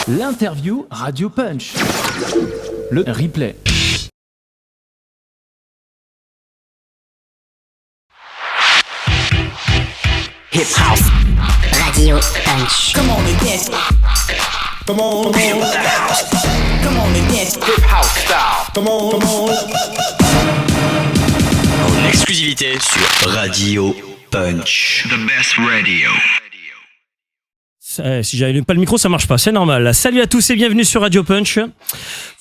L'interview Radio Punch. Le replay. Hip House Radio Punch. Come on and dance. Come on, feel the house. Come on and dance. Hip House style. Come on, come on. En exclusivité sur Radio Punch. The best radio. Si j'avais pas le micro, ça marche pas, c'est normal. Salut à tous et bienvenue sur Radio Punch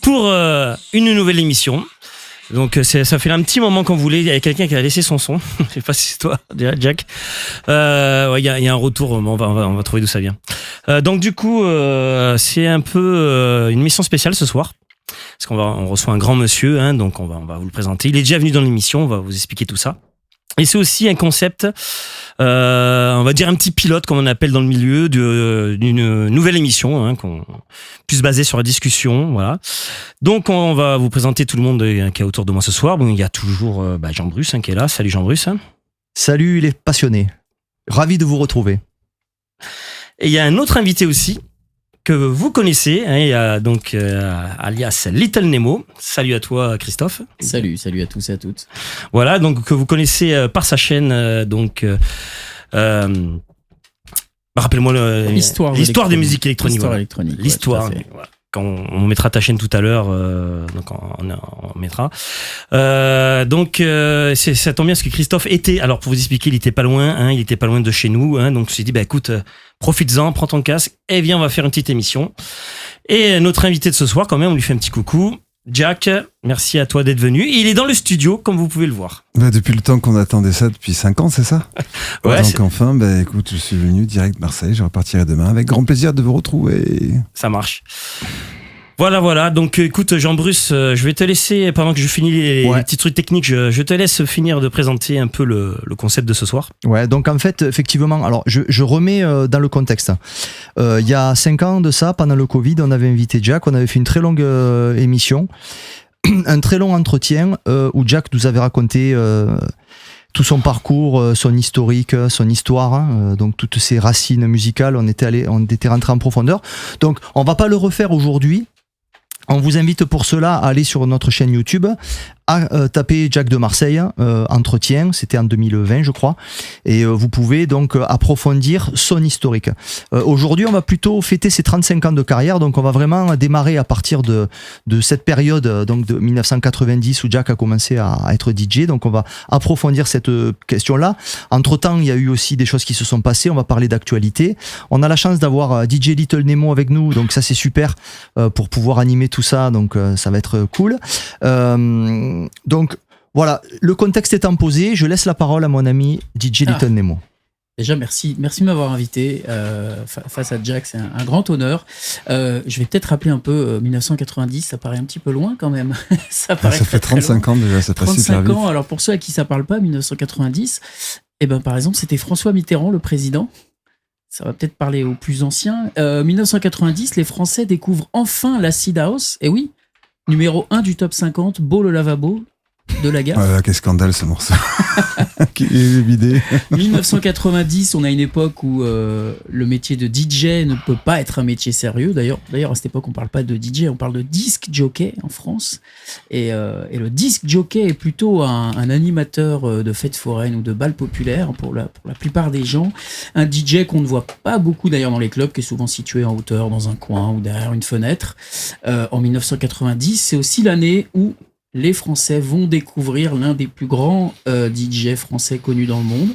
pour une nouvelle émission. Donc ça fait un petit moment qu'on voulait. Il y a quelqu'un qui a laissé son son. Je sais pas si c'est toi, Jack. Ouais, il y a un retour. On va trouver d'où ça vient. Donc du coup, c'est un peu une émission spéciale ce soir. Parce on reçoit un grand monsieur, hein, donc on va vous le présenter. Il est déjà venu dans l'émission. On va vous expliquer tout ça. Et c'est aussi un concept, on va dire un petit pilote, comme on appelle dans le milieu, d'une nouvelle émission, hein, plus basée sur la discussion, voilà. Donc on va vous présenter tout le monde qui est autour de moi ce soir. Bon, il y a toujours Jean-Bruce qui est là. Salut Jean-Bruce. Salut les passionnés, ravi de vous retrouver. Et il y a un autre invité aussi que vous connaissez, hein, il y a donc alias Little Nemo. Salut à toi Christophe. Salut à tous et à toutes. Voilà, donc que vous connaissez par sa chaîne, rappelle-moi l'histoire des musiques électroniques. L'histoire. Ouais, voilà. Quand on mettra ta chaîne tout à l'heure, donc on mettra. Donc ça tombe bien parce que Christophe était, alors pour vous expliquer, il était pas loin, hein, il était pas loin de chez nous, hein, donc je me suis dit écoute, profites-en, prends ton casque et viens, on va faire une petite émission. Et notre invité de ce soir, quand même, on lui fait un petit coucou. Jack, merci à toi d'être venu. Il est dans le studio, comme vous pouvez le voir. Depuis le temps qu'on attendait ça, depuis 5 ans, c'est ça? Ouais. Donc enfin, écoute, je suis venu direct de Marseille, je repartirai demain avec grand plaisir de vous retrouver. Ça marche. Voilà. Donc, écoute, Jean-Bruce, je vais te laisser, pendant que je finis les petits trucs techniques, je te laisse finir de présenter un peu le concept de ce soir. Ouais, donc en fait, effectivement, alors je remets dans le contexte. Il y a 5 ans de ça, pendant le Covid, on avait invité Jack, on avait fait une très longue émission, un très long entretien où Jack nous avait raconté tout son parcours, son historique, son histoire, hein, donc toutes ses racines musicales, on était rentré en profondeur. Donc, on va pas le refaire aujourd'hui. On vous invite pour cela à aller sur notre chaîne YouTube, à taper Jack de Marseille, entretien, c'était en 2020 je crois, et vous pouvez donc approfondir son historique. Aujourd'hui on va plutôt fêter ses 35 ans de carrière, donc on va vraiment démarrer à partir de cette période donc de 1990 où Jack a commencé à être DJ, donc on va approfondir cette question-là. Entre-temps il y a eu aussi des choses qui se sont passées, on va parler d'actualité. On a la chance d'avoir DJ Little Nemo avec nous, donc ça c'est super pour pouvoir animer tout ça, donc ça va être cool. Donc voilà, le contexte étant posé, je laisse la parole à mon ami DJ Little Nemo. Déjà merci de m'avoir invité face à Jack, c'est un grand honneur. Je vais peut-être rappeler un peu 1990, ça paraît un petit peu loin quand même. ça fait 35 ans déjà, c'est pas super vite. 35 ans, alors pour ceux à qui ça parle pas, 1990, par exemple c'était François Mitterrand, le président. Ça va peut-être parler aux plus anciens. 1990, les Français découvrent enfin l'Acid House. Et oui, numéro 1 du top 50, Beau le lavabo de la gare. Voilà, quel scandale ce morceau. Qui est bidé. 1990, on a une époque où le métier de DJ ne peut pas être un métier sérieux. D'ailleurs, à cette époque, on parle pas de DJ, on parle de disc jockey en France. Et le disc jockey est plutôt un animateur de fêtes foraines ou de bals populaires pour la plupart des gens. Un DJ qu'on ne voit pas beaucoup d'ailleurs dans les clubs, qui est souvent situé en hauteur dans un coin ou derrière une fenêtre. En 1990, c'est aussi l'année où les Français vont découvrir l'un des plus grands DJ français connus dans le monde.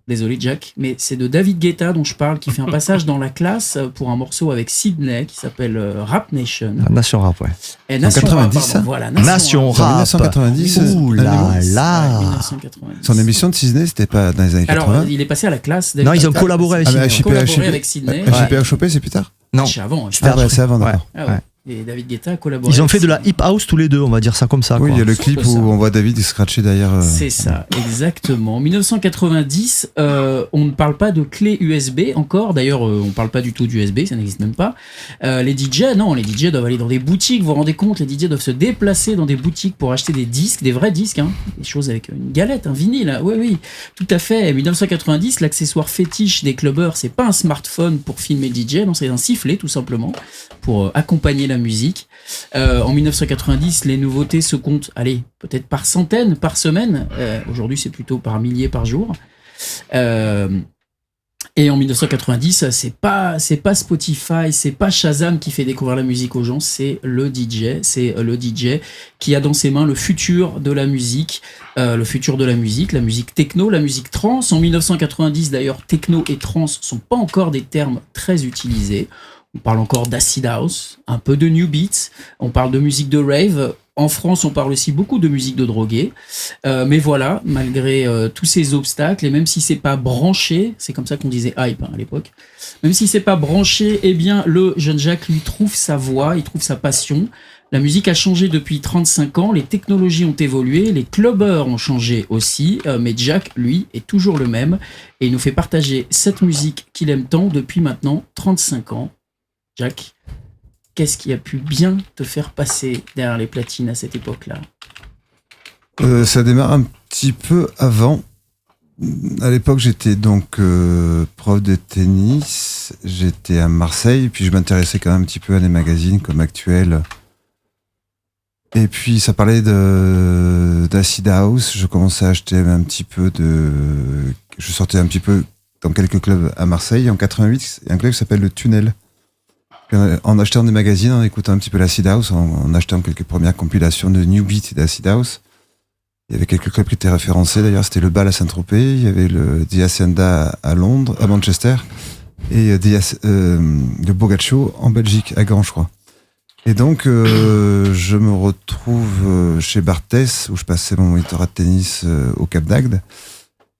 Désolé Jack, mais c'est de David Guetta dont je parle, qui fait un passage dans la classe pour un morceau avec Sydney qui s'appelle Rap Nation. Nation Rap, ouais. Et Nation 90, Rap, pardon, voilà, Nation Rap. 1990. Ouh là là. 1990. Son émission de Sydney, c'était pas dans les années 80. Alors, il est passé à la classe. Non, ils ont collaboré avec Sydney. avec Sydney. JPHP, c'est plus tard? Non, C'est avant. C'est avant, d'accord. Ah ouais. Et David Guetta a collaboré. Ils ont fait de la hip house tous les deux, on va dire ça comme ça. Oui, quoi. il y a le clip où on voit David scratcher derrière. C'est ça, exactement. En 1990, on ne parle pas de clé USB encore. D'ailleurs, on ne parle pas du tout d'USB, ça n'existe même pas. Les DJ doivent aller dans des boutiques. Vous vous rendez compte, les DJ doivent se déplacer dans des boutiques pour acheter des disques, des vrais disques, hein, des choses avec une galette, un vinyle. Hein. Oui, tout à fait. En 1990, l'accessoire fétiche des clubbers, c'est pas un smartphone pour filmer le DJ, non, c'est un sifflet tout simplement pour accompagner la musique. En 1990, les nouveautés se comptent, peut-être par centaines, par semaine. Aujourd'hui, c'est plutôt par milliers par jour. Et en 1990, c'est pas Spotify, c'est pas Shazam qui fait découvrir la musique aux gens, c'est le DJ. C'est le DJ qui a dans ses mains le futur de la musique, la musique techno, la musique trance. En 1990, d'ailleurs, techno et trance sont pas encore des termes très utilisés. On parle encore d'acid house, un peu de new beats, on parle de musique de rave. En France, on parle aussi beaucoup de musique de drogués. Mais voilà, malgré tous ces obstacles, et même si c'est pas branché, c'est comme ça qu'on disait hype à l'époque, même si c'est pas branché, eh bien, le jeune Jacques, lui, trouve sa voix, il trouve sa passion. La musique a changé depuis 35 ans, les technologies ont évolué, les clubbers ont changé aussi, mais Jack, lui, est toujours le même, et il nous fait partager cette musique qu'il aime tant depuis maintenant 35 ans. Jack, qu'est-ce qui a pu bien te faire passer derrière les platines à cette époque-là ? Ça démarre un petit peu avant. À l'époque, j'étais donc prof de tennis. J'étais à Marseille, puis je m'intéressais quand même un petit peu à des magazines comme Actuel. Et puis ça parlait d'acid house. Je commençais à acheter un petit peu je sortais un petit peu dans quelques clubs à Marseille. En 88, il y a un club qui s'appelle le Tunnel. En achetant des magazines, en écoutant un petit peu l'acid house, en achetant quelques premières compilations de New Beat et d'acid house. Il y avait quelques clubs qui étaient référencés. D'ailleurs, c'était le Bal à Saint-Tropez, il y avait le The Hacienda à Londres, à Manchester, et le Bogaccio en Belgique, à Gand, je crois. Et donc, je me retrouve chez Barthès, où je passais mon monitorat de tennis au Cap d'Agde.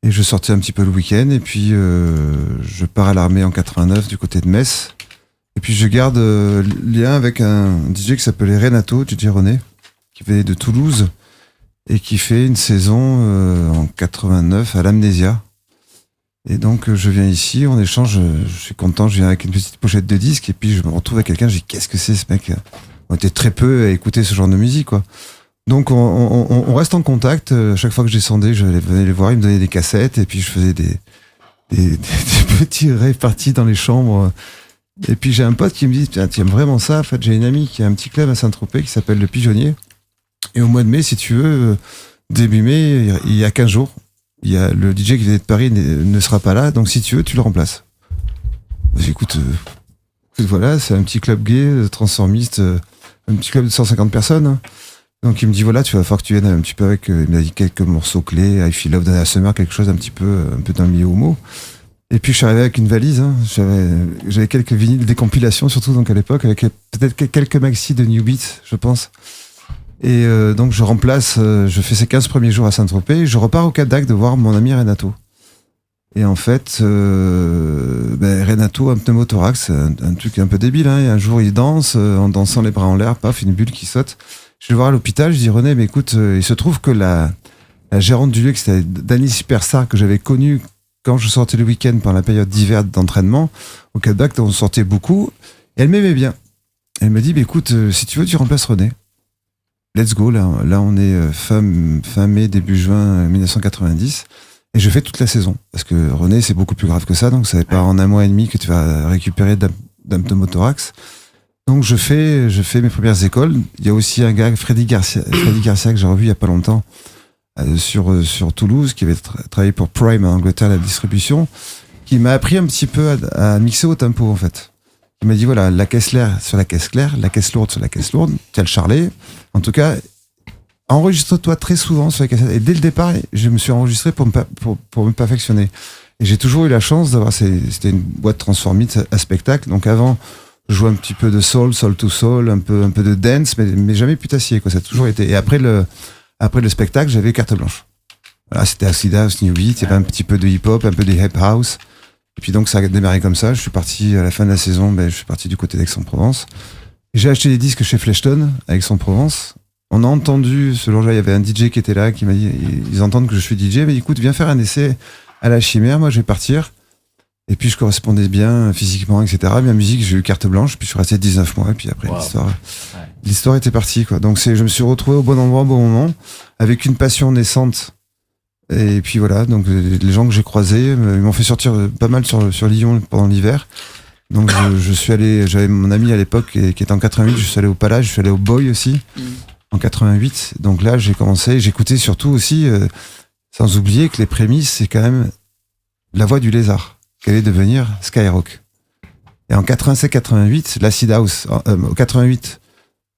Et je sortais un petit peu le week-end, et puis je pars à l'armée en 89 du côté de Metz. Et puis je garde lien avec un DJ qui s'appelait Renato, DJ René, qui venait de Toulouse et qui fait une saison en 89 à l'Amnésia. Et donc je viens ici, on échange, je suis content, je viens avec une petite pochette de disques et puis je me retrouve avec quelqu'un, je dis qu'est-ce que c'est ce mec ? On était très peu à écouter ce genre de musique, quoi. Donc on reste en contact, chaque fois que je descendais, je venais les voir, ils me donnaient des cassettes et puis je faisais des petits rêves partis dans les chambres. Et puis j'ai un pote qui me dit tiens, tu aimes vraiment ça ? En fait, j'ai une amie qui a un petit club à Saint-Tropez qui s'appelle le Pigeonnier. Et au mois de mai, si tu veux, début mai, il y a 15 jours, il y a le DJ qui venait de Paris ne sera pas là, donc si tu veux, tu le remplaces. Écoute, voilà, c'est un petit club gay, transformiste, un petit club de 150 personnes. Hein. Donc il me dit voilà, tu vas falloir que tu viennes un petit peu avec, il m'a dit quelques morceaux clés, I Feel Love, Dana Summer, quelque chose un peu dans le milieu homo. Et puis je suis arrivé avec une valise, hein. J'avais quelques vinyles, des compilations surtout donc à l'époque, avec peut-être quelques maxi de New Beat, je pense. Et donc je remplace, je fais ces 15 premiers jours à Saint-Tropez, et je repars au Cap d'Agde de voir mon ami Renato. Et en fait, Renato, un pneumothorax, un truc un peu débile, hein. Et un jour il danse, en dansant les bras en l'air, paf, une bulle qui saute. Je vais le voir à l'hôpital, je dis René, mais écoute, il se trouve que la gérante du lieu, qui c'était Dani Superstar, que j'avais connue quand je sortais le week-end pendant la période d'hiver d'entraînement, au Cap d'Agde, on sortait beaucoup, et elle m'aimait bien. Elle me dit, écoute, si tu veux, tu remplaces René. Let's go, là on est fin mai, début juin 1990, et je fais toute la saison. Parce que René, c'est beaucoup plus grave que ça, donc ça n'est pas en un mois et demi que tu vas récupérer d'un pneumothorax. Donc je fais mes premières écoles. Il y a aussi un gars, Freddy Garcia, que j'ai revu il y a pas longtemps, sur Toulouse, qui avait travaillé pour Prime en Angleterre, la distribution, qui m'a appris un petit peu à mixer au tempo, en fait. Il m'a dit, voilà, la caisse claire sur la caisse claire, la caisse lourde sur la caisse lourde, tu as le charlet. En tout cas, enregistre-toi très souvent sur la cassette. Et dès le départ, je me suis enregistré pour me perfectionner. Et j'ai toujours eu la chance d'avoir, c'était une boîte transformite à spectacle. Donc avant, je jouais un petit peu de soul to soul, un peu de dance, mais jamais putassier, quoi. Ça a toujours été. Et après le spectacle, j'avais carte blanche. Voilà, c'était acid house, new beat, il y avait un petit peu de hip-hop, un peu de hip house. Et puis donc ça a démarré comme ça. Je suis parti à la fin de la saison, je suis parti du côté d'Aix-en-Provence. J'ai acheté des disques chez Fleshton, avec Aix-en-Provence. On a entendu, ce jour-là, il y avait un DJ qui était là, qui m'a dit, ils entendent que je suis DJ, mais écoute, viens faire un essai à la Chimère, moi je vais partir. Et puis je correspondais bien physiquement, etc. Ma musique, j'ai eu carte blanche, puis je suis resté 19 mois, et puis après l'histoire était partie, quoi. Donc je me suis retrouvé au bon endroit, au bon moment, avec une passion naissante. Et puis voilà, donc les gens que j'ai croisés, ils m'ont fait sortir pas mal sur Lyon pendant l'hiver. Donc je suis allé, j'avais mon ami à l'époque qui était en 88, je suis allé au Palais, je suis allé au Boy aussi, en 88. Donc là, j'ai commencé, j'écoutais surtout aussi, sans oublier que les prémices, c'est quand même la voix du lézard, qu'elle allait devenir Skyrock. Et en 87-88, l'Acid House, en 88,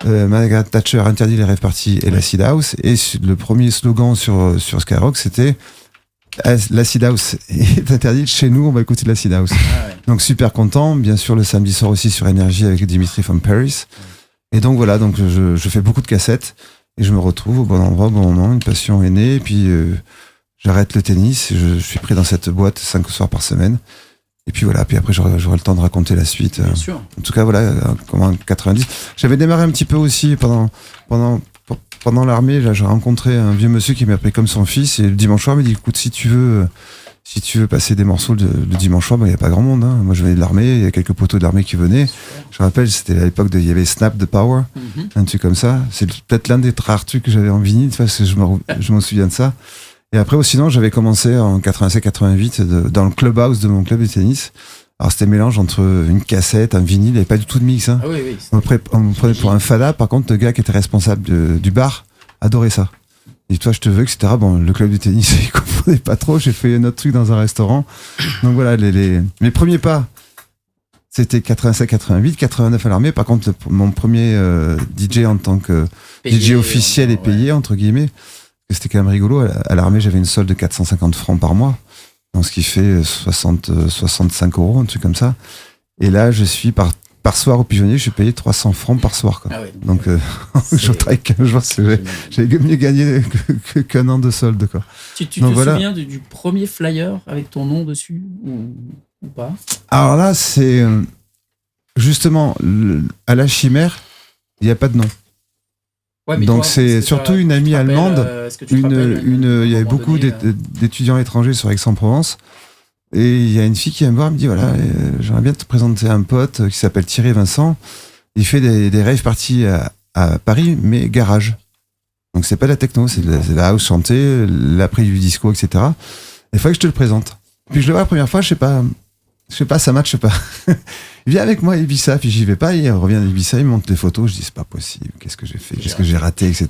Margaret Thatcher interdit les rave parties et l'Acid House, et le premier slogan sur Skyrock, c'était l'Acid House est interdit chez nous, on va écouter l'Acid House. Donc super content, bien sûr le samedi soir aussi sur Énergie avec Dimitri from Paris. Et donc voilà, donc je fais beaucoup de cassettes et je me retrouve au bon endroit, au bon moment, une passion est née, et puis j'arrête le tennis, je suis pris dans cette boîte 5 soirs par semaine. Et puis voilà, puis après j'aurai le temps de raconter la suite. Bien sûr. En tout cas voilà, comme en 90. J'avais démarré un petit peu aussi pendant l'armée, là j'ai rencontré un vieux monsieur qui m'a pris comme son fils, et le dimanche soir il m'a dit écoute, si tu veux passer des morceaux le dimanche soir, il n'y a pas grand monde, hein. Moi je venais de l'armée, il y a quelques poteaux de l'armée qui venaient. Je me rappelle, c'était à l'époque il y avait Snap the Power, un truc comme ça. C'est peut-être l'un des rares trucs que j'avais en vinyle, parce que je m'en souviens de ça. Et après, sinon, j'avais commencé en 87-88 dans le clubhouse de mon club de tennis. Alors, c'était un mélange entre une cassette, un vinyle, il n'y avait pas du tout de mix. Hein. Ah oui. On me prenait pour un fada. Par contre, le gars qui était responsable du bar adorait ça. Et toi, je te veux, etc. Bon, le club de tennis, il comprenait pas trop. J'ai fait un autre truc dans un restaurant. Donc voilà, mes premiers pas, c'était 87-88, 89 à l'armée. Par contre, mon premier DJ en tant que DJ officiel et payé, entre guillemets, c'était quand même rigolo. À l'armée, j'avais une solde de 450 francs par mois. Donc, ce qui fait 65 euros, un truc comme ça. Et là, je suis par soir au pigeonnier, je suis payé 300 francs par soir, quoi. Ah oui, donc, je travaille 15 jours, j'avais mieux gagné qu'un an de solde, quoi. Tu te souviens du premier flyer avec ton nom dessus ou pas? Alors là, c'est justement à la Chimère, il n'y a pas de nom. Ouais, donc c'est surtout une amie allemande. Il y avait beaucoup d'étudiants étrangers sur Aix-en-Provence, et il y a une fille qui vient me voir, me dit voilà, j'aimerais bien te présenter un pote qui s'appelle Thierry Vincent. Il fait des rave parties à Paris, mais garage. Donc c'est pas de la techno, c'est de la house chantée, l'après du disco, etc. Il faut que je te le présente. Puis je le vois la première fois, je sais pas, ça matche pas. Viens avec moi à Ibiza, puis j'y vais pas, il revient d'Ibiza, il me montre des photos, je dis c'est pas possible, qu'est-ce que j'ai fait, qu'est-ce que j'ai raté, etc.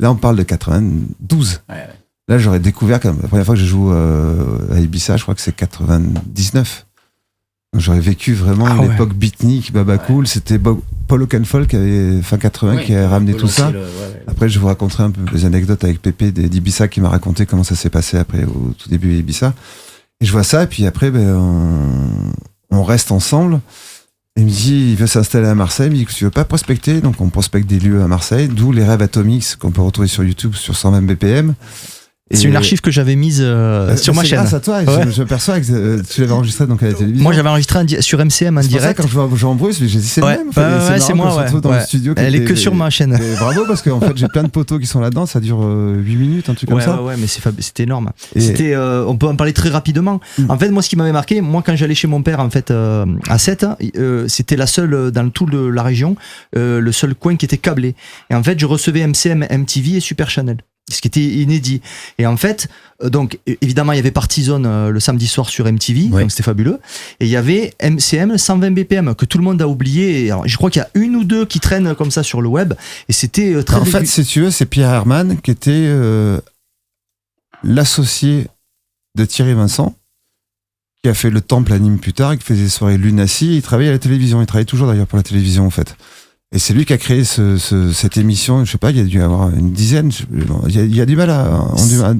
Là on parle de 92. Ouais. Là j'aurais découvert, la première fois que je joue à Ibiza, je crois que c'est 99. Donc j'aurais vécu vraiment l'époque beatnik, Baba Cool, c'était Paul Oakenfold qui avait fin 80 qui a ramené tout ça. Après je vous raconterai un peu les anecdotes avec Pépé d'Ibiza qui m'a raconté comment ça s'est passé après au tout début d'Ibiza. Et je vois ça, et puis après, on reste ensemble. Et il me dit, il veut s'installer à Marseille. Il me dit que tu veux pas prospecter. Donc, on prospecte des lieux à Marseille, d'où les rêves Atomics qu'on peut retrouver sur YouTube sur 120 BPM. C'est une archive que j'avais mise sur ma chaîne. Grâce à toi, ouais. Je m'aperçois que tu l'avais enregistré donc à la télévision. Moi, j'avais enregistré sur MCM en direct. Quand je vois en Bruce, j'ai dit c'est le même. C'est moi, dans le studio. Elle est que sur ma chaîne. Et bravo, parce qu'en fait, j'ai plein de potos qui sont là-dedans. Ça dure 8 minutes, un truc comme ça. Ouais, mais c'était énorme. On peut en parler très rapidement. En fait, moi, ce qui m'avait marqué, quand j'allais chez mon père, en fait, à 7, c'était la seule, dans toute la région, le seul coin qui était câblé. Et en fait, je recevais MCM, MTV et Super Channel. Ce qui était inédit. Et en fait, donc évidemment, il y avait Partizone le samedi soir sur MTV, donc c'était fabuleux. Et il y avait MCM 120 BPM que tout le monde a oublié. Et alors, je crois qu'il y a une ou deux qui traînent comme ça sur le web. Et c'était très. En fait, si tu veux, c'est Pierre Herman qui était l'associé de Thierry Vincent, qui a fait le Temple à Nîmes plus tard, et qui faisait des soirées Lunacy. Il travaillait à la télévision. Il travaille toujours d'ailleurs pour la télévision en fait. Et c'est lui qui a créé cette émission. Je sais pas, il y a dû y avoir une dizaine. Il y a du mal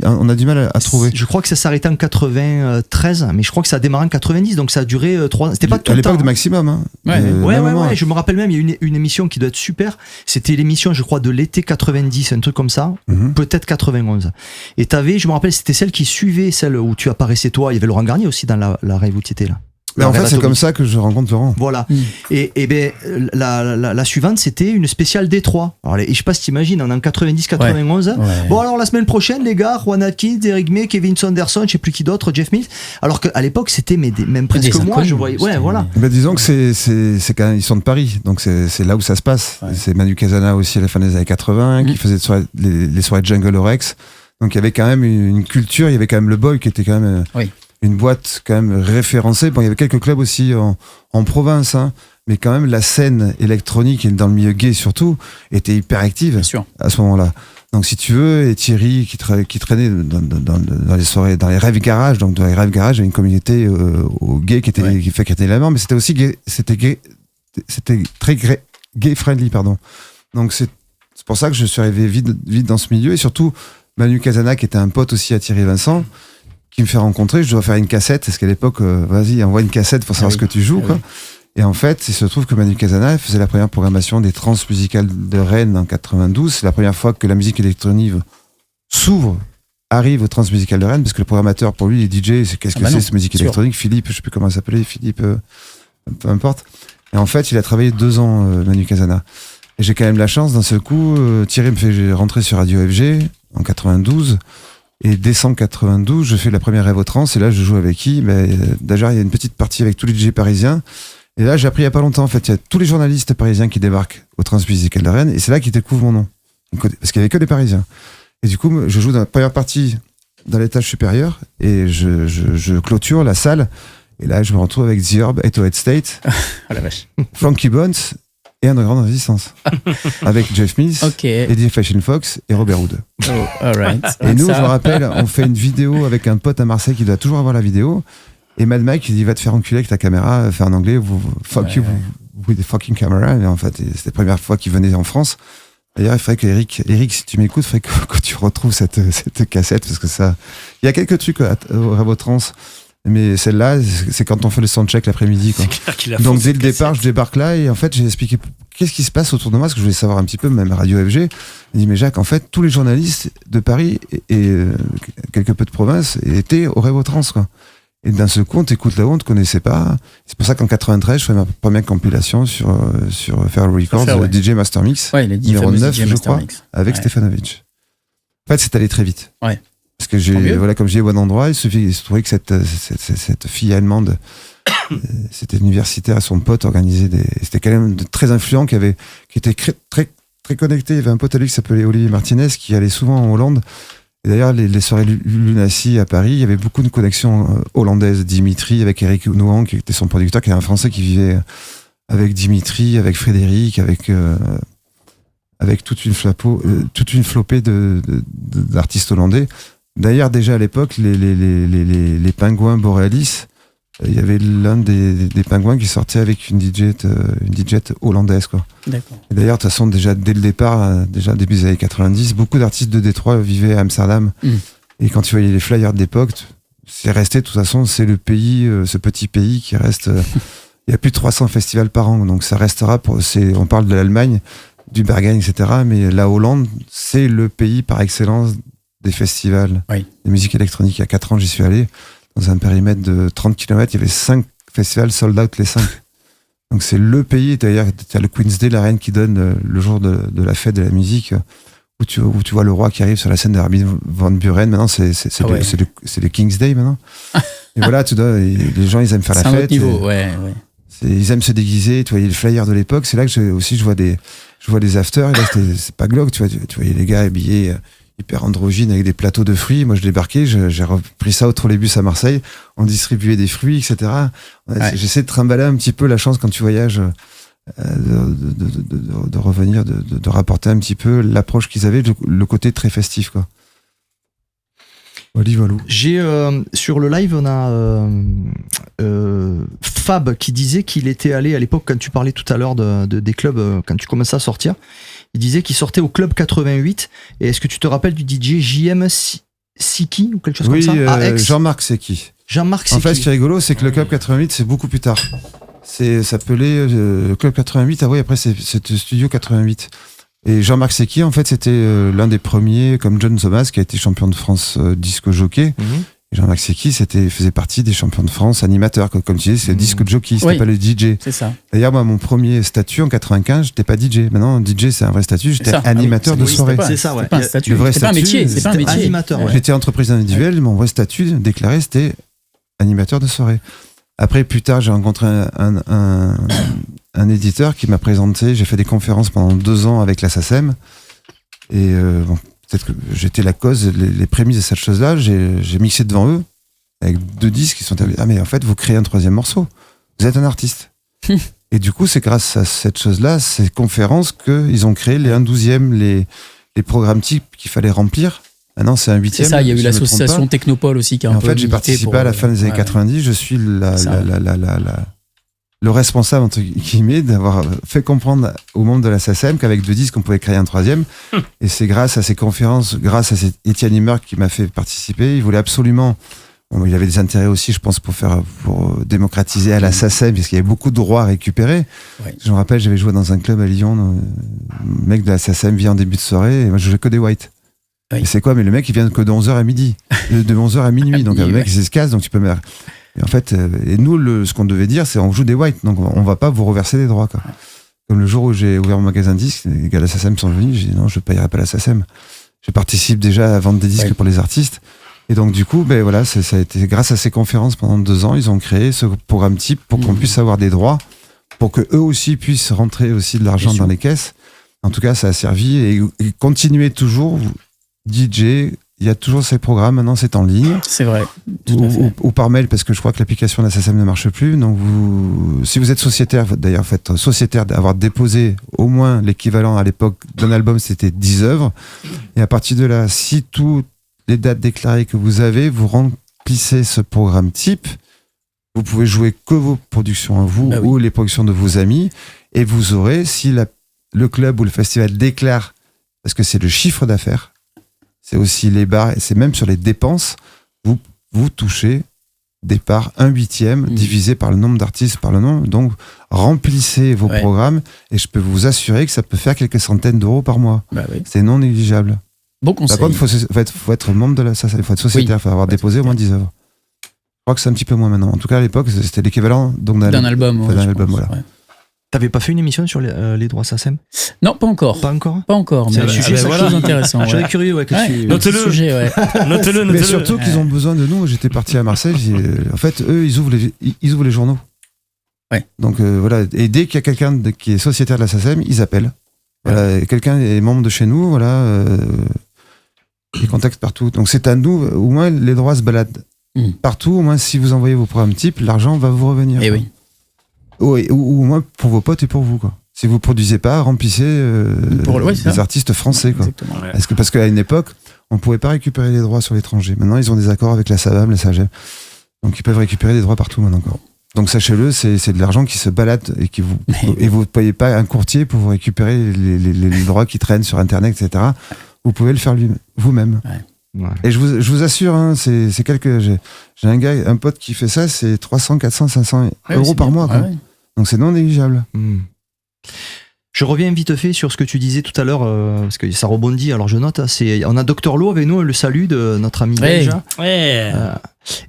on a du mal à trouver. Je crois que ça s'arrêtait en 93, mais je crois que ça a démarré en 90, donc ça a duré 3 ans. C'était pas tout le temps. À l'époque de Maximum. Hein. Ouais. Je me rappelle même, il y a une émission qui doit être super. C'était l'émission, je crois, de l'été 90, un truc comme ça. Peut-être 91. Et je me rappelle, c'était celle qui suivait celle où tu apparaissais toi. Il y avait Laurent Garnier aussi dans la rave où tu étais là. Mais en fait, c'est comme ça que je rencontre Laurent. Voilà. Et ben, la suivante, c'était une spéciale Détroit. Alors, je sais pas si t'imagines, on est en 90-91. Ouais. Bon, alors la semaine prochaine, les gars, Juan Atkins, Eric May, Kevin Saunderson, je sais plus qui d'autre, Jeff Mills. Alors qu'à l'époque, c'était même presque Des moi, inconnus, je voyais. Ouais, voilà. Mais disons que c'est quand même, ils sont de Paris, donc c'est là où ça se passe. Ouais. C'est Manu Casana aussi à la fin des années 80 qui faisait les soirées Jungle Orex. Donc il y avait quand même une culture, il y avait quand même le Boy qui était quand même une boîte quand même référencée. Bon, il y avait quelques clubs aussi en province, hein, mais quand même la scène électronique et dans le milieu gay surtout était hyper active Bien sûr. à ce moment-là. Donc si tu veux, et Thierry qui traînait dans les soirées, dans les rêves garage, donc dans les rêves garage, il y avait une communauté aux gays qui était la mort, mais c'était aussi gay, c'était très gay friendly, pardon. Donc c'est pour ça que je suis arrivé vite dans ce milieu, et surtout Manu Casana qui était un pote aussi à Thierry Vincent, qui me fait rencontrer. Je dois faire une cassette, parce qu'à l'époque, vas-y, envoie une cassette pour savoir ce que tu joues, quoi. Et en fait, il se trouve que Manu Casana faisait la première programmation des trans musicales de Rennes en 92. C'est la première fois que la musique électronique arrive aux trans musicales de Rennes, parce que le programmateur, pour lui, les DJ, c'est qu'est-ce que c'est cette musique électronique? Philippe, je sais plus comment il s'appelait, Philippe, peu importe. Et en fait, il a travaillé 2 ans, Manu Casana. Et j'ai quand même la chance, d'un seul coup, Thierry me fait rentrer sur Radio FG en 92. Et décembre 92, je fais la première rêve au trans, et là, je joue avec qui? D'ailleurs, il y a une petite partie avec tous les DJ parisiens. Et là, j'ai appris il y a pas longtemps, en fait, il y a tous les journalistes parisiens qui débarquent au Trans Musical de Rennes, et c'est là qu'ils découvrent mon nom. Parce qu'il y avait que des Parisiens. Et du coup, je joue dans la première partie, dans l'étage supérieur, et je clôture la salle. Et là, je me retrouve avec The Herb, 808 State, Oh la vache. Frankie Bones et Underground Résistance. Avec Jeff Mills, Eddie Fashion Fox et Robert Hood. Oh, all right. Et nous, je me rappelle, on fait une vidéo avec un pote à Marseille qui doit toujours avoir la vidéo. Et Mad Mike, il dit, va te faire enculer avec ta caméra, fait en anglais, fuck you with the fucking camera. Et en fait, c'était la première fois qu'il venait en France. D'ailleurs, il faudrait que Eric, si tu m'écoutes, il faudrait que tu retrouves cette cassette, parce que ça, il y a quelques trucs au Rêve au Trans, mais celle-là, c'est quand on fait le soundcheck l'après-midi, quoi. Donc, dès le départ, je débarque là, et en fait, j'ai expliqué qu'est-ce qui se passe autour de moi, parce que je voulais savoir un petit peu, même Radio FG. Il dit, mais Jacques, en fait, tous les journalistes de Paris et quelque peu de province étaient au Rêve au Trans, quoi. Et d'un seul coup, on t'écoute là-haut, on ne te connaissait pas. C'est pour ça qu'en 93, je fais ma première compilation sur Feral Records, DJ Master Mix, numéro 9, je crois, avec Stefanovic. En fait, c'est allé très vite. Ouais. Parce que comme j'ai au bon endroit, il se trouvait que cette fille allemande, c'était universitaire, son pote organisait c'était quand même très influent, qui était très, très connecté. Il y avait un pote à lui qui s'appelait Olivier Martinez, qui allait souvent en Hollande. Et d'ailleurs, les soirées Lunacy à Paris, il y avait beaucoup de connexions hollandaises. Dimitri, avec Eric Nouan, qui était son producteur, qui est un Français qui vivait avec Dimitri, avec Frédéric, avec toute une flopée d'artistes hollandais. D'ailleurs, déjà à l'époque, les pingouins Borealis, il y avait l'un des pingouins qui sortait avec une DJ hollandaise, quoi. D'accord. Et d'ailleurs, de toute façon, déjà dès le départ, déjà début des années 90, beaucoup d'artistes de Détroit vivaient à Amsterdam. Et quand tu voyais les flyers d'époque, c'est resté, de toute façon, c'est le pays, ce petit pays qui reste. Il y a plus de 300 festivals par an, donc ça restera. On parle de l'Allemagne, du Berghain, etc. Mais la Hollande, c'est le pays par excellence des festivals de musique électronique. Il y a 4 ans, j'y suis allé. Dans un périmètre de 30 km, il y avait 5 festivals sold out les 5. Donc c'est le pays. D'ailleurs, tu as le Queen's Day, la reine qui donne le jour de la fête de la musique, où tu vois le roi qui arrive sur la scène d'Armin van Buren. Maintenant, c'est le King's Day maintenant. Et voilà, les gens, ils aiment faire la fête. C'est un autre niveau, ils aiment se déguiser. Tu voyais les flyers de l'époque. C'est là que je vois des afters. Et là, c'est pas glauque. Tu voyais les gars habillés hyper androgyne avec des plateaux de fruits. Moi, je débarquais, j'ai repris ça au trolleybus à Marseille. On distribuait des fruits, etc. J'essaie de trimballer un petit peu la chance quand tu voyages, de revenir, de rapporter un petit peu l'approche qu'ils avaient, le côté très festif, quoi. J'ai sur le live, on a Fab qui disait qu'il était allé à l'époque, quand tu parlais tout à l'heure des clubs, quand tu commençais à sortir, il disait qu'il sortait au club 88. Et est-ce que tu te rappelles du DJ JM Siki ou quelque chose comme ça? Jean-Marc Seki. En fait, ce qui est rigolo, c'est que le club 88, c'est beaucoup plus tard. Ça s'appelait club 88. Ah oui, après c'était Studio 88. Et Jean-Marc Seki, en fait, c'était l'un des premiers, comme John Thomas, qui a été champion de France disco jockey. Jean-Marc Secchi faisait partie des champions de France animateurs. Comme tu disais, c'est le disque jockey, c'était pas le DJ. C'est ça. D'ailleurs, moi, mon premier statut en 95, j'étais pas DJ. Maintenant, DJ, c'est un vrai statut. J'étais animateur de soirée. C'est ça, ouais. C'est pas un statut. Le vrai C'est pas un métier. C'est pas un métier. Animateur, ouais. J'étais entreprise individuelle, mon vrai statut déclaré, c'était animateur de soirée. Après, plus tard, j'ai rencontré un éditeur qui m'a présenté. J'ai fait des conférences pendant 2 ans avec la SACEM. Et peut-être que j'étais la cause, les prémices de cette chose-là. J'ai mixé devant eux avec 2 disques qui sont arrivés. Ah, mais en fait, vous créez un 3e morceau. Vous êtes un artiste. Et du coup, c'est grâce à cette chose-là, ces conférences, qu'ils ont créé les 1/12e, les programmes types qu'il fallait remplir. Maintenant, c'est un 8e. C'est ça, il y a eu l'association Technopole aussi qui a un peu. En fait, j'ai participé à la fin des années 90. Je suis le responsable, entre guillemets, d'avoir fait comprendre au monde de la SACEM qu'avec 2 disques, on pouvait créer un 3e. Et c'est grâce à ces conférences, grâce à Étienne Himmer qui m'a fait participer. Il voulait absolument. Bon, il avait des intérêts aussi, je pense, pour démocratiser à la SACEM, parce qu'il y avait beaucoup de droits à récupérer. Ouais. Je me rappelle, j'avais joué dans un club à Lyon. Le mec de la SACEM vient en début de soirée, et moi, je jouais que des whites. Oui. Et c'est quoi? Mais le mec, il vient que de 11h à midi. De 11h à minuit. Donc, le mec, il se casse, donc tu peux me... Et en fait, et nous, ce qu'on devait dire, c'est on joue des whites, donc on va pas vous reverser des droits, quoi. Comme le jour où j'ai ouvert mon magasin de disques, les gars de la SACEM sont venus, j'ai dit non, je payerai pas la SACEM. Je participe déjà à vendre des disques pour les artistes. Et donc, du coup, ben voilà, ça a été grâce à ces conférences pendant 2 ans, ils ont créé ce programme type pour qu'on puisse avoir des droits, pour que eux aussi puissent rentrer aussi de l'argent dans les caisses. En tout cas, ça a servi et continuez toujours. DJ, il y a toujours ces programmes, maintenant c'est en ligne. C'est vrai. Ou par mail, parce que je crois que l'application de la SACEM ne marche plus. Donc si vous êtes sociétaire, d'ailleurs faites sociétaire d'avoir déposé au moins l'équivalent à l'époque d'un album, c'était 10 œuvres. Et à partir de là, si toutes les dates déclarées que vous avez, vous remplissez ce programme type, vous pouvez jouer que vos productions à vous ou les productions de vos amis, et vous aurez, si le club ou le festival déclare, parce que c'est le chiffre d'affaires, c'est aussi les bars, et c'est même sur les dépenses, vous touchez des parts 1/8 divisé par le nombre d'artistes, par le nombre. Donc, remplissez vos programmes, et je peux vous assurer que ça peut faire quelques centaines d'euros par mois. C'est non négligeable. Bon conseil. Par contre, faut être membre de la SACEM, il faut être sociétaire, il faut avoir déposé au moins 10 œuvres. Je crois que c'est un petit peu moins maintenant. En tout cas, à l'époque, c'était l'équivalent d'un album. Voilà. Ouais. T'avais pas fait une émission sur les droits SACEM? Non, pas encore. Pas encore? Pas encore, mais c'est quelque chose d'intéressant. Je serais curieux, Notez-le. Notez-le. Mais surtout qu'ils ont besoin de nous. J'étais parti à Marseille. En fait, eux, ils ouvrent les journaux. Ouais. Donc voilà. Et dès qu'il y a quelqu'un qui est sociétaire de la SACEM, ils appellent. Voilà. Et quelqu'un est membre de chez nous, voilà. Ils contactent partout. Donc c'est à nous. Au moins, les droits se baladent partout. Au moins, si vous envoyez vos programmes types, l'argent va vous revenir. Et oui. Ou au moins pour vos potes et pour vous, quoi. Si vous produisez pas, remplissez les artistes français, quoi. Parce qu'à une époque, on pouvait pas récupérer les droits sur l'étranger. Maintenant, ils ont des accords avec la SACEM, la SAGEM. Donc ils peuvent récupérer les droits partout maintenant, quoi. Donc sachez-le, c'est de l'argent qui se balade et vous ne payez pas un courtier pour vous récupérer les droits qui traînent sur Internet, etc. Vous pouvez le faire vous-même. Ouais. Et je vous assure, hein, c'est j'ai un pote qui fait ça, c'est 300, 400, 500 euros par mois, quoi. Donc c'est non négligeable. Je reviens vite fait sur ce que tu disais tout à l'heure, parce que ça rebondit, alors je note, on a Dr Lo avec nous, le salut de notre ami belge.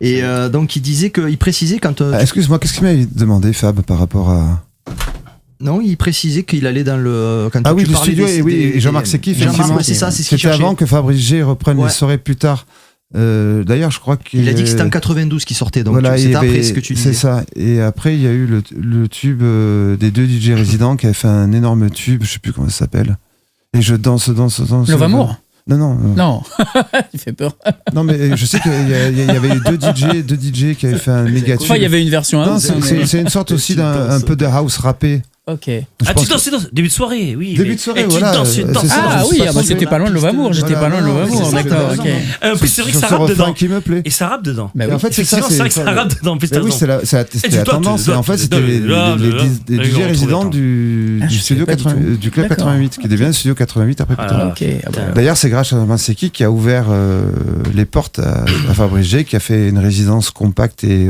Et donc il disait il précisait quand... excuse-moi, qu'est-ce qu'il m'avait demandé, Fab, par rapport à... Non, il précisait qu'il allait dans le... Quand le studio, et Jean-Marc Secchi, effectivement. C'est ça, c'est ce qu'il cherchait. C'était avant que Fabrice G reprenne les soirées plus tard. D'ailleurs, je crois qu'il... Il a dit que c'était en 92 qu'il sortait, donc voilà, c'était après ce que tu disais. C'est ça. Et après, il y a eu le tube des 2 DJ résidents qui avait fait un énorme tube, je sais plus comment ça s'appelle. Et je danse. Love Amour ? Non. Il fait peur. Non, mais je sais qu'il y avait eu 2 DJ qui avaient fait un méga tube. Enfin, il y avait une version house. C'est une sorte aussi d'un peu de house rappé. Ok. Tu danses, début de soirée, oui. Début de soirée, voilà. C'était pas loin de Love Amour. J'étais pas loin de Love Amour, d'accord. En plus, c'est vrai que ça rappe dedans. Qui me plaît. Et ça rappe dedans. En fait, c'est ça. C'est vrai que ça rappe dedans. Oui, c'était la tendance. Et en fait, c'était les DJ résidents du Club 88, qui devient Studio 88 après plus tard. D'ailleurs, c'est grâce à Jean-Marc Secchi qui a ouvert les portes à Fabrice G, qui a fait une résidence compacte et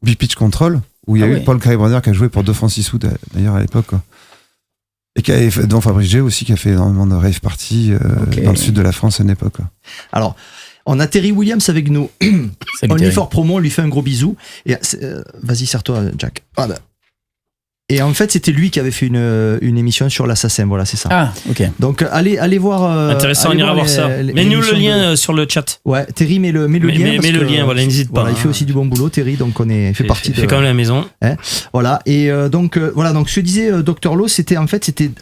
Big Pitch Control, où il y a eu Paul Kalkbrenner qui a joué pour 2 francs 6 sous d'ailleurs à l'époque, quoi. Et dont Fabrice G aussi qui a fait énormément de rave party dans le sud de la France à une époque, quoi. Alors On a Terry Williams avec nous. Salut, On lui Terry. fait promo, on lui fait un gros bisou. Et vas-y, serre-toi, Jack. Voilà. Et en fait, c'était lui qui avait fait une émission sur l'assassin. Voilà, c'est ça. Ah, ok. Donc, allez voir. Intéressant, on ira voir ça. Mets-nous le lien sur le chat. Ouais, Terry, mets le lien. Mets parce le que, lien, voilà, n'hésite pas. Voilà, il fait aussi du bon boulot, Terry, donc on fait partie fait quand même la maison. Voilà, et donc ce que disait Dr. Lowe, c'était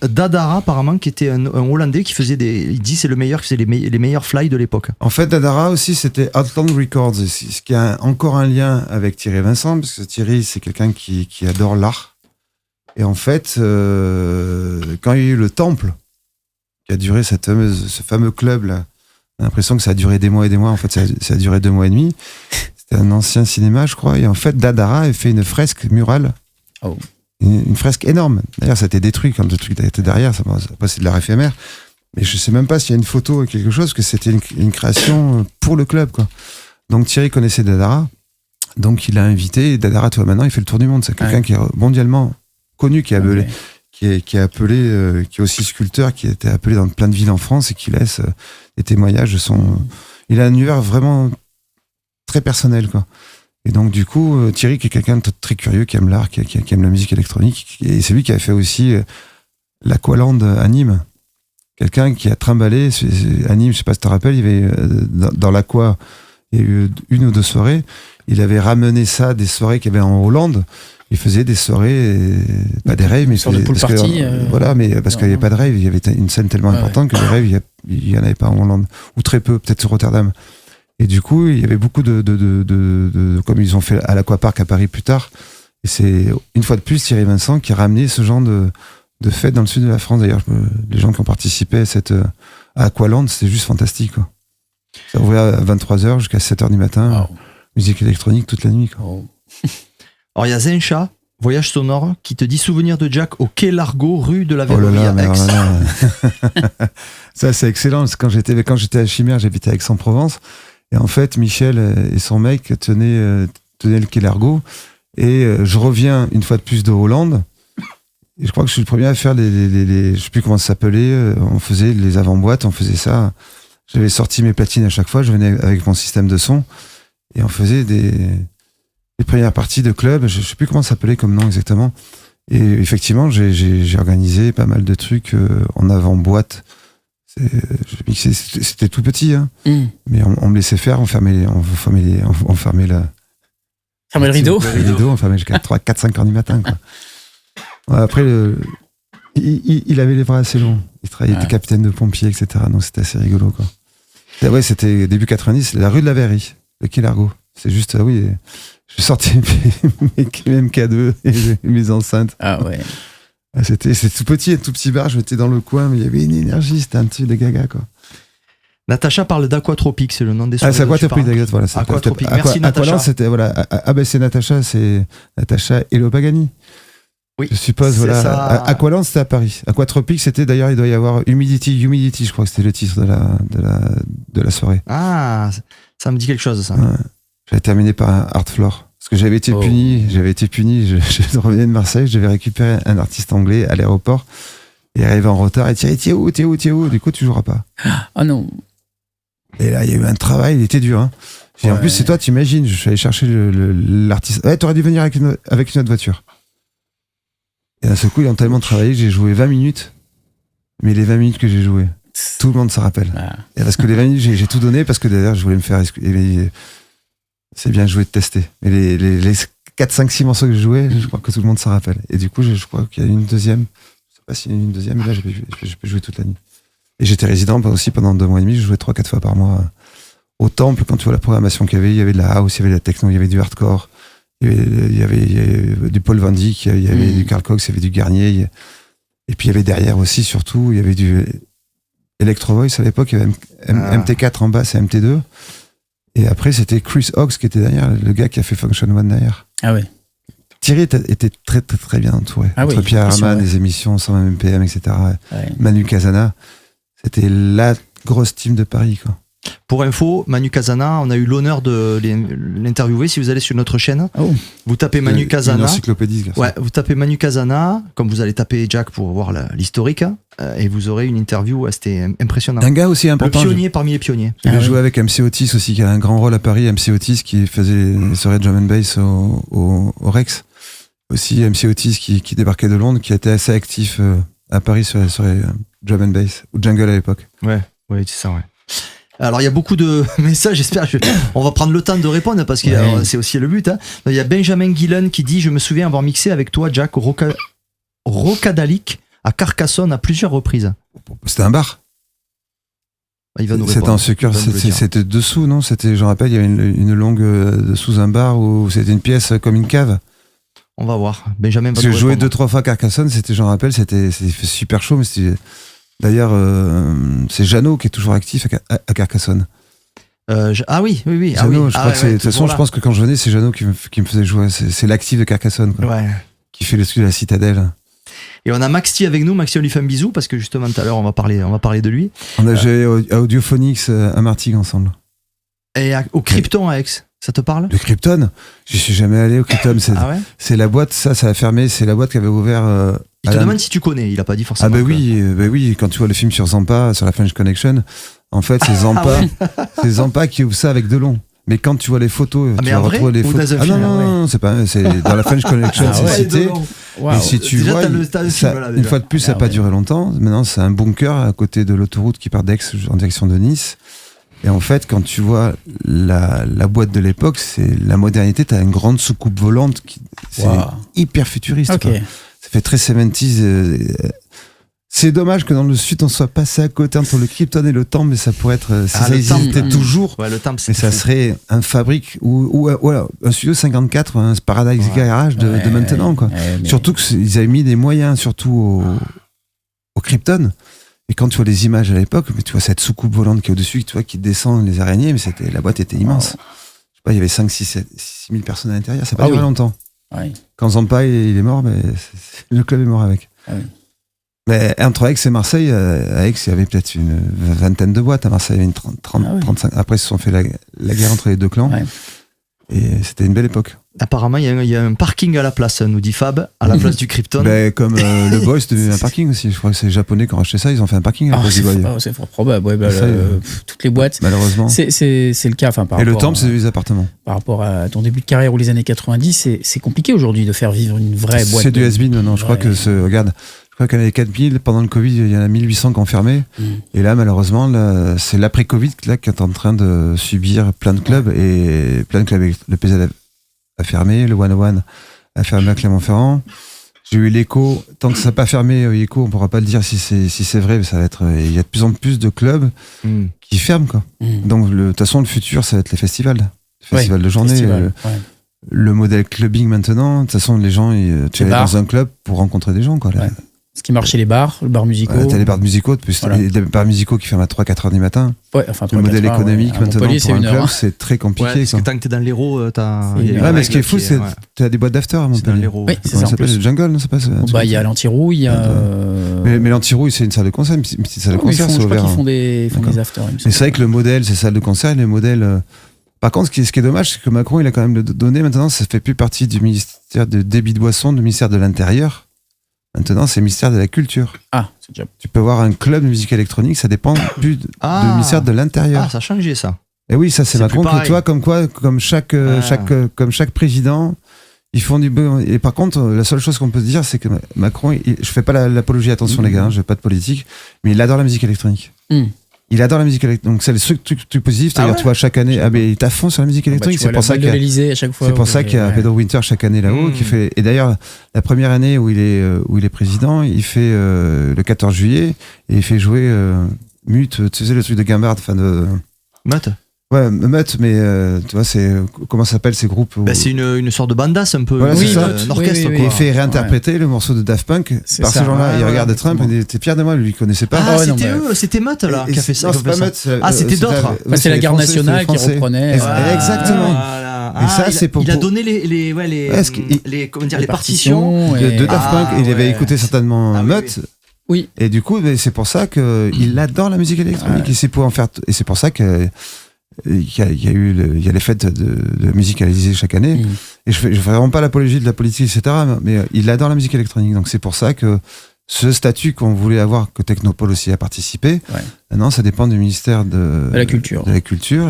Dadara, apparemment, qui était un Hollandais qui faisait il dit c'est le meilleur, qui faisait les meilleurs fly de l'époque. En fait, Dadara aussi, c'était Outland Records, ce qui a encore un lien avec Thierry Vincent, parce que Thierry, c'est quelqu'un qui adore l'art. Et en fait, quand il y a eu le Temple, qui a duré ce fameux club là, on a l'impression que ça a duré des mois et des mois. En fait, ça a duré 2 mois et demi. C'était un ancien cinéma, je crois. Et en fait, Dadara a fait une fresque murale. Oh. Une fresque énorme. D'ailleurs, ça a été détruit quand le truc était derrière. Après, c'est de l'art éphémère. Mais je sais même pas s'il y a une photo ou quelque chose, que c'était une création pour le club, quoi. Donc Thierry connaissait Dadara. Donc il l'a invité. Et Dadara, toi, maintenant, il fait le tour du monde. C'est quelqu'un qui est mondialement connu, qui est appelé, qui est aussi sculpteur, qui a été appelé dans plein de villes en France et qui laisse des témoignages de son. Il a un univers vraiment très personnel, quoi. Et donc du coup, Thierry, qui est quelqu'un de très curieux, qui aime l'art, qui aime la musique électronique, et c'est lui qui a fait aussi l'Aqualand à Nîmes. Quelqu'un qui a trimballé à Nîmes, je sais pas si tu te rappelles, il y avait dans l'Aqua, il y a eu 1 ou 2 soirées. Il avait ramené ça des soirées qu'il y avait en Hollande. Il faisait des soirées, pas des raves, mais sur le pool party. Voilà, mais parce qu'il n'y avait pas de rave, il y avait une scène tellement importante que les raves, il n'y en avait pas en Hollande, ou très peu, peut-être sur Rotterdam. Et du coup, il y avait beaucoup de comme ils ont fait à l'Aquapark à Paris plus tard. Et c'est une fois de plus Thierry Vincent qui a ramené ce genre de fête dans le sud de la France. D'ailleurs, les gens qui ont participé à Aqualand, c'était juste fantastique, quoi. Ça ouvrait à 23h jusqu'à 7h du matin. Wow. Musique électronique toute la nuit, quoi. Oh. Alors il y a Zencha, Voyage sonore, qui te dit souvenir de Jack au Quai Largo, rue de la Oh là Verrerie là, à mais Aix. alors là, ça c'est excellent. Parce que quand j'étais à Chimère, j'habitais à Aix-en-Provence. Et en fait, Michel et son mec tenaient le Quai Largo. Et je reviens une fois de plus de Hollande. Et je crois que je suis le premier à faire je sais plus comment ça s'appelait. On faisait les avant-boîtes, on faisait ça. J'avais sorti mes platines à chaque fois. Je venais avec mon système de son. Et on faisait les premières parties de club. Je sais plus comment ça s'appelait comme nom exactement. Et effectivement, j'ai organisé pas mal de trucs en avant-boîte. C'était tout petit, hein. Mais on me laissait faire, on fermait le rideau. On fermait jusqu'à 4-5 heures du matin, quoi. Ouais, après, il avait les bras assez longs. Il était capitaine de pompier, etc. Donc c'était assez rigolo, quoi. Et ouais, c'était début 90, la rue de la Verrerie, le Quai Largo. C'est juste, oui, je sortais mes MK2 et mes enceintes. Ah ouais. C'était tout petit, un tout petit bar, je m'étais dans le coin, mais il y avait une énergie, c'était un truc de gaga, quoi. Natacha parle d'Aquatropique, c'est le nom des soirées. C'est Aquatropique, voilà. Aquatropique, merci Natacha. C'était, voilà. C'est Natacha, c'est Natacha Hello Pagani. Oui. Je suppose, voilà. Ça. Aqualand, c'était à Paris. Aquatropique, c'était d'ailleurs, il doit y avoir Humidity, je crois que c'était le titre de la soirée. Ah, ça me dit quelque chose, ça. Ouais. J'avais terminé par un Art Floor. Parce que j'avais été puni, je revenais de Marseille, je devais récupérer un artiste anglais à l'aéroport, et arrivé en retard, et t'es où? Du coup, tu joueras pas. Ah non. Et là, il y a eu un travail, il était dur, hein. Et en plus, c'est toi, t'imagines, je suis allé chercher l'artiste. Ouais, t'aurais dû venir avec une autre voiture. Et d'un seul coup, ils ont tellement travaillé que j'ai joué 20 minutes. Mais les 20 minutes que j'ai joué, tout le monde se rappelle. Et parce que les 20 minutes, j'ai tout donné, parce que d'ailleurs, je voulais me faire... C'est bien joué de tester. Mais les 4, 5, 6 morceaux que j'ai joués, je crois que tout le monde s'en rappelle. Et du coup, je crois qu'il y a une deuxième. Je sais pas s'il y a une deuxième, mais là, je peux jouer toute la nuit. Et j'étais résident aussi pendant 2 mois et demi. Je jouais 3-4 fois par mois au Temple. Quand tu vois la programmation qu'il y avait de la house, il y avait de la techno, il y avait du hardcore, il y avait du Paul Van Dyk, il y avait du Carl Cox, il y avait du Garnier. Et puis il y avait derrière aussi, surtout, il y avait du Electro Voice à l'époque. Il y avait MT4 en basse et MT2. Et après, c'était Chris Hawkes qui était derrière, le gars qui a fait Function One derrière. Ah ouais. Thierry était très très très bien entouré. Entre Pierre Herman, les émissions 120 MPM, etc. Ouais. Manu Casana, c'était la grosse team de Paris, quoi. Pour info, Manu Casana, on a eu l'honneur de l'interviewer. Si vous allez sur notre chaîne, vous tapez Manu Une Casana. encyclopédie, ce garçon. Ouais, vous tapez Manu Casana, comme vous allez taper Jack pour voir l'historique, et vous aurez une interview. C'était impressionnant. Un gars aussi Le important. pionnier parmi les pionniers. Il a joué avec MC Otis aussi, qui a un grand rôle à Paris. MC Otis qui faisait les soirées de drum and bass au Rex. Aussi MC Otis qui débarquait de Londres, qui était assez actif à Paris sur les soirées drum and bass, ou jungle à l'époque. Ouais, c'est ça, ouais. Alors il y a beaucoup de messages, j'espère on va prendre le temps de répondre parce que c'est aussi le but. Hein. Il y a Benjamin Guillen qui dit: je me souviens avoir mixé avec toi, Jack, au Rocadalic à Carcassonne à plusieurs reprises. C'était un bar. Il va nous C'était répondre. en Secure, Il va nous le dire. c'était dessous, non? C'était, je me rappelle, il y avait une longue sous un bar où c'était une pièce comme une cave. On va voir. Benjamin va Parce que nous je jouais répondre. 2-3 fois à Carcassonne, c'était, j'en rappelle, c'était super chaud, mais c'était. D'ailleurs, c'est Jeannot qui est toujours actif à Carcassonne. Ah oui. Jeannot, je crois que c'est. De toute façon, je pense que quand je venais, c'est Jeannot qui me faisait jouer. C'est l'actif de Carcassone, quoi. Ouais. Qui fait le studio de la Citadelle. Et on a Maxi avec nous. Maxi, on lui fait un bisou parce que justement tout à l'heure on va parler de lui. On a joué à Audiophonics à Martigues ensemble. Et au Krypton à Aix, ça te parle? Le Krypton, j'y suis jamais allé au Krypton. Ah ouais. C'est la boîte, ça a fermé. C'est la boîte qui avait ouvert. Il te demande si tu connais. Il a pas dit forcément. Ah bah oui, quand tu vois le film sur Zampa, sur la French Connection, en fait c'est Zampa, c'est Zampa qui ouvre ça avec Delon. Mais quand tu vois les photos, mais tu vas en vrai, retrouver les ou photos. dans un Ah film, non, c'est pas, c'est dans la French Connection, c'est cité. Et si tu Déjà, vois, t'as le ça, film, là, une déjà. fois de plus, ça n'a pas duré longtemps. Maintenant, c'est un bunker à côté de l'autoroute qui part d'Aix en direction de Nice. Et en fait, quand tu vois la boîte de l'époque, c'est la modernité. T'as une grande soucoupe volante, c'est hyper futuriste. Ok. Quoi. Ça fait très 70s. C'est dommage que dans le sud, on soit passé à côté entre le Krypton et le Temple, mais ça pourrait être. Si ça le existait Temple. toujours. Ouais, le Temple, Mais ça serait un fabrique ou voilà, un studio 54, un Paradise Garage de maintenant, quoi. Surtout qu'ils avaient mis des moyens, surtout au Krypton. Et quand tu vois les images à l'époque, tu vois cette soucoupe volante qui est au-dessus, tu vois, qui descend les araignées, mais la boîte était immense. Je sais pas, il y avait 5, 6 000 personnes à l'intérieur, ça n'a pas duré longtemps. Ouais. Quand Zampa il est mort, le club est mort avec. Ah oui. Mais entre Aix et Marseille, à Aix, il y avait peut-être une vingtaine de boîtes. À Marseille, il y avait une 35. Après, ils se sont fait la guerre entre les deux clans. Ouais. Et c'était une belle époque. Apparemment, il y a un parking à la place, nous dit Fab, à la place du Krypton. Comme le Boy, c'était un parking aussi. Je crois que c'est les Japonais qui ont racheté ça. Ils ont fait un parking à la place du Boy. C'est fort probable. Ouais, Ça, toutes les boîtes. Malheureusement. C'est le cas. Enfin, Et le Temple, c'est des appartements. Par rapport à ton début de carrière ou les années 90, c'est compliqué aujourd'hui de faire vivre une vraie boîte. C'est du has-been maintenant. Je crois que regarde. Je crois qu'il y en avait 4000. Pendant le Covid, il y en a 1800 qui ont fermé. Et là, malheureusement, c'est l'après-Covid qui est en train de subir plein de clubs. Et plein de clubs. Le PZ a fermé. Le 101 a fermé à Clermont-Ferrand. J'ai eu l'Echo. Tant que ça n'a pas fermé, Echo, on ne pourra pas le dire si c'est vrai. Mais ça va être. Il y a de plus en plus de clubs qui ferment, quoi. Donc, de toute façon, le futur, ça va être les festivals. Les festivals de journée. Le modèle clubbing maintenant. De toute façon, les gens, tu vas dans un club pour rencontrer des gens, quoi. Là. Ce qui marche chez les bars musicaux. T'as les bars musicaux, les bars musicaux qui ferment à 3-4 heures du matin. Ouais, enfin, le modèle économique maintenant Montpellier, pour un club, c'est très compliqué. Ouais, parce que tant que t'es dans l'Hérault, t'as. Ouais, mais ce qui est fou, c'est t'as des boîtes d'after à Montpellier. Oui, c'est ça. Ça s'appelle le Jungle, non? C'est pas ça. Il y a l'Antirouille, il y a. Mais l'Antirouille, c'est une salle de concert, une petite salle de concert, c'est je crois ouvert. qu'ils font des afters. Mais c'est vrai que le modèle, c'est salle de concert, les modèles. Par contre, ce qui est dommage, c'est que Macron, il a quand même donné maintenant, ça fait plus partie du ministère de débit de boisson, du ministère de l'Intérieur. Maintenant, c'est le ministère de la Culture. Ah, c'est déjà. Tu peux avoir un club de musique électronique, ça dépend plus du ministère de l'Intérieur. Ah, ça a changé ça. Et oui, ça c'est Macron qui, toi, comme chaque président, ils font du bon. Et par contre, la seule chose qu'on peut se dire, c'est que Macron, je fais pas l'apologie, attention les gars, je fais pas de politique, mais il adore la musique électronique. Il adore la musique électronique. Donc c'est le truc positif. C'est-à-dire, tu vois, chaque année, mais il est à fond sur la musique électronique. C'est pour ça qu'il y a Pedro Winter chaque année là-haut qui fait. Et d'ailleurs, la première année où il est président, il fait le 14 juillet et il fait jouer Mute. Tu sais le truc de Gambard, enfin de. Mute. Ouais, Mute, mais tu vois, c'est comment ça s'appelle ces groupes où... C'est une sorte de bandas un peu. Voilà, c'est ça. Un orchestre, quoi. Et il fait réinterpréter le morceau de Daft Punk par ces gens-là. Il regarde Trump, il était Pierre de moi, lui, il connaissait pas. Ah, c'était eux, c'était Mute là qui a fait ça. Non, c'est pas Mute. Ah, c'était d'autres. C'est la garde nationale qui reprenait. Exactement. Et ça, c'est pour. Il a donné les partitions de Daft Punk. Il avait écouté certainement Mute. Oui. Et du coup, c'est pour ça qu'il adore la musique électronique. Ouais. Et c'est pour en faire. Et c'est pour ça que il y a les fêtes de musique à l'Élysée chaque année. Et je fais vraiment pas l'apologie de la politique, etc. Mais il adore la musique électronique. Donc c'est pour ça que ce statut qu'on voulait avoir, que Technopole aussi a participé, maintenant ça dépend du ministère de la Culture.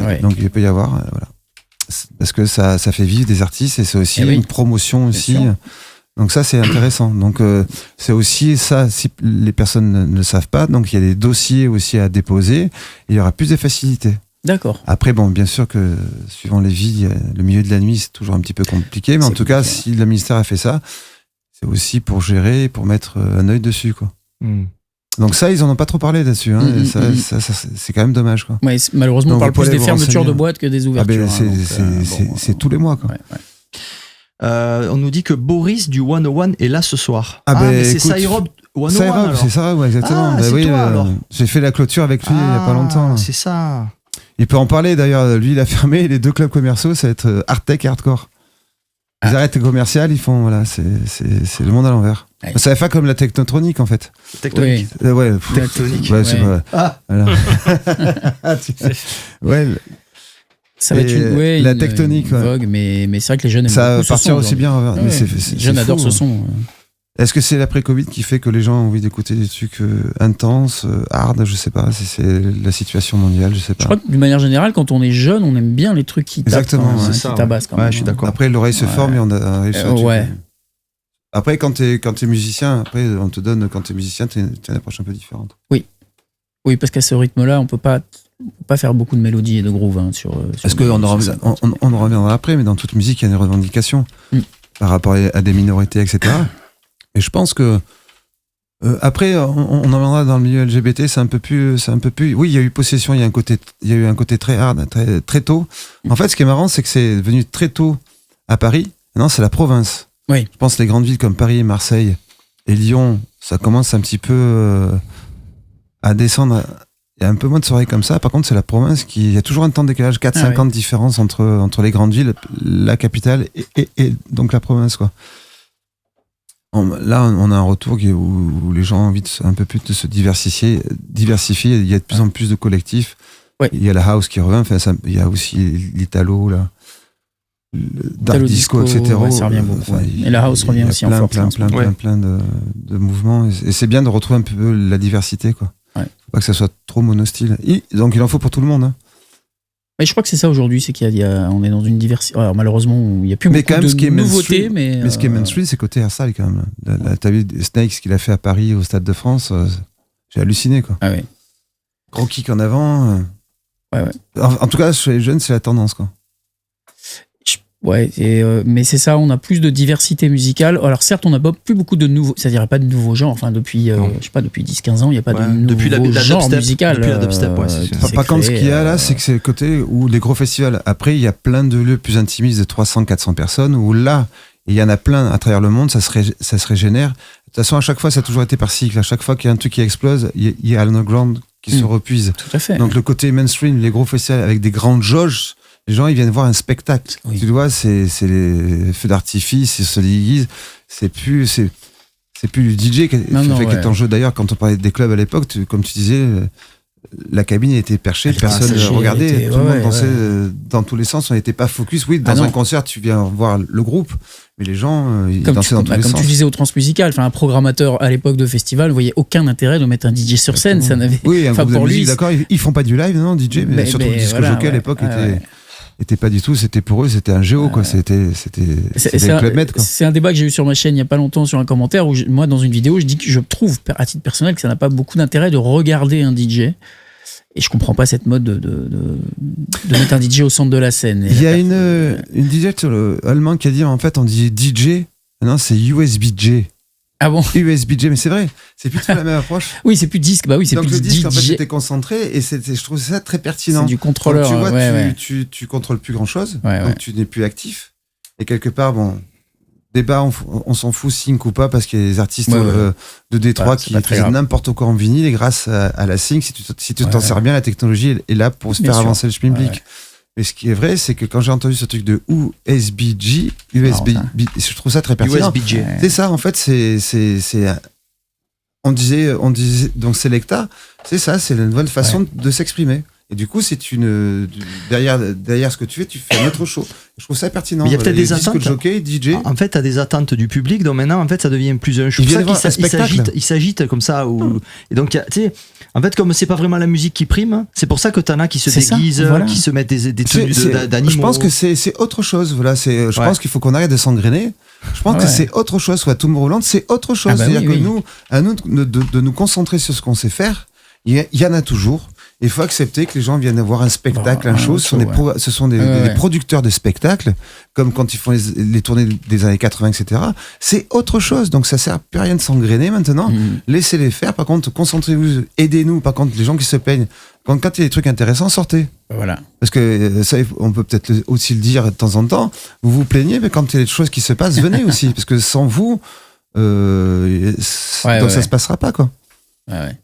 Ouais. Donc il peut y avoir, voilà. Parce que ça fait vivre des artistes et c'est aussi une promotion aussi. sûr. Donc ça c'est intéressant. Donc c'est aussi ça, si les personnes ne le savent pas, donc il y a des dossiers aussi à déposer et il y aura plus de facilité. D'accord. Après bon, bien sûr que suivant les villes, le milieu de la nuit c'est toujours un petit peu compliqué, mais en tout cas si le ministère a fait ça, c'est aussi pour gérer, pour mettre un œil dessus quoi. Donc ça ils en ont pas trop parlé là-dessus, hein, et ça, c'est quand même dommage quoi. Ouais, malheureusement, Donc, on parle vous plus pouvez des vous fermetures de renseigner. boîtes que des ouvertures. C'est tous les mois quoi. On nous dit que Boris du 101 est là ce soir. Mais c'est écoute, Syrob 101 Syrob, alors. c'est ça, ouais, exactement. Ah, c'est toi, alors. J'ai fait la clôture avec lui il y a pas longtemps. C'est ça. Il peut en parler d'ailleurs. Lui, il a fermé les 2 clubs commerciaux, ça va être Art Tech et Hardcore. Ils arrêtent les commerciales, ils font, voilà, c'est le monde à l'envers. Ouais. Ça va faire comme la technotronique en fait. Tectonique. Ouais, Tectonique. Ouais, c'est Ouais. pas. Voilà. Ouais, Ça va être la tectonique, une ouais. vogue, mais c'est vrai que les jeunes aiment ça beaucoup va ce partir son aussi aujourd'hui. bien. Mais Ouais, c'est les jeunes fou, adorent ce hein. son. Est-ce que c'est l'après-Covid qui fait que les gens ont envie d'écouter des trucs intenses, hard, je sais pas, si c'est la situation mondiale, je sais pas. Je crois que d'une manière générale, quand on est jeune, on aime bien les trucs qui tapent, Exactement, hein, c'est qui ça, tabassent quand même. Ouais, je suis d'accord. Après, l'oreille se forme et on a réussi à ouais. Après, quand t'es musicien, après, on te donne, quand t'es musicien, t'as une approche un peu différente. Oui, parce qu'à ce rythme-là, on peut pas faire beaucoup de mélodies et de grooves hein, sur. Parce qu'on en reviendra après, mais dans toute musique, il y a des revendications par rapport à des minorités, etc. Et je pense que après, on en reviendra dans le milieu LGBT, c'est un peu plus. Oui, il y a eu possession, il y a eu un côté très hard, très tôt. En fait, ce qui est marrant, c'est que c'est venu très tôt à Paris. Maintenant, c'est la province. Oui. Je pense que les grandes villes comme Paris, Marseille et Lyon, ça commence un petit peu à descendre. Il y a un peu moins de soirées comme ça. Par contre, c'est la province il y a toujours un temps de décalage, 4-5 ans de différence entre les grandes villes, la capitale et donc la province, quoi. Là, on a un retour où les gens ont envie un peu plus de se diversifier. Il y a de plus en plus de collectifs. Ouais. Il y a la house qui revient. Enfin, il y a aussi l'italo, là. Le dark disco, etc. Ouais, ça revient beaucoup. Enfin, Et la house revient aussi en force. Plein de mouvements. Et c'est bien de retrouver un peu la diversité, quoi. Ouais. Faut pas que ça soit trop monostyle. Donc il en faut pour tout le monde. Hein. Mais je crois que c'est ça aujourd'hui, c'est on est dans une diversité. Alors malheureusement, il n'y a plus Mais beaucoup quand même, de ce qui est nouveautés. Mais ce qui est mainstream, c'est côté Airside quand même. T'as vu Snakes qu'il a fait à Paris au Stade de France, j'ai halluciné, quoi. Ah ouais. Gros kick en avant. Ouais. En tout cas, chez les jeunes, c'est la tendance, quoi. Ouais, mais c'est ça, on a plus de diversité musicale. Alors certes, on n'a pas plus beaucoup de nouveaux, ça dirait pas de nouveaux genres. Enfin, depuis, je sais pas, depuis 10-15 ans, il n'y a pas de nouveaux genres musicaux. Depuis la dubstep, ouais, c'est sûr. Par contre, ce qu'il y a là, c'est que c'est le côté où les gros festivals, après, il y a plein de lieux plus intimistes de 300-400 personnes, où là, il y en a plein à travers le monde, ça se régénère. De toute façon, à chaque fois, ça a toujours été par cycle. À chaque fois qu'il y a un truc qui explose, il y a l'underground qui se repuise. Tout à fait. Donc le côté mainstream, les gros festivals avec des grandes jauges, les gens ils viennent voir un spectacle. Oui. Tu vois, c'est les feux d'artifice, ils se déguisent. C'est plus du DJ qui est en jeu. D'ailleurs, quand on parlait des clubs à l'époque, comme tu disais, la cabine était perchée, personne ne regardait, tout le monde dansait dans tous les sens, on n'était pas focus. Oui, dans un concert, tu viens voir le groupe, mais les gens, ils dansaient dans tous les sens. Comme tu disais au Transmusical, un programmateur à l'époque de festival ne voyait aucun intérêt de mettre un DJ sur scène. Ça n'avait. Oui, un groupe de musique, lui, d'accord, ils font pas du live, non, DJ, mais surtout le disco jockey à l'époque était pas du tout, c'était pour eux, c'était un géo, quoi. C'était le Club Med, quoi. C'est un débat que j'ai eu sur ma chaîne il y a pas longtemps sur un commentaire où moi, dans une vidéo, je dis que je trouve, à titre personnel, que ça n'a pas beaucoup d'intérêt de regarder un DJ. Et je comprends pas cette mode de mettre un DJ au centre de la scène. Il y a une DJ allemand qui a dit, en fait, on dit DJ, non, c'est USBJ. Ah bon? USBJ, mais c'est vrai, c'est plus tout la même approche. Oui, c'est plus disque, bah oui, c'est donc plus le disque, DJ. en fait, était concentré, et je trouve ça très pertinent. C'est du contrôleur. Donc, tu vois, tu contrôles plus grand chose, donc tu n'es plus actif. Et quelque part, bon, débat, on s'en fout, sync ou pas, parce qu'il y a des artistes de Détroit qui faisaient n'importe quoi en vinyle, et grâce à la sync, si tu t'en sers bien, la technologie est là pour se faire avancer le schmilblick. Mais ce qui est vrai, c'est que quand j'ai entendu ce truc de USBJ, je trouve ça très pertinent. USBJ. C'est ça, en fait, c'est on disait donc Selecta, c'est ça, c'est la nouvelle façon de s'exprimer. Et du coup, derrière ce que tu fais un autre show. Je trouve ça pertinent. Mais il y a peut-être des attentes. Jockey, DJ. En fait, t'as des attentes du public, donc maintenant, en fait, ça devient plus un show. Il s'agite comme ça. Et donc, tu sais, en fait, comme c'est pas vraiment la musique qui prime, c'est pour ça que t'en as qui se déguisent, qui se mettent des tenues d'animaux. Je pense que c'est autre chose. Voilà, je pense qu'il faut qu'on arrête de s'engrainer. Je pense que c'est autre chose. Soit Tomorrowland, c'est autre chose. C'est-à-dire que nous, à nous de nous concentrer sur ce qu'on sait faire, il y en a toujours. Il faut accepter que les gens viennent voir un spectacle, un show. Ce sont des producteurs de spectacles, comme quand ils font les tournées des années 80, etc. C'est autre chose. Donc ça sert plus à rien de s'engrainer maintenant. Laissez-les faire. Par contre, concentrez-vous, aidez-nous. Par contre, les gens qui se peignent, quand il y a des trucs intéressants, sortez. Voilà. Parce que ça, on peut peut-être aussi le dire de temps en temps. Vous vous plaignez, mais quand il y a des choses qui se passent, venez aussi. Parce que sans vous, ça se passera pas, quoi. Ouais.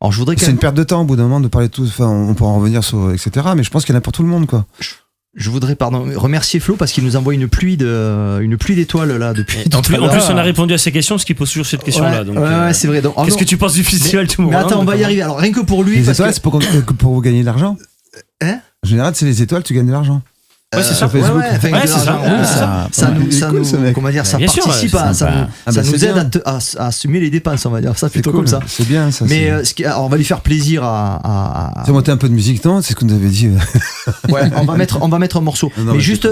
Alors, je voudrais c'est une perte de temps au bout d'un moment de parler de tout. Enfin, on pourra en revenir sur etc. Mais je pense qu'il y en a pour tout le monde, quoi. Je voudrais remercier Flo parce qu'il nous envoie une pluie d'étoiles là depuis. En plus, on a répondu à ces questions, parce qu'il pose toujours cette question-là. Donc, c'est vrai. Donc, qu'est-ce que tu penses du festival tout le monde? Mais attends, on va y arriver. Alors rien que pour lui. Les étoiles, c'est pour vous gagner de l'argent. En général, c'est les étoiles, tu gagnes de l'argent. Ouais, c'est ça. Ça nous, comment dire, ça participe ça nous aide à assumer les dépenses, on va dire ça plutôt comme ça. C'est bien ça. Mais alors, on va lui faire plaisir à monter un peu de musique, non? C'est ce qu'on avait dit. Ouais, on va mettre un morceau. Mais juste,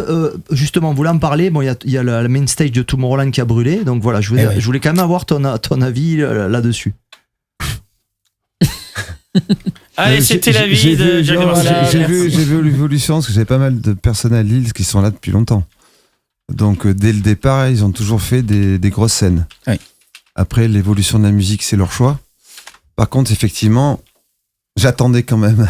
justement, on voulait en parler. Bon, il y a la main stage de Tomorrowland qui a brûlé, donc voilà, je voulais quand même avoir ton avis là-dessus. Allez, c'était la vie de Jack Marcel. J'ai vu l'évolution, parce que j'avais pas mal de personnes à Lille qui sont là depuis longtemps. Donc dès le départ, ils ont toujours fait des grosses scènes. Oui. Après, l'évolution de la musique, c'est leur choix. Par contre, effectivement, j'attendais quand même.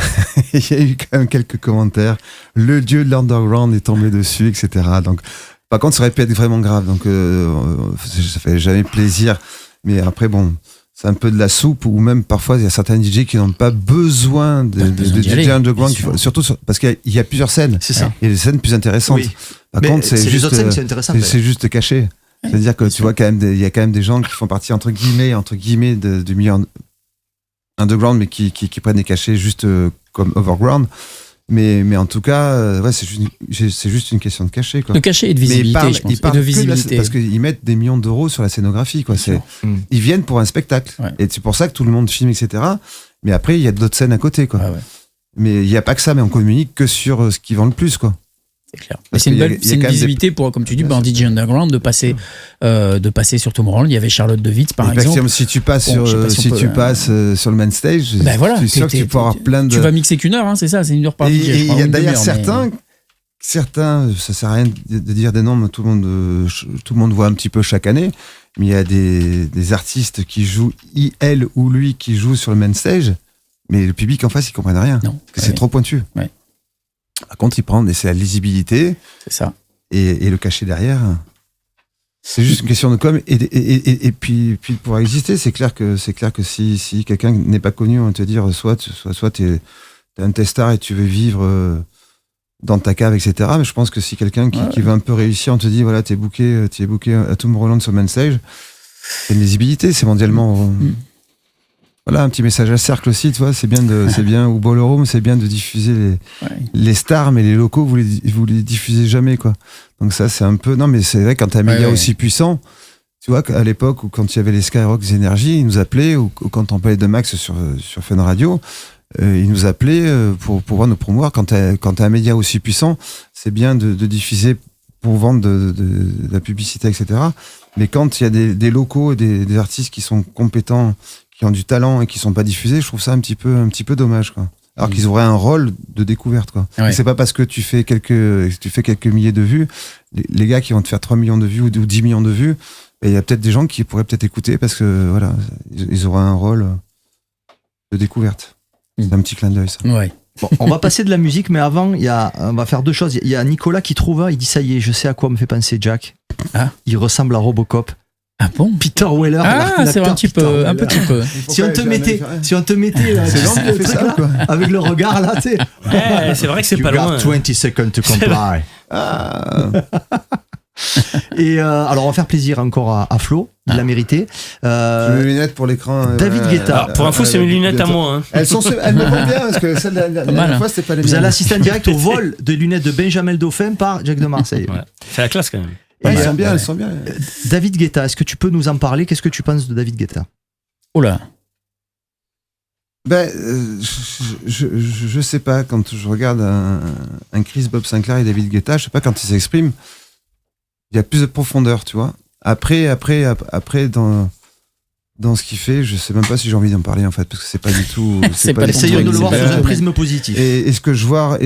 Il y a eu quand même quelques commentaires. Le dieu de l'underground est tombé dessus, etc. Donc, par contre, ça aurait pu être vraiment grave. Donc ça fait jamais plaisir. Mais après, bon... C'est un peu de la soupe, ou même parfois il y a certains DJ qui n'ont pas besoin de DJ underground, surtout parce qu'il y a plusieurs scènes. C'est ça. Il y a des scènes plus intéressantes. Oui. Par contre, c'est juste, autres scènes qui sont intéressantes. C'est juste caché. C'est-à-dire que tu vois quand même, il y a quand même des gens qui font partie entre guillemets du milieu underground, mais qui prennent des cachets juste comme overground. Mais en tout cas, c'est juste une question de cachet, quoi. De cachet et de visibilité, je pense. Et de visibilité. Parce qu'ils mettent des millions d'euros sur la scénographie, quoi. Ils viennent pour un spectacle. Ouais. Et c'est pour ça que tout le monde filme, etc. Mais après, il y a d'autres scènes à côté, quoi. Mais il n'y a pas que ça, mais on communique que sur ce qui vend le plus, quoi. C'est clair. Mais c'est une visibilité pour, comme tu dis, en DJ Underground, de passer sur Tomorrowland. Il y avait Charlotte de Witt, par exemple. Si tu passes sur le main stage, je suis sûr que tu peux avoir plein de. Tu vas mixer qu'une heure, hein, c'est ça, c'est une heure par DJ. Et il y a d'ailleurs certains, ça sert à rien de dire des noms, tout le monde voit un petit peu chaque année, mais il y a des artistes qui jouent, elle ou lui, qui jouent sur le main stage, mais le public en face, ils comprennent rien. Non. Parce que c'est trop pointu. Ouais. Par contre, c'est la lisibilité. C'est ça. Et le cachet derrière. C'est juste une question de com. Et puis pour exister, c'est clair que si quelqu'un n'est pas connu, on va te dire soit t'es un testard et tu veux vivre dans ta cave, etc. Mais je pense que si quelqu'un qui veut un peu réussir, on te dit voilà, t'es booké à Tomorrowland sur main stage, c'est une lisibilité, c'est mondialement. Voilà, un petit message à cercle aussi, tu vois, c'est bien, ou Ballroom, c'est bien de diffuser les stars, mais les locaux, vous les diffusez jamais, quoi. Donc ça, c'est un peu, non, mais c'est vrai, quand t'as un média aussi puissant, tu vois, à l'époque, où quand il y avait les Skyrock Energy, ils nous appelaient, ou quand on parlait de Max sur Fun Radio, ils nous appelaient pour pouvoir nous promouvoir. Quand t'as un média aussi puissant, c'est bien de diffuser pour vendre de la publicité, etc. Mais quand il y a des locaux et des artistes qui sont compétents, qui ont du talent et qui sont pas diffusés, je trouve ça un petit peu dommage, quoi. Alors qu'ils auraient un rôle de découverte, quoi. Ouais. Et c'est pas parce que tu fais quelques milliers de vues, les gars qui vont te faire 3 millions de vues ou 10 millions de vues, il y a peut-être des gens qui pourraient peut-être écouter parce que voilà, ils auraient un rôle de découverte. C'est un petit clin d'œil, ça. Ouais. Bon, on va passer de la musique, mais avant, on va faire deux choses. Il y a Nicolas qui trouve, il dit ça y est, je sais à quoi me fait penser Jack. Ah. Il ressemble à Robocop. Ah bon? Peter Weller. C'est un petit peu. Si on te mettait c'est l'angle qui fait ça, là, quoi. Avec le regard là, tu sais. C'est vrai que c'est pas loin. 20 seconds to comply. Et alors, on va faire plaisir encore à Flo, il l'a mérité. J'ai mes lunettes pour l'écran. David Guetta. Alors, pour info, c'est mes lunettes à moi. Hein. Elles me vont bien parce que celle de la dernière fois, c'était pas les Vous miennes. allez assister en direct au vol de lunettes de Benjamin Dauphin par Jack de Marseille. Ouais. C'est la classe quand même. Ouais, elles sont bien. David Guetta, est-ce que tu peux nous en parler? Qu'est-ce que tu penses de David Guetta? Oh là. Ben, je sais pas, quand je regarde un Chris Bob Sinclair et David Guetta, je sais pas, quand ils s'expriment, il y a plus de profondeur, tu vois. Après, dans ce qu'il fait, je sais même pas si j'ai envie d'en parler, en fait, parce que c'est pas du tout. Essayons de le voir sous un prisme positif. Et ce que je vois,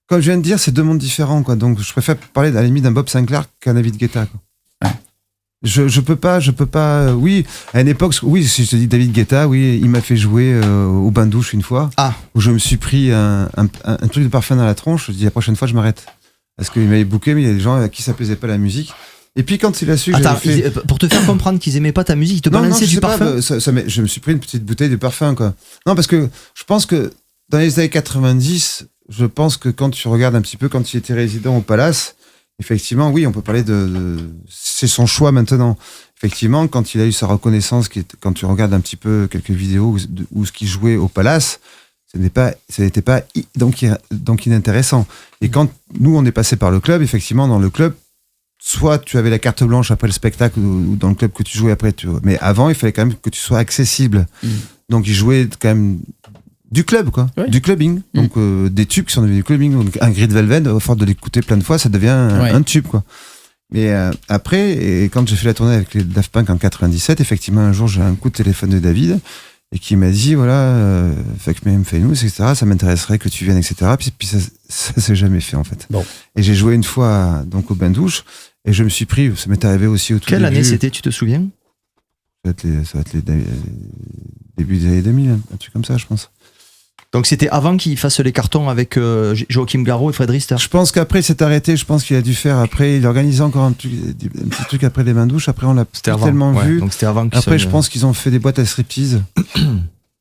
comme je viens de dire, c'est deux mondes différents, quoi. Donc, je préfère parler à la limite d'un Bob Sinclair qu'un David Guetta, quoi. Je peux pas. Oui, à une époque, oui, si je te dis David Guetta, oui, il m'a fait jouer au bain de douche une fois, où je me suis pris un truc de parfum dans la tronche. Je dis la prochaine fois, je m'arrête, parce qu'il m'avait booké, mais il y a des gens à qui ça plaisait pas la musique. Et puis quand il a su, pour te faire comprendre qu'ils aimaient pas ta musique, ils te balançaient du parfum. Je me suis pris une petite bouteille de parfum, quoi. Non, parce que je pense que dans les années 90, je pense que quand tu regardes un petit peu, quand il était résident au Palace. Effectivement, oui, on peut parler c'est son choix maintenant. Effectivement, quand il a eu sa reconnaissance, quand tu regardes un petit peu quelques vidéos où ce qu'il jouait au Palace, ça n'était pas donc inintéressant. Et quand nous, on est passé par le club, effectivement, dans le club, soit tu avais la carte blanche après le spectacle ou dans le club que tu jouais après. Mais avant, il fallait quand même que tu sois accessible. Donc, il jouait quand même du club, quoi. Ouais. Du clubbing. Donc, des tubes qui sont devenus du clubbing. Donc, un Grid Velvet, à force de l'écouter plein de fois, ça devient un tube, quoi. Mais après, et quand j'ai fait la tournée avec les Daft Punk en 97, effectivement, un jour, j'ai un coup de téléphone de David et qui m'a dit, voilà, Fuck Me, Famous, etc., ça m'intéresserait que tu viennes, etc. Puis ça s'est jamais fait, en fait. Bon. Et j'ai joué une fois, donc, au bain de douche, et je me suis pris, ça m'est arrivé aussi au tout début. Quelle année c'était, tu te souviens? Ça va être les débuts des années 2000, un truc comme ça, je pense. Donc c'était avant qu'il fasse les cartons avec Joachim Garraud et Fred Rister. Je pense qu'après il s'est arrêté, je pense qu'il a dû faire après, il organisait encore un petit truc après les bains douches, après on l'a tellement vu. Donc c'était avant après je pense qu'ils ont fait des boîtes à striptease.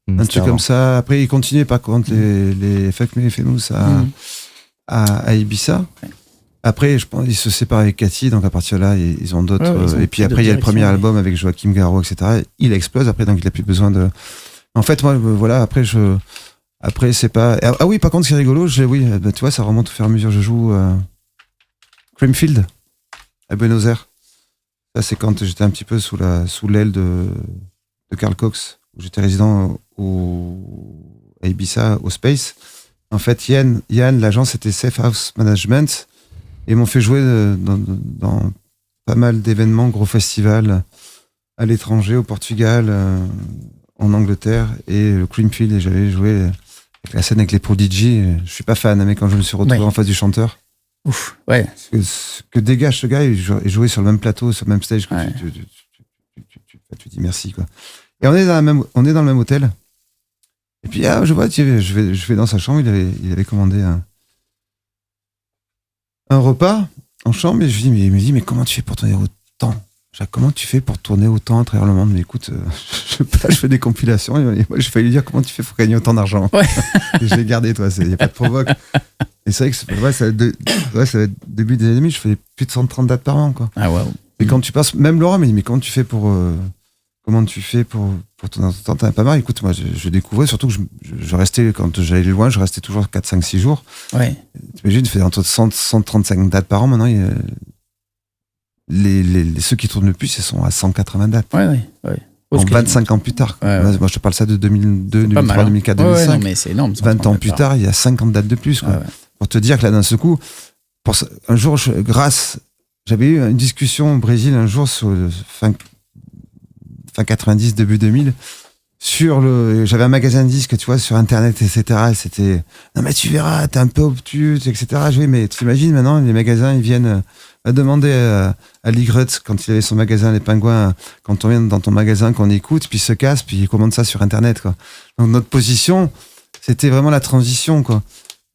Un truc comme ça. Après il continuait par contre les Fuck Me Famous à Ibiza. Après je pense ils se séparent avec Cathy, donc à partir de là ils ont d'autres et puis après il y a le premier album avec Joachim Garraud, etc. Il explose après, donc il a plus besoin de. En fait moi voilà, après, c'est pas. Ah oui, par contre, c'est rigolo. Tu vois, ça remonte au fur et à mesure. Je joue Creamfield à Buenos Aires. Ça, c'est quand j'étais un petit peu sous l'aile de Carl Cox, où j'étais résident à Ibiza, au Space. En fait, Yann, l'agence, c'était Safe House Management, et m'ont fait jouer dans pas mal d'événements, gros festivals à l'étranger, au Portugal, en Angleterre, et le Creamfield, et j'avais joué. Avec la scène avec les Prodigy, je suis pas fan, mais quand je me suis retrouvé en face du chanteur, ouf, ouais. Ce que dégage ce gars, il jouait sur le même plateau, sur le même stage, tu dis merci, quoi. Et on est dans le même hôtel. Et puis je vois, je vais dans sa chambre, il avait commandé un repas en chambre, et il me dit mais comment tu fais pour tourner autant? Comment tu fais pour tourner autant à travers le monde? Mais écoute, je fais des compilations et moi j'ai failli lui dire comment tu fais pour gagner autant d'argent. Ouais. Et je l'ai gardé, toi, il n'y a pas de provoque. Et c'est vrai que ça va être début des années 2000, je fais plus de 130 dates par an, quoi. Ah ouais. Et quand tu passes, même Laura m'a dit mais comment tu fais pour tourner autant? T'en as pas marre? Écoute, moi je découvrais, surtout que je restais, quand j'allais loin, je restais toujours 4, 5, 6 jours. Ouais. T'imagines, tu fais entre 100 135 dates par an maintenant. Ceux qui tournent le plus, ils sont à 180 dates. Ouais. En 25 ans plus tard. Ouais. Moi, je te parle ça de 2002, 2003, 2004, 2005. Non, mais c'est énorme. 20 ans plus tard, il y a 50 dates de plus. Quoi. Ouais. Pour te dire que là, d'un seul coup, un jour, j'avais eu une discussion au Brésil un jour sur fin 90, début 2000. J'avais un magasin de disques, tu vois, sur Internet, etc. Et c'était, non, mais tu verras, t'es un peu obtus, etc. Je dis, mais t'imagines maintenant, les magasins, ils viennent demander à Ligrutz, quand il avait son magasin Les Pingouins, quand on vient dans ton magasin, qu'on écoute, puis il se casse, puis il commande ça sur Internet, quoi. Donc notre position, c'était vraiment la transition, quoi.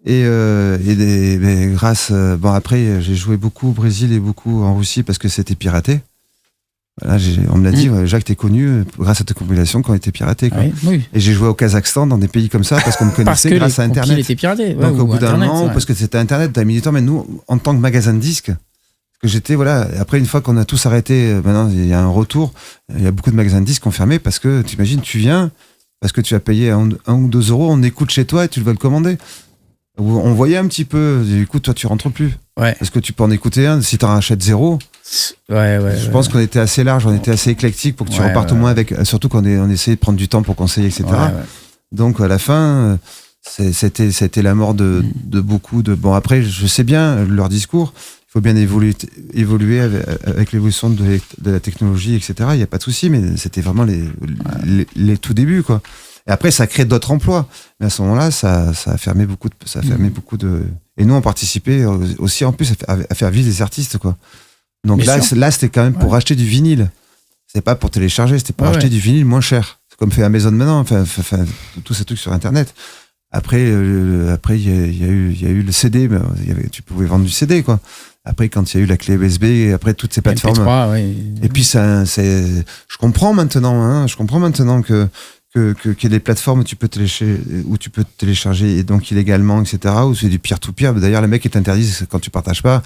Mais grâce, après, j'ai joué beaucoup au Brésil et beaucoup en Russie parce que c'était piraté. Voilà, on me l'a dit, Jacques, t'es connu grâce à tes compilations qui ont été piratées. Quoi. Oui. Et j'ai joué au Kazakhstan, dans des pays comme ça, parce qu'on me connaissait grâce à Internet. Parce que les compiles étaient piratés. Donc au bout d'un moment, parce que c'était Internet, t'as mis du temps, mais nous, en tant que magasin de disques, que j'étais, voilà, après une fois qu'on a tous arrêté, maintenant il y a un retour, il y a beaucoup de magasins de disques qui ont fermé, parce que t'imagines, tu viens, parce que tu as payé 1 ou 2 euros, on écoute chez toi et tu veux le commander. On voyait un petit peu, écoute, toi tu rentres plus. Ouais. Parce que tu peux en écouter un, si t'en rachètes 0. Je pense qu'on était assez large, on était assez éclectique pour que tu repartes au moins avec, surtout quand on essayait de prendre du temps pour conseiller, etc. Donc à la fin, c'était la mort de beaucoup de. Bon, après, je sais bien leur discours, il faut bien évoluer avec l'évolution de la technologie, etc. Il n'y a pas de souci, mais c'était vraiment les tout débuts, quoi. Et après, ça crée d'autres emplois. Mais à ce moment-là, ça a fermé beaucoup de. Et nous, on participait aussi, en plus, à faire vivre les artistes, quoi. Donc là, c'était quand même pour acheter du vinyle. C'était pas pour télécharger, c'était pour acheter du vinyle moins cher. C'est comme fait Amazon maintenant, enfin, tous ces trucs sur Internet. Après, il y a eu le CD, tu pouvais vendre du CD, quoi. Après, quand il y a eu la clé USB, après toutes ces plateformes. MP3, Et puis, je comprends maintenant qu'il y a des plateformes où tu peux télécharger et donc illégalement, etc., où c'est du peer-to-peer. D'ailleurs, les mecs, ils t'interdisent quand tu partages pas.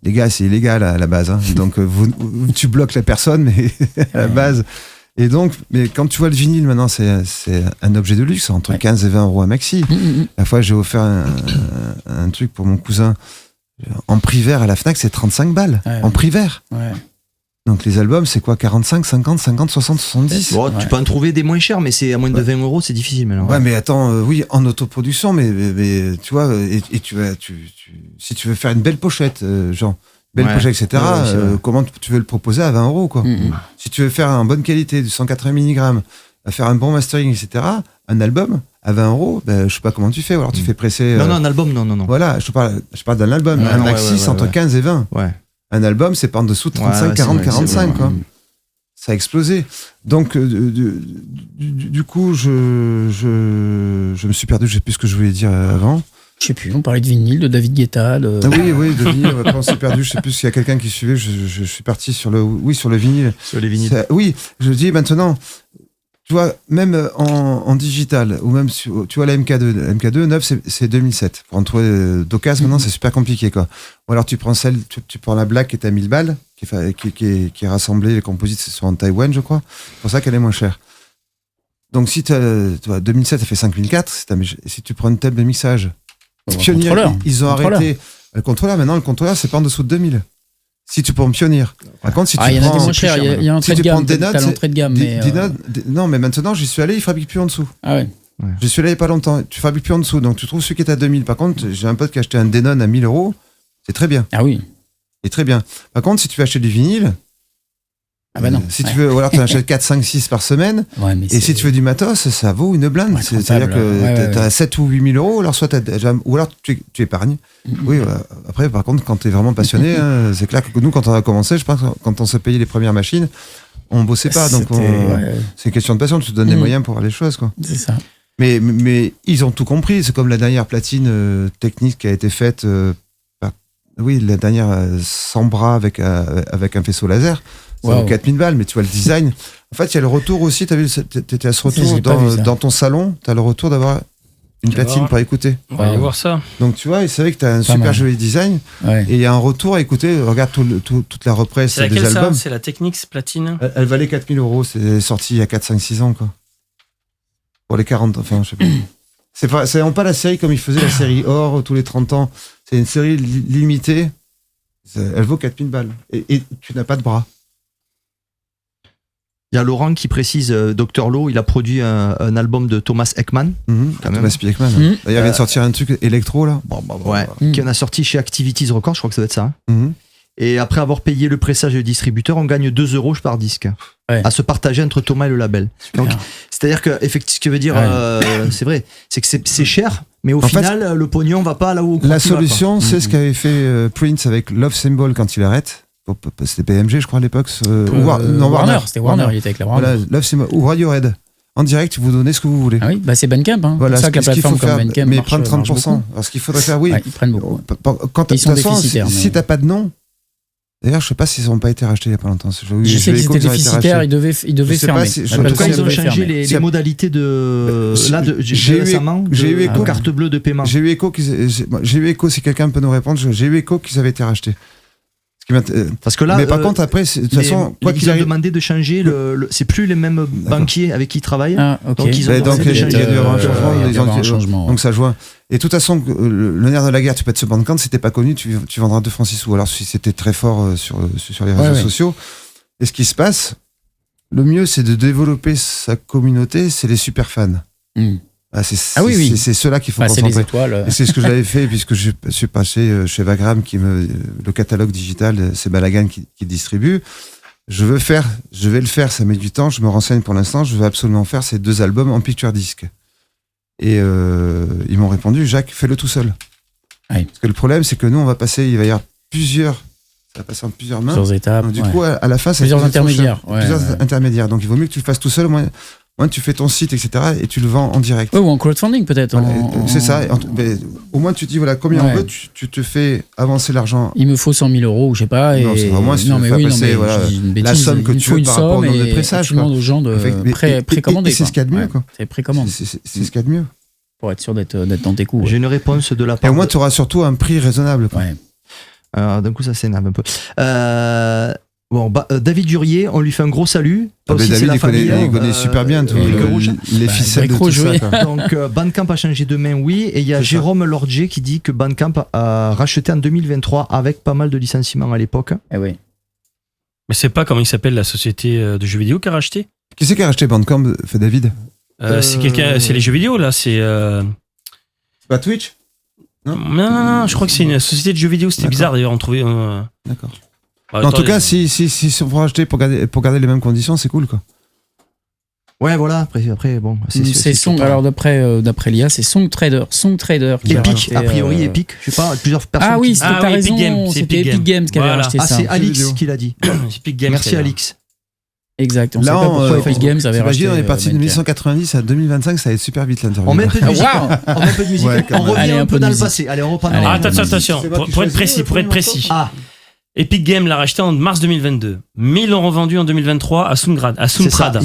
Les gars, c'est illégal à la base. Hein. Donc, tu bloques la personne, mais à la base. Et donc, mais quand tu vois le vinyle, maintenant, c'est un objet de luxe, entre 15 et 20 euros à maxi. La fois, j'ai offert un truc pour mon cousin en prix vert à la Fnac, c'est 35 balles. En prix vert. Donc les albums, c'est quoi, 45, 50, 50, 60, 70 bon, tu peux en trouver des moins chers, mais c'est à moins de 20 euros, c'est difficile maintenant. Ouais, mais attends, oui, en autoproduction, mais tu vois, et si tu veux faire une belle pochette, genre, pochette, etc., comment tu veux le proposer à 20 euros, quoi. Si tu veux faire en bonne qualité, du 180 mg, à faire un bon mastering, etc., un album, à 20 euros, je sais pas comment tu fais, ou alors tu fais presser. Non, un album, non. Voilà, je parle d'un album, un maxi, entre 15 et 20. Ouais. Un album, c'est pas en dessous de 35, 40, 45, quoi. Ça a explosé. Donc, du coup, je me suis perdu, je sais plus ce que je voulais dire avant. Je sais plus, on parlait de vinyle, de David Guetta. Oui, de vinyle, après on s'est perdu, je sais plus s'il y a quelqu'un qui suivait, je suis parti sur le vinyle. Sur les vinyles. Oui, je dis maintenant, tu vois, même en digital, ou même, tu vois, la MK2 neuve, c'est 2007. Pour en trouver d'occasion, maintenant, c'est super compliqué, quoi. Ou alors, tu prends tu prends la Black qui est à 1000 balles, qui est rassemblée, les composites, c'est sur en Taïwan, je crois. C'est pour ça qu'elle est moins chère. Donc, si tu vois, 2007, ça fait 5004, si tu prends une table de mixage, Pioneer, ils ont arrêté le contrôleur. Maintenant, le contrôleur, c'est pas en dessous de 2000. Si tu prends Pioneer. Par contre, si tu il y en a prends, des moins chers, il y a l'entrée de gamme. T'as l'entrée de gamme. Non, mais maintenant, j'y suis allé, ils fabriquent plus en dessous. Ah ouais. Je suis allé il y a pas longtemps. Tu fabriques plus en dessous, donc tu trouves celui qui est à 2000. Par contre, j'ai un pote qui a acheté un Denon à 1000 euros. C'est très bien. Ah oui. Et très bien. Par contre, si tu veux acheter du vinyle, non. Si tu veux, ou alors tu en achètes 4, 5, 6 par semaine. Et si tu veux du matos, ça vaut une blinde. C'est-à-dire que tu as 7 ou 8 000 euros, alors soit ou alors tu épargnes. Oui, après, par contre, quand tu es vraiment passionné, c'est clair que nous, quand on a commencé, je pense que quand on se payait les premières machines, on bossait pas. Donc, c'est une question de passion, tu te donnes les moyens pour faire les choses, quoi. C'est ça. Mais ils ont tout compris. C'est comme la dernière platine technique qui a été faite la dernière sans bras avec un faisceau laser. Ça vaut 4000 balles, mais tu vois le design. En fait, il y a le retour aussi. Tu as vu, t'étais à ce retour dans ton salon. Tu as le retour d'avoir une platine pour écouter. On va aller voir ça. Donc, tu vois, c'est vrai que tu as un super joli design. Ouais. Et il y a un retour à écouter. Regarde toute la represse des albums. C'est la Technics platine. Elle valait 4000 euros. C'est sorti il y a 4, 5, 6 ans, quoi. Pour les 40, enfin, je sais pas. C'est vraiment pas la série comme ils faisaient la série Or tous les 30 ans. C'est une série limitée. Elle vaut 4000 balles. Et tu n'as pas de bras. Il y a Laurent qui précise, Dr Low, il a produit un album de Thomas Ekman. Thomas P. Ekman. D'ailleurs, il vient de sortir un truc électro, là. Qui en a sorti chez Activities Records, je crois que ça doit être ça. Et après avoir payé le pressage du distributeur, on gagne 2 euros par disque. À se partager entre Thomas et le label. Donc, c'est-à-dire que, effectivement, ce que veut dire, c'est vrai, c'est que c'est cher, mais au final, le pognon va pas là où on croit. La solution, c'est ce qu'avait fait Prince avec Love Symbol quand il arrête. C'était PMG, je crois, à l'époque. Warner. C'était Warner, il était avec la Warner. Voilà, Love Symbol, ou Radiohead. En direct, vous donnez ce que vous voulez. Ah oui, c'est Bandcamp. Voilà, c'est ça que la plateforme comme Bandcamp mais prendre 30%. Alors, ce qu'il faudrait faire, ils prennent beaucoup. Quand, ils sont déficitaires. Si t'as pas de nom, D'ailleurs, je sais pas s'ils n'ont pas été rachetés il y a pas longtemps. Je sais qu'ils étaient déficitaires, ils devaient fermer. En tout cas, ils ont changé les modalités de. Là, j'ai eu écho carte bleue de paiement. J'ai eu écho, si quelqu'un peut nous répondre, j'ai eu écho qu'ils avaient été rachetés. Parce que là, mais par contre, après, de toute façon, quoi qu'il arrive, ils ont demandé de changer c'est plus les mêmes banquiers avec qui ils travaillent. Okay. Donc, ils ont demandé de changer. Il y a un changement. Donc, ça joint. Et de toute façon, le nerf de la guerre, tu peux être ce Bandcamp, si t'es pas connu, tu vendras 2 francs 6 sous. Alors, si c'était très fort sur les réseaux sociaux. Et ce qui se passe, le mieux, c'est de développer sa communauté, c'est les super fans. C'est ceux-là qu'il faut concentrer. C'est les étoiles. Et c'est ce que j'avais fait puisque je suis passé chez Vagram, le catalogue digital, c'est Balagan qui distribue. Je vais le faire, ça met du temps, je me renseigne pour l'instant, je veux absolument faire ces 2 albums en picture disc. Et ils m'ont répondu, Jacques, fais-le tout seul. Oui. Parce que le problème, c'est que nous, il va y avoir ça va passer en plusieurs mains. Plusieurs étapes. Donc, du coup, à la fin, plusieurs intermédiaires. Intermédiaires. Donc il vaut mieux que tu le fasses tout seul, moins tu fais ton site, etc. et tu le vends en direct. Ou en crowdfunding peut-être. Voilà, c'est ça. Mais au moins tu te dis voilà combien on veut, tu te fais avancer l'argent. Il me faut 100 000 euros, je sais pas. Non, c'est vraiment si tu veux faire passer la somme que tu veux par rapport au nombre de pressages. Tu demandes aux gens de précommander. C'est ce qu'il y a de mieux. C'est précommande. C'est ce qu'il y a de mieux. Pour être sûr d'être dans tes coups. J'ai une réponse de la part. Et au moins tu auras surtout un prix raisonnable. D'un coup ça s'énerve un peu. David Durier, on lui fait un gros salut. David, il connaît super bien les ficelles de tout ça. Donc Bandcamp a changé de main, oui. Et il y a Jérôme Lordier qui dit que Bandcamp a racheté en 2023 avec pas mal de licenciements à l'époque. Eh oui. Mais c'est pas comment il s'appelle la société de jeux vidéo qui a racheté. Qui c'est qui a racheté Bandcamp, fait David c'est les jeux vidéo là. C'est pas Twitch. Non, je crois que c'est une société de jeux vidéo. C'était bizarre d'ailleurs, on trouvait. D'accord. En tout cas, si on peut racheter pour garder les mêmes conditions, c'est cool quoi. Ouais, voilà. Après bon. C'est Song. Alors d'après l'IA, c'est Song Trader. Epic, a priori Epic. Je sais pas, plusieurs personnes. Ah oui, t'as raison. C'était Epic Games qui avait racheté ça. C'est Alix qui l'a dit. Epic Games. Merci Alix. Exact. On sait pas pourquoi Epic Games avait racheté. On est parti de 1990 à 2025, ça va être super vite l'interview. On met un peu de musique. On met un peu de musique. On revient un peu dans le passé. Allez, on reprend. Attention. Pour être précis. Epic Games l'a racheté en mars 2022. Mais ils l'ont revendu en 2023 à Soundtrad. Soundtrad.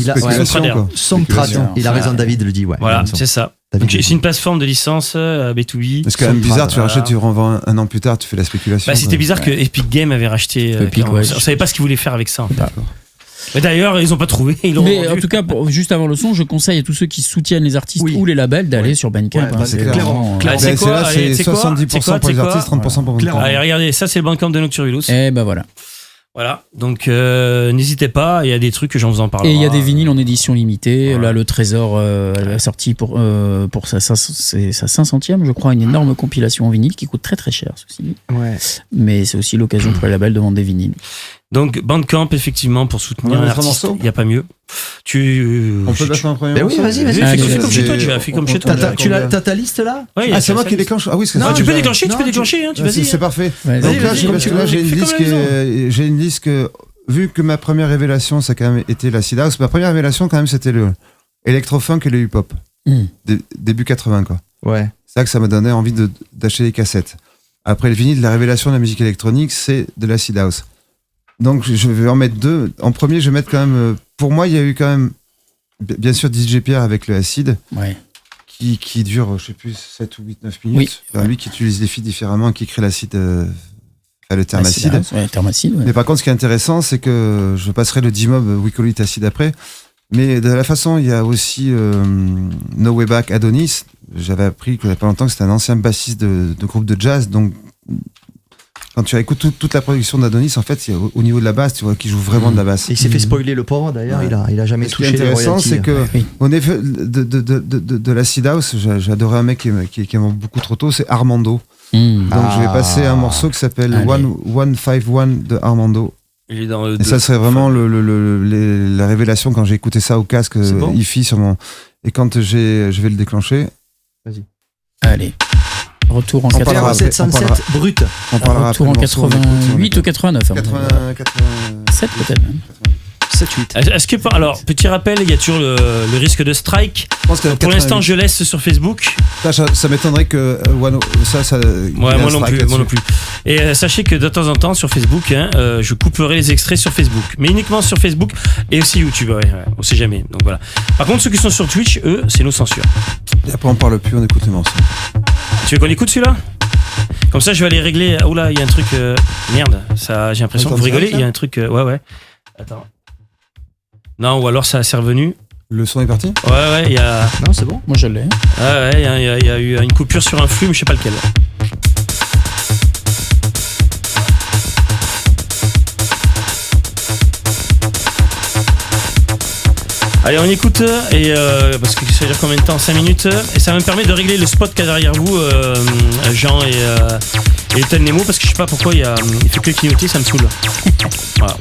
Il a raison, David le dit. Ouais. Voilà, c'est ça. Donc, c'est une plateforme de licence B2B. C'est quand même bizarre, tu rachètes, tu revends un an plus tard, tu fais la spéculation. C'était bizarre que Epic Games avait racheté. On savait pas ce qu'ils voulaient faire avec ça en fait. D'accord. Mais d'ailleurs, ils ont pas trouvé. Mais en tout cas, juste avant le son, je conseille à tous ceux qui soutiennent les artistes ou les labels d'aller sur Bandcamp. C'est clairement. C'est 70% pour les artistes, 30% pour Bandcamp. Allez, regardez, ça c'est le Bandcamp de Nocturulus. Et ben voilà. Voilà, donc n'hésitez pas, il y a des trucs que j'en vous en parlerai. Et il y a des vinyles en édition limitée. Voilà. Là, le Trésor a sorti pour sa 500e, je crois, une énorme compilation en vinyle qui coûte très très cher, ceci. Ouais. Mais c'est aussi l'occasion pour les labels de vendre des vinyles. Donc Bandcamp, effectivement, pour soutenir un artiste, il n'y a pas mieux. On peut mettre un premier morceau. Oui, vas-y. Fais comme chez toi, tu vas faire comme chez toi. T'as ta liste là? C'est moi qui déclenche. Ah oui, c'est ça. Tu peux déclencher, C'est parfait. Donc là, j'ai une liste que, vu que ma première révélation, ça a quand même été l'acid house, ma première révélation, quand même, c'était le electro-funk et le hip-hop. Début 80, quoi. Ouais. C'est ça que ça m'a donné envie d'acheter les cassettes. Après le vinyle, la révélation de la musique électronique, c'est de l'acid house. Donc je vais en mettre 2. En premier, je vais mettre quand même. Pour moi, il y a eu quand même, bien sûr, DJ Pierre avec le acide, qui dure, je sais plus, 7 ou 8, 9 minutes. Oui. Lui qui utilise les fils différemment, qui crée l'acide, le terme acide. Mais par contre, ce qui est intéressant, c'est que je passerai le D-Mob We Call It Acid après. Mais de la façon, il y a aussi No Way Back Adonis. J'avais appris qu'il n'y a pas longtemps que c'était un ancien bassiste de groupe de jazz, donc. Quand tu écoutes toute la production d'Adonis, en fait, au niveau de la basse, tu vois qu'il joue vraiment de la basse. Et il s'est fait spoiler le pauvre d'ailleurs, il a jamais touché les royalties. Ce qui est intéressant, c'est que au effet de l'acid house, j'adorais un mec qui est mort beaucoup trop tôt, c'est Armando. Donc je vais passer un morceau qui s'appelle 151 de Armando. Il est dans le et ça serait vraiment la révélation quand j'ai écouté ça au casque hi-fi sur mon. Et quand je vais le déclencher. Vas-y. Allez. Retour en 87 brut. On parlera retour en 88 ou 89. 87 peut-être même. 7-8. Est-ce que, alors, petit rappel, il y a toujours le risque de strike. Je pense que Pour l'instant, je laisse sur Facebook. ça m'étonnerait que Wano, ça. Ouais, moi non plus. Et sachez que de temps en temps sur Facebook, je couperai les extraits sur Facebook, mais uniquement sur Facebook et aussi YouTube. Ouais, on sait jamais. Donc voilà. Par contre, ceux qui sont sur Twitch, eux, c'est nos censures. Et après, on parle plus, on écoute les morceaux. Tu veux qu'on écoute celui-là? Comme ça, je vais aller régler. Oh là, il y a un truc. Merde, ça, j'ai l'impression que vous rigolez. Il y a un truc. Ouais. Attends. Non, ou alors ça s'est revenu. Le son est parti? Ouais, il y a. Non, c'est bon. Moi, je l'ai. Ouais, il y a eu une coupure sur un flux, mais je sais pas lequel. Allez, on écoute, et parce que ça dure combien de temps? 5 minutes, et ça me permet de régler le spot qu'il y a derrière vous, Jean et Ethan Nemo, parce que je sais pas pourquoi il fait que clignoter, ça me saoule. Voilà.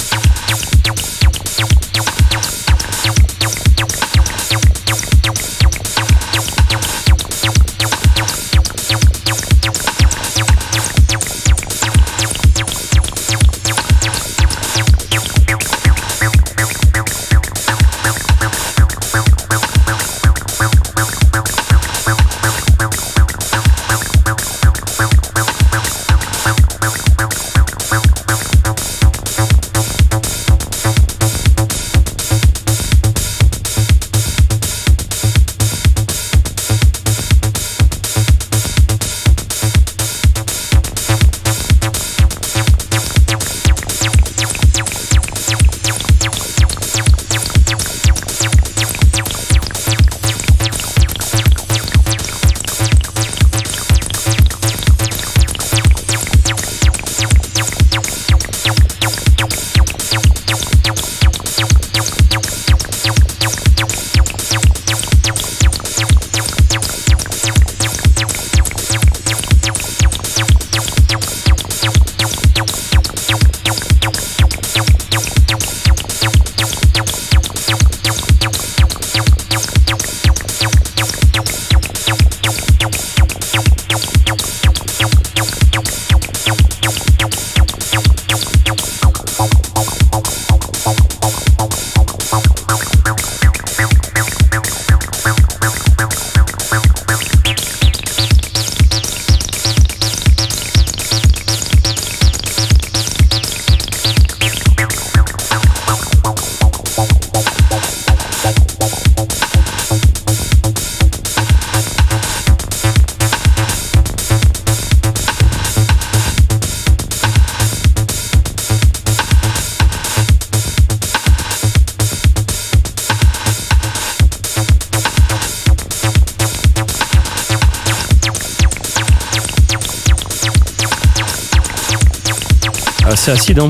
C'est acide, hein.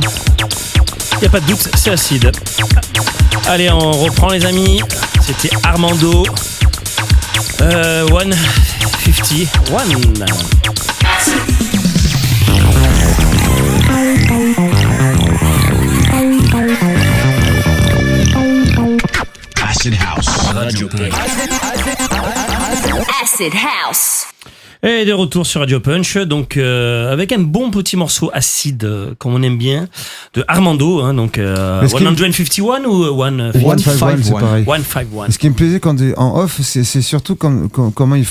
Y a pas de doute, c'est acide. Allez, on reprend les amis. C'était Armando. 151. Acid House. Radio Punch. Acid House. Et de retour sur Radio Punch, donc avec un bon petit morceau acide, comme on aime bien, de Armando, hein, donc 151 ou 151, c'est pareil. 151. Ce qui me plaisait quand en off, c'est surtout comment il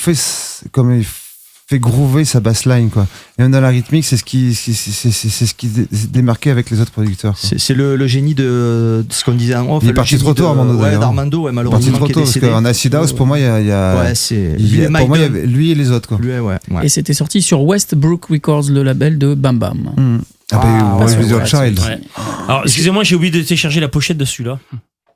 fait groover sa bassline, quoi. Et même dans la rythmique, c'est ce qui démarquait avec les autres producteurs, quoi. C'est le génie de ce qu'on disait en off. Il est parti trop tôt, Armando, d'ailleurs. d'Armando, ouais, malheureusement. Il est parti trop tôt, parce qu'en Acid House, pour moi, il y a ouais, c'est pour moi, il y avait lui et les autres, quoi. Lui, ouais. Et c'était sorti sur Westbrook Records, le label de Bam Bam. Ah bah, With Your Child. Ouais. Alors, excusez-moi, j'ai oublié de télécharger la pochette de celui-là.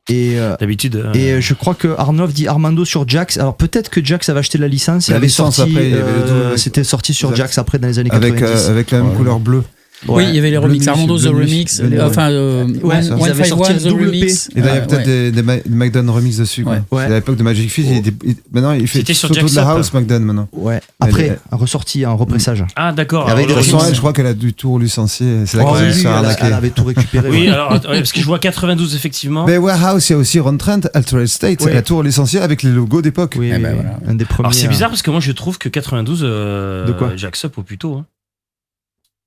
Et d'habitude. Et je crois que Arnaud dit Armando sur Jax. Alors peut-être que Jax avait acheté la licence et La avait licence, sorti. après, il y avait c'était sorti sur Exact. Jax après dans les années 90. Avec la même couleur bleue. Oui, il y avait les remixes. Bleu Armando The Nuit, Remix. Bleu Nuit. Enfin, ils avaient sorti 151 The le double Remix. Et là, il y a peut-être des McDonald remix dessus, quoi. Ouais. C'est à l'époque de Magic Fish. Maintenant, il fait C'était sur surtout de la Jackson, house, McDonald, maintenant. Ouais. Après, ressorti en repressage. Ah, d'accord. Il y avait Alors, des De toute façon, je crois qu'elle a du tout licencié. C'est là Oh, qu'elle oui, s'est fait arnaquer. elle avait tout récupéré. Oui, ouais. alors, parce que je vois 92, effectivement. Mais Warehouse, il y a aussi Ron Trent, Altered State, Ouais. la tour licenciée avec les logos d'époque. Oui, Eh ben, voilà. un des premiers. Alors, c'est bizarre parce que moi, je trouve que 92, De quoi Jack Up au plus tôt. Hein.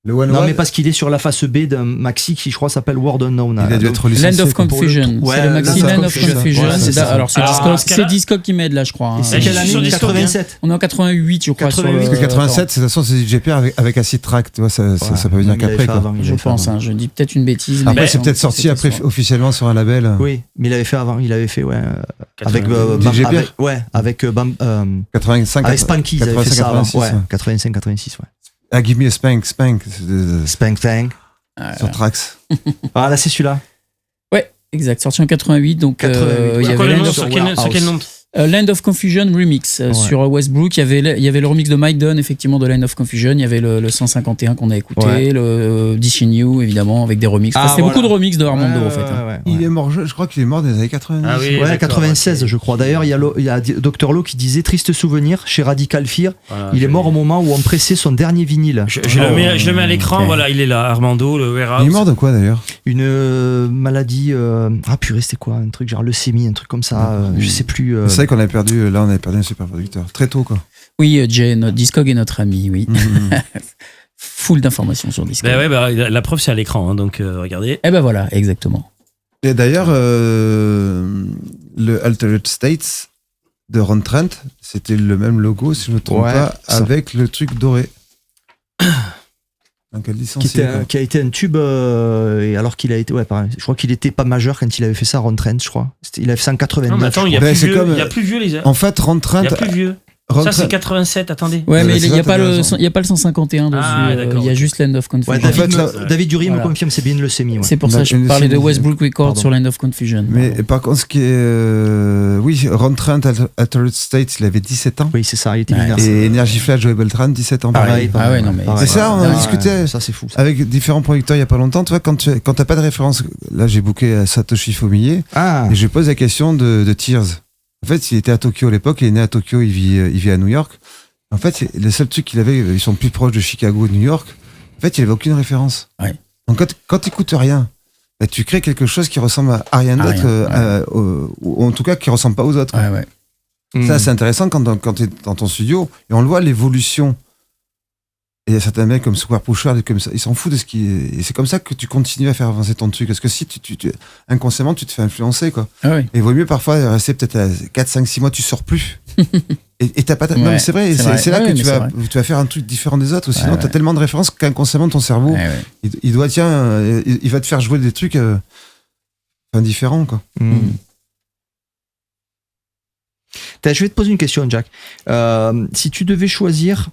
Le One Non, One, mais parce qu'il est sur la face B d'un maxi qui, je crois, s'appelle World Unknown. il a dû Donc, être licencié. Land of quoi. Confusion. Ouais, C'est le maxi Land of Land of Confusion. Confusion. Ouais, c'est ça. Alors, c'est Alors, Discog, dans ce cas-là- c'est Discog qui m'aide là, je crois. hein. Et c'est je quelle suis année sur Discord, 87. On est en 88, je crois. sur 88, le- Parce que 87, de toute façon, c'est DJ Pierre avec Acid Track, tu vois, ça peut venir qu'après, quoi. Je pense, hein, je dis peut-être une bêtise. Après, mais c'est peut-être sorti après officiellement sur un label. Oui, mais il avait fait avant. Il avait fait, ouais. Avec, 80. DJ Pierre. avec 85, avec Spanky, ils avaient fait ça avant. 86, Ouais, ouais. 85-86, ouais. Ah, Give Me a Spank, Spank Fang. sur Trax. Ah, là, c'est celui-là. Ouais, exact. Sorti en 88, donc 88. il y C'est quoi avait le Land nom of- sur quel nom Land of Confusion Remix sur Westbrook. Il y avait le remix de Mike Dunn, effectivement, de Land of Confusion. Il y avait le 151 qu'on a écouté, Ouais. le DC New, évidemment, avec des remixes. Enfin, Ah, c'était voilà. beaucoup de remixes de Armando, en fait. hein. Ouais. Il est mort, je crois qu'il est mort dans les années 90. Ah oui. Ouais, d'accord, 96, ok. je crois. D'ailleurs, il y a Dr. Lowe qui disait triste souvenir chez Radical Fear. Voilà, Il est mort au moment où on pressait son dernier vinyle. Je le mets à l'écran, ok. voilà, il est là, Armando, le warehouse. Il est mort de quoi d'ailleurs? Une maladie. Ah purée, c'était quoi? Un truc genre leucémie, un truc comme ça. Je sais plus. C'est vrai qu'on avait perdu, là on avait perdu un super producteur. Très tôt quoi. Oui, Jay, notre Discog est notre ami, oui. Full d'informations sur Discog. Ben ouais, la preuve c'est à l'écran, hein, donc regardez. Et ben voilà, exactement. Et d'ailleurs, le Altered States de Ron Trent, c'était le même logo, si je ne me trompe Ouais, pas, ça. avec le truc doré. Donc elle licenciée. Qui a été un tube, et alors qu'il a été, ouais, pareil. Je crois qu'il était pas majeur quand il avait fait ça, Ron Trent, je crois. Il avait fait ça en 89. Non, mais attends, il y a Ben, plus c'est vieux, comme- il y a plus vieux les En fait, Ron Il Trent. y a plus vieux. Ron Ça c'est Trent- 87, attendez. Ouais, mais c'est il n'y ça, a, pas t'as le raison. il y a pas le 151 dessus. Ah, d'accord, il y a ok. juste Land of Confusion. Ouais, David, En fait, David Dury me voilà. confirme, c'est bien une leucémie. Ouais. C'est pour ça que je Une parlais de leucémie. Westbrook Records Pardon. sur Land of Confusion. Mais Pardon. par contre, ce qui est. Oui, Ron Trent, Altered States, il avait 17 ans. Oui, c'est ça, il était Ouais. mineur. Et Energy Flash, Joey Beltran, 17 ans. Pareil, Ah ouais, non, mais. C'est ça, on a Ouais, discuté ça, c'est fou. Ça. avec différents producteurs il n'y a pas longtemps. Tu vois, quand t'as pas de référence, là j'ai booké Satoshi Fumiye Ah, et je lui pose la question de Tears. En fait, il était à Tokyo à l'époque, il est né à Tokyo, il vit à New York. En fait, le seul truc qu'il avait, ils sont plus proches de Chicago et de New York. En fait, il avait aucune référence. Ouais. Donc quand t'écoutes rien, bah, tu crées quelque chose qui ressemble à rien À d'autre, rien, ou en tout cas qui ressemble pas aux autres. Ouais, ouais. Ça, c'est intéressant quand tu es dans ton studio et on le voit l'évolution. Et il y a certains mecs comme Square Pusher, comme ça, ils s'en foutent de ce qui est. Et c'est comme ça que tu continues à faire avancer ton truc. Parce que si inconsciemment, tu te fais influencer, quoi. Ah ouais. Et il vaut mieux parfois rester peut-être à 4, 5, 6 mois, tu sors plus. et t'as pas. Non, Ouais, mais c'est vrai, c'est vrai. c'est là Ouais, que mais tu vas faire un truc différent des autres. Sinon, Ouais, t'as ouais. tellement de références qu'inconsciemment, ton cerveau, Ouais, ouais. il doit, il va te faire jouer des trucs différents, quoi. Je vais te poser une question, Jack. Si tu devais choisir,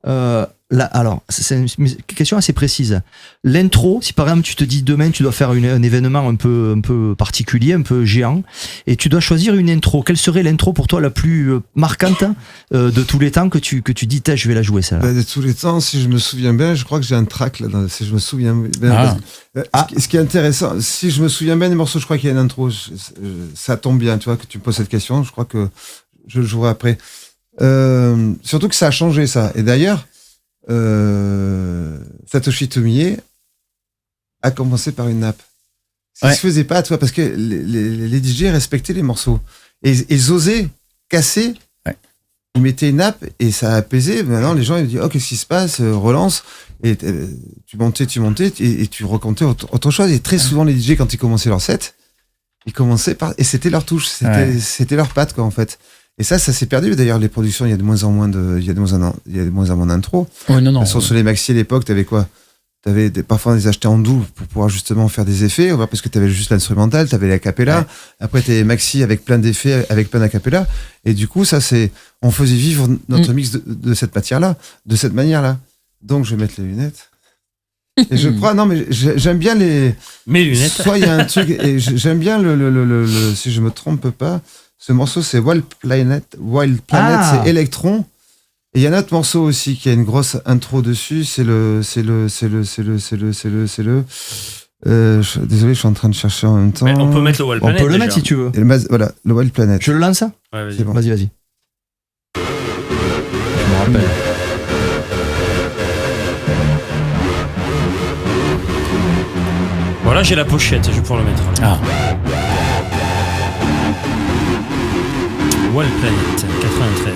alors, c'est une question assez précise. L'intro, si par exemple tu te dis demain tu dois faire un événement un peu particulier, un peu géant, et tu dois choisir une intro, quelle serait l'intro pour toi la plus marquante de tous les temps que tu dis, je vais la jouer celle-là? Bah, de tous les temps, si je me souviens bien, je crois que j'ai un track là. Si je me souviens bien. Ah. Ce qui est intéressant, si je me souviens bien des morceaux, je crois qu'il y a une intro. Ça tombe bien, tu vois, que tu me poses cette question. Je crois que je le jouerai après. Surtout que ça a changé, ça. Et d'ailleurs, Satoshi Tomiye a commencé par une nappe. Ça se faisait pas, tu vois, parce que les DJ respectaient les morceaux. Et ils osaient casser. Ils mettaient une nappe et ça a apaisé. Maintenant, les gens ils disent, oh, qu'est-ce qui se passe? Relance. Et tu montais et tu racontais autre chose. Et très souvent, les DJ, quand ils commençaient leur set, ils commençaient par, et c'était leur touche. C'était leur patte, quoi, en fait. Et ça s'est perdu. D'ailleurs, les productions, il y a de moins en moins d'intro. Ouais, non. Sur les maxi à l'époque, t'avais quoi? Parfois, on les achetait en double pour pouvoir justement faire des effets, parce que t'avais juste l'instrumental, t'avais la cappella. Ouais. Après, t'avais maxi avec plein d'effets, avec plein d'acapella. Et du coup, on faisait vivre notre mix de cette matière-là, de cette manière-là. Donc, je vais mettre les lunettes. Et je crois, non, mais j'aime bien mes lunettes. Soit il y a un truc, et j'aime bien si je me trompe pas, ce morceau, c'est Wild Planet, c'est Electron. Et il y a un autre morceau aussi qui a une grosse intro dessus, désolé, je suis en train de chercher en même temps. Mais on peut mettre le Wild Planet. On peut le mettre si tu veux. Voilà, le Wild Planet. Je le lance ça? Ouais, vas-y. C'est bon. Vas-y. Je me rappelle. Voilà, j'ai la pochette, je vais pouvoir le mettre. Ah. Wild Planet, 93.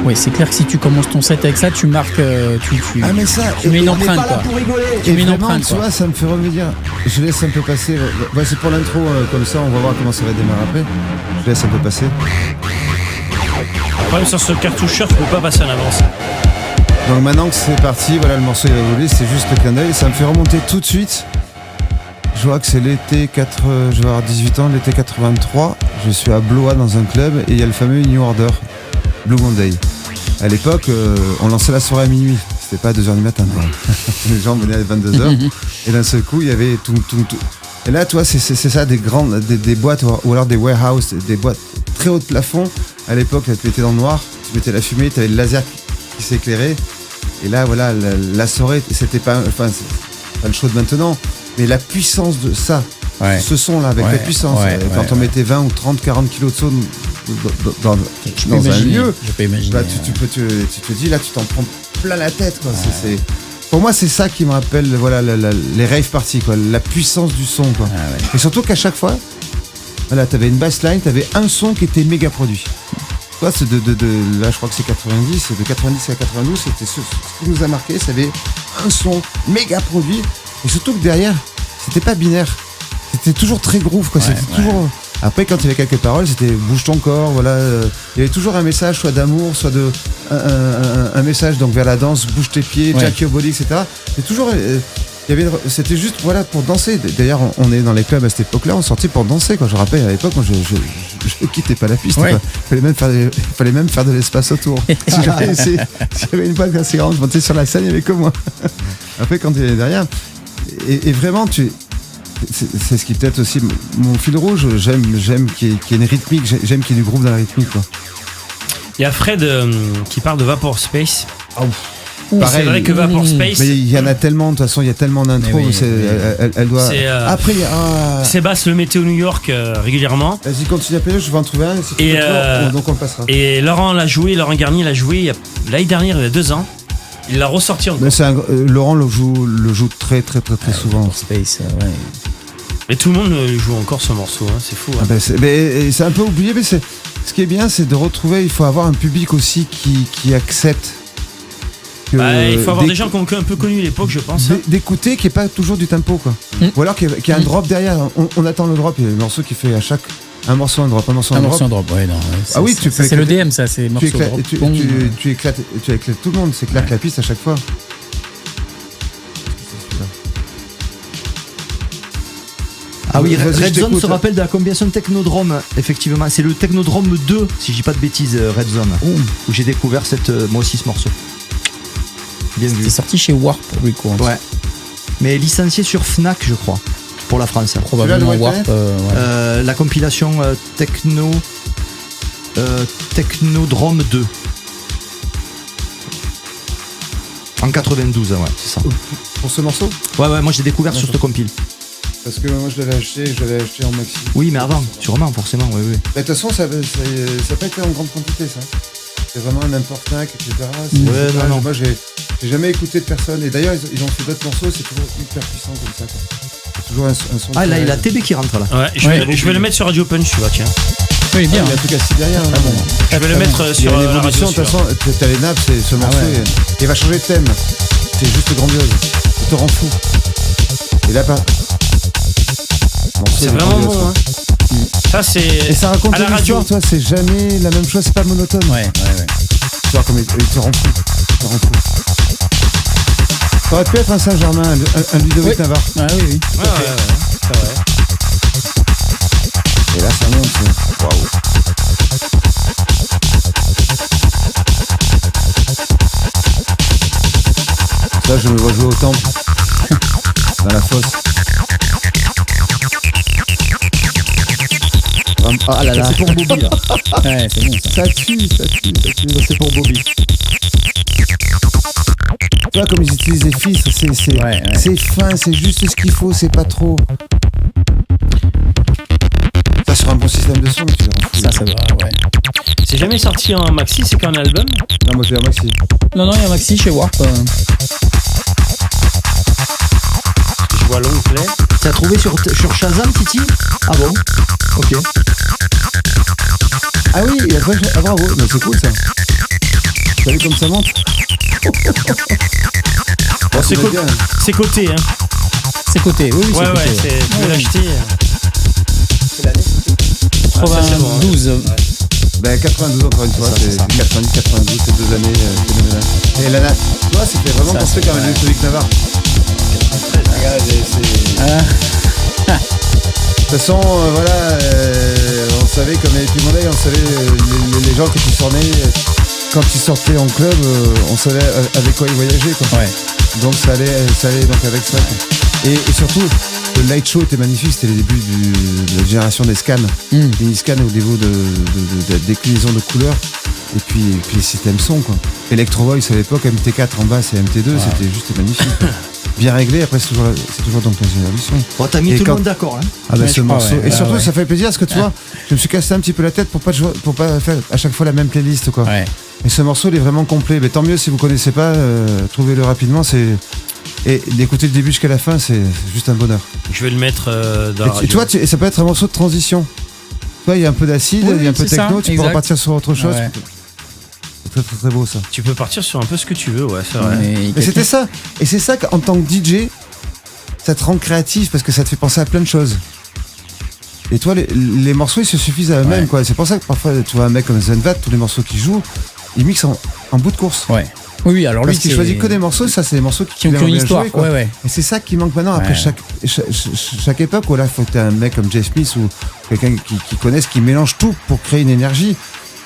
Oui, c'est clair que si tu commences ton set avec ça, tu marques, Ah mais ça, tu mets une empreinte quoi. Tu mets une vraiment, empreinte tu quoi. vois, ça me fait revenir. Je laisse un peu passer. Ouais, c'est pour l'intro, comme ça, on va voir comment ça va démarrer après. Je laisse un peu passer. Le problème sur ce cartoucheur, tu peux pas passer en avance. Donc maintenant que c'est parti, voilà, le morceau il va voler, c'est juste le clin d'œil. Ça me fait remonter tout de suite. Je vois que c'est l'été 4, je vais avoir 18 ans, l'été 83. Je suis à Blois dans un club et il y a le fameux New Order, Blue Monday. À l'époque, on lançait la soirée à minuit. C'était pas à 2h du matin. Quoi. Les gens venaient à 22h. Et d'un seul coup, il y avait tout. Et là, toi, c'est ça, des grandes, des boîtes ou alors des warehouses, des boîtes très haut de plafond. À l'époque, là, tu mettais dans le noir, tu mettais la fumée, tu avais le laser qui s'éclairait. Et là, voilà, la soirée, c'était pas, enfin, c'est pas le show de maintenant, mais la puissance de ça, ce son-là, avec la puissance, quand on mettait 20 ou 30, 40 kilos de son dans un lieu, je peux imaginer. Bah, tu te dis, là, tu t'en prends plein la tête, quoi. C'est pour moi, c'est ça qui me rappelle, voilà, les rave parties, quoi, la puissance du son, quoi. Et surtout qu'à chaque fois, voilà, t'avais une bassline, t'avais un son qui était méga produit. Toi, c'est là, je crois que c'est 90, de 90 à 92, c'était ce qui nous a marqué, ça avait un son méga produit, et surtout que derrière, c'était pas binaire, c'était toujours très groove, quoi. C'était toujours. Après, quand il y avait quelques paroles, c'était bouge ton corps, voilà. Il y avait toujours un message, soit d'amour, soit un message donc vers la danse, bouge tes pieds, jack your body, etc. Et toujours, c'était juste voilà pour danser. D'ailleurs, on est dans les clubs à cette époque-là, on sortait pour danser. Quand je rappelle à l'époque, moi, je quittais pas la piste. Il fallait même faire de l'espace autour. S'il y avait une boîte assez grande, je montais sur la scène, il y avait que moi. Après, quand il y avait derrière, et vraiment, c'est ce qui peut-être aussi mon fil rouge. J'aime qu'il y ait une rythmique, j'aime qu'il y ait du groove dans la rythmique, quoi. Il y a Fred qui parle de Vapor Space. Pareil, c'est vrai que Vapor Space. Mais il y en a tellement, de toute façon, il y a tellement d'intros. Elle doit. Après, Sébastien le mettait au New York régulièrement. Vas-y, continue à payer, je vais en trouver un. Donc on le passera. Et Laurent Garnier l'a joué l'année dernière, il y a 2 ans. Il l'a ressorti encore. Mais Laurent le joue très souvent. Space, Et tout le monde joue encore ce morceau, hein, c'est fou. Hein. C'est un peu oublié, mais ce qui est bien, c'est de retrouver. Il faut avoir un public aussi qui accepte. Il faut avoir des gens qui ont un peu connu l'époque, je pense. D'écouter, qui n'est pas toujours du tempo, quoi. Ou alors qu'il y a un drop derrière. On attend le drop. Il y a le morceau qui fait à chaque. Un morceau, un drop, un morceau, un drop. Ouais, non. C'est le DM, ça, c'est morceau drop. Tu éclates tout le monde, c'est clair que la piste à chaque fois. Ah oui, Red Zone se rappelle de la combinaison Technodrome, effectivement. C'est le Technodrome 2, si je dis pas de bêtises, Red Zone, où j'ai découvert moi aussi ce morceau. Bien vu. C'est sorti chez Warp Records. Ouais. Mais licencié sur Fnac, je crois, pour la France. Probablement Warp. La compilation Technodrome 2. En 92, ouais, c'est ça. Pour ce morceau ? Ouais, moi j'ai découvert sur ce compile. Parce que moi je l'avais acheté en maxi. Oui, mais avant, sûrement, forcément, oui. De toute façon, ça n'a pas été en grande quantité, ça. C'est vraiment un import-nac, etc. Non. Moi, j'ai jamais écouté de personne. Et d'ailleurs, ils ont fait d'autres morceaux, c'est toujours hyper puissant comme ça, quoi. C'est toujours un son. Ah, là, il a TB qui rentre, là. Ouais, je vais le mettre sur Radio Punch, tu vois, tiens. Oui, bien. Il y a tout cassé derrière. Je vais le mettre sur la radio. De toute façon, t'as les nappes, ce morceau, il va changer de thème. C'est juste grandiose. Ça te rend fou. Et là, c'est vraiment bon, hein. Ça, c'est. Et ça raconte une histoire, toi, c'est jamais la même chose, c'est pas monotone. Ouais. Tu vois, comme il te rend fou. Ça aurait pu être un Saint-Germain, un Ludovic Navarre. Ah oui. Ouais, c'est vrai. Et là, ça monte, c'est. Waouh. Là, je me vois jouer au temple. Dans la fosse. Ah là là, c'est pour Bobby, là. Ouais, c'est bon. Ça tue. C'est pour Bobby. Tu vois, comme ils utilisent les filtres, c'est fin, c'est juste ce qu'il faut, c'est pas trop. Ça, sur un bon système de son, tu verras. Ça va, ouais. C'est jamais sorti en maxi, c'est qu'un album. Non, moi, j'ai un maxi. Non, il y a un maxi chez Warp. Je vois l'onglet. T'as trouvé sur Shazam, Titi ? Ah bon ? Ok. Ah oui, et après, bravo, mais c'est cool ça. T'as vu comme ça monte? Bon, c'est coté, hein. C'est coté, oui, c'est Ouais, coté. c'est. Tu veux l'acheter. C'est l'année 92. Ben 92 encore une fois, c'est 90, 92, c'est 2 années phénoménales. Et la tu vois, c'était vraiment construit comme un Ludovic Navarre. Regarde, de toute façon, voilà, on savait comme avec Pimonet, on savait les gens que tu sortais, quand ils sortaient en club, on savait avec quoi ils voyageaient, quoi. Ouais. Donc ça allait donc avec ça, quoi. Et surtout, le light show était magnifique, c'était les débuts de la génération des scans. Les scans au niveau de déclinaison de couleurs. Et puis les systèmes son, quoi. Electro Voice à l'époque, MT4 en basse et MT2, c'était juste magnifique. Bien réglé, après c'est toujours donc dans une évolution. Bon, t'as mis tout le monde d'accord, hein. Ah bah ce morceau. Et surtout, ça fait plaisir parce que tu vois, je me suis cassé un petit peu la tête pour pas faire à chaque fois la même playlist, quoi. Ouais. Et ce morceau, il est vraiment complet. Mais tant mieux si vous connaissez pas, trouvez-le rapidement. Et d'écouter le début jusqu'à la fin, c'est juste un bonheur. Je vais le mettre dans la radio. Tu vois, ça peut être un morceau de transition. Tu vois, il y a un peu d'acide, il y a un peu de techno, tu peux repartir sur autre chose. Ouais. C'est très, très très beau ça. Tu peux partir sur un peu ce que tu veux, ouais, c'est vrai. Mais c'était ça. Et c'est ça qu'en tant que DJ, ça te rend créatif parce que ça te fait penser à plein de choses. Et toi, les morceaux, ils se suffisent à eux-mêmes, quoi. C'est pour ça que parfois, tu vois un mec comme Zenvat, tous les morceaux qu'il joue, il mixe en bout de course. Ouais. Oui, alors parce lui, qu'il choisit que des morceaux, ça c'est des morceaux qui ont une histoire. Jouer, ouais. Et c'est ça qui manque maintenant après chaque époque où là, il faut que tu aies un mec comme Jeff Smith ou quelqu'un qui connaisse, qui mélange tout pour créer une énergie.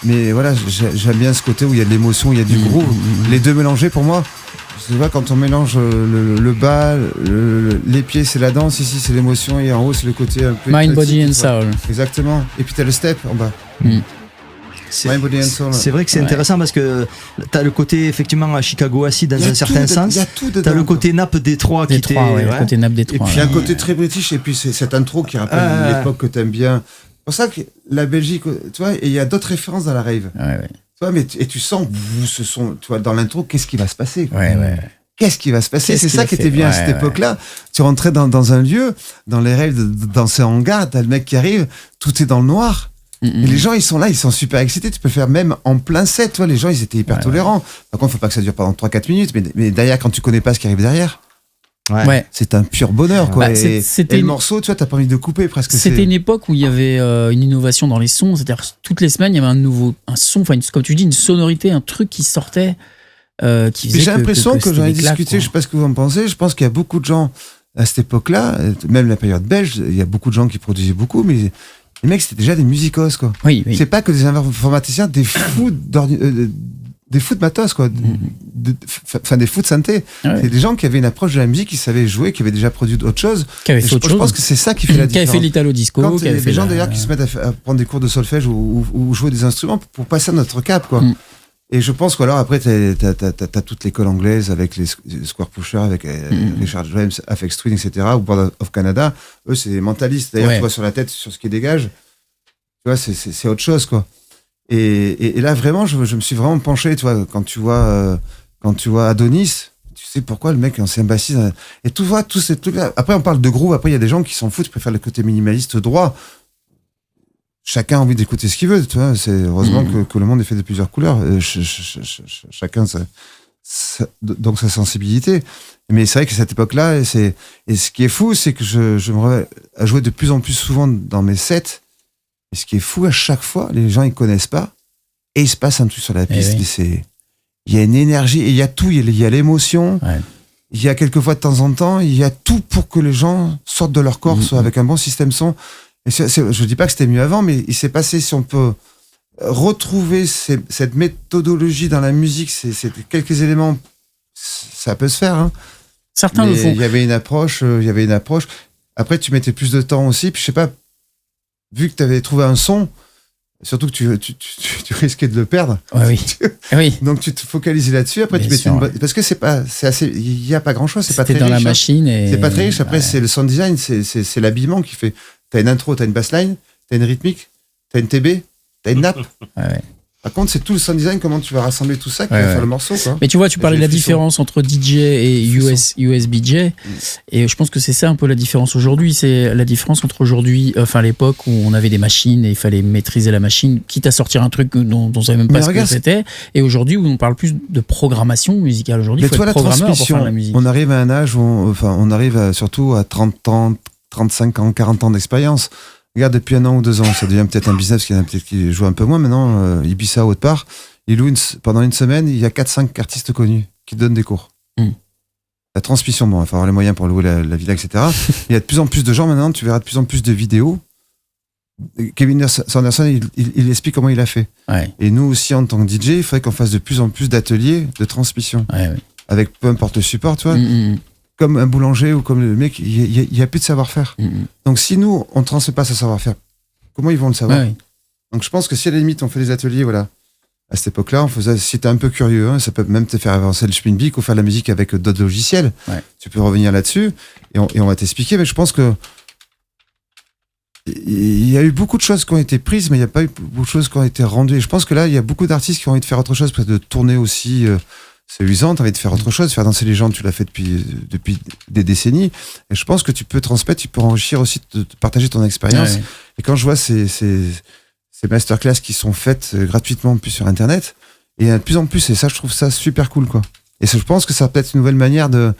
Mais voilà, j'aime bien ce côté où il y a de l'émotion, il y a du groove. Les deux mélangés pour moi, tu vois, quand on mélange le bas, les pieds c'est la danse, ici c'est l'émotion et en haut c'est le côté un peu Mind, Body and Soul. Exactement. Et puis t'as le step en bas. C'est vrai que c'est intéressant parce que t'as le côté effectivement à Chicago Acid dans un certain sens. T'as le côté Nappe Détroit qui était. Le côté Nappe Détroit. Et puis un côté très british et puis c'est cette intro qui rappelle l'époque que t'aimes bien. C'est pour ça que la Belgique, tu vois, et il y a d'autres références dans la rave. Tu vois, mais tu sens, tu vois, dans l'intro, qu'est-ce qui va se passer? Qu'est-ce qui va se passer? C'est ça qui était bien à cette époque-là. Tu rentrais dans un lieu, dans les raves, dans ces hangars, t'as le mec qui arrive, tout est dans le noir. Et les gens, ils sont là, ils sont super excités. Tu peux le faire même en plein set. Tu vois, les gens, ils étaient hyper tolérants. Par contre, faut pas que ça dure pendant 3-4 minutes. Mais derrière, quand tu connais pas ce qui arrive derrière, c'est un pur bonheur, quoi. Et le morceau, tu vois, t'as pas envie de couper presque. C'était une époque où il y avait une innovation dans les sons. C'est-à-dire, toutes les semaines, il y avait un son, enfin, comme tu dis, une sonorité, un truc qui sortait. Qui faisait j'ai l'impression que j'en ai discuté, je sais pas ce que vous en pensez. Je pense qu'il y a beaucoup de gens à cette époque-là, même la période belge, il y a beaucoup de gens qui produisaient beaucoup, mais. Les mecs, c'était déjà des musicos, quoi. Oui. C'est pas que des informaticiens, des fous de matos, quoi. Enfin, des fous de synthé. Ouais. C'est des gens qui avaient une approche de la musique, qui savaient jouer, qui avaient déjà produit d'autres choses. Je pense que c'est ça qui fait la différence. Qui avait fait l'Italo Disco. Quand il y a des gens d'ailleurs qui se mettent à prendre des cours de solfège ou jouer des instruments pour passer à notre cap, quoi. Et je pense qu'alors après t'as toute l'école anglaise avec les Square Pushers, avec Richard James, Aphex Twin, etc. ou Board of Canada. Eux c'est des mentalistes. D'ailleurs tu vois sur la tête, sur ce qui dégage, tu vois c'est autre chose, quoi. Et là vraiment je me suis vraiment penché, tu vois, quand tu vois Adonis, tu sais pourquoi le mec est ancien bassiste. Et tu vois tous ces trucs là. Après on parle de groove. Après il y a des gens qui s'en foutent, qui préfèrent le côté minimaliste droit. Chacun a envie d'écouter ce qu'il veut, tu vois. C'est heureusement que le monde est fait de plusieurs couleurs. Chacun donc sa sensibilité. Mais c'est vrai que cette époque-là, et ce qui est fou, c'est que je me remets à jouer de plus en plus souvent dans mes sets. Et ce qui est fou, à chaque fois, les gens ils connaissent pas et il se passe un truc sur la piste. Il y a une énergie et il y a tout. Il y a l'émotion. Ouais. Il y a quelquefois de temps en temps, il y a tout pour que les gens sortent de leur corps, soit avec un bon système son. Et je dis pas que c'était mieux avant, mais il s'est passé, si on peut retrouver cette méthodologie dans la musique, c'est quelques éléments, ça peut se faire. Hein. Certains le font. Il y avait une approche. Après, tu mettais plus de temps aussi. Puis je sais pas, vu que tu avais trouvé un son, surtout que tu risquais de le perdre. Oui. Donc tu te focalisais là-dessus. Après, tu mettais parce que il y a pas grand-chose. C'est pas très riche. C'était dans la machine. Et... C'est pas très riche. Après, c'est le sound design, c'est l'habillement qui fait. T'as une intro, t'as une bassline, t'as une rythmique, t'as une TB, t'as une nappe. Par contre, c'est tout le sound design, comment tu vas rassembler tout ça qui va faire le morceau, quoi. Mais tu vois, tu parlais de la J'ai des frissons. différence entre DJ et USBJ, et je pense que c'est ça un peu la différence aujourd'hui. C'est la différence entre aujourd'hui, enfin l'époque où on avait des machines et il fallait maîtriser la machine, quitte à sortir un truc dont on savait même pas Mais ce regarde, que c'était, et aujourd'hui où on parle plus de programmation musicale. Aujourd'hui, il Mais faut toi, être la programmeur pour transmission, faire de la musique. on arrive à un âge où on arrive surtout à 30 ans, 35 ans, 40 ans d'expérience. Regarde, depuis 1 an ou 2 ans, ça devient peut-être un business, parce qu'il y en a peut-être qui jouent un peu moins maintenant. Ibiza, autre part, il loue pendant une semaine, il y a 4-5 artistes connus qui donnent des cours. La transmission, bon, il faut avoir les moyens pour louer la villa, etc. Il y a de plus en plus de gens maintenant, tu verras de plus en plus de vidéos. Kevin Sanderson, il explique comment il a fait. Ouais. Et nous aussi, en tant que DJ, il faudrait qu'on fasse de plus en plus d'ateliers de transmission. Ouais. Avec peu importe le support, tu vois. Comme un boulanger ou comme le mec, il n'y a plus de savoir-faire. Donc si nous, on ne transmet pas ce savoir-faire, comment ils vont le savoir? Donc je pense que si à la limite, on fait des ateliers, voilà, à cette époque-là, on faisait, si t'es un peu curieux, hein, ça peut même te faire avancer le Schminbeak ou faire de la musique avec d'autres logiciels. Tu peux revenir là-dessus et on va t'expliquer. Mais je pense que il y a eu beaucoup de choses qui ont été prises, mais il n'y a pas eu beaucoup de choses qui ont été rendues. Et je pense que là, il y a beaucoup d'artistes qui ont envie de faire autre chose, peut-être de tourner aussi. C'est usant, t'as envie de faire autre chose, faire danser les gens, tu l'as fait depuis des décennies. Et je pense que tu peux transmettre, tu peux enrichir aussi, de partager ton expérience. Et quand je vois ces masterclass qui sont faites gratuitement en plus sur Internet, et de plus en plus, et ça, je trouve ça super cool, quoi. Et ça, je pense que ça peut être une nouvelle manière de...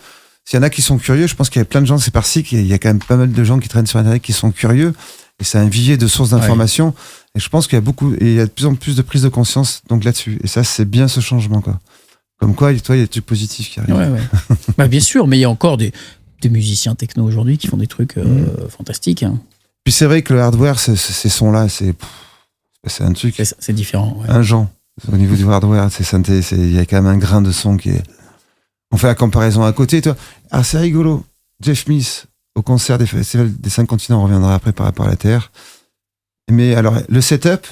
S'il y en a qui sont curieux, je pense qu'il y a plein de gens, c'est par-ci, qu'il y a quand même pas mal de gens qui traînent sur Internet qui sont curieux, et c'est un vivier de sources d'informations. Et je pense qu'il y a beaucoup, et il y a de plus en plus de prise de conscience donc là-dessus. Et ça, c'est bien ce changement, quoi. Comme quoi, toi, il y a des trucs positifs qui arrivent. Bah, bien sûr, mais il y a encore des musiciens techno aujourd'hui qui font des trucs fantastiques. Hein. Puis c'est vrai que le hardware, ces sons-là, c'est un truc. C'est différent. Un genre. Au niveau du hardware, c'est synthé, il y a quand même un grain de son qui est. On fait la comparaison à côté, toi. Ah, c'est rigolo. Jeff Smith, au concert des festivals des 5 continents, on reviendra après par rapport à la Terre. Mais alors, le setup,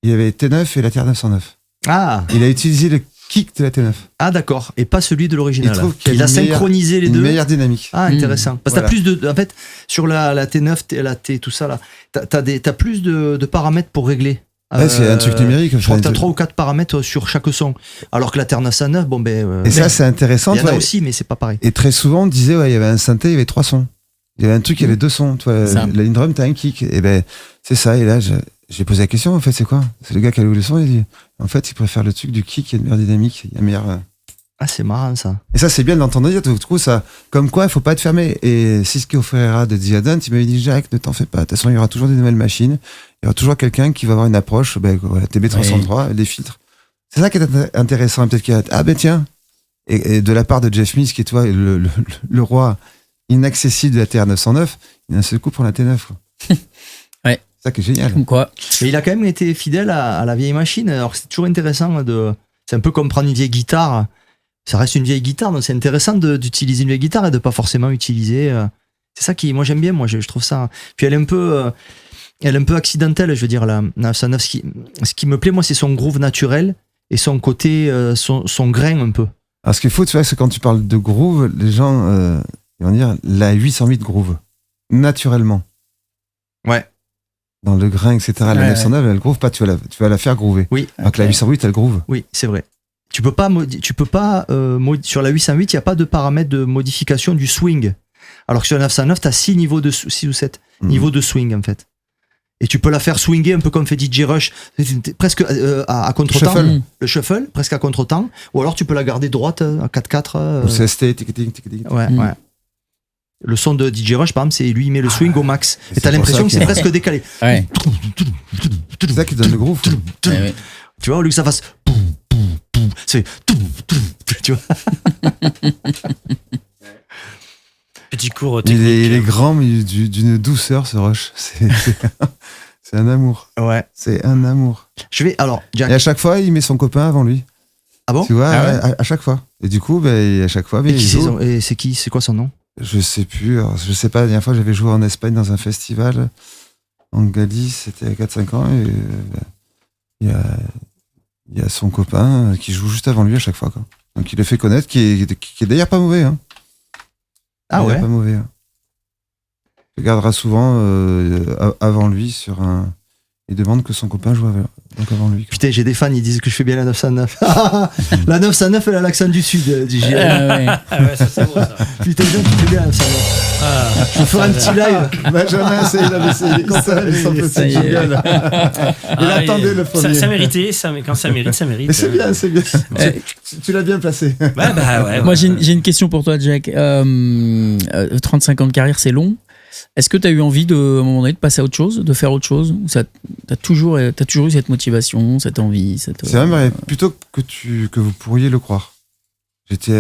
il y avait T9 et la Terre 909. Ah. Il a utilisé le kick de la T9. Ah d'accord, et pas celui de l'original. Il trouve qu'il il a synchronisé les deux. Une meilleure dynamique. Ah intéressant. Parce que Voilà. t'as plus de, en fait, sur la T9, la T, tout ça là, t'as plus de paramètres pour régler. Ouais, c'est un truc numérique. Je crois que t'as 3 ou 4 paramètres sur chaque son. Alors que la Terre 909, bon ben. Et ça, c'est intéressant. Il y en a aussi, mais c'est pas pareil. Et très souvent, on disait, il y avait un synthé, il y avait 3 sons. Il y avait un truc, il y avait 2 sons. Toi, la ligne drum, t'as un kick. Et ben, c'est ça. Et là, j'ai posé la question, en fait, c'est quoi? C'est le gars qui a loué le son, il a dit, en fait, il préfère le truc du kick, il y a une meilleure dynamique, il y a meilleur. Ah, c'est marrant ça. Et ça, c'est bien de l'entendre dire, du coup, ça, comme quoi, il faut pas être fermé. Et Cisco Ferreira de Diadant, il m'avait dit, Jacques, ne t'en fais pas. De toute façon, il y aura toujours des nouvelles machines. Il y aura toujours quelqu'un qui va avoir une approche, voilà, TB303, des filtres. C'est ça qui est intéressant. Peut-être qu'il y a, ah ben tiens. Et de la part de Jeff Smith, qui est, toi, le roi inaccessible de la TR909, il a un seul coup pour la T9, quoi. Ouais. C'est ça qui est génial. Comme quoi. Mais il a quand même été fidèle à la vieille machine. Alors c'est toujours intéressant c'est un peu comme prendre une vieille guitare. Ça reste une vieille guitare, donc c'est intéressant d'utiliser une vieille guitare et de pas forcément utiliser. C'est ça qui, moi j'aime bien, moi je trouve ça. Puis elle est un peu accidentelle, je veux dire la 909. Ce qui me plaît, moi, c'est son groove naturel et son côté, son grain un peu. Alors ce qu'il faut, tu vois, c'est quand tu parles de groove, les gens ils vont dire la 808 groove naturellement. Ouais. Dans le grain, etc. La 909, elle groove pas, tu vas la faire groover. Oui. Alors que la 808, elle groove. Oui, c'est vrai. Tu peux pas sur la 808, il n'y a pas de paramètre de modification du swing. Alors que sur la 909, tu as 6 ou 7 niveaux de swing, en fait. Et tu peux la faire swinger un peu comme fait DJ Rush, presque à contre-temps. Shuffle. Le shuffle, presque à contre-temps. Ou alors tu peux la garder droite à 4-4. Ou CST, tic-tic. Ouais. Le son de DJ Rush, par exemple, c'est lui, il met le swing au max. Et t'as c'est pour l'impression ça que c'est qu'il- presque décalé. Ouais. C'est ça qui donne le groove. Ouais. Tu vois, au lieu que ça fasse. C'est. Tu vois. Petit cours Il technique. est grand, mais d'une douceur, ce Rush. C'est un amour. Ouais. C'est un amour. Je vais. Alors, Jack. Et à chaque fois, il met son copain avant lui. Ah bon? Tu vois, Ah ouais. à chaque fois. Et du coup, à chaque fois, Et il joue. c'est qui? C'est quoi son nom? Je sais plus. Alors, je sais pas, la dernière fois, j'avais joué en Espagne dans un festival. En Galice, c'était à 4-5 ans. Et il y a son copain qui joue juste avant lui à chaque fois, quoi. Donc il le fait connaître, qui est d'ailleurs pas mauvais. Hein. Ah D'ailleurs ouais? pas mauvais. Hein. Tu regarderas souvent avant lui sur un. Il demande que son copain joue donc avant lui. Putain, j'ai des fans, ils disent que je fais bien la 909. La 909, elle a l'accent du sud, dit Gilles. Ouais. Ah ouais, ça c'est beau ça. Putain, tu fais bien la 909. Je ferai un petit live. Benjamin, il avait essayé comme ça, il s'en peut Ça y est. jingle. Il attendait le premier. Ça méritait, quand ça mérite, ça mérite. Mais c'est bien, c'est bien. Tu l'as bien placé. Ouais. Moi, j'ai une question pour toi, Jack. 35 ans de carrière, c'est long. Est-ce que tu as eu envie, à un moment donné, de passer à autre chose, de faire autre chose? Ou t'as toujours eu cette motivation, cette envie C'est vrai, plutôt que vous pourriez le croire. J'étais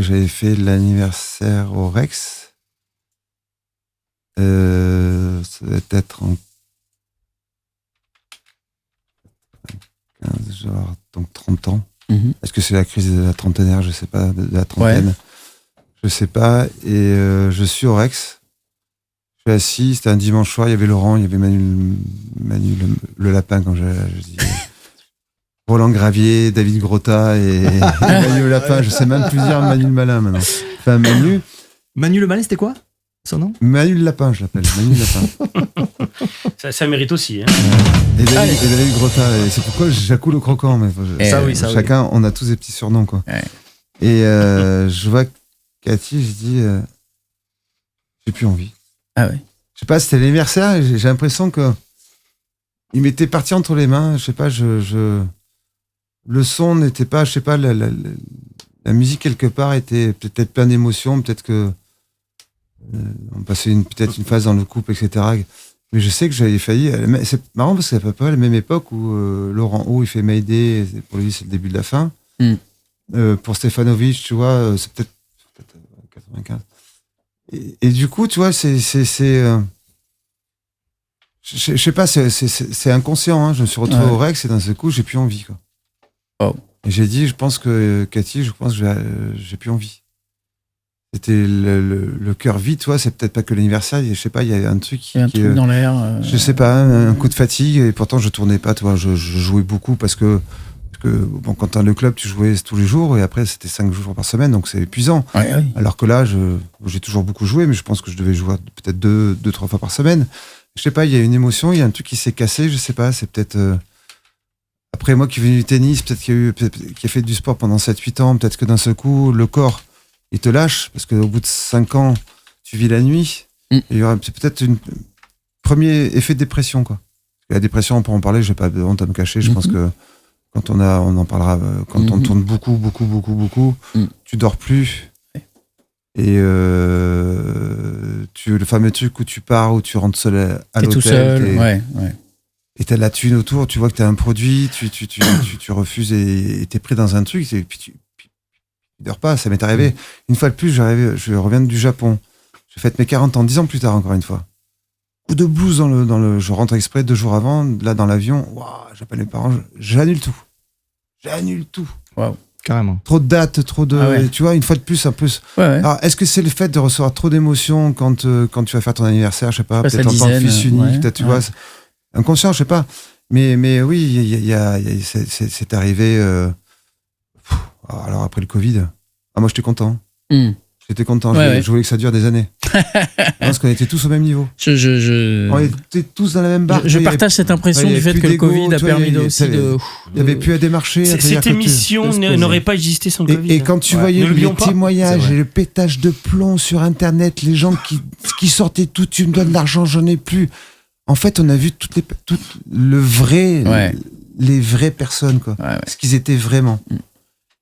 j'avais fait l'anniversaire au Rex. Ça devait être en 15, genre, donc 30 ans. Mhm. Est-ce que c'est la crise de la trentenaire? Je sais pas, de la trentaine. Ouais. Je sais pas. Et je suis au Rex. Je suis assis, c'était un dimanche soir, il y avait Laurent, il y avait Manu le lapin, quand je dis. Roland Gravier, David Grotta et Manu le lapin. Je sais même plus dire Manu le malin maintenant. Enfin, Manu le Malin, c'était quoi son nom? Manu le lapin, je l'appelle. Manu le lapin. Ça mérite aussi. Hein. Et David Grotta. Et c'est pourquoi Jacou le croquant. Mais Ça oui. Chacun, on a tous des petits surnoms, quoi. Ouais. Et je vois Cathy, je dis, j'ai plus envie. Ah ouais. Je sais pas, c'était l'anniversaire et j'ai l'impression que il m'était parti entre les mains. Je sais pas, le son n'était pas, je sais pas, la musique quelque part était peut-être plein d'émotions, peut-être que on passait peut-être une phase dans le couple, etc. Mais je sais que j'avais failli. C'est marrant parce que c'est à peu près à la même époque où Laurent O il fait Mayday, pour lui c'est le début de la fin. Pour Stefanovic, tu vois, c'est peut-être 95. Et du coup, tu vois, je sais pas, c'est inconscient. Hein. Je me suis retrouvé au Rex et d'un seul coup, j'ai plus envie, quoi. Oh. Et j'ai dit, Cathy, je pense que j'ai plus envie. C'était le cœur vide, tu vois. C'est peut-être pas que l'anniversaire. Je sais pas, il y a un truc. Il y a un truc dans l'air. Je sais pas, un coup de fatigue. Et pourtant, je tournais pas, tu vois. Je jouais beaucoup parce que bon, quand t'as le club, tu jouais tous les jours et après c'était 5 jours par semaine, donc c'est épuisant. Ouais. Alors que là, j'ai toujours beaucoup joué, mais je pense que je devais jouer peut-être 2-3 fois par semaine. Je sais pas, il y a une émotion, il y a un truc qui s'est cassé, je sais pas, c'est peut-être... Après, moi qui venais du tennis, peut-être qui a fait du sport pendant 7-8 ans, peut-être que d'un seul coup, le corps, il te lâche, parce qu'au bout de 5 ans, tu vis la nuit, et il y aura peut-être un premier effet de dépression, quoi. La dépression, on peut en parler, j'ai pas de honte à me cacher, je pense que quand on en parlera, quand on tourne beaucoup, tu dors plus. Et le fameux truc où tu pars, où tu rentres seul à l'hôtel. Tout seul, ouais. Et t'as de la thune autour, tu vois que t'as un produit, tu refuses et t'es pris dans un truc, et puis tu dors pas. Ça m'est arrivé. Une fois de plus, je reviens du Japon. J'ai fait mes 40 ans, 10 ans plus tard, encore une fois. Coup de blues je rentre exprès 2 jours avant, là dans l'avion, j'appelle les parents, j'annule tout. Wow. Carrément. Trop de dates, tu vois, une fois de plus, un peu. Ouais. Alors, est-ce que c'est le fait de recevoir trop d'émotions quand tu vas faire ton anniversaire, je sais pas, peut-être en tant que fils unique, peut-être, tu vois, inconscient, je sais pas. Mais oui, c'est arrivé. Alors après le Covid, moi j'étais content. J'étais content, je voulais que ça dure des années. Parce qu'on était tous au même niveau. On était tous dans la même barque. Je partage cette impression du fait que le Covid a permis aussi de... Il n'y avait plus à démarcher. Cette émission n'aurait pas existé sans le Covid. Et quand tu voyais les témoignages et le pétage de plomb sur Internet, les gens qui sortaient tout, tu me donnes de l'argent, j'en ai plus. En fait, on a vu les vraies personnes, quoi. Ce qu'ils étaient vraiment.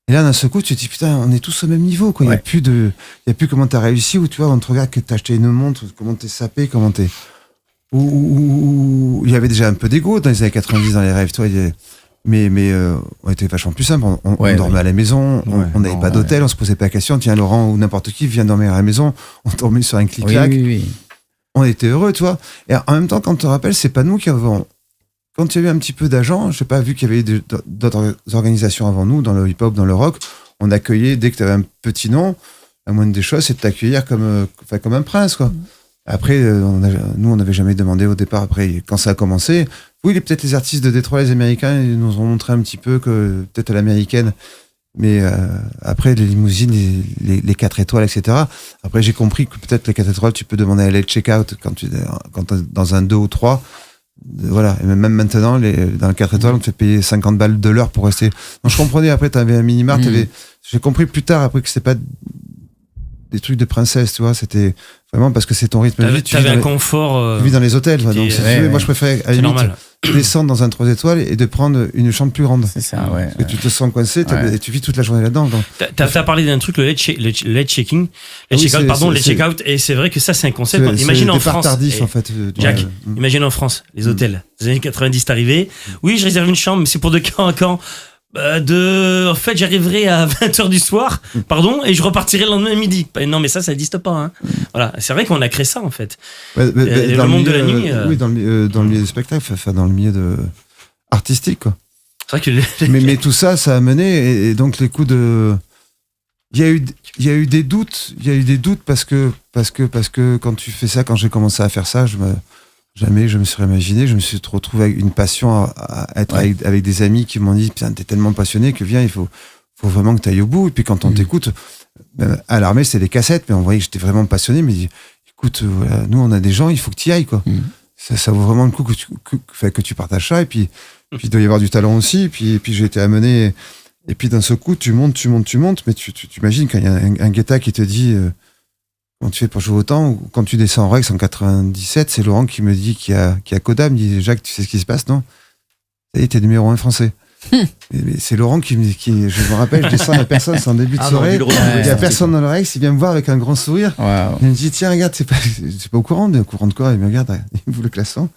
Et là, d'un seul coup, tu te dis, putain, on est tous au même niveau, quoi. Il y a plus comment t'as réussi, ou tu vois, on te regarde que t'as acheté une montre, comment t'es sapé, comment t'es. Ou il y avait déjà un peu d'ego dans les années 90 dans les rêves, toi. Mais on était vachement plus simple. On dormait à la maison, on n'avait pas d'hôtel, on se posait pas la question. Tiens, Laurent ou n'importe qui vient dormir à la maison, on dormait sur un clic-clac. Oui. On était heureux, tu vois. Et en même temps, quand on te rappelle, c'est pas nous qui avons. Quand il y avait un petit peu d'agents, je sais pas, vu qu'il y avait d'autres organisations avant nous, dans le hip-hop, dans le rock, on accueillait, dès que tu avais un petit nom, la moindre des choses, c'est de t'accueillir comme un prince, quoi. Après, nous, on n'avait jamais demandé au départ. Après, quand ça a commencé, oui, peut-être les artistes de Détroit, les Américains, ils nous ont montré un petit peu que peut-être à l'américaine, mais après, les limousines, les 4 étoiles, etc. Après, j'ai compris que peut-être les 4 étoiles, tu peux demander à aller check-out quand t'es dans un 2 ou 3. Voilà, et même maintenant, dans le 4 étoiles, on te fait payer 50 balles de l'heure pour rester. Donc je comprenais, après, t'avais un mini-mart, j'ai compris plus tard, après, que c'était pas des trucs de princesse, tu vois, c'était vraiment parce que c'est ton rythme de vie. T'avais un confort. Tu vis dans les hôtels, donc si tu veux, moi je préfère à la limite descendre dans un 3 étoiles et de prendre une chambre plus grande. C'est ça, ouais. Parce que tu te sens coincé et tu vis toute la journée là-dedans. Donc. T'as parlé d'un truc, le late check-in, late check-out, et c'est vrai que ça c'est un concept. Imagine en France. Tardif, en fait, Jack, imagine en France, les hôtels, les années 90 t'es arrivé. Oui, je réserve une chambre, mais c'est pour de quand à quand. En fait, j'arriverai à 20h du soir, et je repartirai le lendemain midi. Non, mais ça n'existe pas. Hein. Voilà, c'est vrai qu'on a créé ça en fait. Le monde de la nuit. Oui, dans le milieu du spectacle, enfin dans le milieu artistique, quoi. C'est vrai que mais tout ça a mené, et donc les coups de. Il y a eu des doutes. Il y a eu des doutes parce que quand tu fais ça, quand j'ai commencé à faire ça, jamais je me serais imaginé, je me suis retrouvé avec une passion à être avec des amis qui m'ont dit putain, t'es tellement passionné que viens, il faut vraiment que t'ailles au bout. Et puis quand on t'écoute, à l'armée c'était des cassettes, mais on voyait que j'étais vraiment passionné, mais écoute, voilà, nous on a des gens, il faut que t'y ailles, quoi. Ça vaut vraiment le coup que tu partages ça, et puis il doit y avoir du talent aussi, et puis j'ai été amené, et puis d'un seul coup tu montes, mais tu imagines quand il y a un guetta qui te dit comment tu fais pour jouer autant, ou quand tu descends en Rex en 97, c'est Laurent qui me dit qu'il y a Koda, me dit Jacques, tu sais ce qui se passe, non? Ça y est, t'es numéro 1 français. Mais c'est Laurent qui, je me rappelle, je descends, il n'y a personne, c'est en début de soirée, il n'y a personne dans le Rex, il vient me voir avec un grand sourire, il me dit tiens regarde, c'est pas au courant de quoi, il me regarde, il me le classant.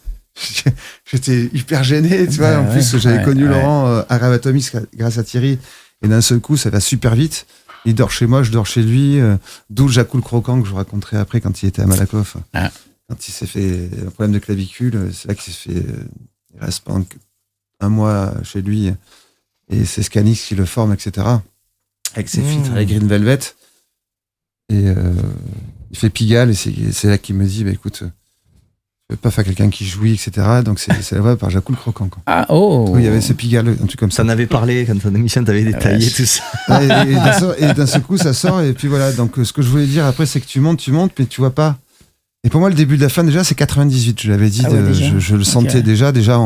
J'étais hyper gêné, tu vois, en plus j'avais connu Laurent à Ravatomics grâce à Thierry, et d'un seul coup ça va super vite. Il dort chez moi, je dors chez lui. D'où le Jacou le croquant que je vous raconterai après quand il était à Malakoff. Quand il s'est fait un problème de clavicule, c'est là qu'il s'est fait. Il reste pendant un mois chez lui. Et c'est Scanix qui le forme, etc. Avec ses filtres, avec Green Velvet. Et il fait Pigalle. Et c'est là qu'il me dit écoute, je peux pas faire quelqu'un qui jouit, etc. Donc c'est la voix par Jacou le croquant. Quoi. Oui, il y avait ce Pigalle, un truc comme ça. Ça en avait parlé quand ton émission t'avait détaillé tout ça. Et d'un seul coup, ça sort. Et puis voilà. Donc ce que je voulais dire après, c'est que tu montes, mais tu vois pas. Et pour moi, le début de la fin, déjà, c'est 98. Je l'avais dit, je le sentais déjà. Déjà,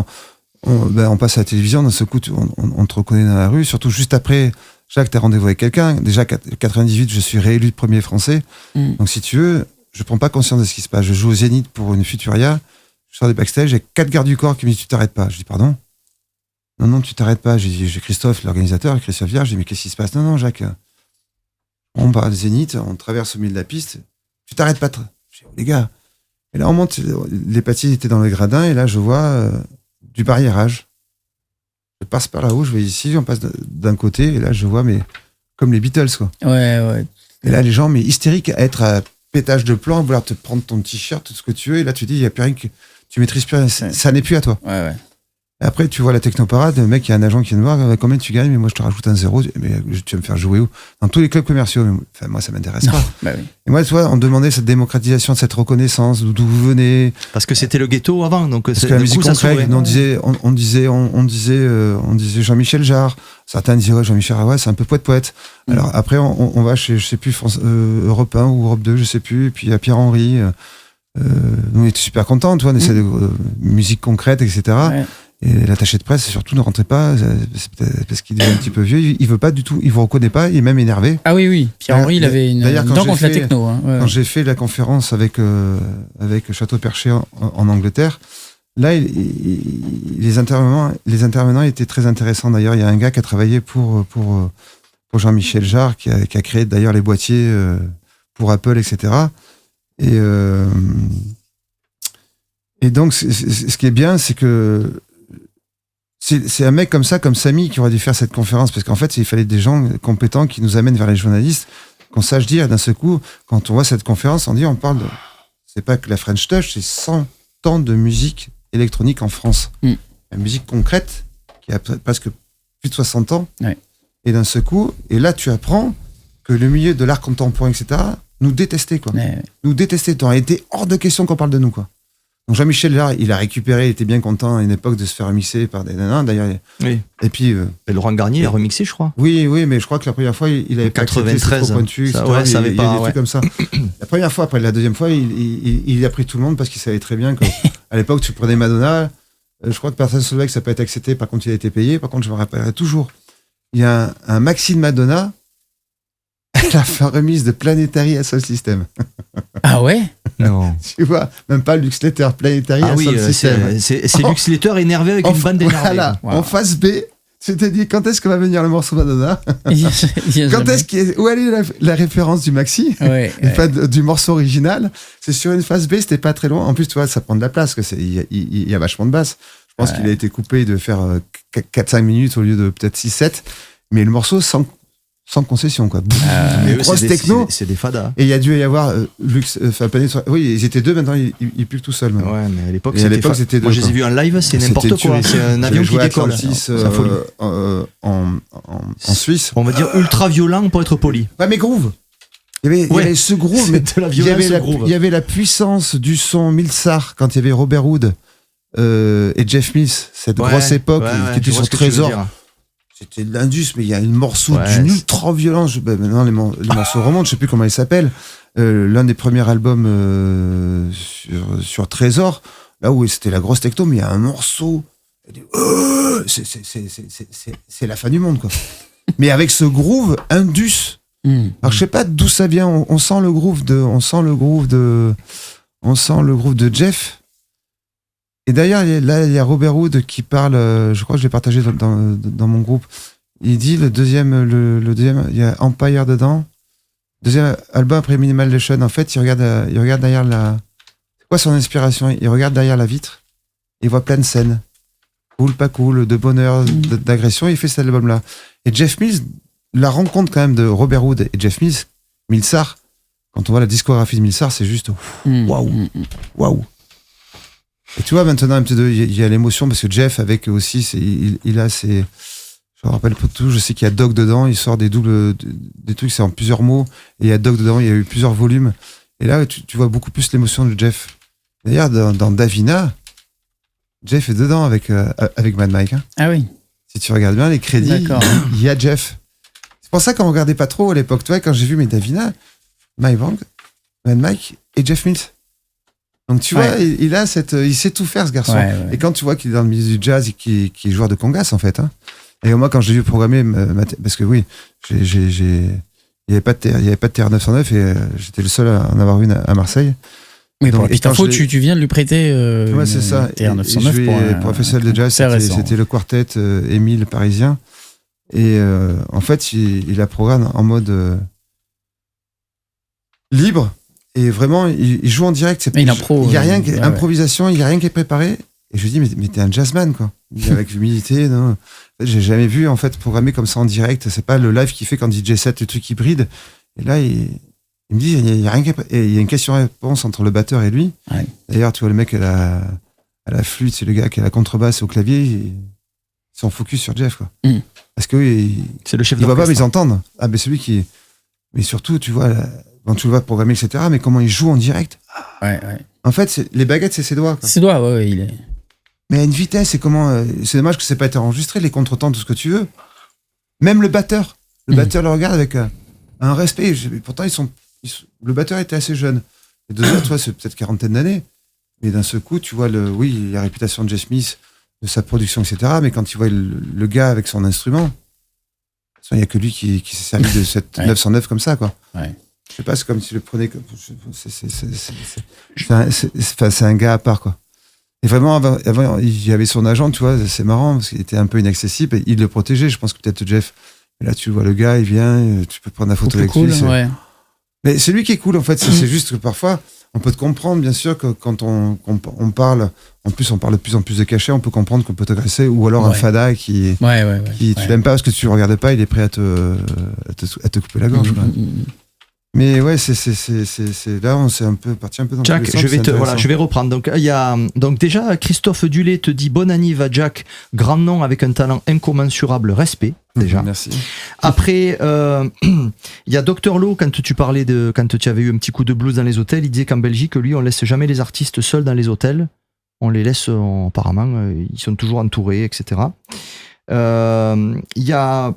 on passe à la télévision. D'un seul coup, on te reconnaît dans la rue. Surtout juste après, Jacques, t'as rendez-vous avec quelqu'un. Déjà, 98, je suis réélu premier français. Donc si tu veux, je prends pas conscience de ce qui se passe. Je joue au Zénith pour une Futuria. Je sors des backstage, j'ai 4 gardes du corps qui me disent tu t'arrêtes pas. Je dis pardon. Non, tu t'arrêtes pas. J'ai Christophe, l'organisateur, Christophe Vierge. Je dis mais qu'est-ce qui se passe? Non, Jacques. On part du Zénith, on traverse au milieu de la piste. Tu t'arrêtes pas. Je dis les gars. Et là on monte. Les pâtiers étaient dans le gradin et là je vois du barriérage. Je passe par là-haut, je vais ici, on passe d'un côté et là je vois mais comme les Beatles quoi. Ouais. Et là les gens mais hystériques à être à pétage de plomb, vouloir te prendre ton t-shirt, tout ce que tu veux, et là tu dis, il n'y a plus rien que tu maîtrises plus rien, ça n'est plus à toi. Et après, tu vois la technoparade, le mec, il y a un agent qui vient de voir, combien tu gagnes, mais moi je te rajoute un 0, mais tu vas me faire jouer où? Dans tous les clubs commerciaux, enfin, moi ça m'intéresse pas. Et moi, tu vois, on demandait cette démocratisation, cette reconnaissance, d'où vous venez. Parce que c'était le ghetto avant, donc parce que la musique concrète, on disait Jean-Michel Jarre, certains disaient Jean-Michel, c'est un peu poète. Alors après, on va chez, je sais plus, Europe 1 ou Europe 2, je sais plus, et puis à Pierre-Henry, nous on était super contents, tu vois, on essaie de musique concrète, etc. Et l'attaché de presse, surtout, ne rentrait pas, parce qu'il est un petit peu vieux, il veut pas du tout, il vous reconnaît pas, il est même énervé. Ah oui, Pierre-Henry, il avait une dent contre la techno. Quand j'ai fait la conférence avec Château Perché en Angleterre, là, les intervenants étaient très intéressants. D'ailleurs, il y a un gars qui a travaillé pour Jean-Michel Jarre, qui a créé d'ailleurs les boîtiers pour Apple, etc. Et donc, ce qui est bien, c'est que c'est un mec comme ça, comme Samy, qui aurait dû faire cette conférence, parce qu'en fait, il fallait des gens compétents qui nous amènent vers les journalistes, qu'on sache dire, d'un seul coup, quand on voit cette conférence, on parle de, c'est pas que la French Touch, c'est 100 ans de musique électronique en France. La musique concrète, qui a presque plus de 60 ans. Et d'un seul coup, et là, tu apprends que le milieu de l'art contemporain, etc., nous détestait, quoi. Nous détestait. Il était hors de question qu'on parle de nous, quoi. Donc Jean-Michel Jarre, il a récupéré, il était bien content à une époque de se faire remixer par des nanas, d'ailleurs. Oui. Et puis Laurent Garnier a remixé, je crois. Oui, mais je crois que la première fois, il avait 93, pas pointu, etc. Ça, ça avait il y a des trucs comme ça. La première fois, après la deuxième fois, il a pris tout le monde parce qu'il savait très bien qu'à l'époque, tu prenais Madonna, Je crois que Person Solveig, ça peut être accepté. Par contre, il a été payé. Par contre, je me rappellerai toujours. Il y a un maxi de Madonna. Elle a fait remise de Planetary à Soul System. Ah ouais? Non. Tu vois, même pas Lux Letter, Planetary à Soul System. C'est Lux Letter énervé avec une bande d'énervés. Voilà, Wow. en face B, tu t'es dit quand est-ce que va venir le morceau Madonna? Où elle est la référence du maxi? Ouais, Enfin, du morceau original, c'est sur une face B, c'était pas très loin. En plus, tu vois, ça prend de la place, il y a vachement de basse. Je pense qu'il a été coupé de faire 4-5 minutes au lieu de peut-être 6-7, mais le morceau sans concession, quoi. Mais grosse techno. C'est des fadas. Et il y a dû y avoir oui, ils étaient deux, maintenant ils puent tout seuls. Ouais, mais à l'époque, c'était deux. Moi, je les ai vus en live, c'est n'importe quoi. C'est un avion qui décolle. En Suisse. On va dire ultra violent pour être poli. Ouais, mais groove. Il y avait ce groove, mais de la violence, il y avait la puissance du son Milsar quand il y avait Robert Hood et Jeff Mills, cette grosse époque qui était sur Trésor. C'était de l'indus, mais il y a un morceau d'une ultra-violence. Maintenant, les morceaux remontent, je sais plus comment ils s'appellent. L'un des premiers albums sur Trésor, là où c'était la grosse techno, mais il y a un morceau. C'est la fin du monde, quoi. Mais avec ce groove indus. Alors, je sais pas d'où ça vient. On sent le groove de Jeff. Et d'ailleurs, là, il y a Robert Hood qui parle, je crois que je l'ai partagé dans mon groupe. Il dit le deuxième, il y a Empire dedans. Deuxième album après Minimal Nation, en fait, il regarde derrière c'est quoi son inspiration? Il regarde derrière la vitre, il voit plein de scènes. Cool, pas cool, de bonheur, d'agression, il fait cet album-là. Et Jeff Mills, la rencontre quand même de Robert Hood et Jeff Mills, Milsar, quand on voit la discographie de Milsar, c'est juste waouh. Et tu vois, maintenant, il y a l'émotion parce que Jeff, avec aussi, il a ses. Je me rappelle pas tout, je sais qu'il y a Dog dedans, il sort des trucs, c'est en plusieurs mots, et il y a Dog dedans, il y a eu plusieurs volumes. Et là, tu vois beaucoup plus l'émotion de Jeff. D'ailleurs, dans Davina, Jeff est dedans avec Mad Mike. Hein. Ah oui. Si tu regardes bien les crédits, il y a Jeff. C'est pour ça qu'on regardait pas trop à l'époque. Tu vois, quand j'ai vu mes Davina, Mike Wang, Mad Mike et Jeff Mills. Donc tu vois, il sait tout faire, ce garçon. Ouais. Et quand tu vois qu'il est dans le milieu du jazz et qu'il est joueur de congas, en fait. Hein. Et moi, quand je l'ai vu programmer, parce que oui, il n'y avait pas de TR-909 et j'étais le seul à en avoir une à Marseille. Mais pour la petite info, tu viens de lui prêter ouais, c'est ça. TR-909 pour un festival de jazz, c'était le quartet Émile parisien. Et en fait, il a programme en mode libre. Et vraiment, il joue en direct. Il n'y a rien, improvisation, il n'y a rien qui est préparé. Et je lui dis, mais t'es un jazzman, quoi. Avec l'humilité, non. J'ai jamais vu, en fait, programmer comme ça en direct. C'est pas le live qu'il fait quand DJ set, le truc hybride. Et là, il me dit, il y a rien qui est, et il y a une question-réponse entre le batteur et lui. Ouais. D'ailleurs, tu vois, le mec à la flûte, c'est le gars qui a la contrebasse au clavier. Ils sont focus sur Jeff, quoi. Parce que c'est le chef d'orchestre. Il va pas, mais ils entendent. Ah, mais celui qui. Mais surtout, tu vois, quand tu le vois programmer, etc., mais comment il joue en direct. Ouais. En fait, les baguettes, c'est ses doigts. Quoi. Ses doigts, ouais, il est. Mais à une vitesse, c'est comment. C'est dommage que ça n'ait pas été enregistré, les contretemps, tout ce que tu veux. Même le batteur. Le batteur le regarde avec un respect. Pourtant, le batteur était assez jeune. Les deux autres, tu vois, c'est peut-être quarantaine d'années. Mais d'un seul coup, tu vois, la réputation de Jeff Smith, de sa production, etc. Mais quand tu vois le gars avec son instrument, il n'y a que lui qui s'est servi de cette 909 comme ça, quoi. Ouais. Je sais pas, c'est comme si tu le prenais comme. C'est un gars à part, quoi. Et vraiment, avant, il y avait son agent, tu vois, c'est marrant, parce qu'il était un peu inaccessible, et il le protégeait. Je pense que peut-être Jeff. Mais là, tu vois le gars, il vient, tu peux prendre la photo avec lui. Ouais. Mais c'est lui qui est cool, en fait. C'est juste que parfois, on peut te comprendre, bien sûr, que quand on parle, en plus, on parle de plus en plus de cachets, on peut comprendre qu'on peut t'agresser, ou alors un fada qui tu l'aimes pas parce que tu le regardes pas, il est prêt à te couper la gorge. Mais ouais, c'est là, on s'est un peu parti un peu dans Jack, le sens, je vais reprendre. Donc déjà, Christophe Dulé te dit bonne anniv à Jack, grand nom avec un talent incommensurable, respect. Déjà. Merci. Après, il y a Dr Lowe, quand tu avais eu un petit coup de blues dans les hôtels, il disait qu'en Belgique, lui, on laisse jamais les artistes seuls dans les hôtels. On les laisse, apparemment, ils sont toujours entourés, etc. Il y a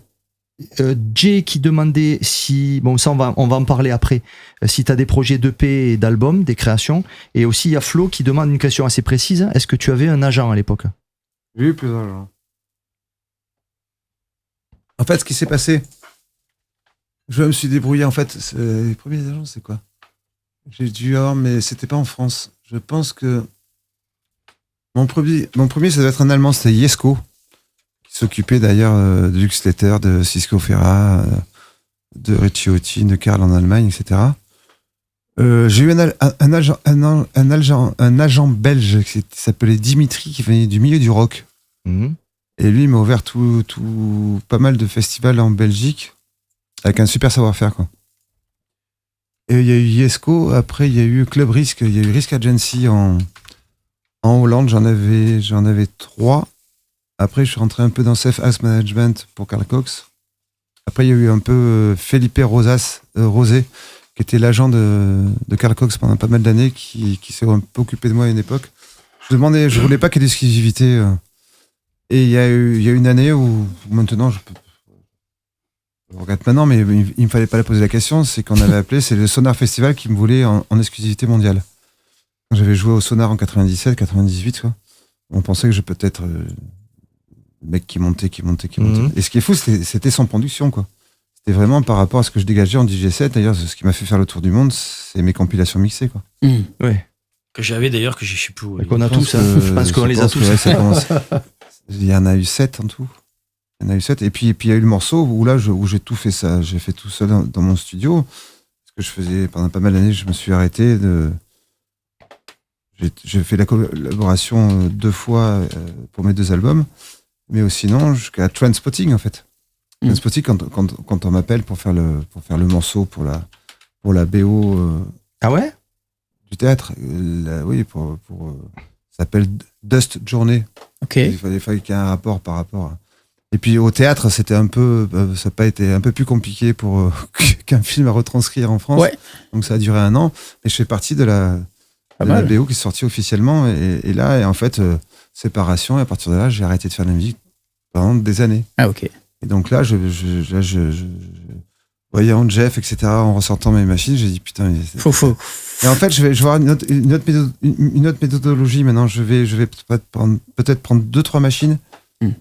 Jay qui demandait si, bon, ça on va en parler après, si tu as des projets d'EP et d'albums, des créations. Et aussi, il y a Flo qui demande une question assez précise. Est-ce que tu avais un agent à l'époque ? J'ai eu plusieurs agents. En fait, ce qui s'est passé, je me suis débrouillé. En fait, les premiers agents, c'est quoi? J'ai dû avoir, mais c'était pas en France. Je pense que mon premier, ça doit être un Allemand, c'était Jesko, qui s'occupait d'ailleurs de Luxletter, de Cisco Ferra, de Ricciotti, de Karl en Allemagne, etc. J'ai eu un agent belge qui s'appelait Dimitri, qui venait du milieu du rock. Mhm. Et lui, il m'a ouvert pas mal de festivals en Belgique, avec un super savoir-faire, quoi. Et il y a eu Jesko, après il y a eu Club Risk, il y a eu Risk Agency en Hollande, j'en avais 3. Après, je suis rentré un peu dans Safe House Management pour Carl Cox. Après, il y a eu un peu Felipe Rosé, qui était l'agent de Carl Cox pendant pas mal d'années, qui s'est un peu occupé de moi à une époque. Je voulais pas qu'il y ait d'exclusivité. Et il y a eu une année où maintenant, je regrette maintenant, mais il me fallait pas la poser la question, c'est qu'on avait appelé, c'est le Sonar Festival qui me voulait en exclusivité mondiale. Quand j'avais joué au Sonar en 97, 98, quoi, on pensait que je peux être le mec qui montait. Et ce qui est fou, c'était sans production, quoi. C'était vraiment par rapport à ce que je dégageais en DJ7. D'ailleurs, ce qui m'a fait faire le tour du monde, c'est mes compilations mixées, quoi. Ouais. Que j'avais d'ailleurs, que je sais plus où. Et qu'on a tous, hein. Je pense qu'on les a tous. Il y en a eu 7 en tout. Il y en a eu 7. Et puis il y a eu le morceau où j'ai tout fait ça. J'ai fait tout seul dans mon studio. Ce que je faisais pendant pas mal d'années, je me suis arrêté de. J'ai fait la collaboration 2 fois pour mes 2 albums. Mais sinon, jusqu'à Trendspotting, en fait. Trendspotting, quand on m'appelle pour faire le morceau pour la BO. Ah ouais? Du théâtre. Oui, ça s'appelle Dust Journée. Ok. Il fallait qu'il y ait un rapport par rapport à... Et puis au théâtre, c'était un peu, ça n'a pas été un peu plus compliqué pour qu'un film à retranscrire en France. Ouais. Donc ça a duré 1 an. Mais je fais partie de la BO qui est sortie officiellement. Et là, en fait, séparation. Et à partir de là, j'ai arrêté de faire de la musique pendant des années. Ah ok. Et donc là, je voyant Jeff, etc., en ressortant mes machines, j'ai dit putain. Faux. Et en fait, je vais avoir une autre méthodologie maintenant. Je vais peut-être prendre 2-3 machines,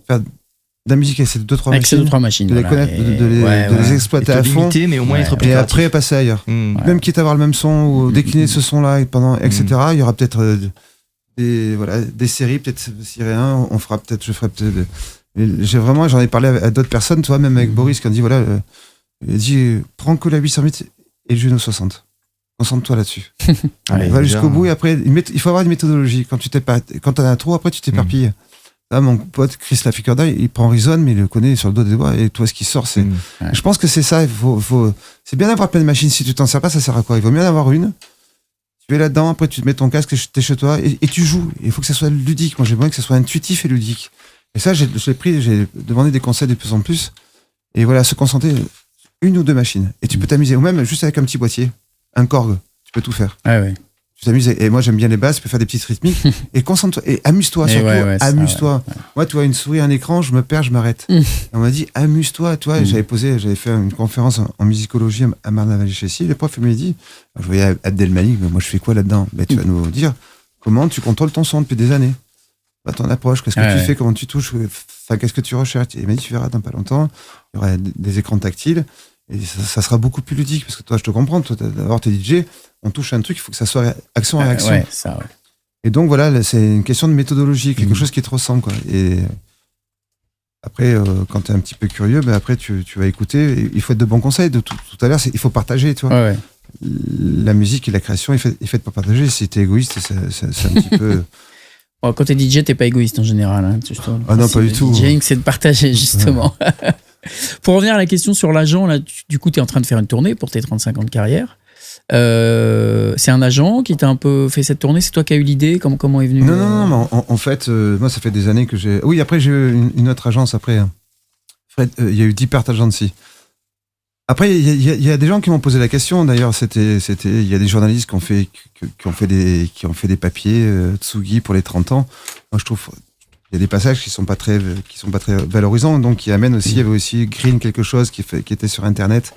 faire de la musique avec ces 2-3 Avec ces machines, 2-3 machines, de les connaître, de les exploiter à fond, limiter, mais au moins être plus et créatif. après passer ailleurs. Même quitte à avoir le même son ou décliner ce son-là, etc. Il y aura peut-être des séries, peut-être Siré 1, je ferai peut-être. J'en ai parlé à d'autres personnes, toi, même avec Boris, qui a dit voilà, il a dit prends que la 808 et le Juno 60. Concentre-toi là-dessus. Va jusqu'au bout et après, il faut avoir une méthodologie. Quand t'en as trop, après tu t'éparpilles. Là, mon pote Chris Laficcorda, il prend Reason, mais il le connaît sur le dos des doigts et toi, ce qui sort, c'est. Je pense que c'est ça. C'est bien d'avoir plein de machines. Si tu t'en sers pas, ça sert à quoi? Il vaut mieux en avoir une. Tu es là-dedans, après tu te mets ton casque, t'es chez toi et tu joues. Il faut que ça soit ludique. Moi, j'ai besoin que ça soit intuitif et ludique. Et ça, j'ai demandé des conseils de plus en plus. Et voilà, se concentrer 1 ou 2 machines. Et tu peux t'amuser. Ou même juste avec un petit boîtier, un Korg. Tu peux tout faire. Ah ouais. Tu t'amuses. Et moi, j'aime bien les basses. Tu peux faire des petites rythmiques. Et concentre-toi. Et amuse-toi surtout. Amuse-toi. Ouais. Moi, tu vois, une souris, un écran, je me perds, je m'arrête. Et on m'a dit, amuse-toi. Tu vois, j'avais fait une conférence en musicologie à Marne-la-Vallée-Chessy. Le prof, il m'a dit, je voyais Abdelmalik, mais moi, je fais quoi là-dedans? Ben, tu vas nous dire comment tu contrôles ton son depuis des années. Ton approche, qu'est-ce que tu fais, comment tu touches, qu'est-ce que tu recherches. Et il m'a dit, tu verras dans pas longtemps, il y aura des écrans tactiles et ça sera beaucoup plus ludique parce que toi, je te comprends, toi, d'abord, t'es DJ, on touche un truc, il faut que ça soit action-réaction. Ouais, ça, ouais. Et donc, voilà, c'est une question de méthodologie, quelque chose qui te ressemble, quoi. Et après, quand t'es un petit peu curieux, ben après, tu vas écouter. Il faut être de bons conseils. Tout à l'heure, il faut partager, tu vois. Ouais. La musique et la création est faite pour partager. Si t'es égoïste, c'est un petit peu. Bon, quand t'es DJ, t'es pas égoïste en général. Hein. Ah non, pas du tout. DJing, c'est de partager, justement. Ouais. Pour revenir à la question sur l'agent, là, du coup, t'es en train de faire une tournée pour tes 35 ans de carrière. C'est un agent qui t'a un peu fait cette tournée? C'est toi qui as eu l'idée? Comment est venu? Non. En fait, moi, ça fait des années que j'ai. Oui, après, j'ai eu une autre agence. Après, Fred, il y a eu Deep Art Agency. Après, il y a des gens qui m'ont posé la question. D'ailleurs, il y a des journalistes qui ont fait des papiers Tsugi pour les 30 ans. Moi, je trouve il y a des passages qui sont pas très valorisants. Donc, il y avait aussi Green quelque chose qui était sur Internet.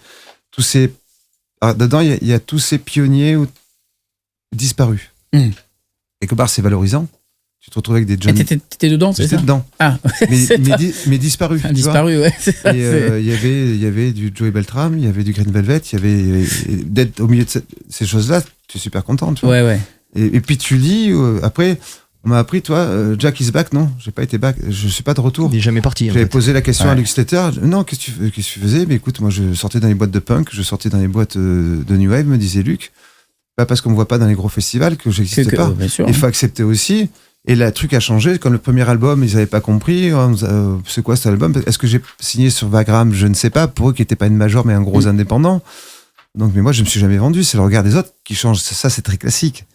Dedans, il y a tous ces pionniers disparus. Quelque part, c'est valorisant. tu te retrouves avec des Et John. t'étais dedans, c'est J'étais ça? dedans. Ah, Mais disparu. tu vois. disparu, ouais. C'est ça, Et il y avait du Joey Beltram, il y avait du Green Velvet, il y avait d'être au milieu de ces choses-là, tu es super content, tu vois. ouais. Et puis tu lis, après, on m'a appris, toi, Jack is back, non, j'ai pas été back, je suis pas de retour. Il n'est jamais parti. en J'avais fait. posé la question Ouais. à Lux Slater, non, qu'est-ce que tu faisais? Mais écoute, moi je sortais dans les boîtes de punk, je sortais dans les boîtes de New Wave, me disait Luc, pas parce qu'on me voit pas dans les gros festivals que j'existe pas. Bien sûr. Il faut accepter aussi. Et le truc a changé. Quand le premier album, ils n'avaient pas compris. C'est quoi cet album? Est-ce que j'ai signé sur Vagram? Je ne sais pas. Pour eux, qui n'étaient pas une major, mais un gros indépendant. Donc, mais moi, je me suis jamais vendu. C'est le regard des autres qui change. Ça, c'est très classique.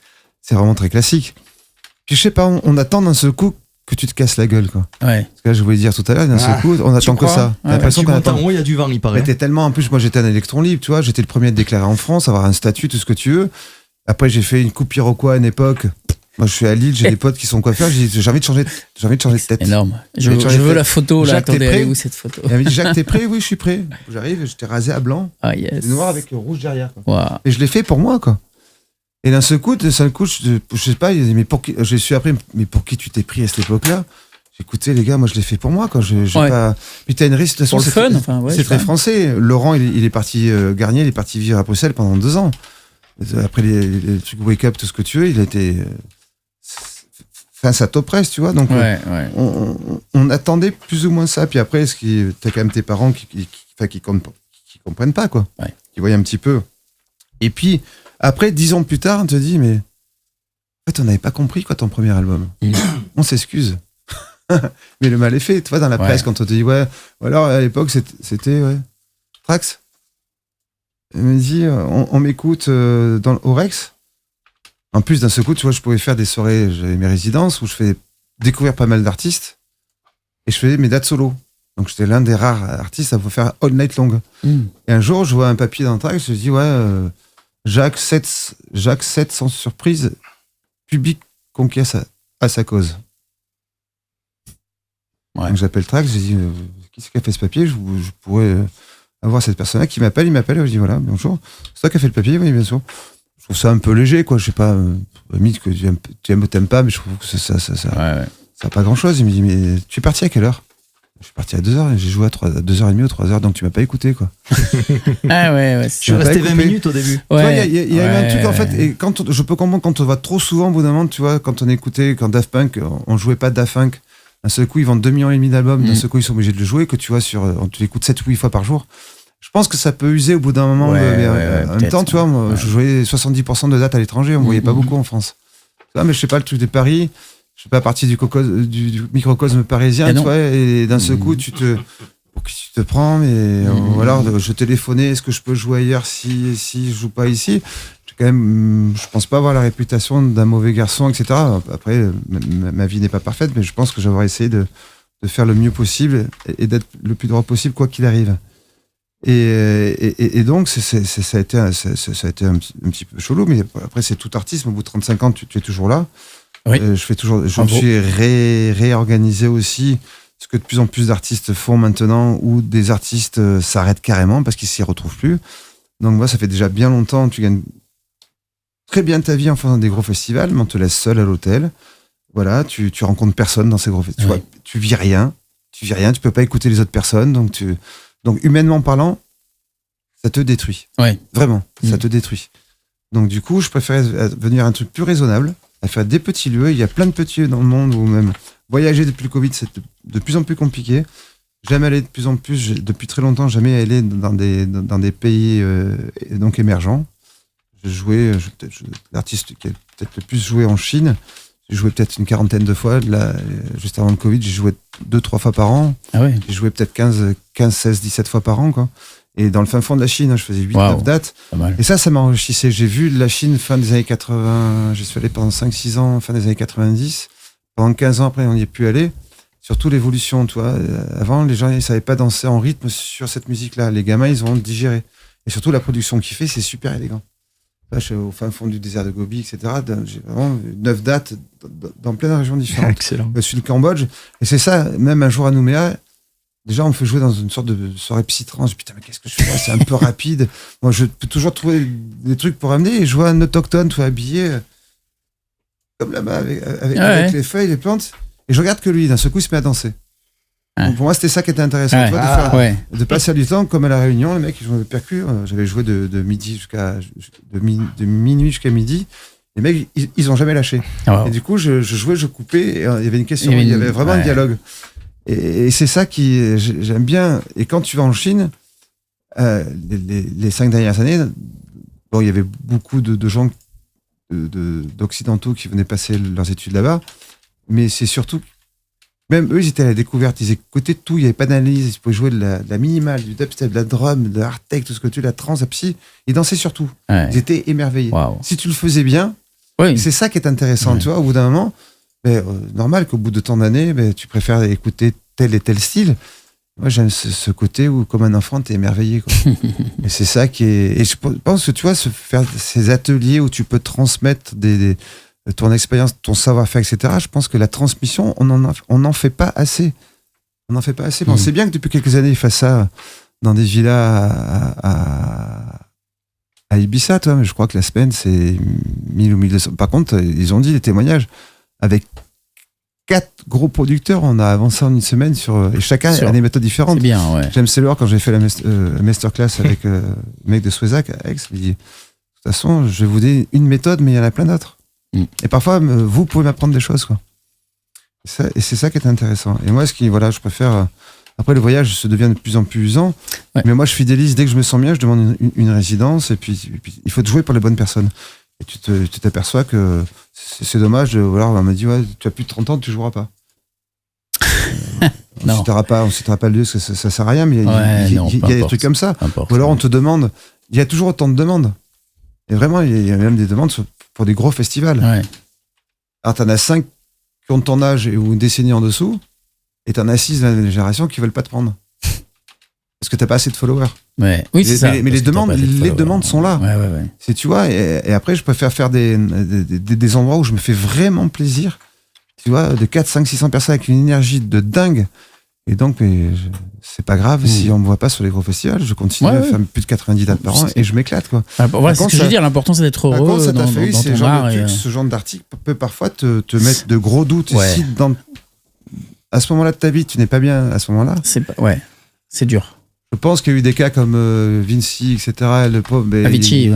C'est vraiment très classique. Puis, je sais pas, on attend d'un seul coup que tu te casses la gueule, quoi. Ouais. Parce que là, je voulais dire tout à l'heure, d'un seul coup, on attend que crois? ça. T'as Ouais, l'impression Tu qu'on montes en attend. haut, il y a du vent, il Mais paraît. t'es tellement, en plus, moi j'étais un électron libre, tu vois, j'étais le premier à déclarer en France, avoir un statut, tout ce que tu veux. Après, j'ai fait une coupe Iroquois à une époque. Moi, je suis à Lille, j'ai des potes qui sont coiffeurs, j'ai envie de changer de tête. Énorme. Je Mais tu veux aurais la fait- photo, là. Jacques, t'es Attendez, prêt? elle est où cette photo? Et elle m'a dit, Jacques, t'es prêt? Oui, je suis prêt. J'arrive, j'étais rasé à blanc, Ah, yes. noir avec le rouge derrière. Quoi. Waouh. Et je l'ai fait pour moi, quoi. Et d'un seul coup, je sais pas, il a dit, mais pour qui, je suis après, mais pour qui tu t'es pris à cette époque-là? J'ai écouté, les gars, moi je l'ai fait pour moi, quoi. J'ai Ouais. pas. Puis t'as une risque, de toute Pour le façon, fun, enfin, ouais. c'est je très sais. français. Laurent, il est parti, Garnier, il est parti vivre à Bruxelles pendant 2 ans. Après les trucs Wake Up, tout ce que tu veux, il a été. Enfin, ça t'oppresse, tu vois. Donc, Ouais. on attendait plus ou moins ça. Puis après, t'as quand même tes parents qui comprennent pas, quoi. Ouais. Qui voient un petit peu. Et puis, après, 10 ans plus tard, on te dit, mais en fait, on n'avait pas compris, quoi, ton premier album. On s'excuse. Mais le mal est fait. Tu vois, dans la Ouais. presse, quand on te dit, ouais, ou alors à l'époque, c'était ouais, Trax. Il me dit, on m'écoute au Rex. En plus, d'un seul coup, tu vois, je pouvais faire des soirées, j'avais mes résidences où je fais découvrir pas mal d'artistes et je faisais mes dates solo. Donc, j'étais l'un des rares artistes à pouvoir faire all night long. Et un jour, je vois un papier dans le Trax, je dis, ouais, Jacques 7 sans surprise, public conquis à sa cause. Ouais. Donc, j'appelle Trax, je dis, qui c'est qui a fait ce papier? Je pourrais avoir cette personne-là qui m'appelle, il m'appelle, je dis, voilà, bonjour. C'est toi qui as fait le papier? Oui, bien sûr. Je trouve ça un peu léger, quoi. Je sais pas, limite que tu aimes ou t'aimes pas, mais je trouve que ça Ouais. a pas grand chose. Il me dit, mais tu es parti à quelle heure? Je suis parti à 2h et j'ai joué à 2h30 ou 3h, donc tu m'as pas écouté, quoi. Ah ouais. Je c'est suis m'as pas resté 20 écouté. minutes au début. Tu vois, il y a eu un ouais. truc, en fait, et je peux comprendre quand on va trop souvent, au bout d'un moment, tu vois, quand on écoutait, quand Daft Punk, on jouait pas Daft Punk, d'un seul coup, ils vendent 2,5 millions d'albums, d'un seul coup, ils sont obligés de le jouer, que tu vois, on te l'écoute 7 ou 8 fois par jour. Je pense que ça peut user au bout d'un moment, Ouais, mais ouais, en même peut-être, temps, tu vois, moi, ouais. je jouais 70% de dates à l'étranger, on me voyait pas beaucoup en France. Tu vois, mais je sais pas, le truc de Paris, je fais pas partie du microcosme parisien, Ah tu non. vois, et d'un seul coup, pour qui tu te prends, mais ou alors je téléphonais, est-ce que je peux jouer ailleurs si je joue pas ici? J'ai quand même, je pense pas avoir la réputation d'un mauvais garçon, etc. Après, ma vie n'est pas parfaite, mais je pense que j'aurais essayé de faire le mieux possible et d'être le plus droit possible, quoi qu'il arrive. Et donc, ça a été un petit peu chelou, mais après, c'est tout artiste. Au bout de 35 ans, tu es toujours là. Oui. Je me suis réorganisé aussi, ce que de plus en plus d'artistes font maintenant, où des artistes s'arrêtent carrément parce qu'ils s'y retrouvent plus. Donc, moi, ça fait déjà bien longtemps, tu gagnes très bien ta vie en faisant des gros festivals, mais on te laisse seul à l'hôtel. Voilà, tu rencontres personne dans ces gros festivals. Ouais. Tu vis rien, tu peux pas écouter les autres personnes, donc humainement parlant, ça te détruit. Ouais. Vraiment, ça te détruit. Donc du coup, je préfère venir à un truc plus raisonnable, à faire des petits lieux. Il y a plein de petits lieux dans le monde où même voyager depuis le Covid, c'est de plus en plus compliqué. J'aime aller de plus en plus, depuis très longtemps, jamais aller dans des pays donc émergents. L'artiste qui a peut-être le plus joué en Chine, j'ai joué peut-être une 40aine de fois. Là, juste avant le Covid, j'ai joué 2-3 fois par an. Ah ouais. J'ai joué peut-être 15, 16, 17 fois par an, quoi. Et dans le fin fond de la Chine, je faisais 8-9 Wow. dates. Pas mal. Et ça m'enrichissait. J'ai vu la Chine fin des années 80. J'y suis allé pendant 5-6 ans, fin des années 90. Pendant 15 ans après, on n'y est plus allé. Surtout l'évolution, tu vois. Avant, les gens, ils savaient pas danser en rythme sur cette musique-là. Les gamins, ils ont digéré. Et surtout, la production qu'il fait, c'est super élégant. Là, je suis au fin fond du désert de Gobi, etc. J'ai vraiment 9 dates dans plein de régions différentes. Excellent. Je suis du Cambodge. Et c'est ça, même un jour à Nouméa, déjà, on me fait jouer dans une sorte de soirée psytrance. Je dis, putain, mais qu'est-ce que je fais là? C'est un peu rapide. Moi, je peux toujours trouver des trucs pour amener. Et je vois un autochtone, tout habillé. comme là-bas, avec les feuilles, les plantes. Et je regarde que lui, d'un seul coup, il se met à danser. Donc pour moi, c'était ça qui était intéressant. Tu vois, de passer du temps, comme à la Réunion, les mecs, ils jouaient de percus. J'avais joué de minuit jusqu'à midi. Les mecs, ils ont jamais lâché. Et du coup, je jouais, je coupais. Et il y avait une question, il y avait vraiment un dialogue. Et c'est ça qui j'aime bien. Et quand tu vas en Chine, les 5 dernières années, bon, il y avait beaucoup de gens d'occidentaux qui venaient passer leurs études là-bas, mais c'est surtout même eux, ils étaient à la découverte, ils écoutaient tout, il n'y avait pas d'analyse, ils pouvaient jouer de la minimale, du dubstep, de la drum, de la hard tech, tout ce que tu veux, la trance, la psy, ils dansaient sur tout. Ils étaient émerveillés. Si tu le faisais bien, c'est ça qui est intéressant, tu vois, au bout d'un moment, normal qu'au bout de tant d'années, tu préfères écouter tel et tel style. Moi, j'aime ce côté où, comme un enfant, t'es émerveillé, quoi. Et c'est ça qui est. Et je pense que, tu vois, faire ces ateliers où tu peux transmettre ton expérience, ton savoir-faire, etc. Je pense que la transmission, on n'en fait pas assez. On n'en fait pas assez. Bon, c'est bien que depuis quelques années, ils fassent ça dans des villas à Ibiza, toi, mais je crois que la semaine, c'est 1000 ou 1200. Par contre, ils ont dit les témoignages avec 4 gros producteurs, on a avancé en une semaine et chacun a des méthodes différentes. C'est bien, ouais. James Taylor, quand j'ai fait la masterclass avec le mec de Swezac à Aix, il dit, de toute façon, je vais vous donner une méthode, mais il y en a plein d'autres. Et parfois, vous pouvez m'apprendre des choses, quoi. Et c'est ça qui est intéressant. Et moi, je préfère. Après, le voyage se devient de plus en plus usant. Mais moi, je fidélise. Dès que je me sens bien, je demande une résidence. Et puis, il faut te jouer pour les bonnes personnes. Et tu t'aperçois que c'est dommage. Alors, on m'a dit, tu as plus de 30 ans, tu joueras pas. On ne citera pas le lieu, parce que ça sert à rien, mais il y a des trucs comme ça. Ou alors, on te demande. Il y a toujours autant de demandes. Et vraiment, il y a même des demandes pour des gros festivals. Alors, t'en as 5 qui ont ton âge ou une décennie en dessous, et t'en as 6 de la génération qui veulent pas te prendre. Parce que t'as pas assez de followers. Oui, c'est ça. Mais les demandes sont là. C'est, tu vois, et après, je préfère faire des endroits où je me fais vraiment plaisir. Tu vois, de 4, 5, 600 personnes avec une énergie de dingue. Et donc, c'est pas grave si on me voit pas sur les gros festivals. Je continue à faire plus de 90 dates par an et je m'éclate, quoi. Voilà, c'est ce que je veux dire. L'important, c'est d'être heureux dans ton art. Ce genre d'article peut parfois te mettre de gros doutes. Si à ce moment-là de ta vie, tu n'es pas bien à ce moment-là. C'est dur. Je pense qu'il y a eu des cas comme Vinci, etc. Le pauvre, Avicii,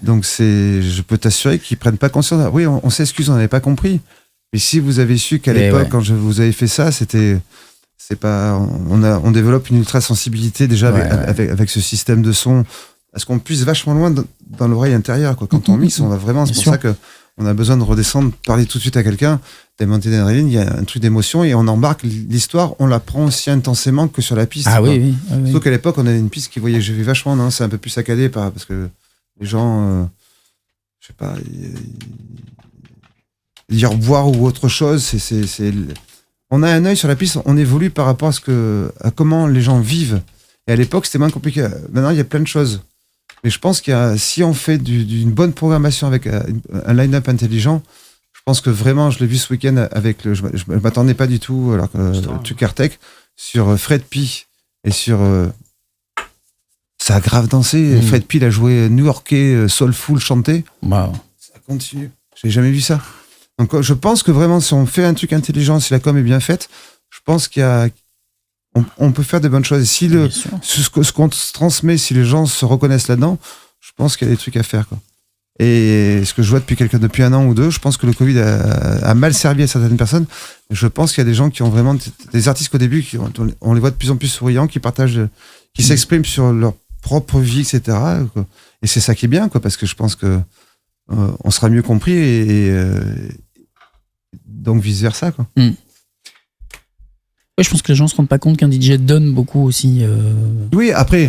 Donc je peux t'assurer qu'ils prennent pas conscience. Oui, on s'excuse, on n'avait pas compris. Mais si vous avez su qu'à l'époque, quand vous avez fait ça, on développe une ultra sensibilité déjà avec ce système de son, à ce qu'on puisse vachement loin dans l'oreille intérieure, quoi. Quand on mixe, on va vraiment. C'est pour ça que on a besoin de redescendre, parler tout de suite à quelqu'un, d'alimenter d'adrénaline. Il y a un truc d'émotion et on embarque l'histoire. On la prend aussi intensément que sur la piste. Sauf qu'à l'époque, on avait une piste qui voyageait vachement. Non, c'est un peu plus saccadé parce que les gens, je sais pas. Lire, boire ou autre chose, on a un œil sur la piste, on évolue par rapport à comment les gens vivent. Et à l'époque, c'était moins compliqué. Maintenant, il y a plein de choses. Mais je pense si on fait d'une bonne programmation avec un line-up intelligent, je pense que vraiment, je l'ai vu ce week-end avec je m'attendais pas du tout, alors que le truc Artec, sur Fred P et sur. Ça a grave dansé. Fred P, il a joué new-yorkais, soulful, chanté. Ça continue. J'ai jamais vu ça. Donc, je pense que vraiment, si on fait un truc intelligent, si la com est bien faite, je pense on peut faire des bonnes choses. Et si ce qu'on se transmet, si les gens se reconnaissent là-dedans, je pense qu'il y a des trucs à faire, quoi. Et ce que je vois depuis un an ou deux, je pense que le Covid a mal servi à certaines personnes. Je pense qu'il y a des gens qui ont vraiment des artistes qu'au début, on les voit de plus en plus souriants, qui partagent, qui s'expriment sur leur propre vie, etc. Quoi. Et c'est ça qui est bien, quoi, parce que je pense que on sera mieux compris et donc vice versa, quoi. Je pense que les gens se rendent pas compte qu'un DJ donne beaucoup aussi. Oui, après,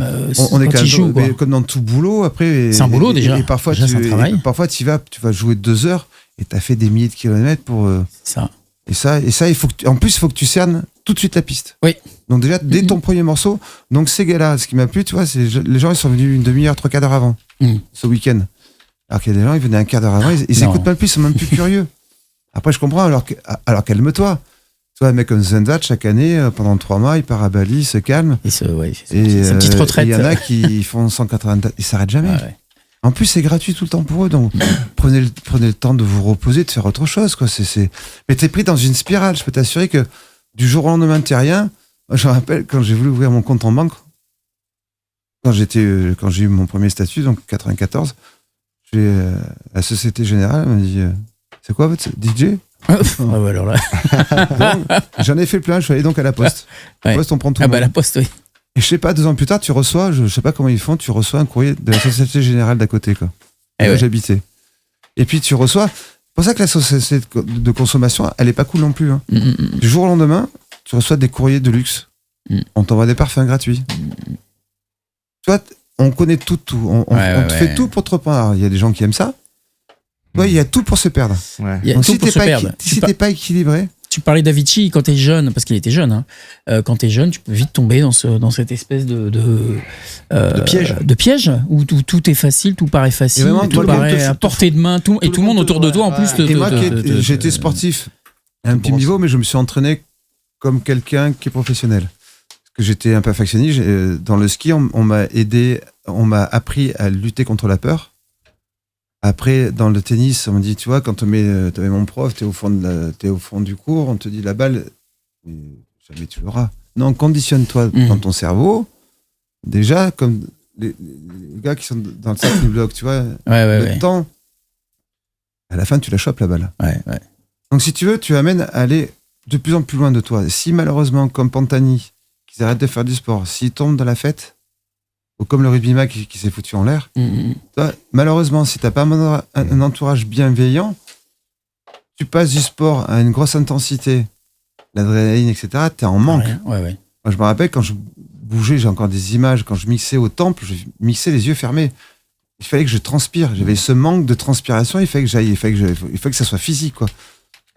on est quand même comme dans tout boulot. Après, c'est un boulot déjà. Et parfois, déjà, c'est un travail. Parfois, tu vas jouer 2 heures et t'as fait des milliers de kilomètres pour. Ça. Et ça, il faut en plus, il faut que tu cernes tout de suite la piste. Oui. Donc déjà, dès ton premier morceau, donc ces gars-là, ce qui m'a plu, tu vois, c'est les gens ils sont venus une demi-heure, 3/4 d'heure avant ce week-end. Alors qu'il y a des gens, ils venaient un quart d'heure avant, ils écoutent pas le plus, ils sont même plus curieux. Après, je comprends. Alors calme-toi. Tu vois, un mec comme Zendat, chaque année, pendant 3 mois, il part à Bali, il se calme. Et sa petite retraite. Il y en a qui font 180 dates, ils s'arrêtent jamais. En plus, c'est gratuit tout le temps pour eux, donc prenez le temps de vous reposer, de faire autre chose, quoi. Mais t'es pris dans une spirale. Je peux t'assurer que du jour au lendemain, t'es rien. Moi, je me rappelle quand j'ai voulu ouvrir mon compte en banque, quand j'ai eu mon premier statut, donc 94, la Société Générale m'a dit c'est quoi votre DJ? Alors là. Donc, j'en ai fait plein. Je suis allé donc à la Poste. Ouais. La Poste, on prend tout le monde. La Poste, oui. Et je sais pas, 2 ans plus tard, tu reçois, je sais pas comment ils font, tu reçois un courrier de la Société Générale d'à côté, quoi. Et Là, ouais. j'habitais. Et puis tu reçois. C'est pour ça que la société de consommation, elle est pas cool non plus. Hein. Du jour au lendemain, tu reçois des courriers de luxe. On t'envoie des parfums gratuits. Tu vois, on connaît tout. On te fait tout pour te reprendre. Alors, il y a des gens qui aiment ça. Tu vois, il y a tout pour se perdre. Ouais. Il y a Donc, tout si pour t'es se perdre. t'es pas équilibré. Tu parlais d'Avicii quand t'es jeune, parce qu'il était jeune. Hein. Quand t'es jeune, tu peux vite tomber dans cette espèce de piège. De piège où tout est facile, tout paraît facile, Et vraiment, tout tout le monde paraît à portée de main, et tout le monde autour de toi en plus. Et moi, j'ai été sportif à un petit niveau, mais je me suis entraîné comme quelqu'un qui est professionnel. Parce que j'étais un perfectionniste. Dans le ski, on m'a aidé, on m'a appris à lutter contre la peur. Après, dans le tennis, on me dit, tu vois, quand t'avais mon prof, t'es au fond du cours, on te dit la balle, jamais tu l'auras. Non, conditionne-toi dans ton cerveau. Déjà, comme les gars qui sont dans le cercle du bloc, tu vois, le temps, à la fin, tu la chopes la balle. Ouais. Donc, si tu veux, tu amènes à aller de plus en plus loin de toi. Si malheureusement, comme Pantani, qu'ils arrêtent de faire du sport, s'ils tombent dans la fête, ou comme le rugbyman qui s'est foutu en l'air, toi, malheureusement, si t'as pas un entourage bienveillant, tu passes du sport à une grosse intensité, l'adrénaline, etc., t'es en manque. Ouais. Moi, je me rappelle quand je bougeais, j'ai encore des images, quand je mixais au temple, je mixais les yeux fermés. Il fallait que je transpire. J'avais ce manque de transpiration, il fallait que ça soit physique, quoi.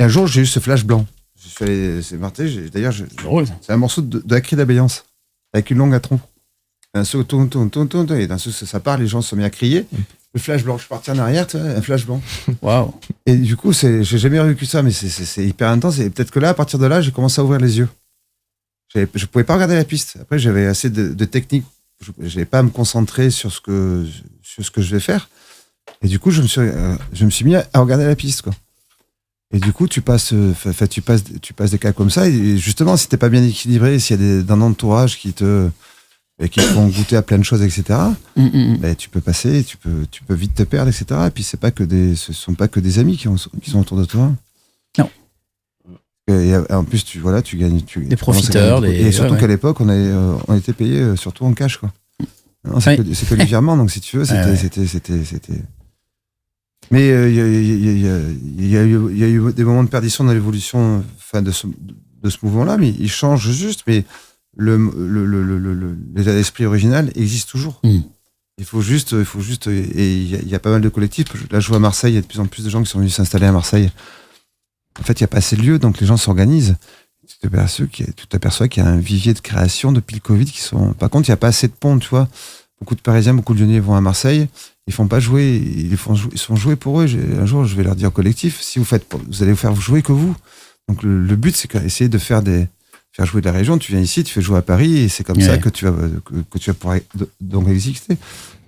Et un jour, j'ai eu ce flash blanc. Je suis allé, c'est Martin, d'ailleurs, c'est un morceau de la cri d'Abéance, avec une longue atron. D'un saut, et d'un saut, ça part, les gens se sont mis à crier. Le flash blanc, je suis parti en arrière, tu vois, un flash blanc. Waouh. Et du coup, j'ai jamais vécu ça, mais c'est hyper intense. Et peut-être que là, à partir de là, j'ai commencé à ouvrir les yeux. Je pouvais pas regarder la piste. Après, j'avais assez de technique. Je n'avais pas à me concentrer sur ce que je vais faire. Et du coup, je me suis mis à regarder la piste, quoi. Et du coup, tu passes des cas comme ça. Et justement, si t'es pas bien équilibré, s'il y a d'un entourage qui te font goûter à plein de choses, etc. Ben, tu peux passer, tu peux vite te perdre, etc. Et puis ce sont pas que des amis qui sont autour de toi. Non. Et en plus, tu gagnes des profiteurs, et surtout qu'à l'époque, on était payé surtout en cash, quoi. Non, c'est que du virement, donc si tu veux, c'était. Mais il y a eu des moments de perdition dans l'évolution, de ce mouvement-là, mais il change juste, mais l'état d'esprit original existe toujours. Il faut juste, et il y a pas mal de collectifs. Là, je vois à Marseille, il y a de plus en plus de gens qui sont venus s'installer à Marseille. En fait, il n'y a pas assez de lieux, donc les gens s'organisent. Tu t'aperçois qu'il y a un vivier de création depuis le Covid Par contre, il n'y a pas assez de ponts, tu vois. Beaucoup de Parisiens, beaucoup de Lyonnais vont à Marseille. Ils font pas jouer, ils sont joués pour eux. Un jour, je vais leur dire au collectif, si vous allez vous faire jouer que vous. Donc le but, c'est d'essayer de faire jouer de la région. Tu viens ici, tu fais jouer à Paris, et c'est comme ça que tu vas pouvoir donc exister.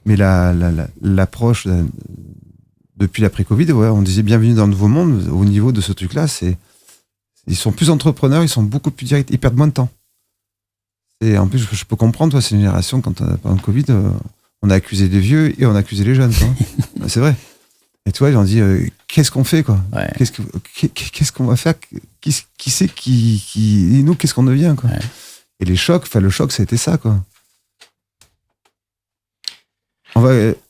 Mais l'approche depuis l'après-Covid, on disait bienvenue dans le nouveau monde. Au niveau de ce truc-là, ils sont plus entrepreneurs, ils sont beaucoup plus directs, ils perdent moins de temps. Et en plus, je peux comprendre, toi, c'est une génération, pendant le Covid, on a accusé les vieux et on a accusé les jeunes, quoi. C'est vrai. Et tu vois, ils ont dit, qu'est-ce qu'on fait, quoi? Ouais. Qu'est-ce qu'on va faire? Qui c'est et nous, qu'est-ce qu'on devient, quoi? Ouais. Et le choc, ça a été ça, quoi.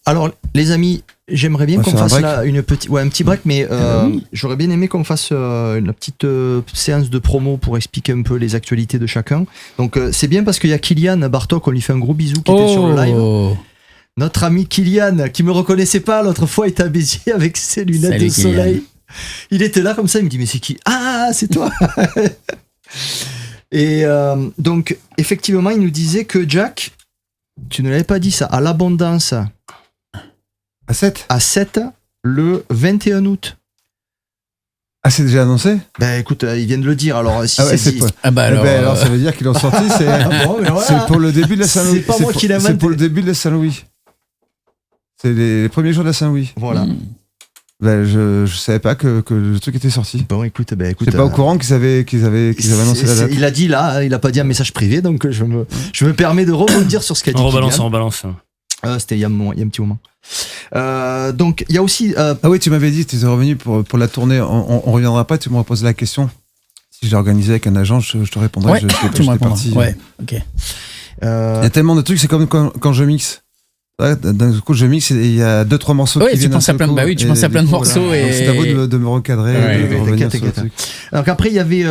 Alors, les amis, j'aimerais bien qu'on fasse là un petit break, mais j'aurais bien aimé qu'on fasse une petite séance de promo pour expliquer un peu les actualités de chacun. Donc, c'est bien parce qu'il y a Kylian Bartok, on lui fait un gros bisou, qui était sur le live. Notre ami Kylian, qui me reconnaissait pas l'autre fois, était à Béziers avec ses lunettes de soleil. Il était là comme ça, il me dit, mais c'est qui? Ah, c'est toi. Et donc, effectivement, il nous disait que Jack, tu ne l'avais pas dit ça, à l'Abondance. À 7 ? À 7, le 21 août. Ah, c'est déjà annoncé ? Ben écoute, ils viennent de le dire, alors si c'est dit. Alors ça veut dire qu'ils l'ont sorti, c'est pour le début de la Saint-Louis. C'est pas moi qui l'invente. C'est pour le début de la Saint-Louis. C'est les premiers jours de la Saint-Louis. Voilà. Ben, je savais pas que le truc était sorti. Bon, écoute. J'étais pas au courant qu'ils avaient annoncé la date. Il a dit là, il a pas dit un message privé, donc je me permets de rebondir sur ce qu'a dit. On rebalance, Kylian. on rebalance. C'était il y a un petit moment. Donc il y a aussi. Ah oui, tu m'avais dit que tu étais revenu pour la tournée. On reviendra pas. Tu me reposes la question. Si je l'ai organisé avec un agent, je te répondrai. Ouais, tu me répondras. Ouais, ok. Il y a tellement de trucs. C'est comme quand je mixe. Ouais, d'un coup, je mixe et il y a 2-3 morceaux qui viennent. Tu penses à plein de morceaux et. Donc, c'est à vous de me recadrer, de revenir sur le truc. Alors qu'après il y avait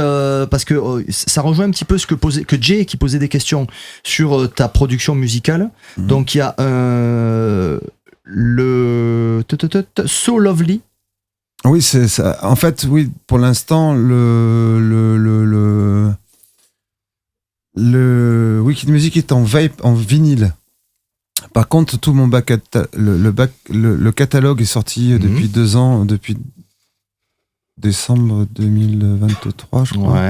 parce que ça rejoint un petit peu ce que Jay qui posait des questions sur ta production musicale. Donc il y a le So Lovely. Oui, c'est ça. En fait, oui, pour l'instant, le Wicked Music est en vinyle. Par contre, tout mon le catalogue est sorti depuis 2 ans, depuis décembre 2023, je crois.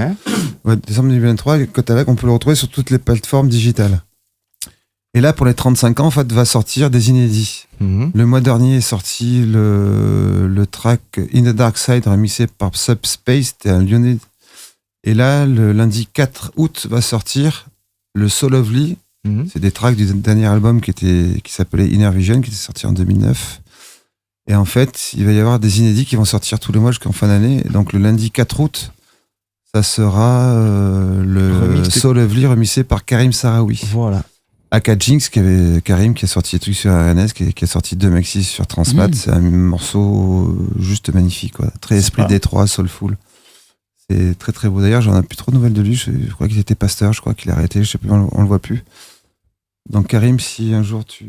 Ouais, décembre 2023. Le catalogue, on peut le retrouver sur toutes les plateformes digitales. Et là, pour les 35 ans, en fait, va sortir des inédits. Le mois dernier est sorti le track In the Dark Side, remixé par Subspace, c'était un Lyonnais. Et là, le lundi 4 août, va sortir le So Lovely. C'est des tracks du dernier album qui s'appelait Inner Vision, qui était sorti en 2009. Et en fait, il va y avoir des inédits qui vont sortir tous les mois jusqu'en fin d'année. Et donc le lundi 4 août, ça sera le So Lovely remixé par Karim Sarawi. Voilà. Aka Jinx, Karim qui a sorti des trucs sur RNS, qui a sorti 2 maxis sur Transmat. C'est un morceau juste magnifique, quoi. Très esprit Détroit, soulful. C'est très très beau. D'ailleurs, j'en ai plus trop de nouvelles de lui. Je crois qu'il était pasteur, je crois qu'il a arrêté, je sais plus, on le voit plus. Donc Karim, si un jour tu